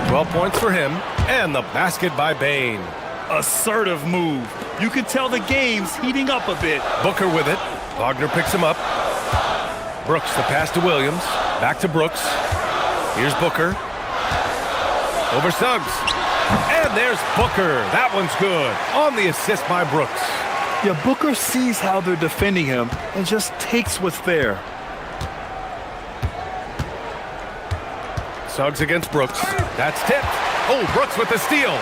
12 points for him. And the basket by Bane. Assertive move. You can tell the game's heating up a bit. Booker with it. Wagner picks him up. Brooks, the pass to Williams. Back to Brooks. Here's Booker. Over Suggs. And there's Booker. That one's good. On the assist by Brooks. Yeah, Booker sees how they're defending him and just takes what's there. Suggs against Brooks. That's tipped. Oh, Brooks with the steal.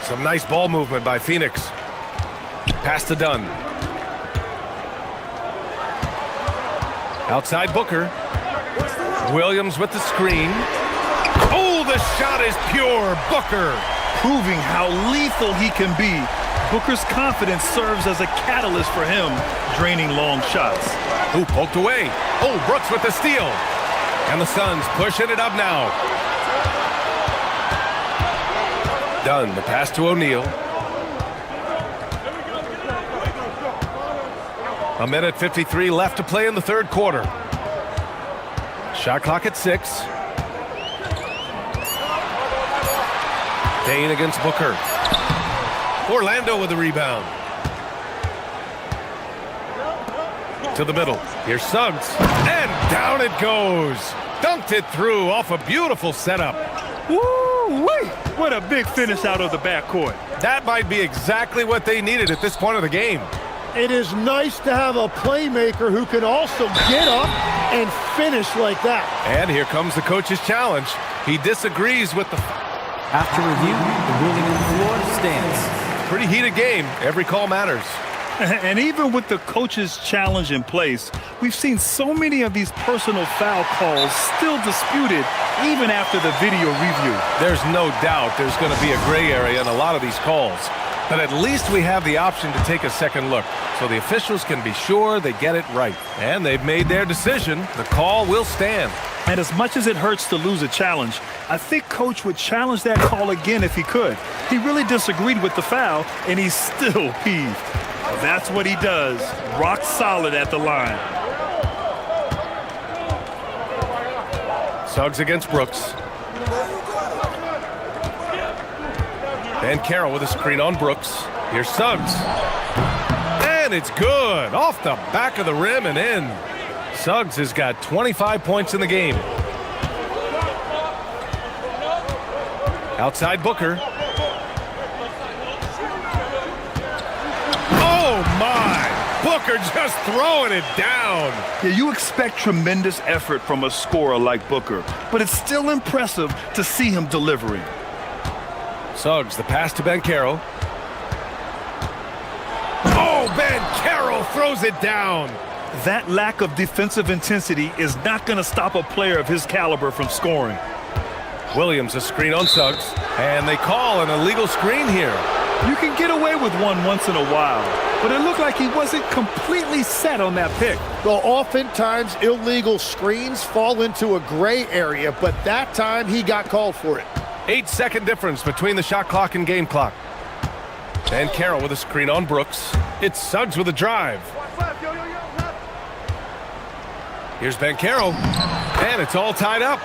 Some nice ball movement by Phoenix. Pass to Dunn. Outside Booker. Williams with the screen. Oh, the shot is pure. Booker. Proving how lethal he can be. Booker's confidence serves as a catalyst for him, draining long shots. Ooh, poked away. Oh, Brooks with the steal. And the Suns pushing it up now. Dunn, the pass to O'Neal. A minute 53 left to play in the third quarter. Shot clock at 6. Dane against Booker. Orlando with the rebound. To the middle. Here's Suggs. And down it goes. Dunked it through off a beautiful setup. Woo-wee! What a big finish out of the backcourt. That might be exactly what they needed at this point of the game. It is nice to have a playmaker who can also get up and finish like that. And here comes the coach's challenge. He disagrees with the... After review, the ruling on the floor stands. Pretty heated game. Every call matters. And even with the coach's challenge in place, we've seen so many of these personal foul calls still disputed even after the video review. There's no doubt there's going to be a gray area in a lot of these calls. But at least we have the option to take a second look, so the officials can be sure they get it right. And they've made their decision. The call will stand. And as much as it hurts to lose a challenge, I think Coach would challenge that call again if he could. He really disagreed with the foul, and he's still peeved. That's what he does. Rock solid at the line. Suggs against Brooks. And Carroll with a screen on Brooks. Here's Suggs. And it's good. Off the back of the rim and in. Suggs has got 25 points in the game. Outside Booker. Oh, my. Booker just throwing it down. Yeah, you expect tremendous effort from a scorer like Booker, but it's still impressive to see him delivering. Suggs, the pass to Banchero. Oh, Banchero throws it down. That lack of defensive intensity is not going to stop a player of his caliber from scoring. Williams, a screen on Suggs, and they call an illegal screen here. You can get away with one once in a while, but it looked like he wasn't completely set on that pick. Well, oftentimes illegal screens fall into a gray area, but that time he got called for it. 8-second difference between the shot clock and game clock. And Carroll with a screen on Brooks. It's Suggs with a drive. Here's Banchero, and it's all tied up.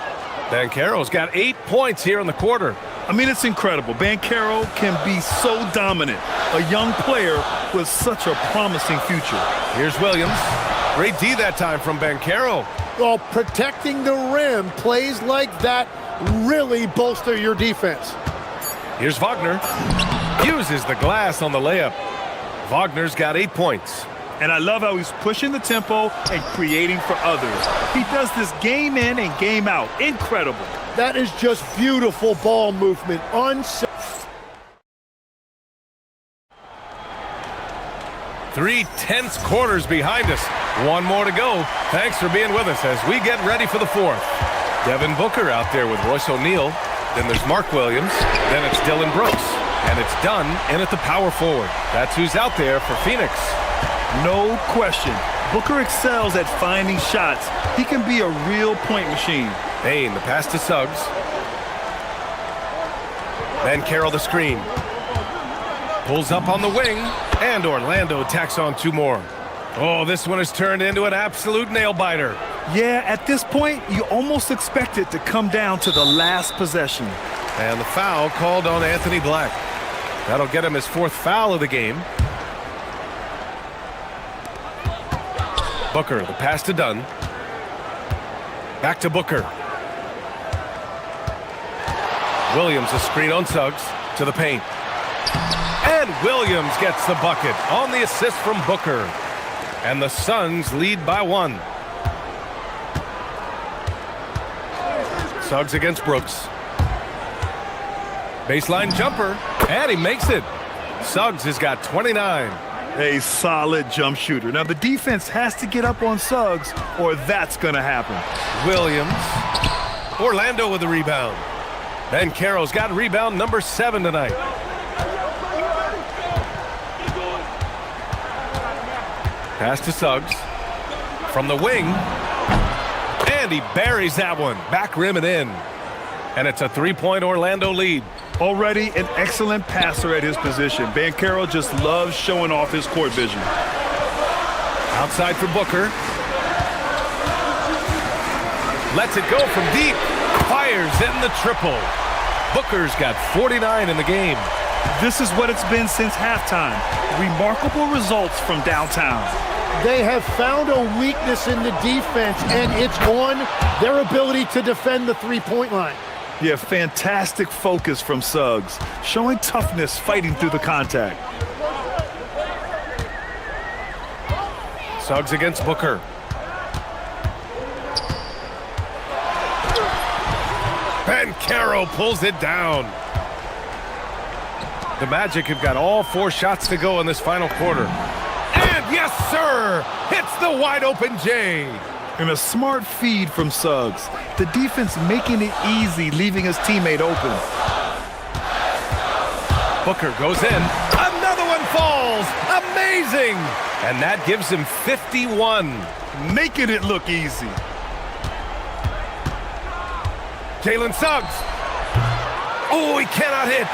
Banchero's got 8 points here in the quarter. I mean, it's incredible. Banchero can be so dominant. A young player with such a promising future. Here's Williams. Great D that time from Banchero. Well, protecting the rim, plays like that really bolster your defense. Here's Wagner. Uses the glass on the layup. Wagner's got 8 points. And I love how he's pushing the tempo and creating for others. He does this game in and game out. Incredible. That is just beautiful ball movement. Three tense quarters behind us. One more to go. Thanks for being with us as we get ready for the fourth. Devin Booker out there with Royce O'Neal. Then there's Mark Williams. Then it's Dylan Brooks. And it's Dunn in at the power forward. That's who's out there for Phoenix. No question. Booker excels at finding shots. He can be a real point machine. Payne, the pass to Suggs. Then Carroll the screen. Pulls up on the wing, and Orlando tacks on 2 more. Oh, this one has turned into an absolute nail-biter. Yeah, at this point, you almost expect it to come down to the last possession. And the foul called on Anthony Black. That'll get him his 4th foul of the game. Booker, the pass to Dunn. Back to Booker. Williams, a screen on Suggs, to the paint. And Williams gets the bucket on the assist from Booker. And the Suns lead by 1. Suggs against Brooks. Baseline jumper, and he makes it. Suggs has got 29. A solid jump shooter. Now, the defense has to get up on Suggs, or that's going to happen. Williams. Orlando with the rebound. Banchero's got rebound number 7 tonight. Pass to Suggs. From the wing. And he buries that one. Back rim and in. And it's a 3-point Orlando lead. Already an excellent passer at his position. Banchero just loves showing off his court vision. Outside for Booker. Lets it go from deep. Fires in the triple. Booker's got 49 in the game. This is what it's been since halftime. Remarkable results from downtown. They have found a weakness in the defense, and it's on their ability to defend the three-point line. Yeah, fantastic focus from Suggs, showing toughness fighting through the contact. Suggs against Booker. Banchero pulls it down. The Magic have got all 4 shots to go in this final quarter. And yes, sir! Hits the wide-open J. And a smart feed from Suggs. The defense making it easy, leaving his teammate open. Booker goes in. Another one falls. Amazing! And that gives him 51. Making it look easy. Jalen Suggs. Oh, he cannot hit.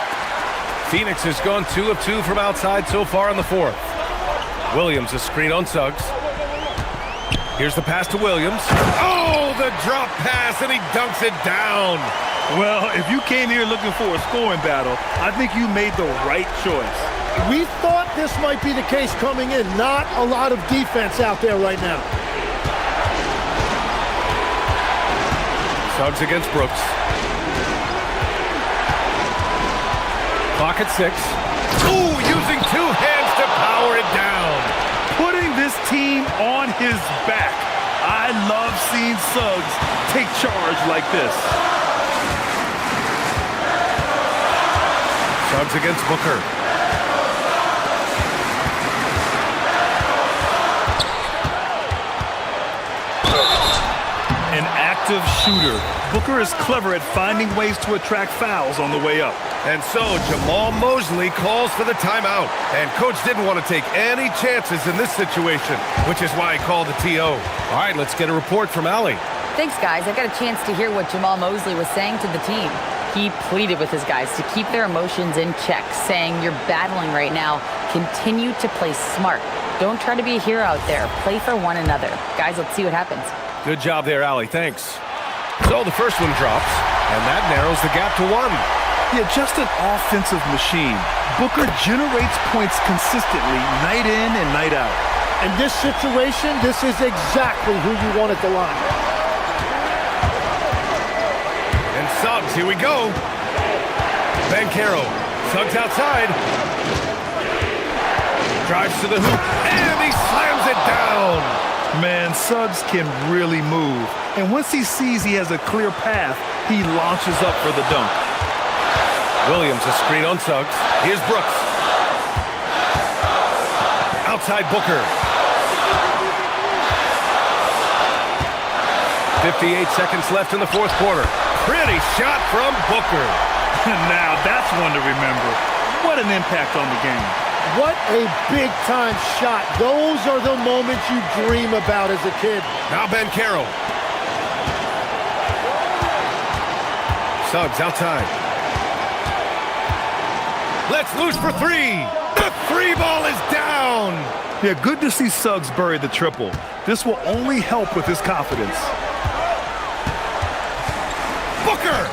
Phoenix has gone 2 of 2 from outside so far in the 4th. Williams, a screen on Suggs. Here's the pass to Williams. Oh, the drop pass, and he dunks it down. Well, if you came here looking for a scoring battle, I think you made the right choice. We thought this might be the case coming in. Not a lot of defense out there right now. Suggs against Brooks. Clock at 6. Ooh, using 2 hands to power it down. Putting this team on his back. I love seeing Suggs take charge like this. Suggs against Booker. An active shooter. Booker is clever at finding ways to attract fouls on the way up. And so Jamal Mosley calls for the timeout. And coach didn't want to take any chances in this situation, which is why he called the TO. All right, let's get a report from Allie. Thanks, guys. I got a chance to hear what Jamal Mosley was saying to the team. He pleaded with his guys to keep their emotions in check, saying, "You're battling right now. Continue to play smart. Don't try to be a hero out there. Play for one another." Guys, let's see what happens. Good job there, Allie. Thanks. So the first one drops, and that narrows the gap to 1. Yeah, just an offensive machine. Booker generates points consistently, night in and night out. In this situation, this is exactly who you want at the line. And Suggs, here we go. Bankero, Suggs outside. Drives to the hoop, and he slams it down. Man, Suggs can really move. And once he sees he has a clear path, he launches up for the dunk. Williams, a screen on Suggs. Here's Brooks. Outside Booker. 58 seconds left in the fourth quarter. Pretty shot from Booker. Now that's one to remember. What an impact on the game. What a big-time shot. Those are the moments you dream about as a kid. Now Bankero. Suggs outside. Let's loose for 3. The 3 ball is down. Yeah, good to see Suggs bury the triple. This will only help with his confidence. Booker!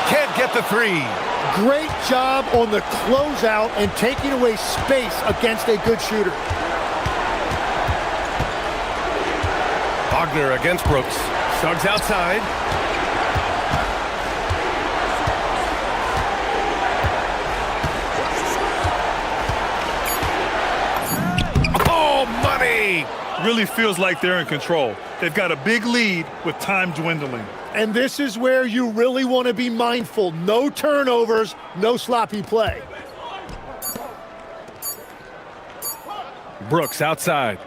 Can't get the 3. Great job on the closeout and taking away space against a good shooter. Wagner against Brooks. Suggs outside. Oh, money! Really feels like they're in control. They've got a big lead with time dwindling. And this is where you really want to be mindful. No turnovers, no sloppy play. Brooks outside.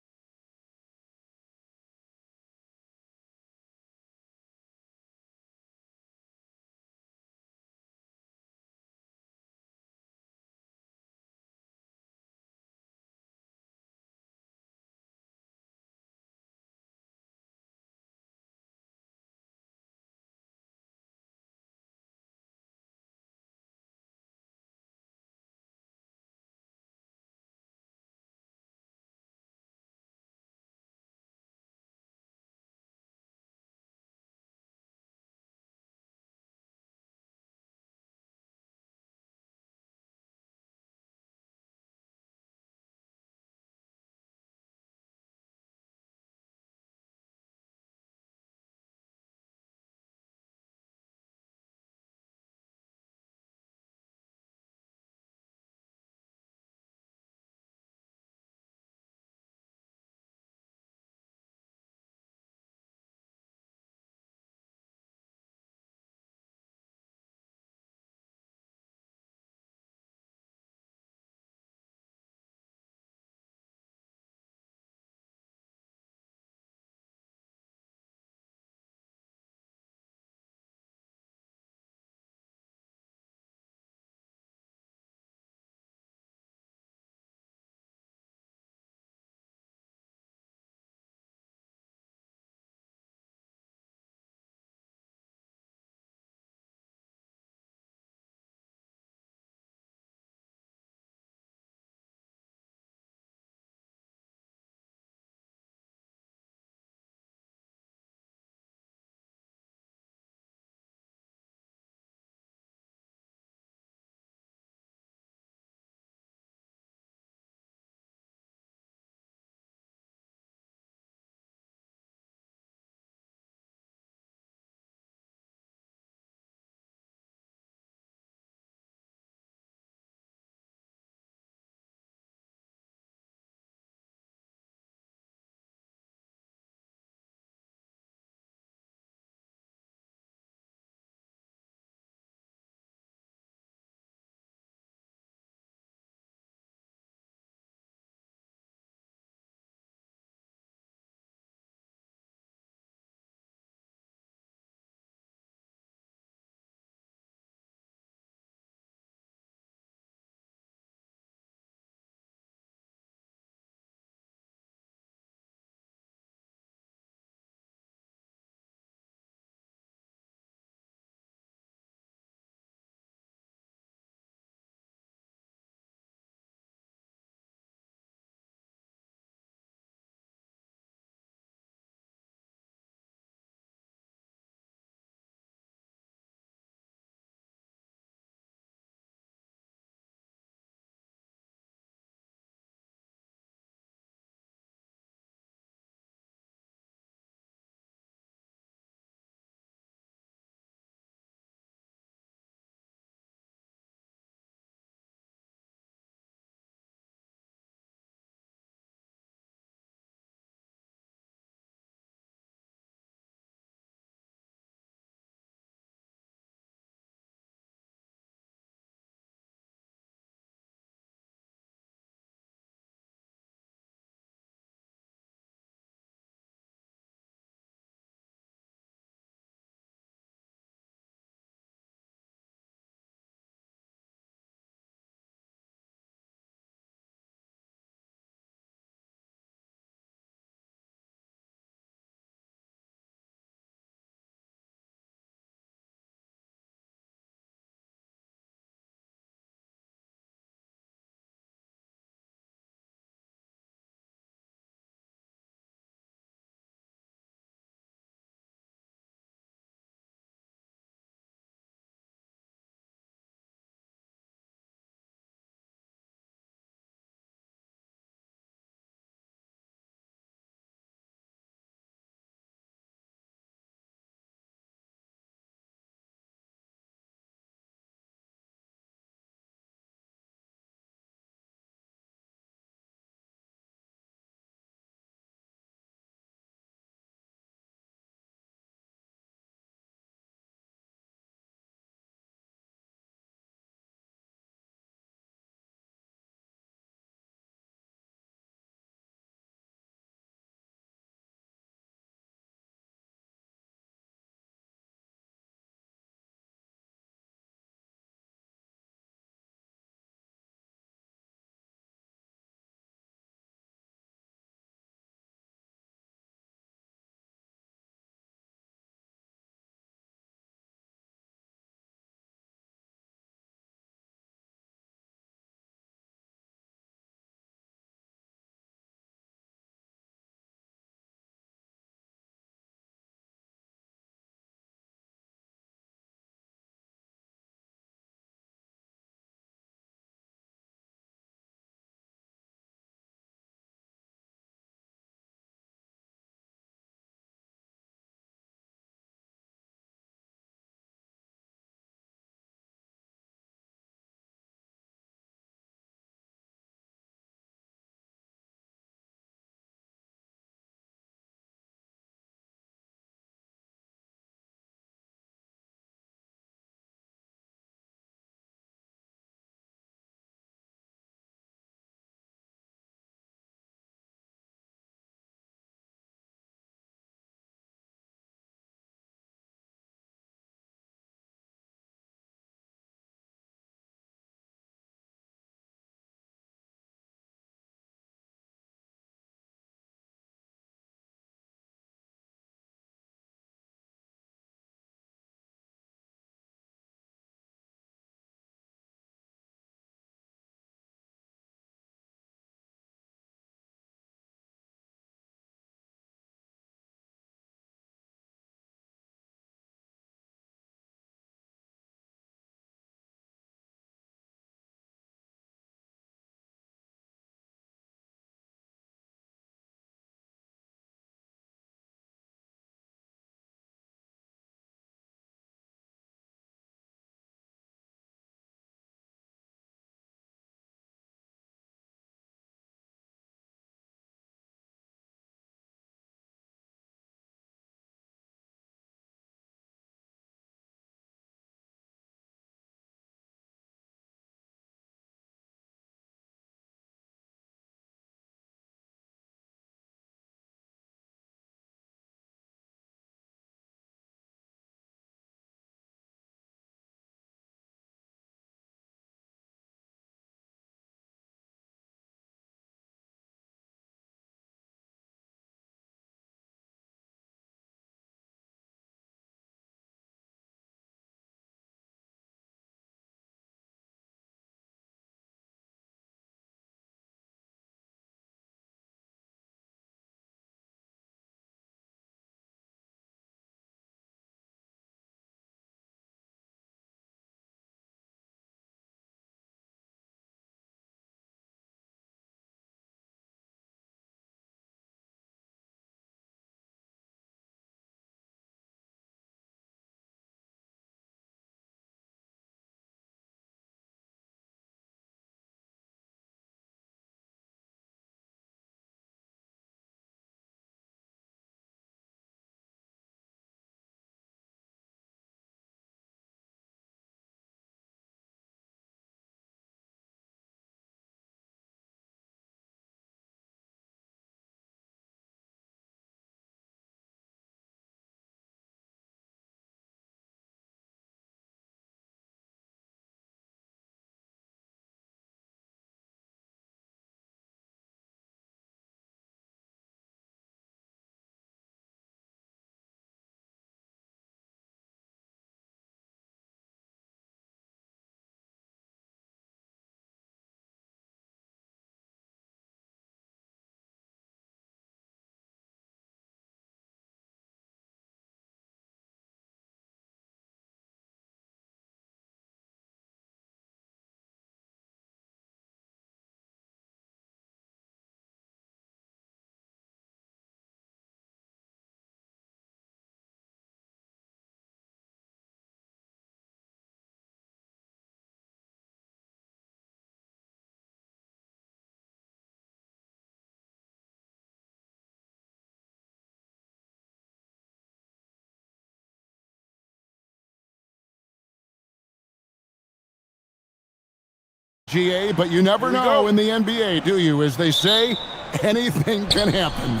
GA, but you never know in the NBA, do you? As they say, anything can happen.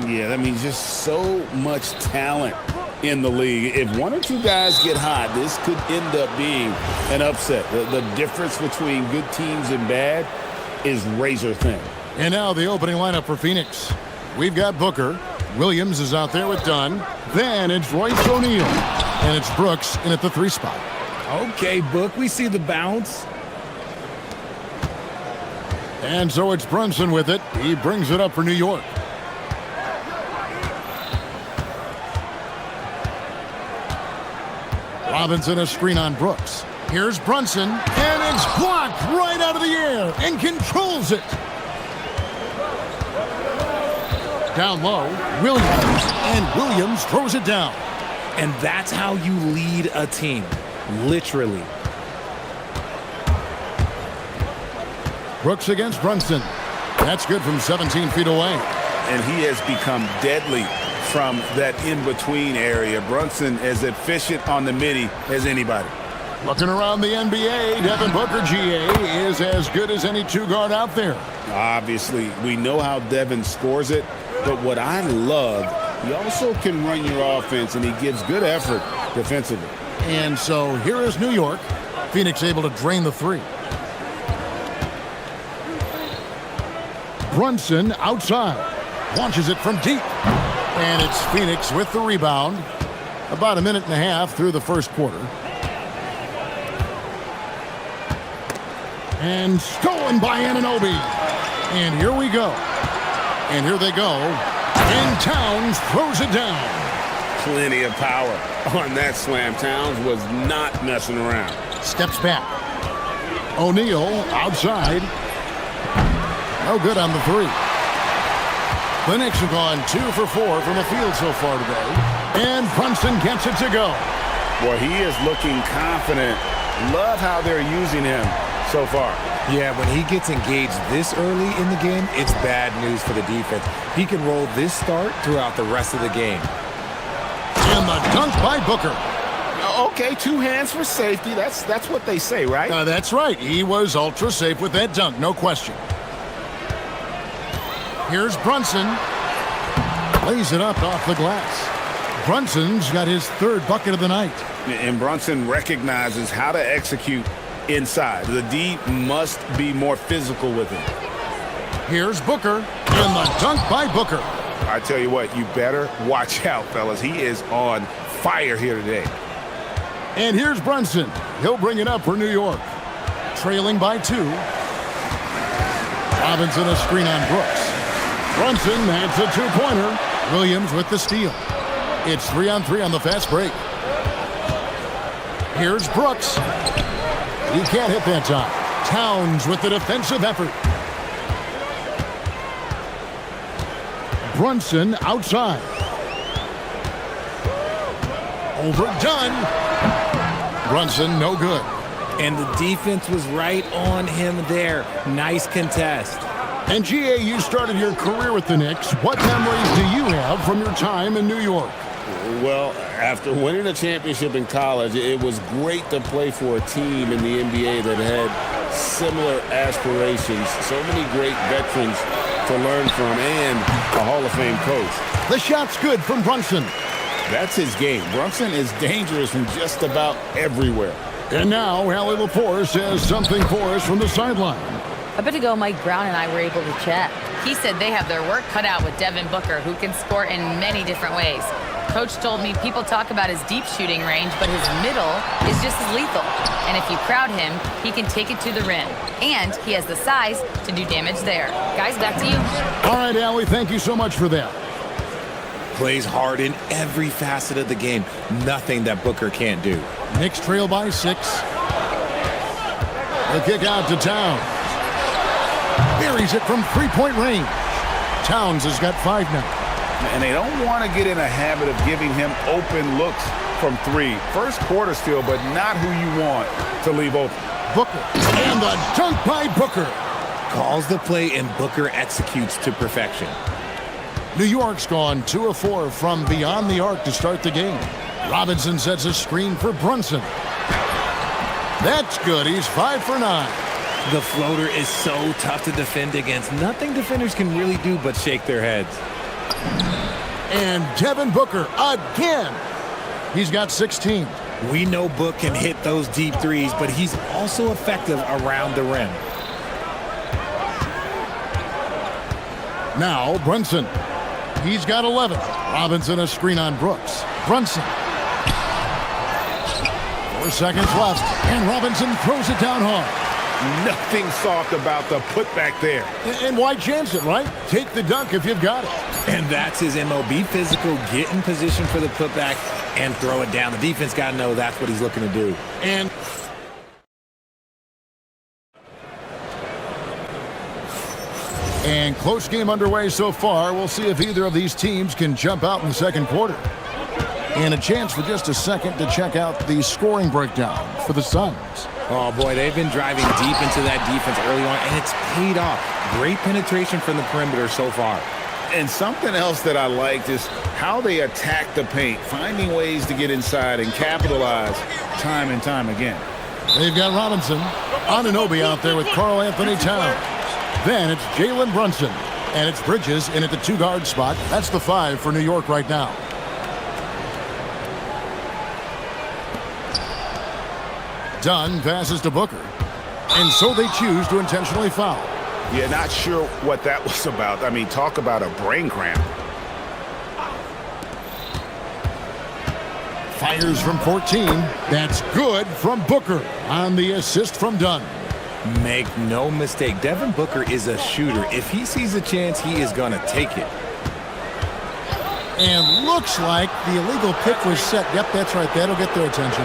Yeah, I mean, just so much talent in the league. If one or two guys get hot, this could end up being an upset. The difference between good teams and bad is razor thin. And now the opening lineup for Phoenix. We've got Booker. Williams is out there with Dunn. Then it's Royce O'Neal. And it's Brooks in at the 3 spot. Okay, Book, we see the bounce. And so it's Brunson with it. He brings it up for New York. Robinson a screen on Brooks. Here's Brunson, and it's blocked right out of the air and controls it. Down low, Williams, and Williams throws it down. And that's how you lead a team, literally. Brooks against Brunson. That's good from 17 feet away. And he has become deadly from that in-between area. Brunson as efficient on the midi as anybody. Looking around the NBA, Devin Booker, GA, is as good as any 2-guard out there. Obviously, we know how Devin scores it, but what I love, he also can run your offense, and he gives good effort defensively. And so here is New York. Phoenix able to drain the 3. Brunson outside. Launches it from deep. And it's Phoenix with the rebound. About a minute and a half through the first quarter. And stolen by Anunoby. And here we go. And here they go. And Towns throws it down. Plenty of power on that slam. Towns was not messing around. Steps back. O'Neal outside. No good on the 3. The Knicks have gone 2 for 4 from the field so far today. And Brunson gets it to go. Boy, he is looking confident. Love how they're using him so far. Yeah, when he gets engaged this early in the game, it's bad news for the defense. He can roll this start throughout the rest of the game. And the dunk by Booker. Okay, 2 hands for safety. That's what they say, right? That's right. He was ultra safe with that dunk, no question. Here's Brunson. Lays it up off the glass. Brunson's got his 3rd bucket of the night. And Brunson recognizes how to execute inside. The D must be more physical with him. Here's Booker. And the dunk by Booker. I tell you what, you better watch out, fellas. He is on fire here today. And here's Brunson. He'll bring it up for New York. Trailing by 2. Robinson a screen on Brooks. Brunson adds a 2-pointer. Williams with the steal. It's 3-on-3 on the fast break. Here's Brooks. He can't hit that time. Towns with the defensive effort. Brunson outside. Overdone. Brunson no good. And the defense was right on him there. Nice contest. And GA, you started your career with the Knicks. What memories do you have from your time in New York? Well, after winning a championship in college, it was great to play for a team in the NBA that had similar aspirations. So many great veterans to learn from and a Hall of Fame coach. The shot's good from Brunson. That's his game. Brunson is dangerous from just about everywhere. And now, Allie LaForce has something for us from the sideline. A bit ago, Mike Brown and I were able to chat. He said they have their work cut out with Devin Booker, who can score in many different ways. Coach told me people talk about his deep shooting range, but his middle is just as lethal. And if you crowd him, he can take it to the rim. And he has the size to do damage there. Guys, back to you. All right, Allie, thank you so much for that. Plays hard in every facet of the game. Nothing that Booker can't do. Knicks trail by 6. The kick out to Towns. Buries it from 3-point range. Towns has got 5 now. And they don't want to get in a habit of giving him open looks from 3. First quarter still, but not who you want to leave open. Booker. And the dunk by Booker. Calls the play and Booker executes to perfection. New York's gone 2 of 4 from beyond the arc to start the game. Robinson sets a screen for Brunson. That's good. He's 5 for 9. The floater is so tough to defend against. Nothing defenders can really do but shake their heads. And Devin Booker again. He's got 16. We know Book can hit those deep threes, but he's also effective around the rim. Now Brunson. He's got 11. Robinson a screen on Brooks. Brunson. 4 seconds left, and Robinson throws it down hard. Nothing soft about the putback there. And why chance it, right? Take the dunk if you've got it. And that's his MO. Be physical, get in position for the putback, and throw it down. The defense got to know that's what he's looking to do. And close game underway so far. We'll see if either of these teams can jump out in the second quarter. And a chance for just a second to check out the scoring breakdown for the Suns. Oh, boy, they've been driving deep into that defense early on, and it's paid off. Great penetration from the perimeter so far. And something else that I liked is how they attack the paint, finding ways to get inside and capitalize time and time again. They've got Robinson, Anunoby out there with Karl Anthony Towns. Then it's Jalen Brunson, and it's Bridges in at the 2-guard spot. That's the 5 for New York right now. Dunn passes to Booker, and so they choose to intentionally foul. Yeah, not sure what that was about. I mean, talk about a brain cramp. Fires from 14. That's good from Booker on the assist from Dunn. Make no mistake, Devin Booker is a shooter. If he sees a chance, he is going to take it. And looks like the illegal pick was set. Yep, that's right. That'll get their attention.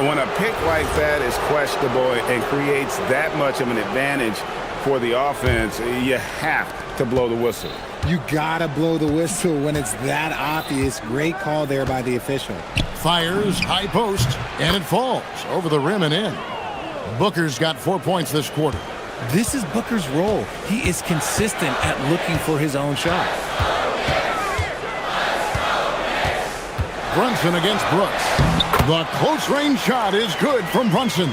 When a pick like that is questionable and creates that much of an advantage for the offense, you have to blow the whistle. You got to blow the whistle when it's that obvious. Great call there by the official. Fires, high post, and it falls over the rim and in. Booker's got 4 points this quarter. This is Booker's role. He is consistent at looking for his own shot. Brunson against Brooks. The close-range shot is good from Brunson.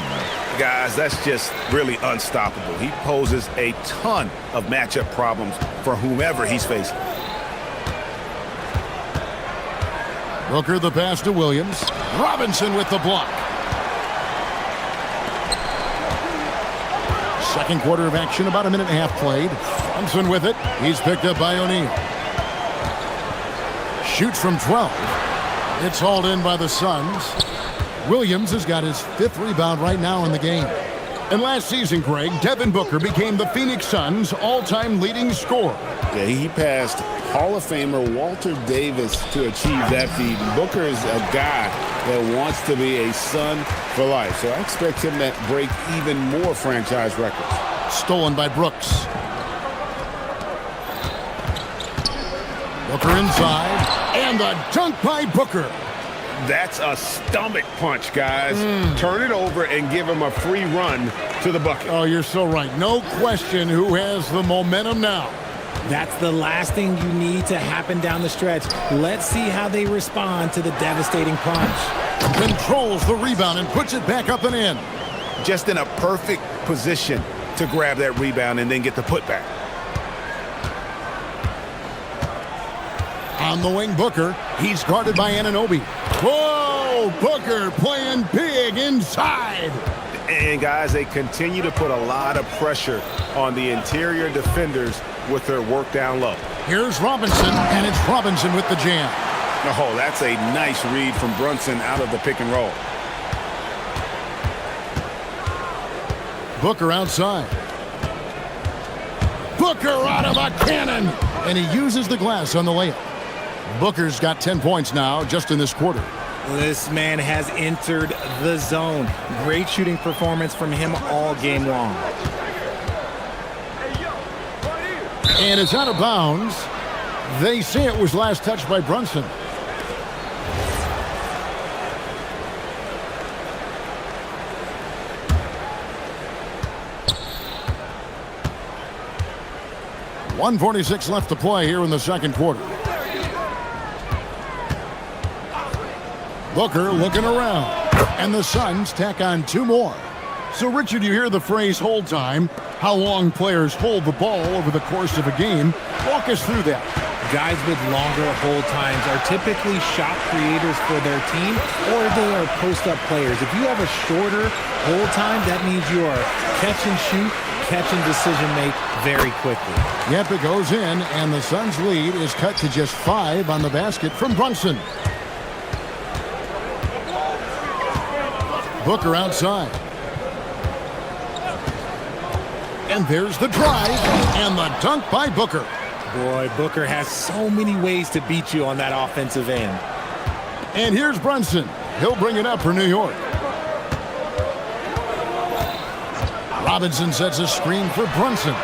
Guys, that's just really unstoppable. He poses a ton of matchup problems for whomever he's facing. Booker the pass to Williams. Robinson with the block. Second quarter of action, about a minute and a half played. Brunson with it. He's picked up by O'Neal. Shoots from 12. It's hauled in by the Suns. Williams has got his 5th rebound right now in the game. And last season, Greg, Devin Booker became the Phoenix Suns' all-time leading scorer. Yeah, he passed Hall of Famer Walter Davis to achieve that feat. Booker is a guy that wants to be a Sun for life. So I expect him to break even more franchise records. Stolen by Brooks. Booker inside. And a dunk by Booker. That's a stomach punch, guys. Turn it over and give him a free run to the bucket. Oh, you're so right. No question who has the momentum now. That's the last thing you need to happen down the stretch. Let's see how they respond to the devastating punch. Controls the rebound and puts it back up and in. Just in a perfect position to grab that rebound and then get the putback. On the wing, Booker. He's guarded by Anunoby. Whoa! Booker playing big inside. And, guys, they continue to put a lot of pressure on the interior defenders with their work down low. Here's Robinson, and it's Robinson with the jam. Oh, that's a nice read from Brunson out of the pick and roll. Booker outside. Booker out of a cannon! And he uses the glass on the layup. Booker's got 10 points now just in this quarter. This man has entered the zone. Great shooting performance from him all game long. And it's out of bounds. They say it was last touched by Brunson. .146 left to play here in the second quarter. Booker looking around, and the Suns tack on 2 more. So, Richard, you hear the phrase hold time, how long players hold the ball over the course of a game. Walk us through that. Guys with longer hold times are typically shot creators for their team, or they are post-up players. If you have a shorter hold time, that means you are catch and shoot, catch and decision make very quickly. Yep, it goes in, and the Suns' lead is cut to just 5 on the basket from Brunson. Booker outside. And there's the drive, and the dunk by Booker. Boy, Booker has so many ways to beat you on that offensive end. And here's Brunson. He'll bring it up for New York. Robinson sets a screen for Brunson.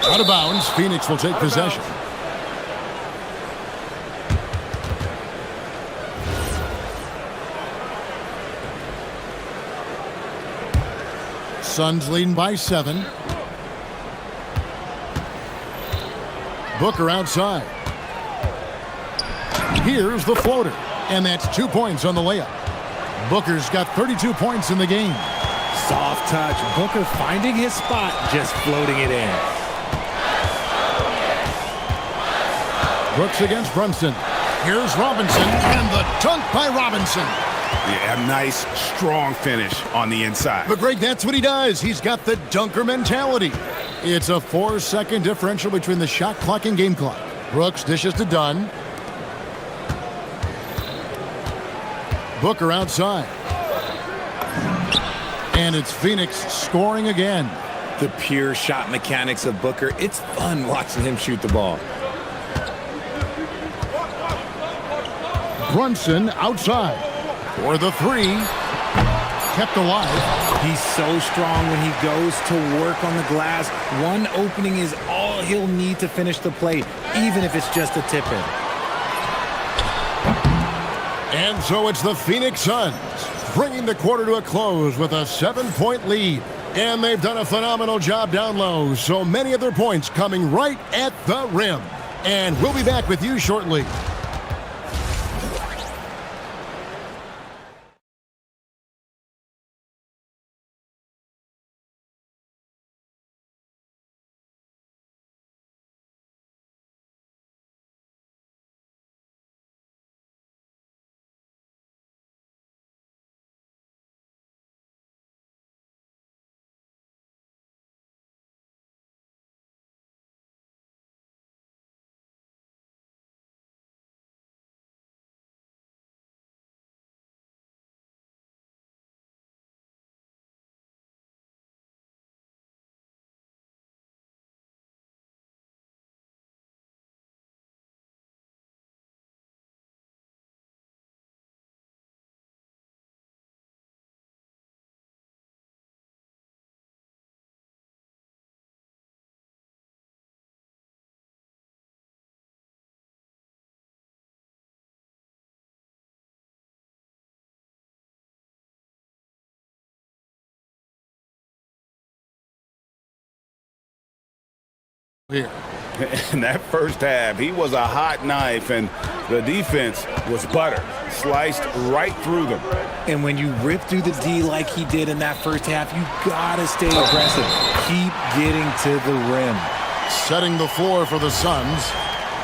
Out of bounds, Phoenix will take possession. Suns leading by 7. Booker outside. Here's the floater, and that's 2 points on the layup. Booker's got 32 points in the game. Soft touch. Booker finding his spot, just floating it in. Brooks against Brunson. Here's Robinson, and the dunk by Robinson. Yeah, a nice, strong finish on the inside. But Greg, that's what he does. He's got the dunker mentality. It's a 4-second differential between the shot clock and game clock. Brooks dishes to Dunn. Booker outside. And it's Phoenix scoring again. The pure shot mechanics of Booker. It's fun watching him shoot the ball. Brunson outside for the 3. Kept alive. He's so strong when he goes to work on the glass. One opening is all he'll need to finish the play, even if it's just a tip-in. And so it's the Phoenix Suns bringing the quarter to a close with a 7-point lead. And they've done a phenomenal job down low. So many of their points coming right at the rim. And we'll be back with you shortly. Here. In that first half, he was a hot knife, and the defense was butter, sliced right through them. And when you rip through the D like he did in that first half, you gotta stay aggressive. Keep getting to the rim. Setting the floor for the Suns.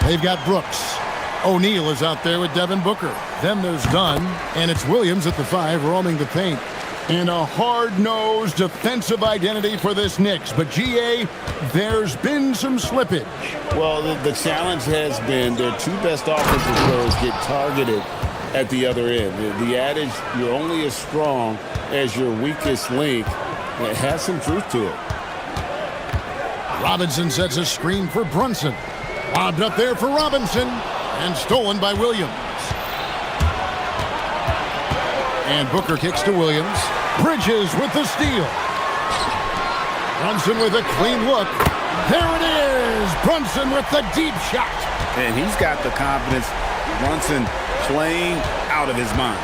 They've got Brooks. O'Neal is out there with Devin Booker. Then there's Dunn, and it's Williams at the 5 roaming the paint. And a hard-nosed defensive identity for this Knicks. But, GA, there's been some slippage. Well, the challenge has been their 2 best offensive players get targeted at the other end. The adage, you're only as strong as your weakest link, it has some truth to it. Robinson sets a screen for Brunson. Lobbed up there for Robinson, and stolen by Williams. And Booker kicks to Williams. Bridges with the steal. Brunson with a clean look. There it is! Brunson with the deep shot. And he's got the confidence. Brunson playing out of his mind.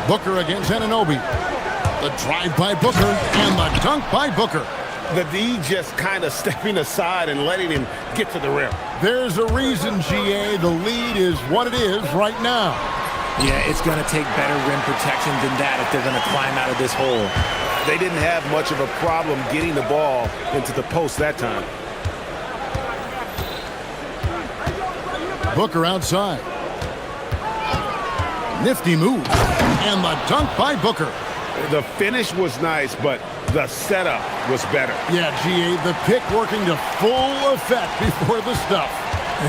Booker against Anunoby. The drive by Booker and the dunk by Booker. The D just kind of stepping aside and letting him get to the rim. There's a reason, GA. The lead is what it is right now. Yeah, it's going to take better rim protection than that if they're going to climb out of this hole. They didn't have much of a problem getting the ball into the post that time. Booker outside. Nifty move. And the dunk by Booker. The finish was nice, but the setup was better. Yeah, GA, the pick working to full effect before the stuff.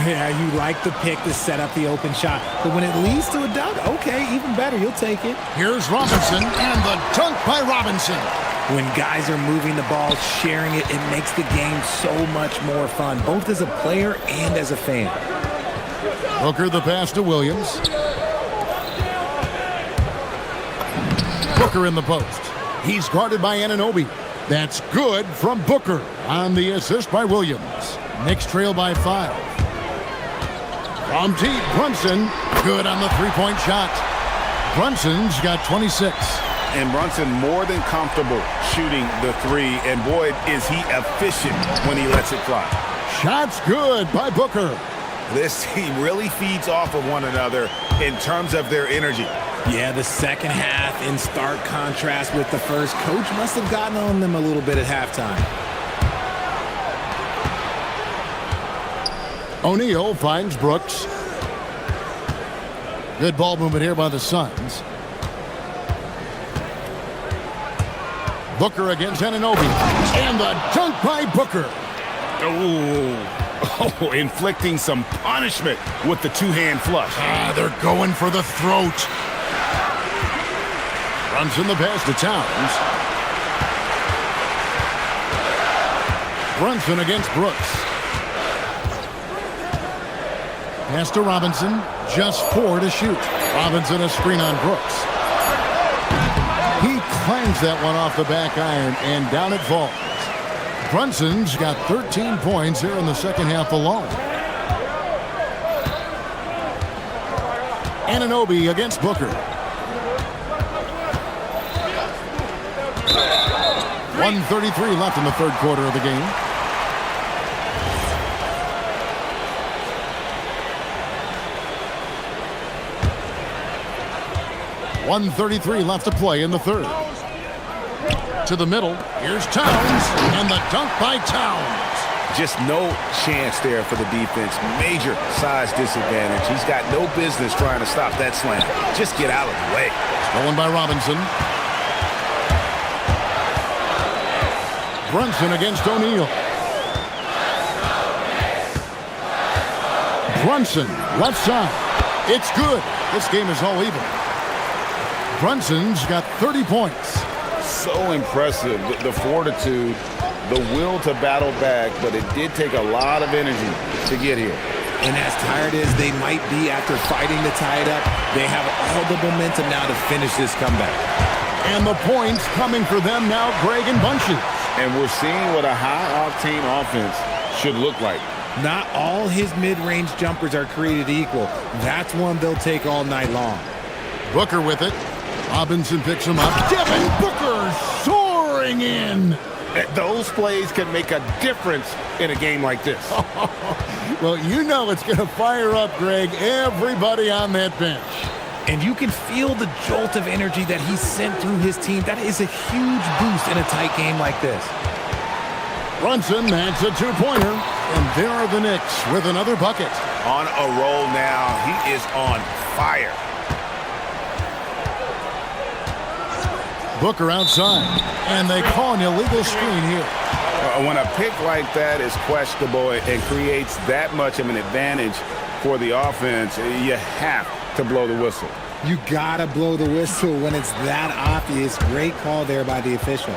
Yeah, you like the pick to set up the open shot. But when it leads to a dunk, okay, even better. You'll take it. Here's Robinson, and the dunk by Robinson. When guys are moving the ball, sharing it, it makes the game so much more fun, both as a player and as a fan. Booker the pass to Williams. Booker in the post. He's guarded by Anunoby. That's good from Booker on the assist by Williams. Knicks trail by 5. From deep, Brunson, good on the three-point shot. Brunson's got 26. And Brunson more than comfortable shooting the three, and boy, is he efficient when he lets it fly. Shot's good by Booker. This team really feeds off of one another in terms of their energy. Yeah, the second half in stark contrast with the first. Coach must have gotten on them a little bit at halftime. O'Neal finds Brooks. Good ball movement here by the Suns. Booker against Anunoby. And the dunk by Booker. Oh, inflicting some punishment with the two-hand flush. They're going for the throat. Runs in the pass to Towns. Brunson against Brooks. Pass to Robinson. Just 4 to shoot. Robinson a screen on Brooks. He clangs that one off the back iron, and down it falls. Brunson's got 13 points here in the second half alone. Anunoby against Booker. 1:33 left in the third quarter of the game. .133 left to play in the third. To the middle. Here's Towns, and the dunk by Towns. Just no chance there for the defense. Major size disadvantage. He's got no business trying to stop that slam. Just get out of the way. Stolen by Robinson. Brunson against O'Neal. Brunson, left side. It's good. This game is all even. Brunson's got 30 points. So impressive, the fortitude, the will to battle back, but it did take a lot of energy to get here. And as tired as they might be after fighting to tie it up, they have all the momentum now to finish this comeback. And the points coming for them now, Greg, in bunches. And we're seeing what a high-octane offense should look like. Not all his mid-range jumpers are created equal. That's one they'll take all night long. Booker with it. Robinson picks him up. Devin Booker soaring in. Those plays can make a difference in a game like this. Well, you know it's going to fire up, Greg, everybody on that bench. And you can feel the jolt of energy that he sent through his team. That is a huge boost in a tight game like this. Brunson, that's a two-pointer. And there are the Knicks with another bucket. On a roll now. He is on fire. Booker outside, and they call an illegal screen here. When a pick like that is questionable and creates that much of an advantage for the offense, you have to blow the whistle. You gotta blow the whistle when it's that obvious. Great call there by the official.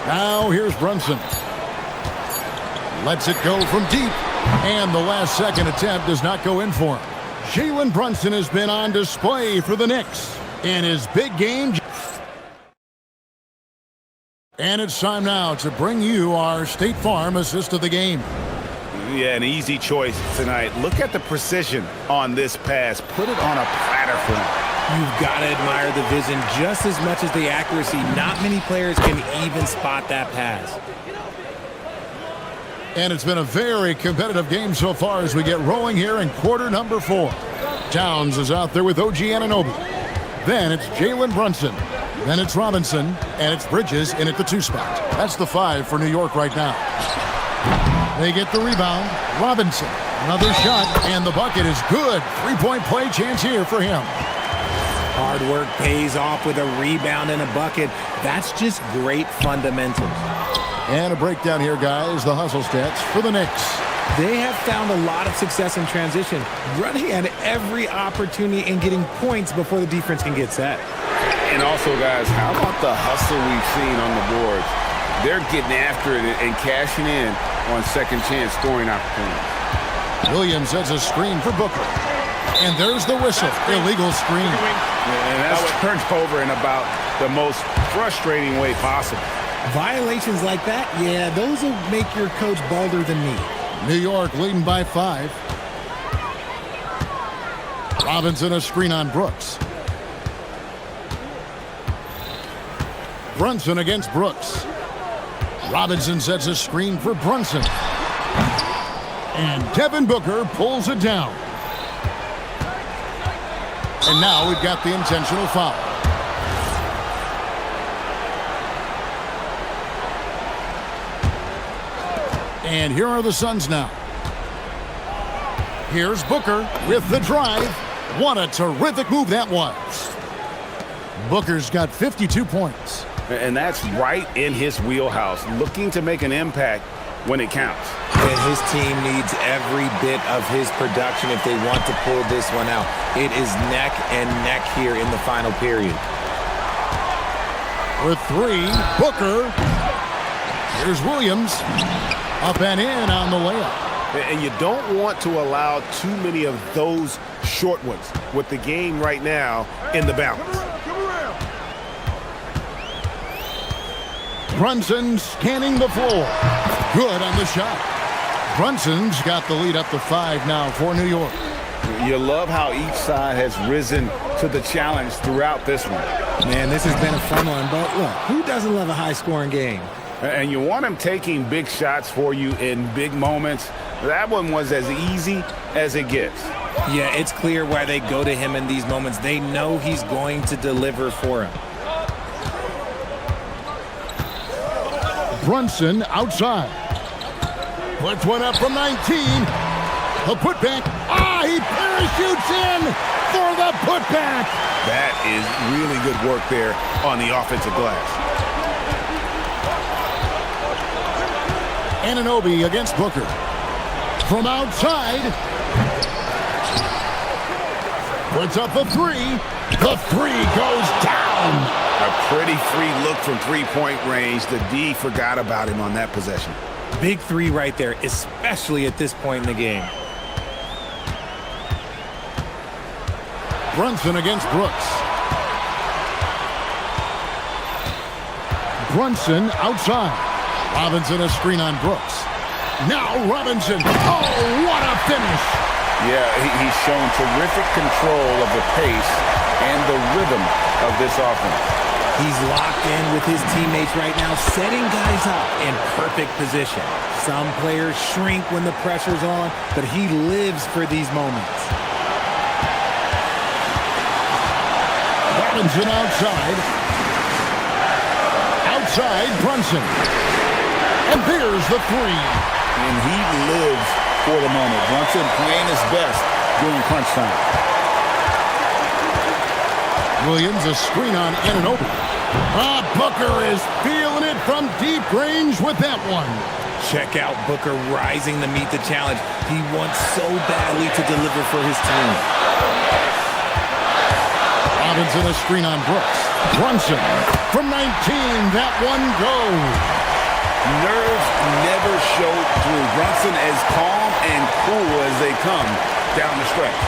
Now here's Brunson. Lets it go from deep, and the last second attempt does not go in for him. Jalen Brunson has been on display for the Knicks in his big game. And it's time now to bring you our State Farm assist of the game. Yeah, an easy choice tonight. Look at the precision on this pass. Put it on a platter for him. You've got to admire the vision just as much as the accuracy. Not many players can even spot that pass. And it's been a very competitive game so far as we get rolling here in quarter number 4. Towns is out there with OG Anunoby. Then it's Jalen Brunson. Then it's Robinson. And it's Bridges in at the 2 spot. That's the 5 for New York right now. They get the rebound. Robinson. Another shot. And the bucket is good. 3-point play chance here for him. Hard work pays off with a rebound and a bucket. That's just great fundamentals. And a breakdown here, guys. The hustle stats for the Knicks. They have found a lot of success in transition, running at every opportunity and getting points before the defense can get set. And also, guys, how about the hustle we've seen on the boards? They're getting after it and cashing in on second chance scoring opportunities. Williams has a screen for Booker. And there's the whistle. Illegal screen. And that's turned over in about the most frustrating way possible. Violations like that, yeah, those will make your coach balder than me. New York leading by 5. Robinson a screen on Brooks. Brunson against Brooks. Robinson sets a screen for Brunson. And Devin Booker pulls it down. And now we've got the intentional foul. And here are the Suns now. Here's Booker with the drive. What a terrific move that was. Booker's got 52 points. And that's right in his wheelhouse, looking to make an impact when it counts. And his team needs every bit of his production if they want to pull this one out. It is neck and neck here in the final period. For 3, Booker. Here's Williams. Up and in on the layup. And you don't want to allow too many of those short ones with the game right now in the balance. Brunson scanning the floor. Good on the shot. Brunson's got the lead up to 5 now for New York. You love how each side has risen to the challenge throughout this one. Man, this has been a fun one, but look, who doesn't love a high-scoring game? And you want him taking big shots for you in big moments. That one was as easy as it gets. Yeah, it's clear why they go to him in these moments. They know he's going to deliver for him. Brunson outside. Puts one up from 19. The putback. He parachutes in for the putback. That is really good work there on the offensive glass. Anunoby against Booker. From outside. Puts up a 3. The 3 goes down. A pretty free look from three-point range. The D forgot about him on that possession. Big 3 right there, especially at this point in the game. Brunson against Brooks. Brunson outside. Robinson a screen on Brooks. Now Robinson. Oh, what a finish. Yeah, he's shown terrific control of the pace and the rhythm of this offense. He's locked in with his teammates right now, setting guys up in perfect position. Some players shrink when the pressure's on, but he lives for these moments. Robinson outside. Outside, Brunson. And there's the 3. And he lives for the moment. Brunson playing his best during crunch time. Williams a screen on Anunoby. Booker is feeling it from deep range with that one. Check out Booker rising to meet the challenge. He wants so badly to deliver for his team. Robinson a screen on Brooks. Brunson from 19. That one goes. Nerves never show through. Brunson as calm and cool as they come down the stretch.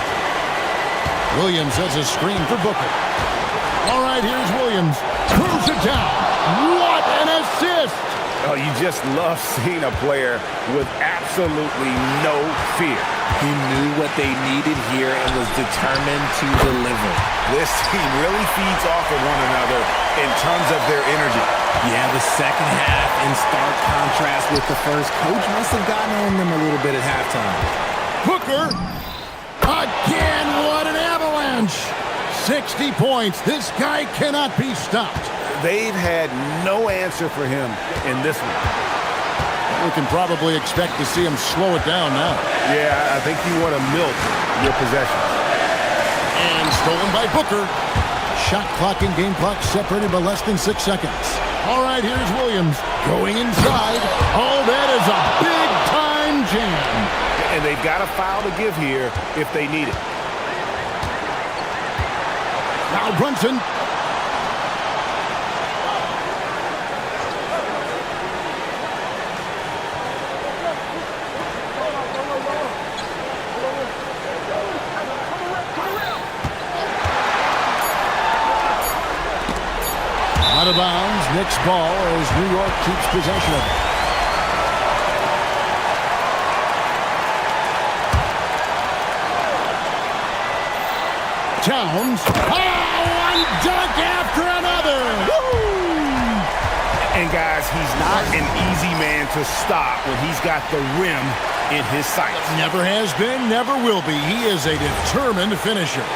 Williams has a screen for Booker. All right, here's Williams. Throws it down. What an assist! Oh, you just love seeing a player with absolutely no fear. He knew what they needed here and was determined to deliver. This team really feeds off of one another in terms of their energy. Yeah, the second half in stark contrast with the first. Coach must have gotten on them a little bit at halftime. Booker. Again, what an avalanche. 60 points. This guy cannot be stopped. They've had no answer for him in this one. We can probably expect to see him slow it down now. Yeah, I think you want to milk your possession. And stolen by Booker. Shot clock and game clock separated by less than 6 seconds. All right, here's Williams going inside. Oh, that is a big-time jam. And they've got a foul to give here if they need it. Now Brunson. Out of bounds, Knicks ball as New York keeps possession of it. Towns. Oh, one dunk after another. Woo! And guys, he's not an easy man to stop when he's got the rim in his sights. Never has been, never will be. He is a determined finisher.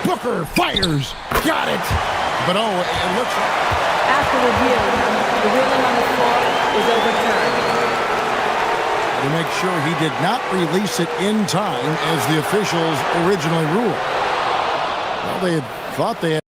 Booker fires. Got it. But oh, it looks like... After review, the ruling on the floor is overturned. To make sure he did not release it in time as the officials originally ruled. Well, they had thought they had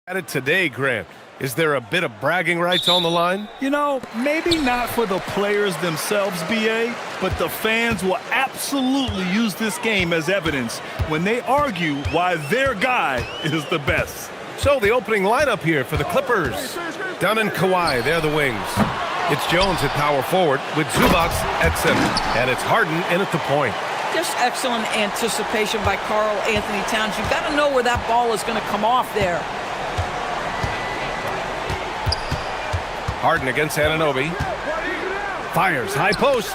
At it today, Grant. Is there a bit of bragging rights on the line? You know, maybe not for the players themselves, BA, but the fans will absolutely use this game as evidence when they argue why their guy is the best. So the opening lineup here for the Clippers. Dunn and Kawhi, they're the wings. It's Jones at power forward with Zubats at center. And it's Harden in at the point. Just excellent anticipation by Karl Anthony Towns. You've got to know where that ball is going to come off there. Harden against Anunoby. Fires, high post.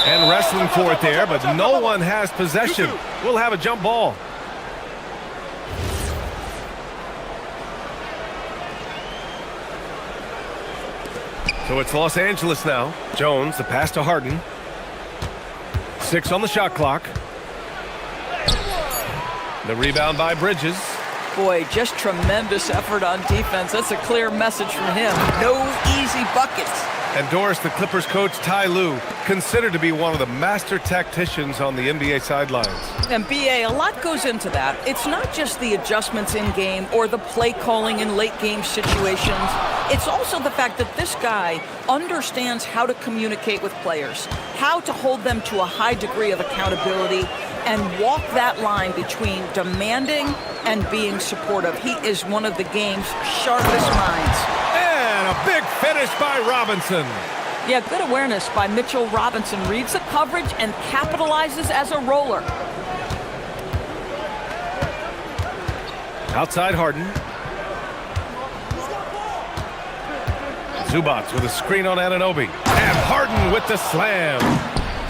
And wrestling for it there, but no one has possession. We'll have a jump ball. So it's Los Angeles now. Jones, the pass to Harden. 6 on the shot clock. The rebound by Bridges. Boy, just tremendous effort on defense. That's a clear message from him. No easy buckets. And Doris, the Clippers coach Ty Lue, considered to be one of the master tacticians on the NBA sidelines. And BA, a lot goes into that. It's not just the adjustments in game or the play calling in late game situations. It's also the fact that this guy understands how to communicate with players, how to hold them to a high degree of accountability, and walk that line between demanding and being supportive. He is one of the game's sharpest minds. And a big finish by Robinson. Yeah, good awareness by Mitchell Robinson. Reads the coverage and capitalizes as a roller. Outside Harden. Zubats with a screen on Anunoby. And Harden with the slam.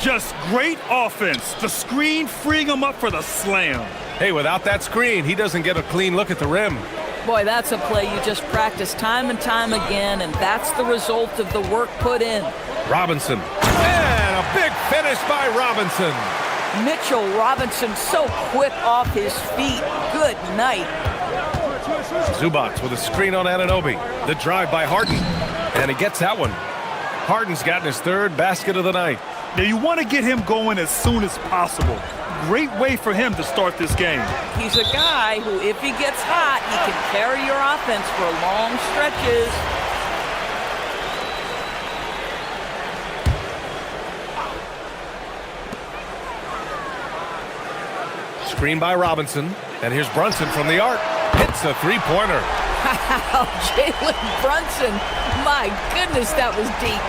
Just great offense. The screen freeing him up for the slam. Hey, without that screen, he doesn't get a clean look at the rim. Boy, that's a play you just practice time and time again, and that's the result of the work put in. Robinson. And a big finish by Robinson. Mitchell Robinson so quick off his feet. Good night. Zubats with a screen on Anunoby. The drive by Harden. And he gets that one. Harden's gotten his 3rd basket of the night. Now you want to get him going as soon as possible. Great way for him to start this game. He's a guy who, if he gets hot, he can carry your offense for long stretches. Screen by Robinson. And here's Brunson from the arc. Hits a three-pointer. Wow, Jalen Brunson. My goodness, that was deep.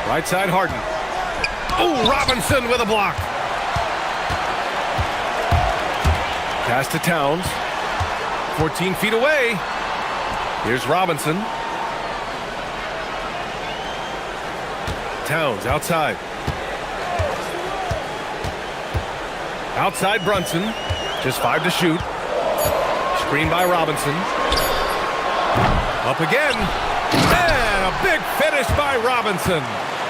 Right side Harden. Oh, Robinson with a block. Pass to Towns. 14 feet away. Here's Robinson. Towns outside. Outside Brunson. Just 5 to shoot. Screen by Robinson. Up again. And a big finish by Robinson.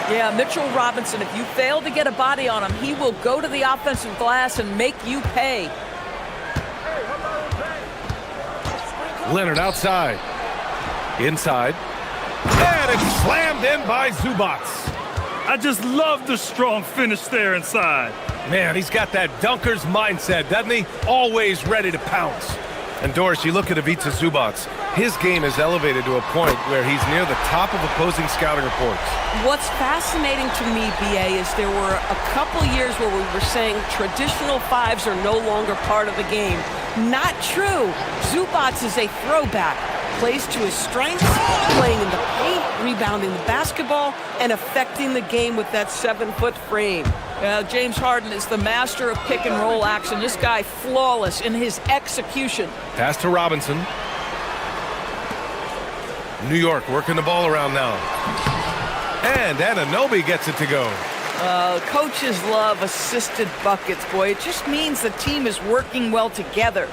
Yeah, Mitchell Robinson, if you fail to get a body on him, he will go to the offensive glass and make you pay. Leonard outside. Inside. And it's slammed in by Zubats. I just love the strong finish there inside. Man, he's got that dunker's mindset, doesn't he? Always ready to pounce. And Doris, you look at Ivica Zubats. His game is elevated to a point where he's near the top of opposing scouting reports. What's fascinating to me, BA, is there were a couple years where we were saying traditional fives are no longer part of the game. Not true. Zubats is a throwback. Plays to his strengths, playing in the paint, rebounding the basketball, and affecting the game with that 7-foot frame. James Harden is the master of pick and roll action. This guy flawless in his execution. Pass to Robinson. New York working the ball around now. And Anunoby gets it to go. Coaches love assisted buckets, boy. It just means the team is working well together.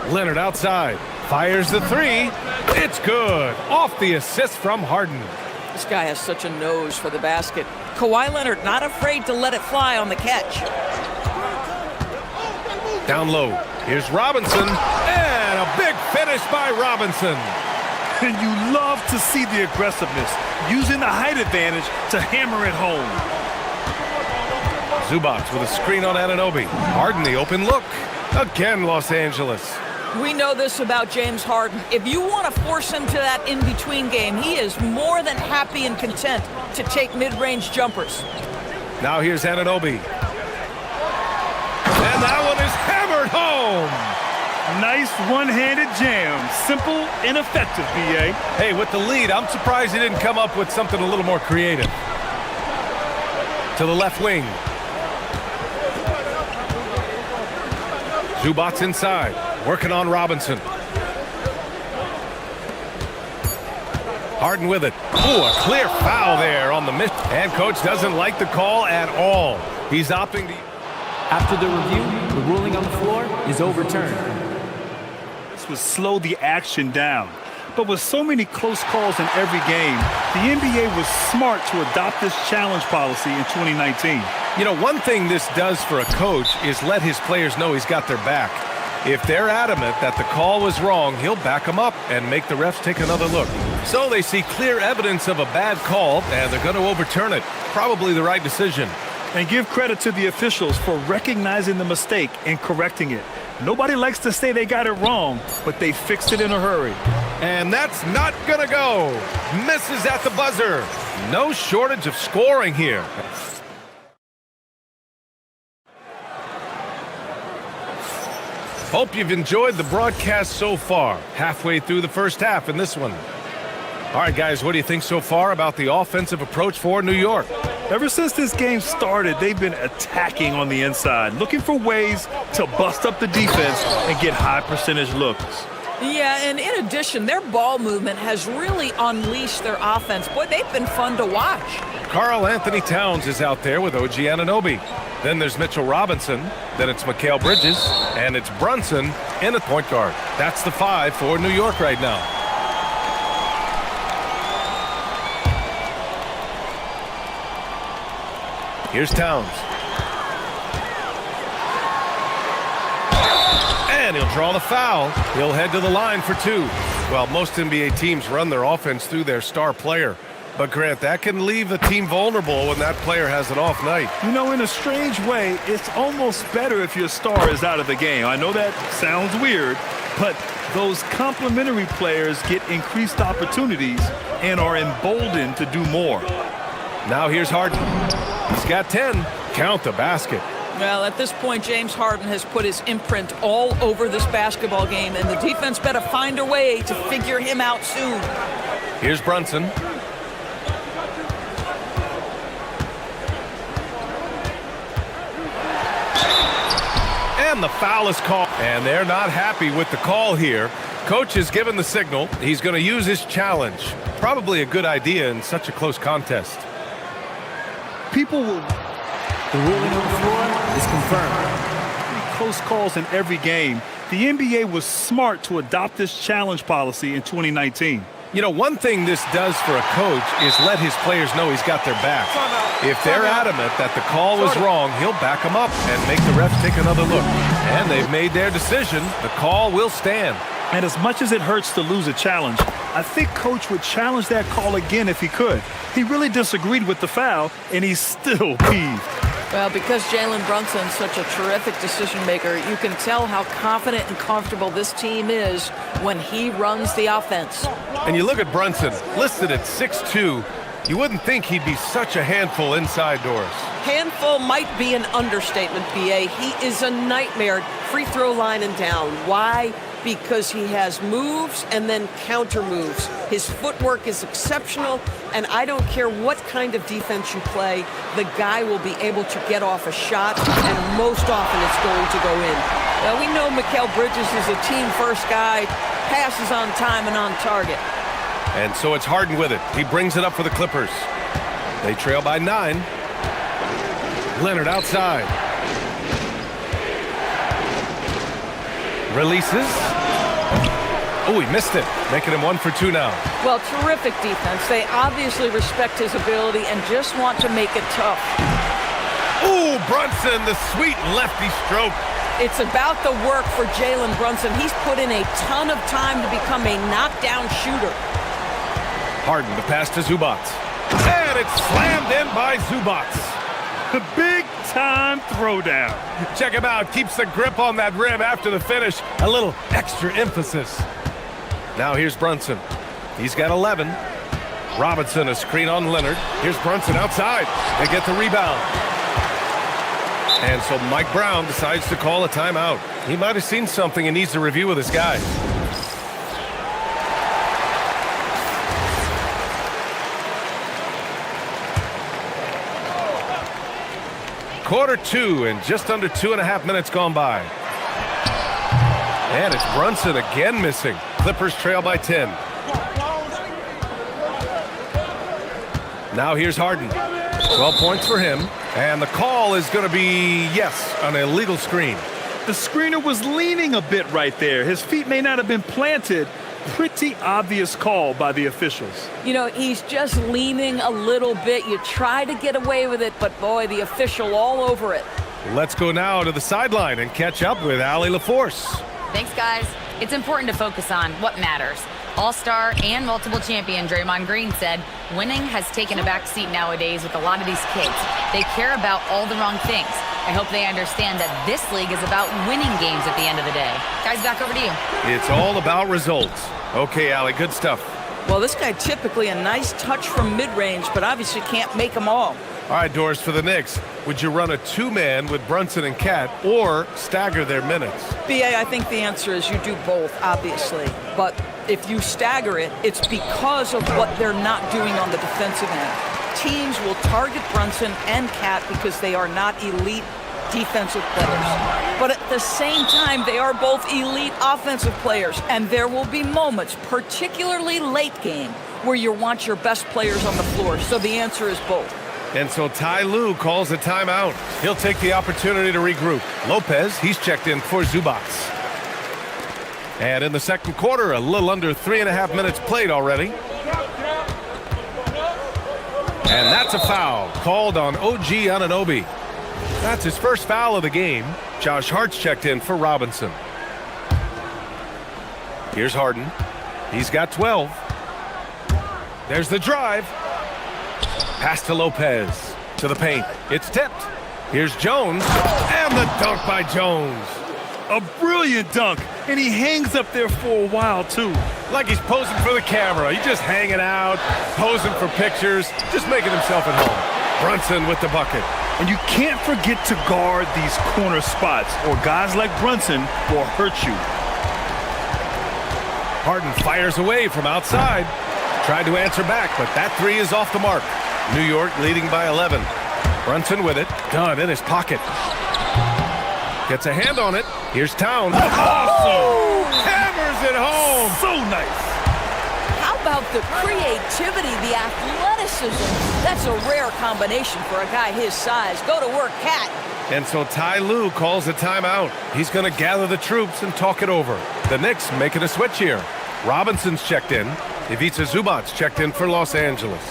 Leonard outside. Fires the three. It's good. Off the assist from Harden. This guy has such a nose for the basket. Kawhi Leonard not afraid to let it fly on the catch. Down low. Here's Robinson. And a big finish by Robinson. And you love to see the aggressiveness, using the height advantage to hammer it home. Zubats with a screen on Anunoby. Harden the open look. Again, Los Angeles. We know this about James Harden. If you want to force him to that in-between game, he is more than happy and content to take mid-range jumpers. Now here's Anunoby. And that one is hammered home. Nice one-handed jam. Simple and effective, B.A. Hey, with the lead, I'm surprised he didn't come up with something a little more creative. To the left wing. Zubats inside, working on Robinson. Harden with it. Ooh, a clear foul there on the miss. And coach doesn't like the call at all. He's opting to... After the review, the ruling on the floor is overturned. This would slow the action down. But with so many close calls in every game, the NBA was smart to adopt this challenge policy in 2019. You know, one thing this does for a coach is let his players know he's got their back. If they're adamant that the call was wrong, he'll back them up and make the refs take another look. So they see clear evidence of a bad call, and they're going to overturn it. Probably the right decision. And give credit to the officials for recognizing the mistake and correcting it. Nobody likes to say they got it wrong, but they fixed it in a hurry. And that's not going to go. Misses at the buzzer. No shortage of scoring here. Hope you've enjoyed the broadcast so far. Halfway through the first half in this one. All right, guys, what do you think so far about the offensive approach for New York? Ever since this game started, they've been attacking on the inside, looking for ways to bust up the defense and get high percentage looks. Yeah, and in addition, their ball movement has really unleashed their offense. Boy, they've been fun to watch. Karl Anthony Towns is out there with OG Anunoby. Then there's Mitchell Robinson. Then it's Mikal Bridges. And it's Brunson in at point guard. That's the 5 for New York right now. Here's Towns. And he'll draw the foul. He'll head to the line for 2. Well, most NBA teams run their offense through their star player. But, Grant, that can leave the team vulnerable when that player has an off night. You know, in a strange way, it's almost better if your star is out of the game. I know that sounds weird, but those complementary players get increased opportunities and are emboldened to do more. Now here's Harden. He's got 10. Count the basket. Well, at this point, James Harden has put his imprint all over this basketball game, and the defense better find a way to figure him out soon. Here's Brunson. And the foul is called. And they're not happy with the call here. Coach has given the signal. He's going to use his challenge. Probably a good idea in such a close contest. People will... The ruling on the floor is confirmed. Close calls in every game. The NBA was smart to adopt this challenge policy in 2019. You know, one thing this does for a coach is let his players know he's got their back. If they're adamant that the call was wrong, he'll back them up and make the refs take another look. And they've made their decision. The call will stand. And as much as it hurts to lose a challenge, I think Coach would challenge that call again if he could. He really disagreed with the foul, and he's still peeved. Well, because Jalen Brunson's such a terrific decision maker, you can tell how confident and comfortable this team is when he runs the offense. And you look at Brunson, listed at 6'2". You wouldn't think he'd be such a handful inside doors. Handful might be an understatement, B.A. He is a nightmare free throw line and down. Why? Because he has moves and then counter moves. His footwork is exceptional, and I don't care what kind of defense you play, the guy will be able to get off a shot, and most often it's going to go in. Well, we know Mikal Bridges is a team-first guy, passes on time and on target. And so it's Harden with it. He brings it up for the Clippers. They trail by 9. Leonard outside. Releases. Oh, he missed it, making him 1 for 2 now. Well, terrific defense. They obviously respect his ability and just want to make it tough. Ooh, Brunson, the sweet lefty stroke. It's about the work for Jalen Brunson. He's put in a ton of time to become a knockdown shooter. Harden, the pass to Zubats. And it's slammed in by Zubats. Big-time throwdown. Check him out. Keeps the grip on that rim after the finish. A little extra emphasis. Now here's Brunson. He's got 11. Robinson, a screen on Leonard. Here's Brunson outside. They get the rebound. And so Mike Brown decides to call a timeout. He might have seen something and needs to review with his guys. Quarter two and just under 2.5 minutes gone by. And it's Brunson again missing. Clippers trail by 10. Now here's Harden. 12 points for him. And the call is going to be, yes, an illegal screen. The screener was leaning a bit right there. His feet may not have been planted. Pretty obvious call by the officials. You know, he's just leaning a little bit. You try to get away with it, but boy, the official all over it. Let's go now to the sideline and catch up with Allie LaForce. Thanks, guys. It's important to focus on what matters. All-star and multiple champion Draymond Green said, winning has taken a back seat nowadays with a lot of these kids. They care about all the wrong things. I hope they understand that this league is about winning games at the end of the day. Guys, back over to you. It's all about results. Okay, Allie, good stuff. Well, this guy typically a nice touch from mid-range, but obviously can't make them all. All right, Doris, for the Knicks, would you run a two-man with Brunson and Cat or stagger their minutes? BA, I think the answer is you do both, obviously. But if you stagger it, it's because of what they're not doing on the defensive end. Teams will target Brunson and Cat because they are not elite defensive players. But at the same time, they are both elite offensive players. And there will be moments, particularly late game, where you want your best players on the floor. So the answer is both. And so Ty Lue calls a timeout. He'll take the opportunity to regroup. Lopez, he's checked in for Zubac. And in the second quarter, a little under 3.5 minutes played already. And that's a foul called on OG Anunoby. That's his first foul of the game. Josh Hart's checked in for Robinson. Here's Harden. He's got 12. There's the drive. Pass to Lopez. To the paint. It's tipped. Here's Jones. And the dunk by Jones. A brilliant dunk. And he hangs up there for a while, too. Like he's posing for the camera. He's just hanging out, posing for pictures, just making himself at home. Brunson with the bucket. And you can't forget to guard these corner spots, or guys like Brunson will hurt you. Harden fires away from outside. Tried to answer back, but that three is off the mark. New York leading by 11. Brunson with it. Dunn in his pocket. Gets a hand on it. Here's Towns. Awesome! Hammers it home. So nice. How about the creativity, the athleticism? That's a rare combination for a guy his size. Go to work, Cat. And so Ty Lue calls a timeout. He's going to gather the troops and talk it over. The Knicks making a switch here. Robinson's checked in. Ivica Zubac checked in for Los Angeles.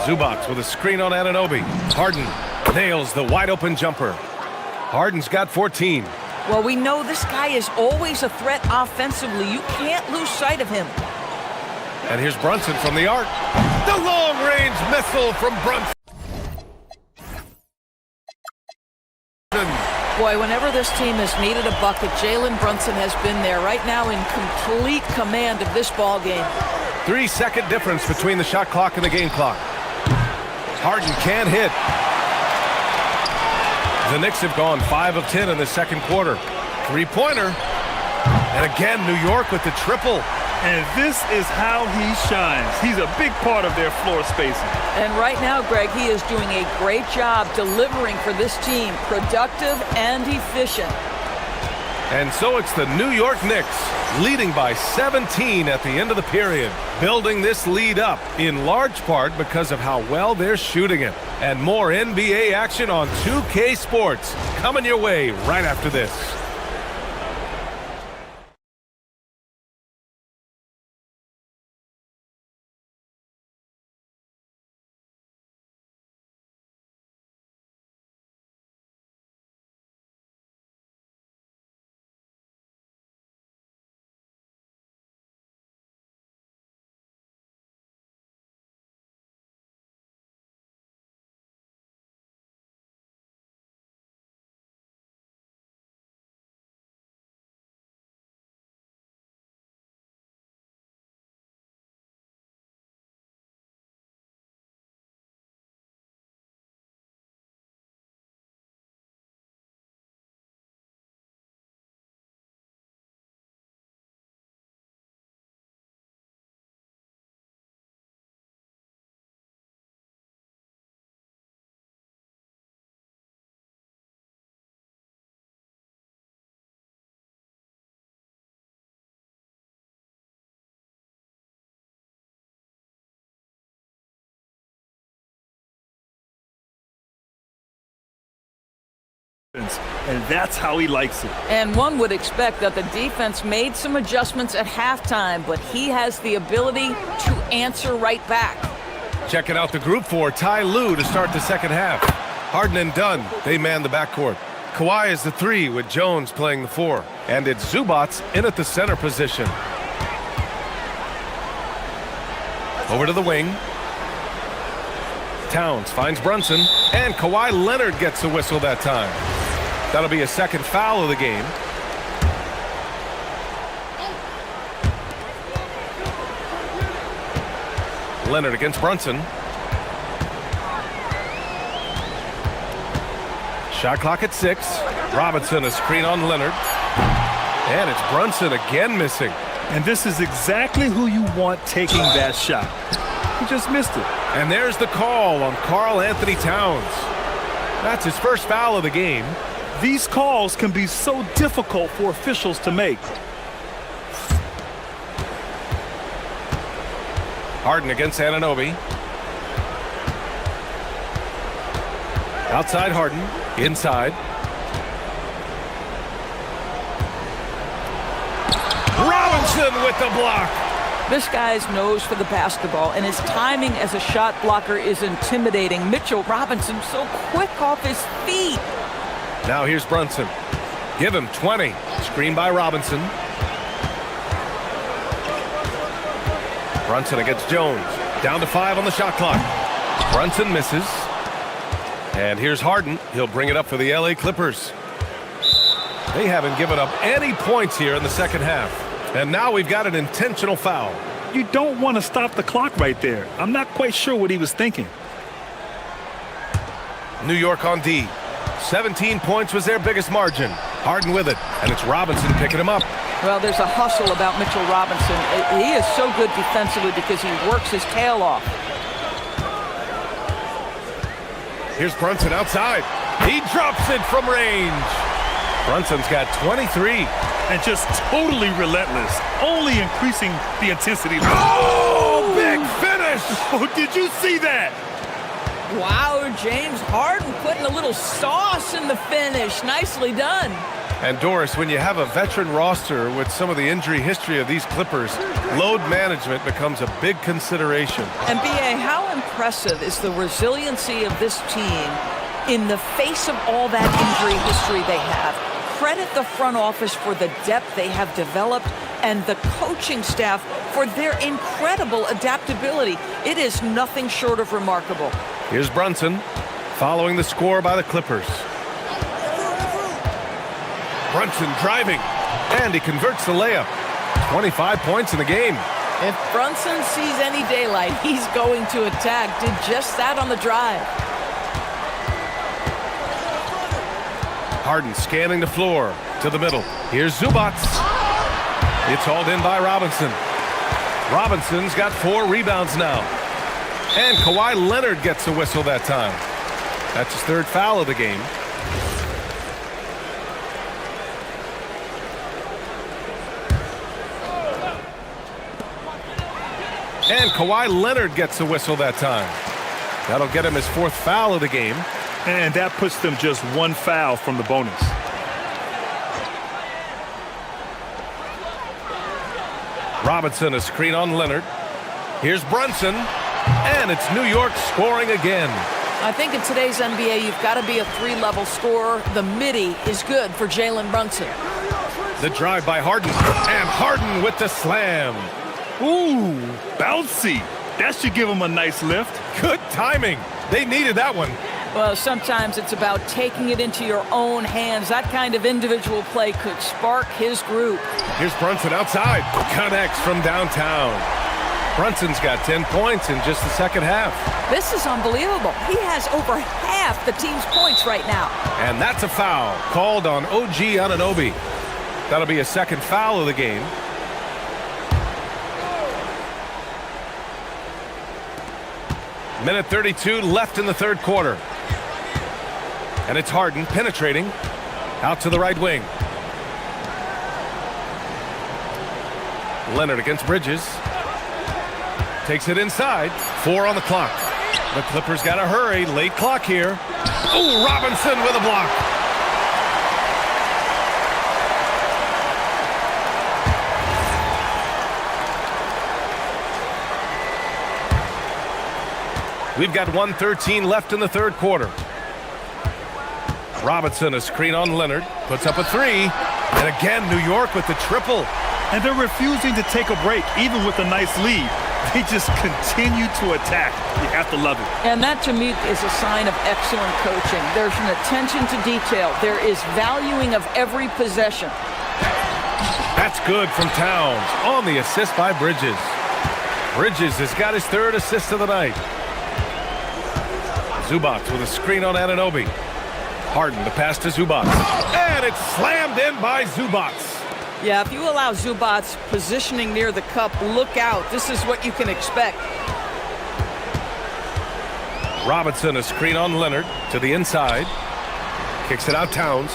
Zubac with a screen on Anunoby. Harden nails the wide-open jumper. Harden's got 14. Well, we know this guy is always a threat offensively. You can't lose sight of him. And here's Brunson from the arc. The long-range missile from Brunson. Boy, whenever this team has needed a bucket, Jalen Brunson has been there right now in complete command of this ball game. 3-second difference between the shot clock and the game clock. Harden can't hit. The Knicks have gone 5 of 10 in the second quarter. Three-pointer. And again, New York with the triple. And this is how he shines. He's a big part of their floor spacing. And right now, Greg, he is doing a great job delivering for this team. Productive and efficient. And so it's the New York Knicks leading by 17 at the end of the period, building this lead up in large part because of how well they're shooting it. And more NBA action on 2K Sports coming your way right after this. And that's how he likes it. And one would expect that the defense made some adjustments at halftime, but he has the ability to answer right back. Checking out the group for Ty Lue to start the second half. Harden and Dunn, they man the backcourt. Kawhi is the 3 with Jones playing the 4. And it's Zubats in at the center position. Over to the wing. Towns finds Brunson, and Kawhi Leonard gets a whistle that time. That'll be a second foul of the game. Leonard against Brunson. Shot clock at 6. Robinson a screen on Leonard. And it's Brunson again missing. And this is exactly who you want taking that shot. He just missed it. And there's the call on Karl Anthony Towns. That's his first foul of the game. These calls can be so difficult for officials to make. Harden against Anunoby. Outside Harden. Inside. Robinson with the block. This guy's nose for the basketball, and his timing as a shot blocker is intimidating. Mitchell Robinson so quick off his feet. Now here's Brunson. Give him 20. Screen by Robinson. Brunson against Jones. Down to 5 on the shot clock. Brunson misses. And here's Harden. He'll bring it up for the LA Clippers. They haven't given up any points here in the second half. And now we've got an intentional foul. You don't want to stop the clock right there. I'm not quite sure what he was thinking. New York on D. 17 points was their biggest margin. Harden with it, and it's Robinson picking him up. Well, there's a hustle about Mitchell Robinson. He is so good defensively because he works his tail off. Here's Brunson outside. He drops it from range. Brunson's got 23. And just totally relentless, only increasing the intensity. Oh, big finish! Oh, did you see that? Wow, James Harden putting a little sauce in the finish. Nicely done. And Doris, when you have a veteran roster with some of the injury history of these Clippers, load management becomes a big consideration. And B.A., how impressive is the resiliency of this team in the face of all that injury history they have? Credit the front office for the depth they have developed and the coaching staff for their incredible adaptability. It is nothing short of remarkable. Here's Brunson following the score by the Clippers. Brunson driving, and he converts the layup. 25 points in the game. If Brunson sees any daylight, he's going to attack. Did just that on the drive. Harden scanning the floor to the middle. Here's Zubats. It's hauled in by Robinson. Robinson's got 4 rebounds now. And Kawhi Leonard gets a whistle that time. That's his 3rd foul of the game. And Kawhi Leonard gets a whistle that time. That'll get him his 4th foul of the game. And that puts them just 1 foul from the bonus. Robinson a screen on Leonard. Here's Brunson. And it's New York scoring again. I think in today's NBA, you've got to be a 3-level scorer. The midi is good for Jalen Brunson. The drive by Harden. And Harden with the slam. Ooh, bouncy. That should give him a nice lift. Good timing. They needed that one. Well, sometimes it's about taking it into your own hands. That kind of individual play could spark his group. Here's Brunson outside. Connects from downtown. Brunson's got 10 points in just the second half. This is unbelievable. He has over half the team's points right now. And that's a foul called on OG Anunoby. That'll be a 2nd foul of the game. Minute 32 left in the 3rd quarter. And it's Harden penetrating out to the right wing. Leonard against Bridges. Takes it inside. 4 on the clock. The Clippers got to hurry. Late clock here. Oh, Robinson with a block. We've got 1:13 left in the third quarter. Robinson, a screen on Leonard, puts up a three. And again, New York with the triple. And they're refusing to take a break, even with a nice lead. They just continue to attack. You have to love it. And that, to me, is a sign of excellent coaching. There's an attention to detail. There is valuing of every possession. That's good from Towns on the assist by Bridges. Bridges has got his third assist of the night. Zubats with a screen on Anunoby. Harden, the pass to Zubats. And it's slammed in by Zubats. Yeah, if you allow Zubats positioning near the cup, look out. This is what you can expect. Robinson, a screen on Leonard to the inside. Kicks it out Towns.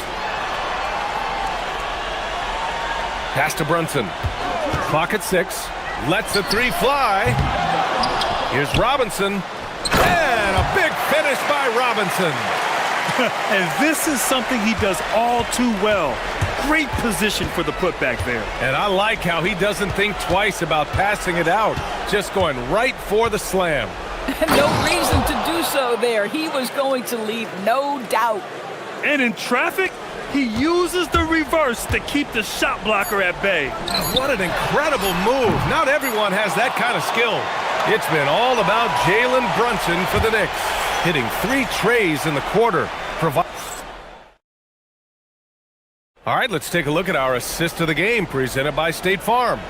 Pass to Brunson. Clock at 6. Lets the three fly. Here's Robinson. And a big finish by Robinson. And this is something he does all too well. Great position for the putback there. And I like how he doesn't think twice about passing it out. Just going right for the slam. No reason to do so there. He was going to leave, no doubt. And in traffic, he uses the reverse to keep the shot blocker at bay. What an incredible move. Not everyone has that kind of skill. It's been all about Jalen Brunson for the Knicks, hitting 3 trays in the quarter. All right, let's take a look at our assist of the game presented by State Farm.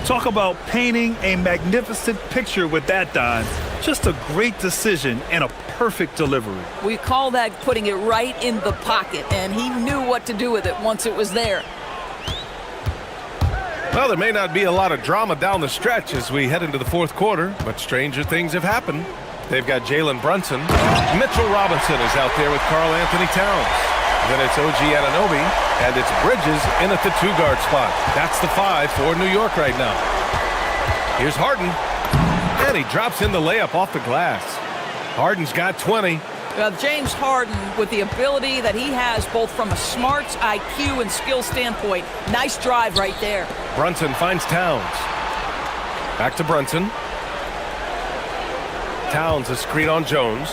Talk about painting a magnificent picture with that, Don. Just a great decision and a perfect delivery. We call that putting it right in the pocket, and he knew what to do with it once it was there. Well, there may not be a lot of drama down the stretch as we head into the fourth quarter, but stranger things have happened. They've got Jalen Brunson. Mitchell Robinson is out there with Karl Anthony Towns. Then it's OG Anunoby, and it's Bridges in at the 2-guard spot. That's the 5 for New York right now. Here's Harden, and he drops in the layup off the glass. Harden's got 20. James Harden, with the ability that he has both from a smarts, IQ, and skill standpoint, nice drive right there. Brunson finds Towns. Back to Brunson. Towns a screen on Jones.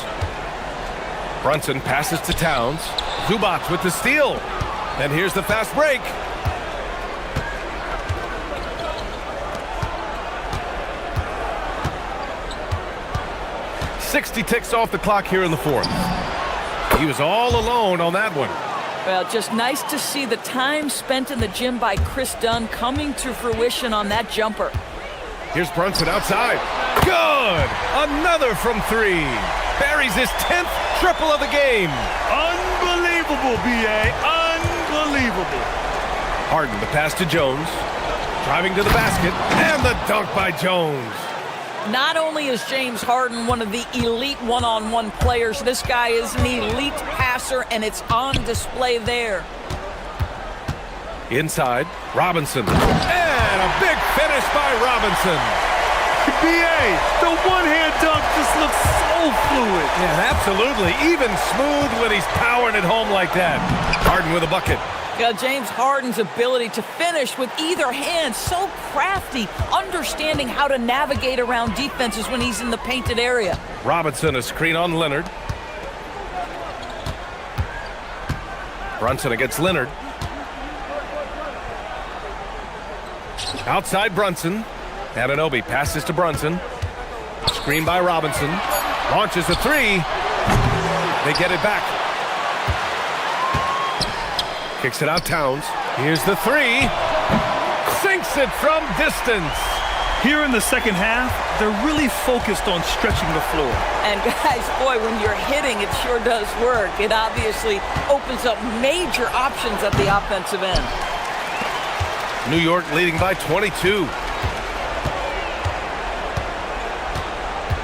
Brunson passes to Towns. Zubats with the steal. And here's the fast break. .60 ticks off the clock here in the fourth. He was all alone on that one. Well, just nice to see the time spent in the gym by Chris Dunn coming to fruition on that jumper. Here's Brunson outside. Good! Another from 3. Buries his 10th triple of the game. Unbelievable, B.A. Unbelievable. Harden, the pass to Jones. Driving to the basket. And the dunk by Jones. Not only is James Harden one of the elite one-on-one players, this guy is an elite passer, and it's on display there. Inside, Robinson. And a big finish by Robinson. B.A., the one-hand dunk just looks so fluid. Yeah, absolutely. Even smooth when he's powering it home like that. Harden with a bucket. James Harden's ability to finish with either hand, so crafty, understanding how to navigate around defenses when he's in the painted area. Robinson, a screen on Leonard. Brunson against Leonard. Outside Brunson. Anunoby passes to Brunson. Screen by Robinson. Launches a 3. They get it back. Kicks it out Towns. Here's the 3. Sinks it from distance. Here in the second half, they're really focused on stretching the floor. And guys, boy, when you're hitting, it sure does work. It obviously opens up major options at the offensive end. New York leading by 22.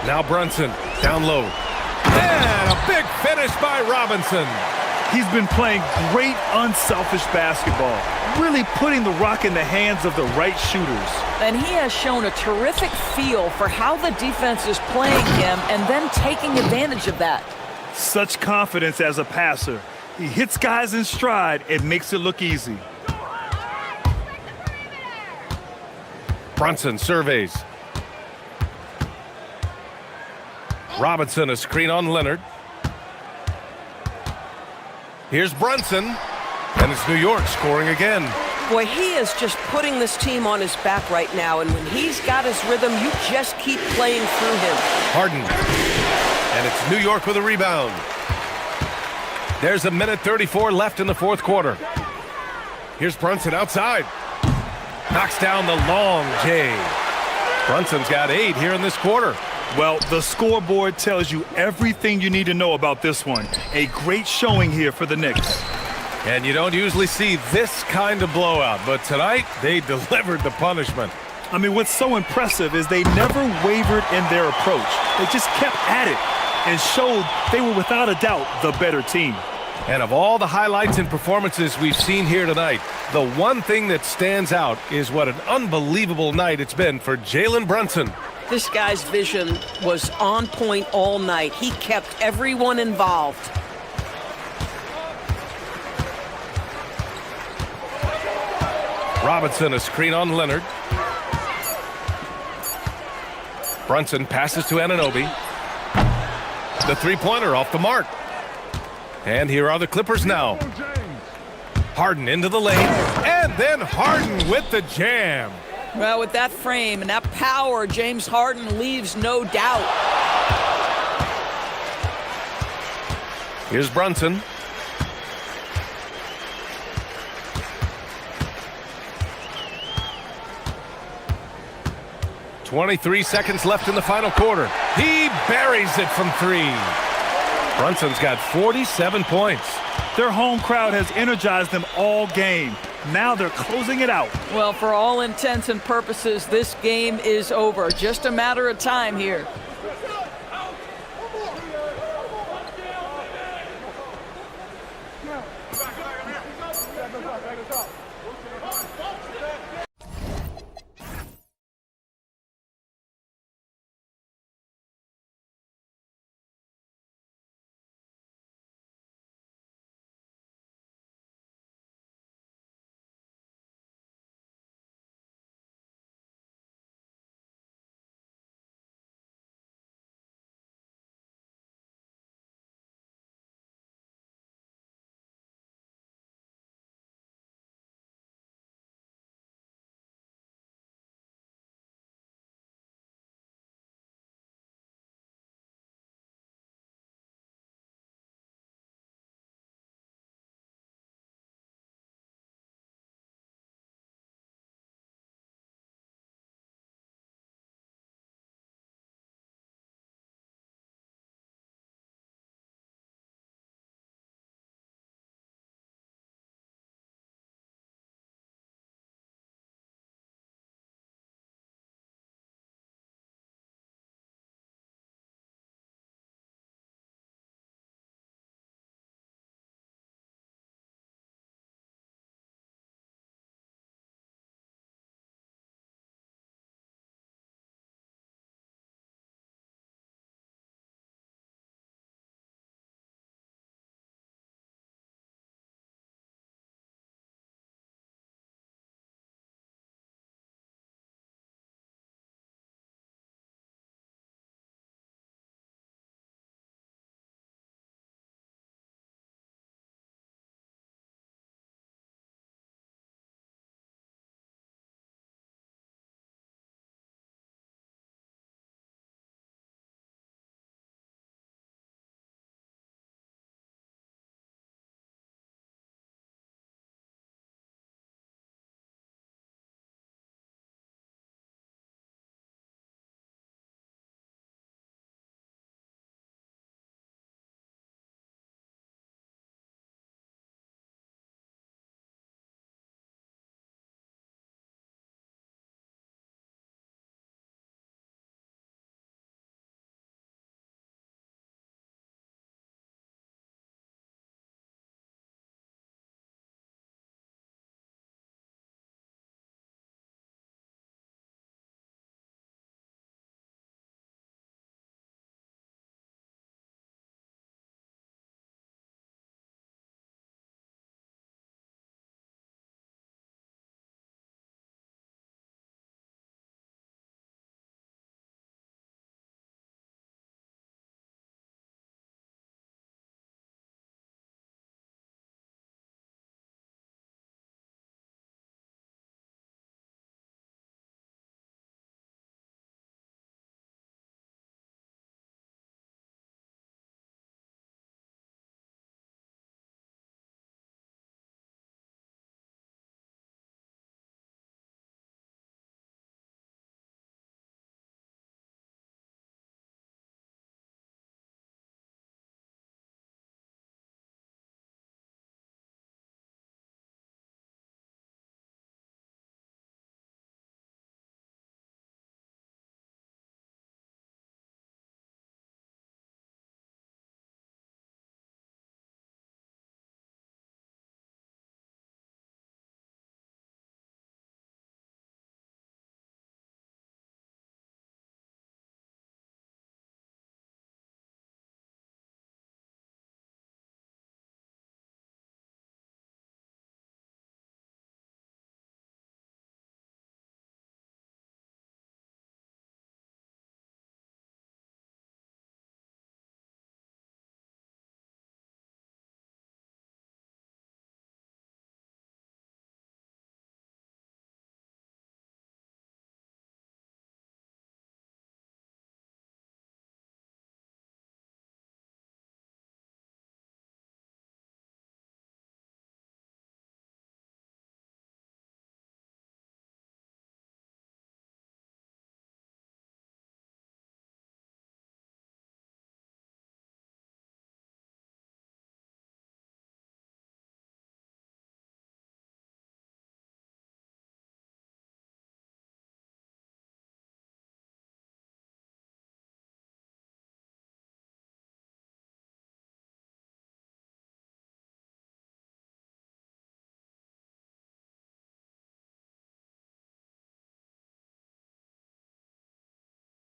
Now Brunson, down low. And a big finish by Robinson. He's been playing great unselfish basketball, really putting the rock in the hands of the right shooters. And he has shown a terrific feel for how the defense is playing him and then taking advantage of that. Such confidence as a passer. He hits guys in stride and makes it look easy. Brunson surveys. Robinson, a screen on Leonard. Here's Brunson, and it's New York scoring again. Boy, he is just putting this team on his back right now, and when he's got his rhythm, you just keep playing through him. Harden, and it's New York with a rebound. There's a minute 34 left in the fourth quarter. Here's Brunson outside. Knocks down the long J. Brunson's got 8 here in this quarter. Well, the scoreboard tells you everything you need to know about this one. A great showing here for the Knicks. And you don't usually see this kind of blowout, but tonight they delivered the punishment. I mean, what's so impressive is they never wavered in their approach. They just kept at it and showed they were without a doubt the better team. And of all the highlights and performances we've seen here tonight, the one thing that stands out is what an unbelievable night it's been for Jalen Brunson. This guy's vision was on point all night. He kept everyone involved. Robinson, a screen on Leonard. Brunson passes to Anunoby. The three-pointer off the mark. And here are the Clippers now. Harden into the lane, and then Harden with the jam. Well, with that frame and that power, James Harden leaves no doubt. Here's Brunson. .23 seconds left in the final quarter. He buries it from 3. Brunson's got 47 points. Their home crowd has energized them all game. Now they're closing it out. Well, for all intents and purposes, this game is over. Just a matter of time here.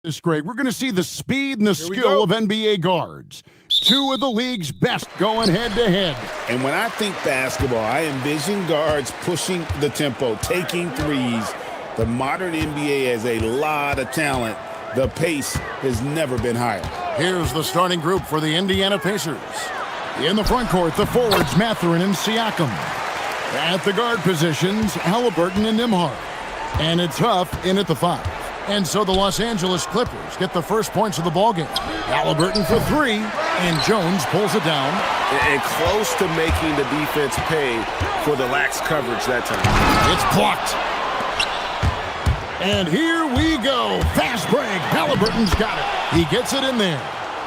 This great. We're going to see the speed and the skill of NBA guards. Two of the league's best going head-to-head. And when I think basketball, I envision guards pushing the tempo, taking threes. The modern NBA has a lot of talent. The pace has never been higher. Here's the starting group for the Indiana Pacers. In the front court, the forwards, Mathurin and Siakam. At the guard positions, Halliburton and Nembhard. And it's Huff in at the 5. And so the Los Angeles Clippers get the first points of the ballgame. Halliburton for 3, and Jones pulls it down. And close to making the defense pay for the lax coverage that time. It's blocked. And here we go. Fast break. Halliburton's got it. He gets it in there.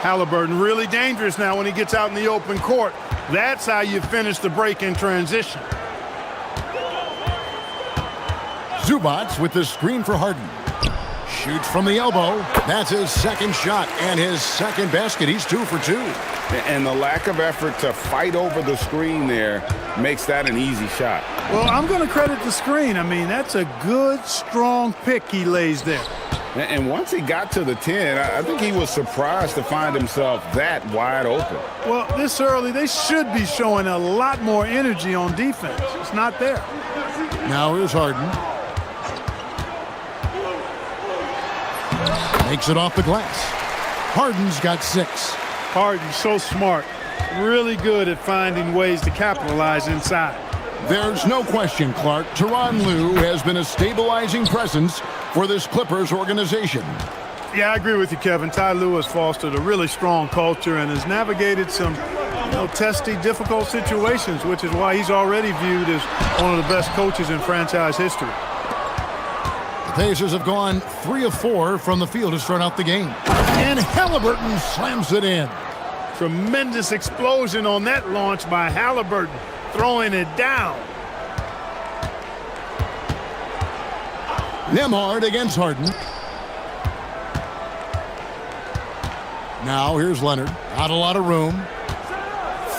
Halliburton really dangerous now when he gets out in the open court. That's how you finish the break in transition. Zubac with the screen for Harden. Shoots from the elbow. That's his second shot and his second basket. He's 2 for 2. And the lack of effort to fight over the screen there makes that an easy shot. Well, I'm going to credit the screen. I mean, that's a good, strong pick he lays there. And once he got to the 10, I think he was surprised to find himself that wide open. Well, this early, they should be showing a lot more energy on defense. It's not there. Now here's Harden. Makes it off the glass. Harden's got 6. Harden's so smart. Really good at finding ways to capitalize inside. There's no question, Clark. Tyronn Lue has been a stabilizing presence for this Clippers organization. Yeah, I agree with you, Kevin. Ty Lue has fostered a really strong culture and has navigated some testy, difficult situations, which is why he's already viewed as one of the best coaches in franchise history. The Pacers have gone 3 of 4 from the field to start out the game. And Halliburton slams it in. Tremendous explosion on that launch by Halliburton, throwing it down. Nembhard against Harden. Now here's Leonard. Not a lot of room.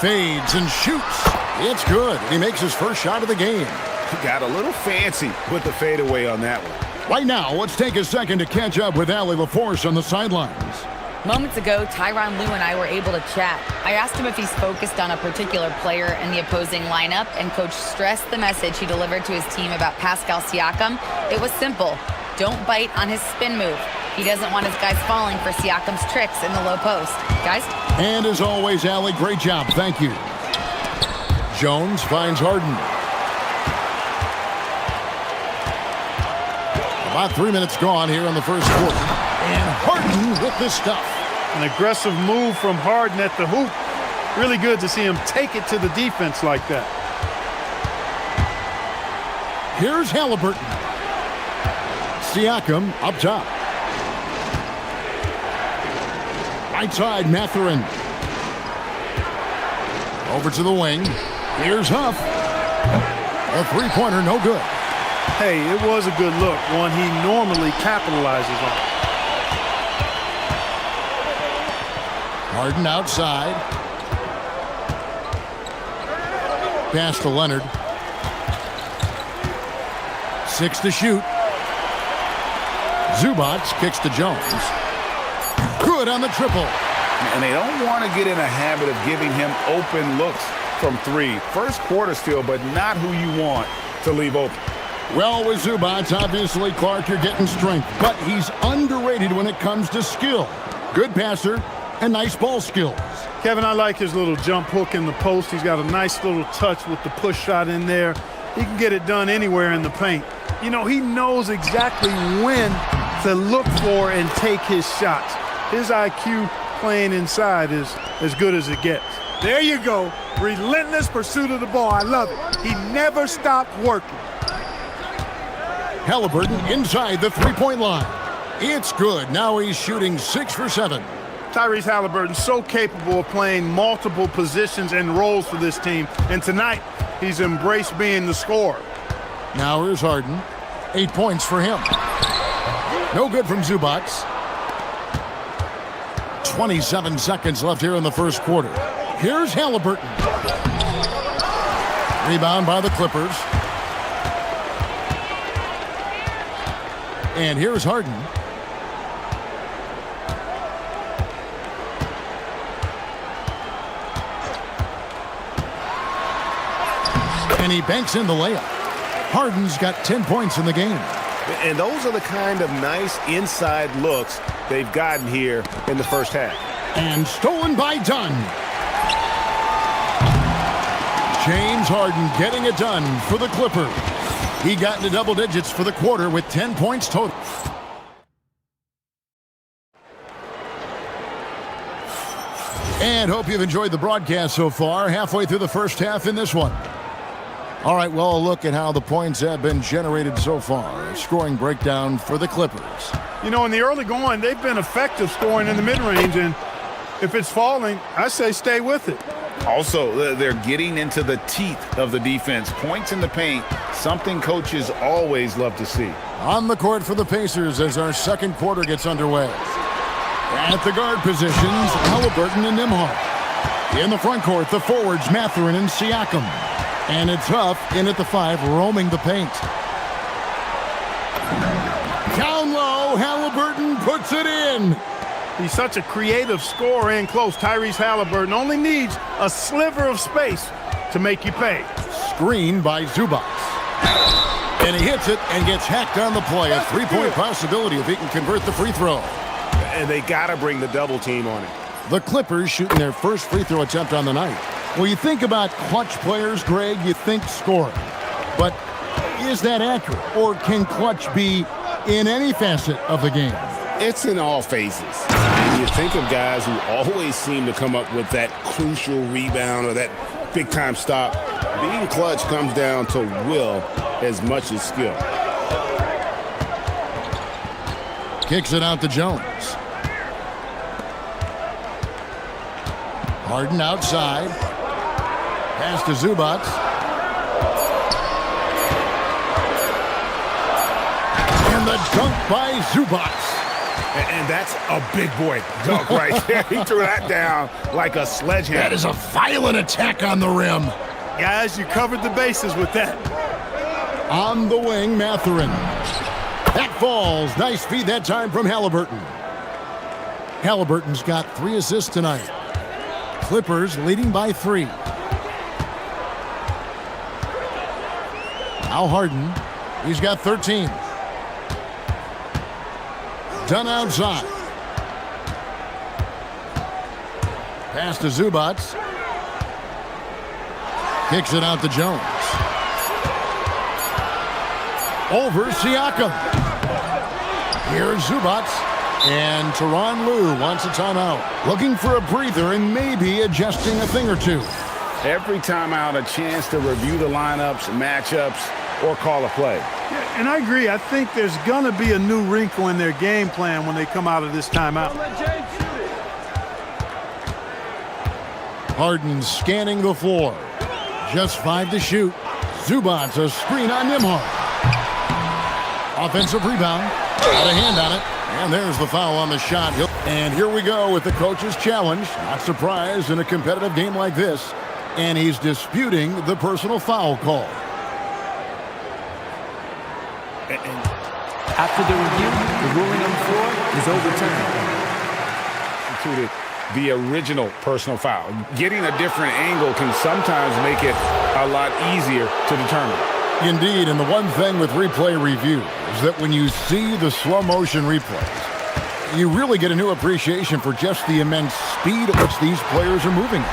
Fades and shoots. It's good. He makes his first shot of the game. He got a little fancy with the fadeaway on that one. Right now, let's take a second to catch up with Allie LaForce on the sidelines. Moments ago, Tyronn Lue and I were able to chat. I asked him if he's focused on a particular player in the opposing lineup, and Coach stressed the message he delivered to his team about Pascal Siakam. It was simple. Don't bite on his spin move. He doesn't want his guys falling for Siakam's tricks in the low post. Guys? And as always, Allie, great job. Thank you. Jones finds Harden. About 3 minutes gone here in the first quarter. And Harden with the stuff. An aggressive move from Harden at the hoop. Really good to see him take it to the defense like that. Here's Halliburton. Siakam up top. Right side, Mathurin. Over to the wing. Here's Huff. A three-pointer, no good. Hey, it was a good look, one he normally capitalizes on. Harden outside. Pass to Leonard. 6 to shoot. Zubac kicks to Jones. Good on the triple. And they don't want to get in a habit of giving him open looks from 3. First quarter still, but not who you want to leave open. Well, with Zubac, obviously, Clark, you're getting strength, but he's underrated when it comes to skill. Good passer and nice ball skills. Kevin, I like his little jump hook in the post. He's got a nice little touch with the push shot in there. He can get it done anywhere in the paint. You know, he knows exactly when to look for and take his shots. His IQ playing inside is as good as it gets. There you go. Relentless pursuit of the ball. I love it. He never stopped working. Halliburton inside the three-point line. It's good. Now he's shooting 6 for 7. Tyrese Halliburton so capable of playing multiple positions and roles for this team. And tonight, he's embraced being the scorer. Now here's Harden. 8 points for him. No good from Zubac. 27 seconds left here in the first quarter. Here's Halliburton. Rebound by the Clippers. And here's Harden. And he banks in the layup. Harden's got 10 points in the game. And those are the kind of nice inside looks they've gotten here in the first half. And stolen by Dunn. James Harden getting it done for the Clippers. He got into double digits for the quarter with 10 points total. And hope you've enjoyed the broadcast so far. Halfway through the first half in this one. All right, well, a look at how the points have been generated so far. A scoring breakdown for the Clippers. You know, in the early going, they've been effective scoring in the mid-range, and if it's falling, I say stay with it. Also, they're getting into the teeth of the defense. Points in the paint, something coaches always love to see. On the court for the Pacers as our second quarter gets underway. At the guard positions, Halliburton and Nembhard. In the front court, the forwards, Mathurin and Siakam. And it's Huff in at the 5, roaming the paint. Down low, Halliburton puts it in. He's such a creative scorer in close. Tyrese Halliburton only needs a sliver of space to make you pay. Screen by Zubac. And he hits it and gets hacked on the play. A three-point possibility if he can convert the free throw. And they got to bring the double team on it. The Clippers shooting their first free throw attempt on the night. Well, you think about clutch players, Greg, you think scoring. But is that accurate? Or can clutch be in any facet of the game? It's in all phases. And you think of guys who always seem to come up with that crucial rebound or that big-time stop. Being clutch comes down to will as much as skill. Kicks it out to Jones. Harden outside. Pass to Zubac. And the dunk by Zubac. And that's a big boy dunk right there. He threw that down like a sledgehammer. That is a violent attack on the rim. Guys, you covered the bases with that. On the wing, Mathurin. That falls. Nice feed that time from Halliburton. Halliburton's got 3 assists tonight. Clippers leading by 3. Now Harden. He's got 13. Dunn outside. Pass to Zubac. Kicks it out to Jones. Over Siakam. Here's Zubac. And Tyronn Lue wants a timeout. Looking for a breather and maybe adjusting a thing or two. Every timeout, a chance to review the lineups, matchups, or call a play. Yeah, and I agree. I think there's going to be a new wrinkle in their game plan when they come out of this timeout. Harden scanning the floor. Just 5 to shoot. Zubac a screen on Nembhard. Offensive rebound. Got a hand on it. And there's the foul on the shot. And here we go with the coach's challenge. Not surprised in a competitive game like this. And he's disputing the personal foul call. After the review, the ruling on the floor is overturned. The original personal foul. Getting a different angle can sometimes make it a lot easier to determine. Indeed, and the one thing with replay review is that when you see the slow motion replays, you really get a new appreciation for just the immense speed at which these players are moving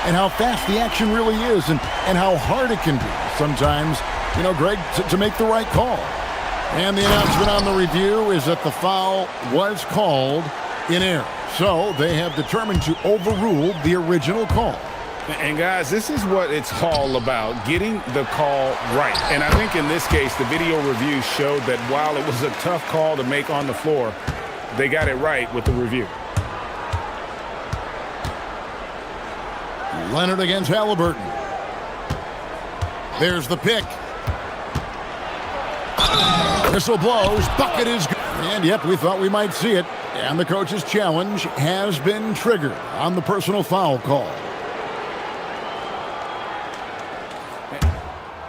and how fast the action really is and how hard it can be sometimes, you know, Greg, to make the right call. And the announcement on the review is that the foul was called in error. So they have determined to overrule the original call. And guys, this is what it's all about, getting the call right. And I think in this case, the video review showed that while it was a tough call to make on the floor, they got it right with the review. Leonard against Halliburton. There's the pick. Whistle blows. Bucket is good. And yep, we thought we might see it. And the coach's challenge has been triggered on the personal foul call.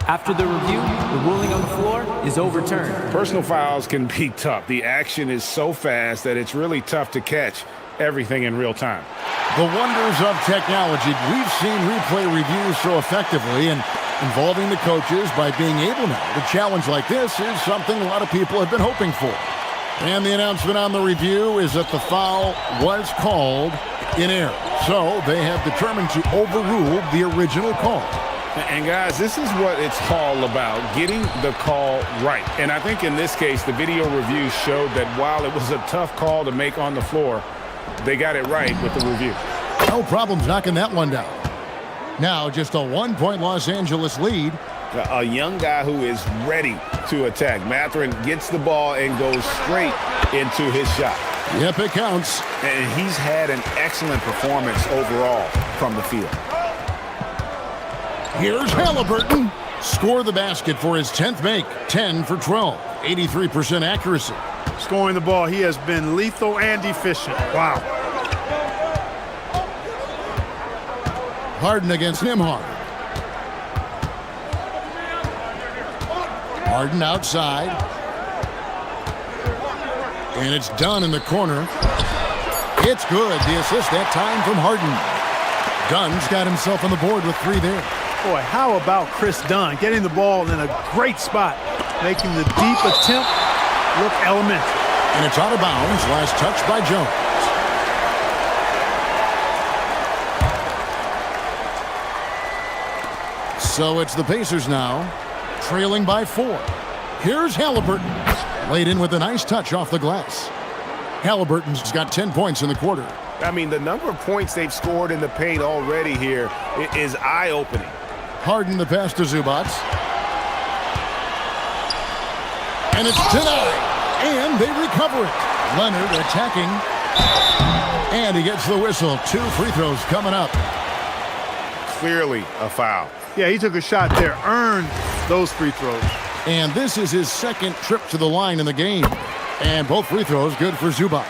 After the review, the ruling on the floor is overturned. Personal fouls can be tough. The action is so fast that it's really tough to catch everything in real time. The wonders of technology. We've seen replay reviews so effectively, and involving the coaches by being able now to challenge like this is something a lot of people have been hoping for. And the announcement on the review is that the foul was called in error. So they have determined to overrule the original call. And guys, this is what it's all about, getting the call right. And I think in this case, the video review showed that while it was a tough call to make on the floor, they got it right with the review. No problems knocking that one down. Now just a 1-point Los Angeles lead. A young guy who is ready to attack. Mathurin gets the ball and goes straight into his shot. Yep, it counts. And he's had an excellent performance overall from the field. Here's Halliburton. Score the basket for his 10th make. 10 for 12. 83% accuracy. Scoring the ball, he has been lethal and efficient. Wow. Harden against Nembhard. Harden outside. And it's done in the corner. It's good. The assist that time from Harden. Dunn's got himself on the board with 3 there. Boy, how about Chris Dunn getting the ball in a great spot, making the deep attempt look elementary. And it's out of bounds. Last touch by Jones. So it's the Pacers now, trailing by 4. Here's Halliburton. Laid in with a nice touch off the glass. Halliburton's got 10 points in the quarter. I mean, the number of points they've scored in the paint already here is eye-opening. Harden the pass to Zubac. And it's denied. And they recover it. Leonard attacking. And he gets the whistle. 2 free throws coming up. Clearly a foul. Yeah, he took a shot there, earned those free throws. And this is his second trip to the line in the game. And both free throws good for Zubac.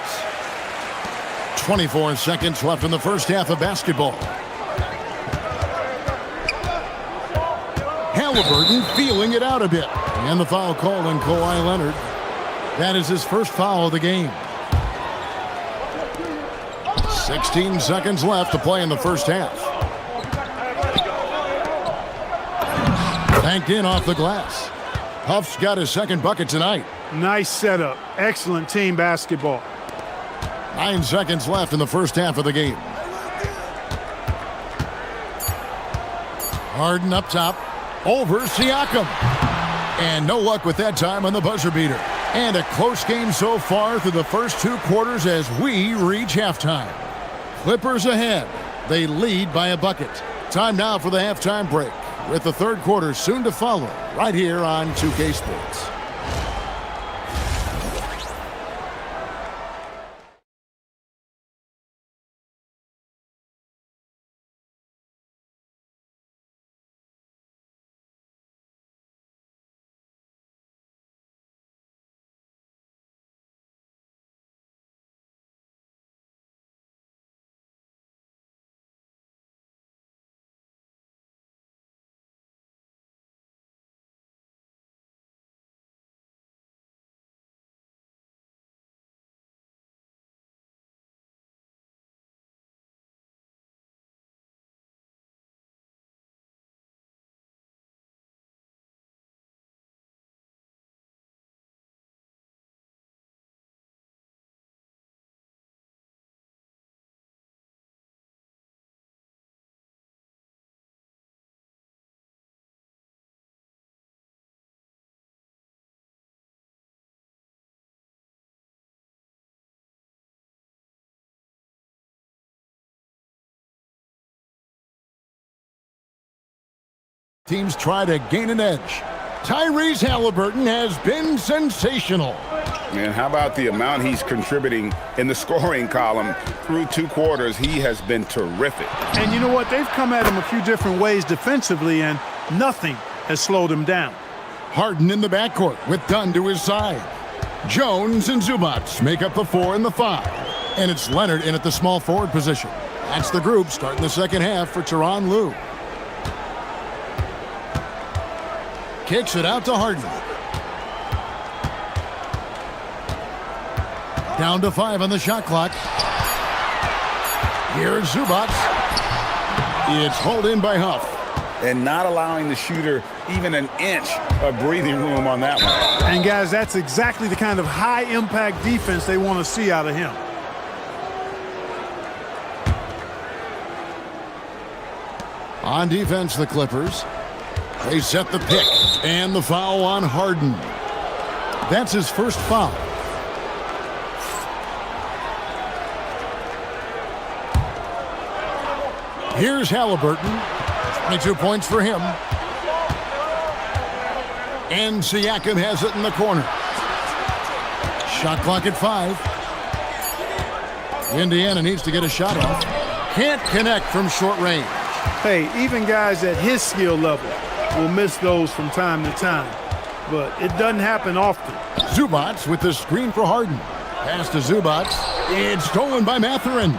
24 seconds left in the first half of basketball. Halliburton feeling it out a bit. And the foul called on Kawhi Leonard. That is his first foul of the game. 16 seconds left to play in the first half. Banked in off the glass. Huff's got his second bucket tonight. Nice setup. Excellent team basketball. 9 seconds left in the first half of the game. Harden up top. Over Siakam. And no luck with that time on the buzzer beater. And a close game so far through the first 2 quarters as we reach halftime. Clippers ahead. They lead by a bucket. Time now for the halftime break, with the third quarter soon to follow, right here on 2K Sports. Teams try to gain an edge. Tyrese Halliburton has been sensational. Man, how about the amount he's contributing in the scoring column? Through 2 quarters, he has been terrific. And you know what? They've come at him a few different ways defensively, and nothing has slowed him down. Harden in the backcourt with Dunn to his side. Jones and Zubac make up the 4 and the 5. And it's Leonard in at the small forward position. That's the group starting the second half for Tyronn Lue. Kicks it out to Harden. Down to 5 on the shot clock. Here's Zubac. It's hauled in by Huff. and not allowing the shooter even an inch of breathing room on that one. And guys, that's exactly the kind of high-impact defense they want to see out of him. On defense, the Clippers. They set the pick and the foul on Harden. That's his first foul. Here's Halliburton. 22 points for him. And Siakam has it in the corner. Shot clock at 5. Indiana needs to get a shot off. Can't connect from short range. Hey, even guys at his skill level will miss those from time to time, but it doesn't happen often. Zubats with the screen for Harden. Pass to Zubats. It's stolen by Mathurin.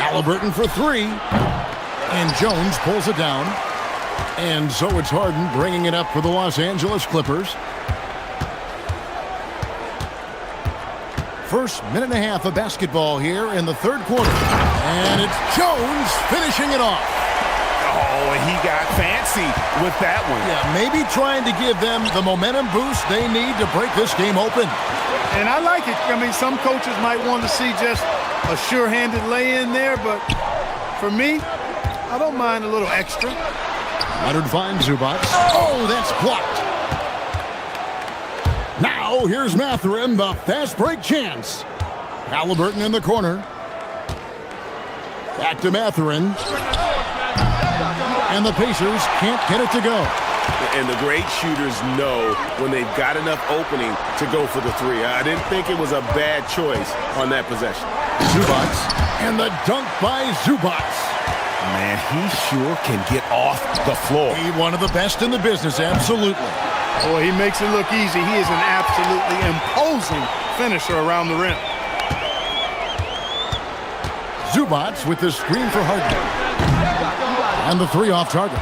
Halliburton for 3. And Jones pulls it down. And so it's Harden bringing it up for the Los Angeles Clippers. First minute and a half of basketball here in the third quarter. And it's Jones finishing it off. Oh, and he got fancy with that one. Yeah, maybe trying to give them the momentum boost they need to break this game open. And I like it. I mean, some coaches might want to see just a sure-handed lay-in there, but for me, I don't mind a little extra. Leonard finds Zubats. Oh, that's blocked. Now, here's Mathurin, the fast break chance. Halliburton in the corner. Back to Mathurin. And the Pacers can't get it to go. And the great shooters know when they've got enough opening to go for the 3. I didn't think it was a bad choice on that possession. Zubats. And the dunk by Zubats. Man, he sure can get off the floor. He's one of the best in the business, absolutely. Boy, he makes it look easy. He is an absolutely imposing finisher around the rim. Zubats with the screen for Harden. And the 3 off target.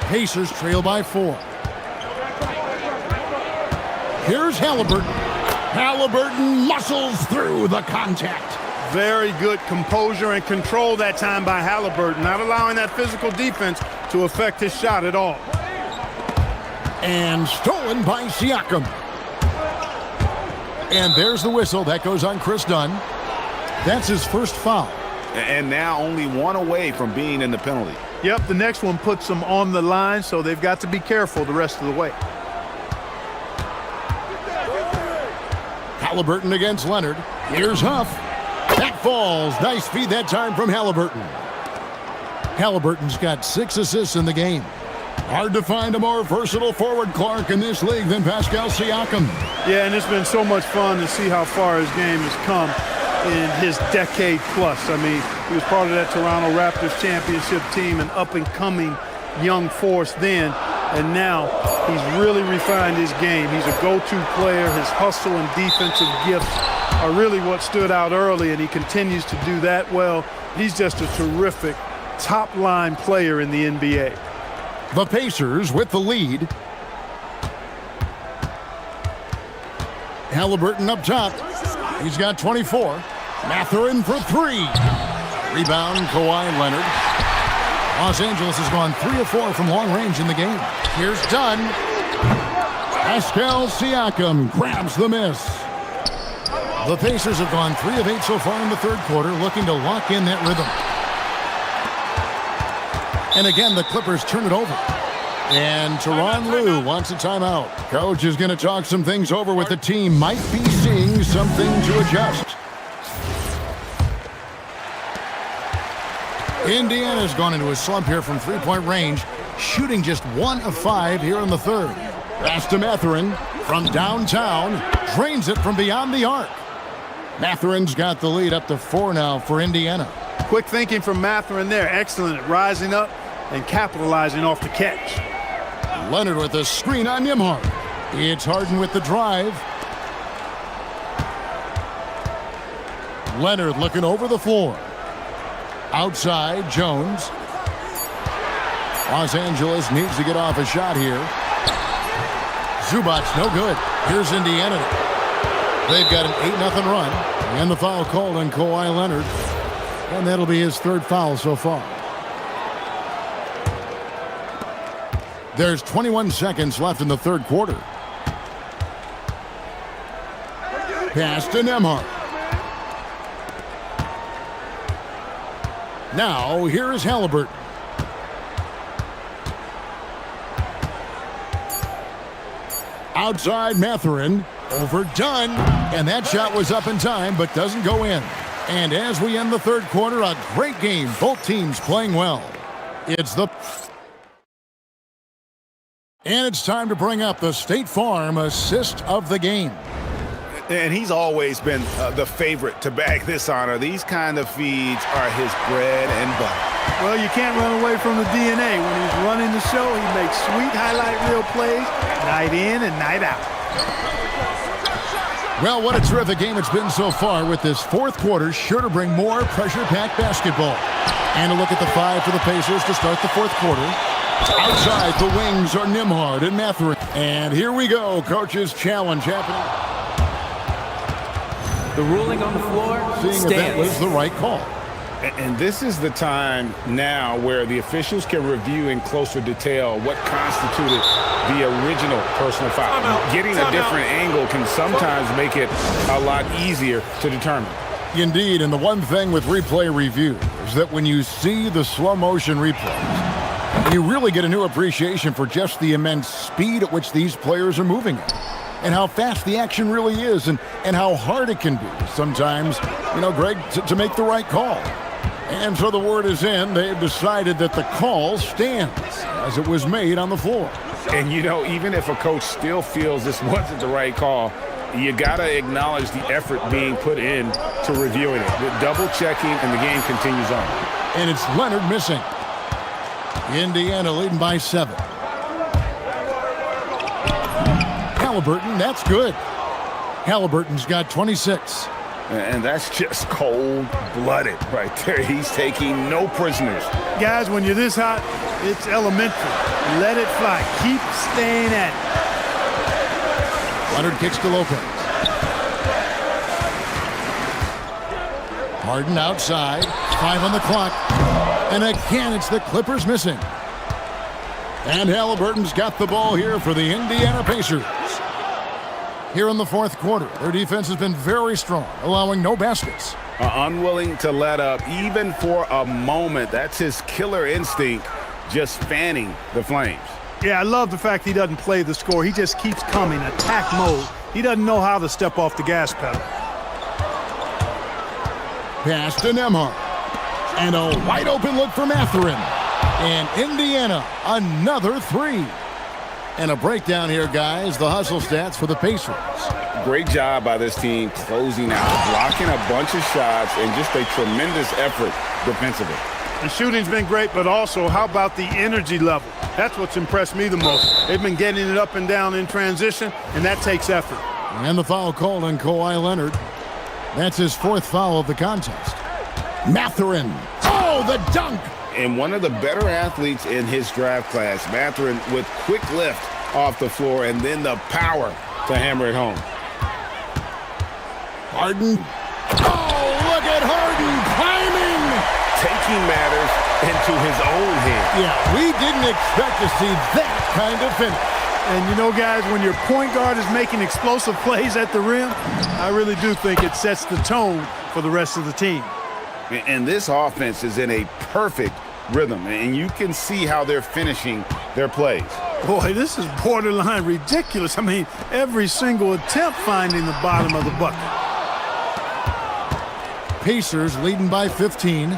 Pacers trail by 4. Here's Halliburton. Halliburton muscles through the contact. Very good composure and control that time by Halliburton, not allowing that physical defense to affect his shot at all. And stolen by Siakam. And there's the whistle. That goes on Chris Dunn. That's his first foul. And now only 1 away from being in the penalty. Yep, the next one puts them on the line, so they've got to be careful the rest of the way. Halliburton against Leonard. Here's Huff. That falls. Nice feed that time from Halliburton. Halliburton's got 6 assists in the game. Hard to find a more versatile forward, Clark, in this league than Pascal Siakam. Yeah, and it's been so much fun to see how far his game has come in his decade plus. I mean, he was part of that Toronto Raptors championship team, an up-and-coming young force then, and now he's really refined his game. He's a go-to player. His hustle and defensive gifts are really what stood out early, and he continues to do that well. He's just a terrific top-line player in the NBA. The Pacers with the lead. Halliburton up top. He's got 24. Mathurin for 3. Rebound, Kawhi Leonard. Los Angeles has gone 3 of 4 from long range in the game. Here's Dunn. Pascal Siakam grabs the miss. The Pacers have gone 3 of 8 so far in the third quarter, looking to lock in that rhythm. And again, the Clippers turn it over. And Tyronn Lue wants a timeout. Coach is going to talk some things over with the team. Might be seeing something to adjust. Indiana's gone into a slump here from three-point range, shooting just 1 of 5 here in the third. Pass to Mathurin from downtown, drains it from beyond the arc. Mathurin's got the lead up to 4 now for Indiana. Quick thinking from Mathurin there. Excellent at rising up and capitalizing off the catch. Leonard with a screen on Nembhard. It's Harden with the drive. Leonard looking over the floor. Outside, Jones. Los Angeles needs to get off a shot here. Zubats no good. Here's Indiana. They've got an 8-0 run. And the foul called on Kawhi Leonard. And that'll be his third foul so far. There's 21 seconds left in the third quarter. Pass to Nembhard. Now, here is Halliburton. Outside Mathurin. Overdone. And that shot was up in time, but doesn't go in. And as we end the third quarter, a great game. Both teams playing well. And it's time to bring up the State Farm assist of the game. And he's always been the favorite to bag this honor. These kind of feeds are his bread and butter. Well, you can't run away from the DNA. When he's running the show, he makes sweet highlight reel plays night in and night out. Well, what a terrific game it's been so far, with this fourth quarter sure to bring more pressure-packed basketball. And a look at the five for the Pacers to start the fourth quarter. Outside, the wings are Nembhard and Mathurin. And here we go, coach's challenge happening. The ruling on the floor Seeing stands. if that was the right call. And this is the time now where the officials can review in closer detail what constituted the original personal foul. Getting a different angle can sometimes make it a lot easier to determine. Indeed, and the one thing with replay review is that when you see the slow motion replays, you really get a new appreciation for just the immense speed at which these players are moving at, and how fast the action really is, and how hard it can be sometimes, Greg, to make the right call. And so the word is in. They've decided that the call stands as it was made on the floor. And, even if a coach still feels this wasn't the right call, you got to acknowledge the effort being put in to reviewing it. The double-checking, and the game continues on. And it's Leonard missing. Indiana leading by 7. Halliburton, that's good. Halliburton's got 26. And that's just cold-blooded right there. He's taking no prisoners. Guys, when you're this hot, it's elementary. Let it fly. Keep staying at it. Leonard kicks to Lopez. Harden outside. 5 on the clock. And again, it's the Clippers missing. And Halliburton's got the ball here for the Indiana Pacers. Here in the fourth quarter, their defense has been very strong, allowing no baskets. Unwilling to let up, even for a moment. That's his killer instinct, just fanning the flames. Yeah, I love the fact he doesn't play the score. He just keeps coming, attack mode. He doesn't know how to step off the gas pedal. Pass to Nembhard. And a wide open look for Mathurin. And Indiana, another 3. And a breakdown here, guys. The hustle stats for the Pacers. Great job by this team closing out, blocking a bunch of shots, and just a tremendous effort defensively. The shooting's been great, but also how about the energy level? That's what's impressed me the most. They've been getting it up and down in transition, and that takes effort. And the foul called on Kawhi Leonard. That's his 4th foul of the contest. Mathurin. Oh, the dunk! And one of the better athletes in his draft class, Mathurin, with quick lift off the floor and then the power to hammer it home. Harden. Oh, look at Harden climbing! Taking matters into his own hands. Yeah, we didn't expect to see that kind of finish. And guys, when your point guard is making explosive plays at the rim, I really do think it sets the tone for the rest of the team. And this offense is in a perfect rhythm, and you can see how they're finishing their plays. Boy, this is borderline ridiculous. I mean, every single attempt finding the bottom of the bucket. Pacers leading by 15.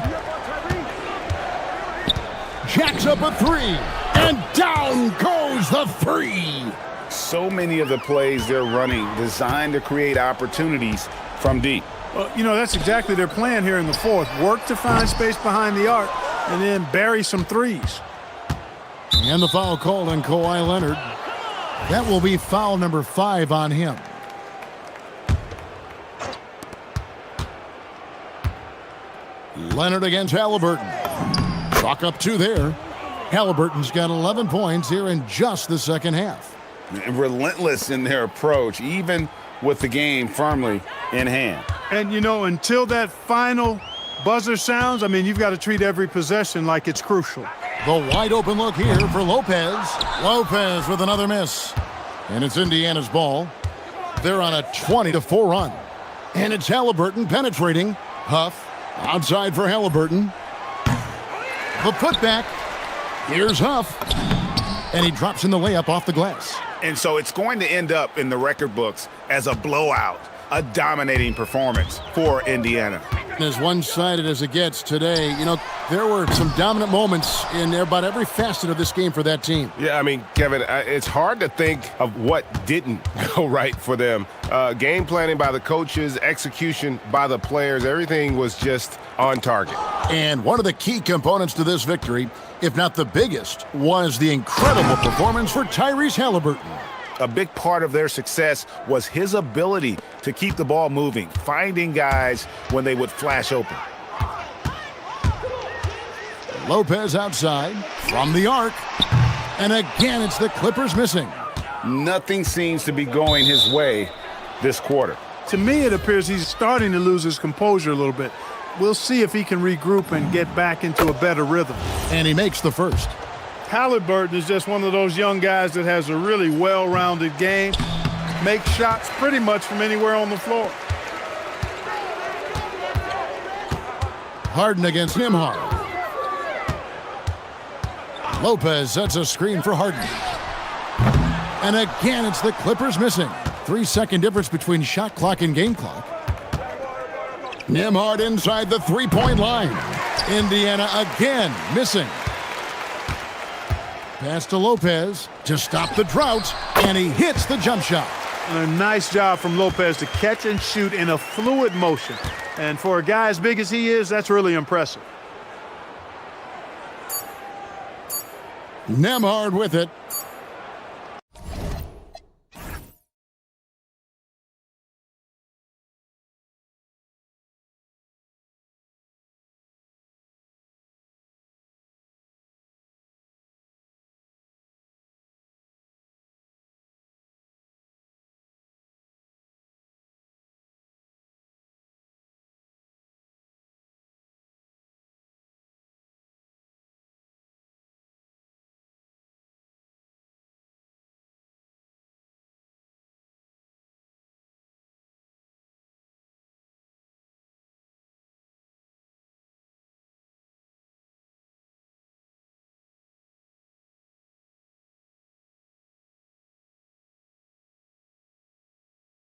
Jacks up a 3, and down goes the 3. So many of the plays they're running designed to create opportunities from deep. Well, that's exactly their plan here in the fourth. Work to find space behind the arc and then bury some threes. And the foul called on Kawhi Leonard. That will be foul number 5 on him. Leonard against Halliburton. Chalk up 2 there. Halliburton's got 11 points here in just the second half. Relentless in their approach, even with the game firmly in hand. And, until that final Buzzer sounds, I mean, you've got to treat every possession like it's crucial. The wide open look here for Lopez. Lopez with another miss. And it's Indiana's ball. They're on a 20-4 run. And it's Halliburton penetrating. Huff outside for Halliburton. The putback. Here's Huff. And he drops in the layup off the glass. And so it's going to end up in the record books as a blowout, a dominating performance for Indiana. As one-sided as it gets today, you know, there were some dominant moments in about every facet of this game for that team. Yeah, I mean, Kevin, it's hard to think of what didn't go right for them. Game planning by the coaches, execution by the players, everything was just on target. And one of the key components to this victory, if not the biggest, was the incredible performance for Tyrese Halliburton. A big part of their success was his ability to keep the ball moving, finding guys when they would flash open. Lopez outside from the arc. And again, it's the Clippers missing. Nothing seems to be going his way this quarter. To me, it appears he's starting to lose his composure a little bit. We'll see if he can regroup and get back into a better rhythm. And he makes the first. Halliburton is just one of those young guys that has a really well-rounded game, makes shots pretty much from anywhere on the floor. Harden against Nembhard. Lopez sets a screen for Harden. And again, it's the Clippers missing. 3-second difference between shot clock and game clock. Nembhard inside the three-point line. Indiana again missing. Pass to Lopez to stop the drought, and he hits the jump shot. And a nice job from Lopez to catch and shoot in a fluid motion. And for a guy as big as he is, that's really impressive. Nembhard with it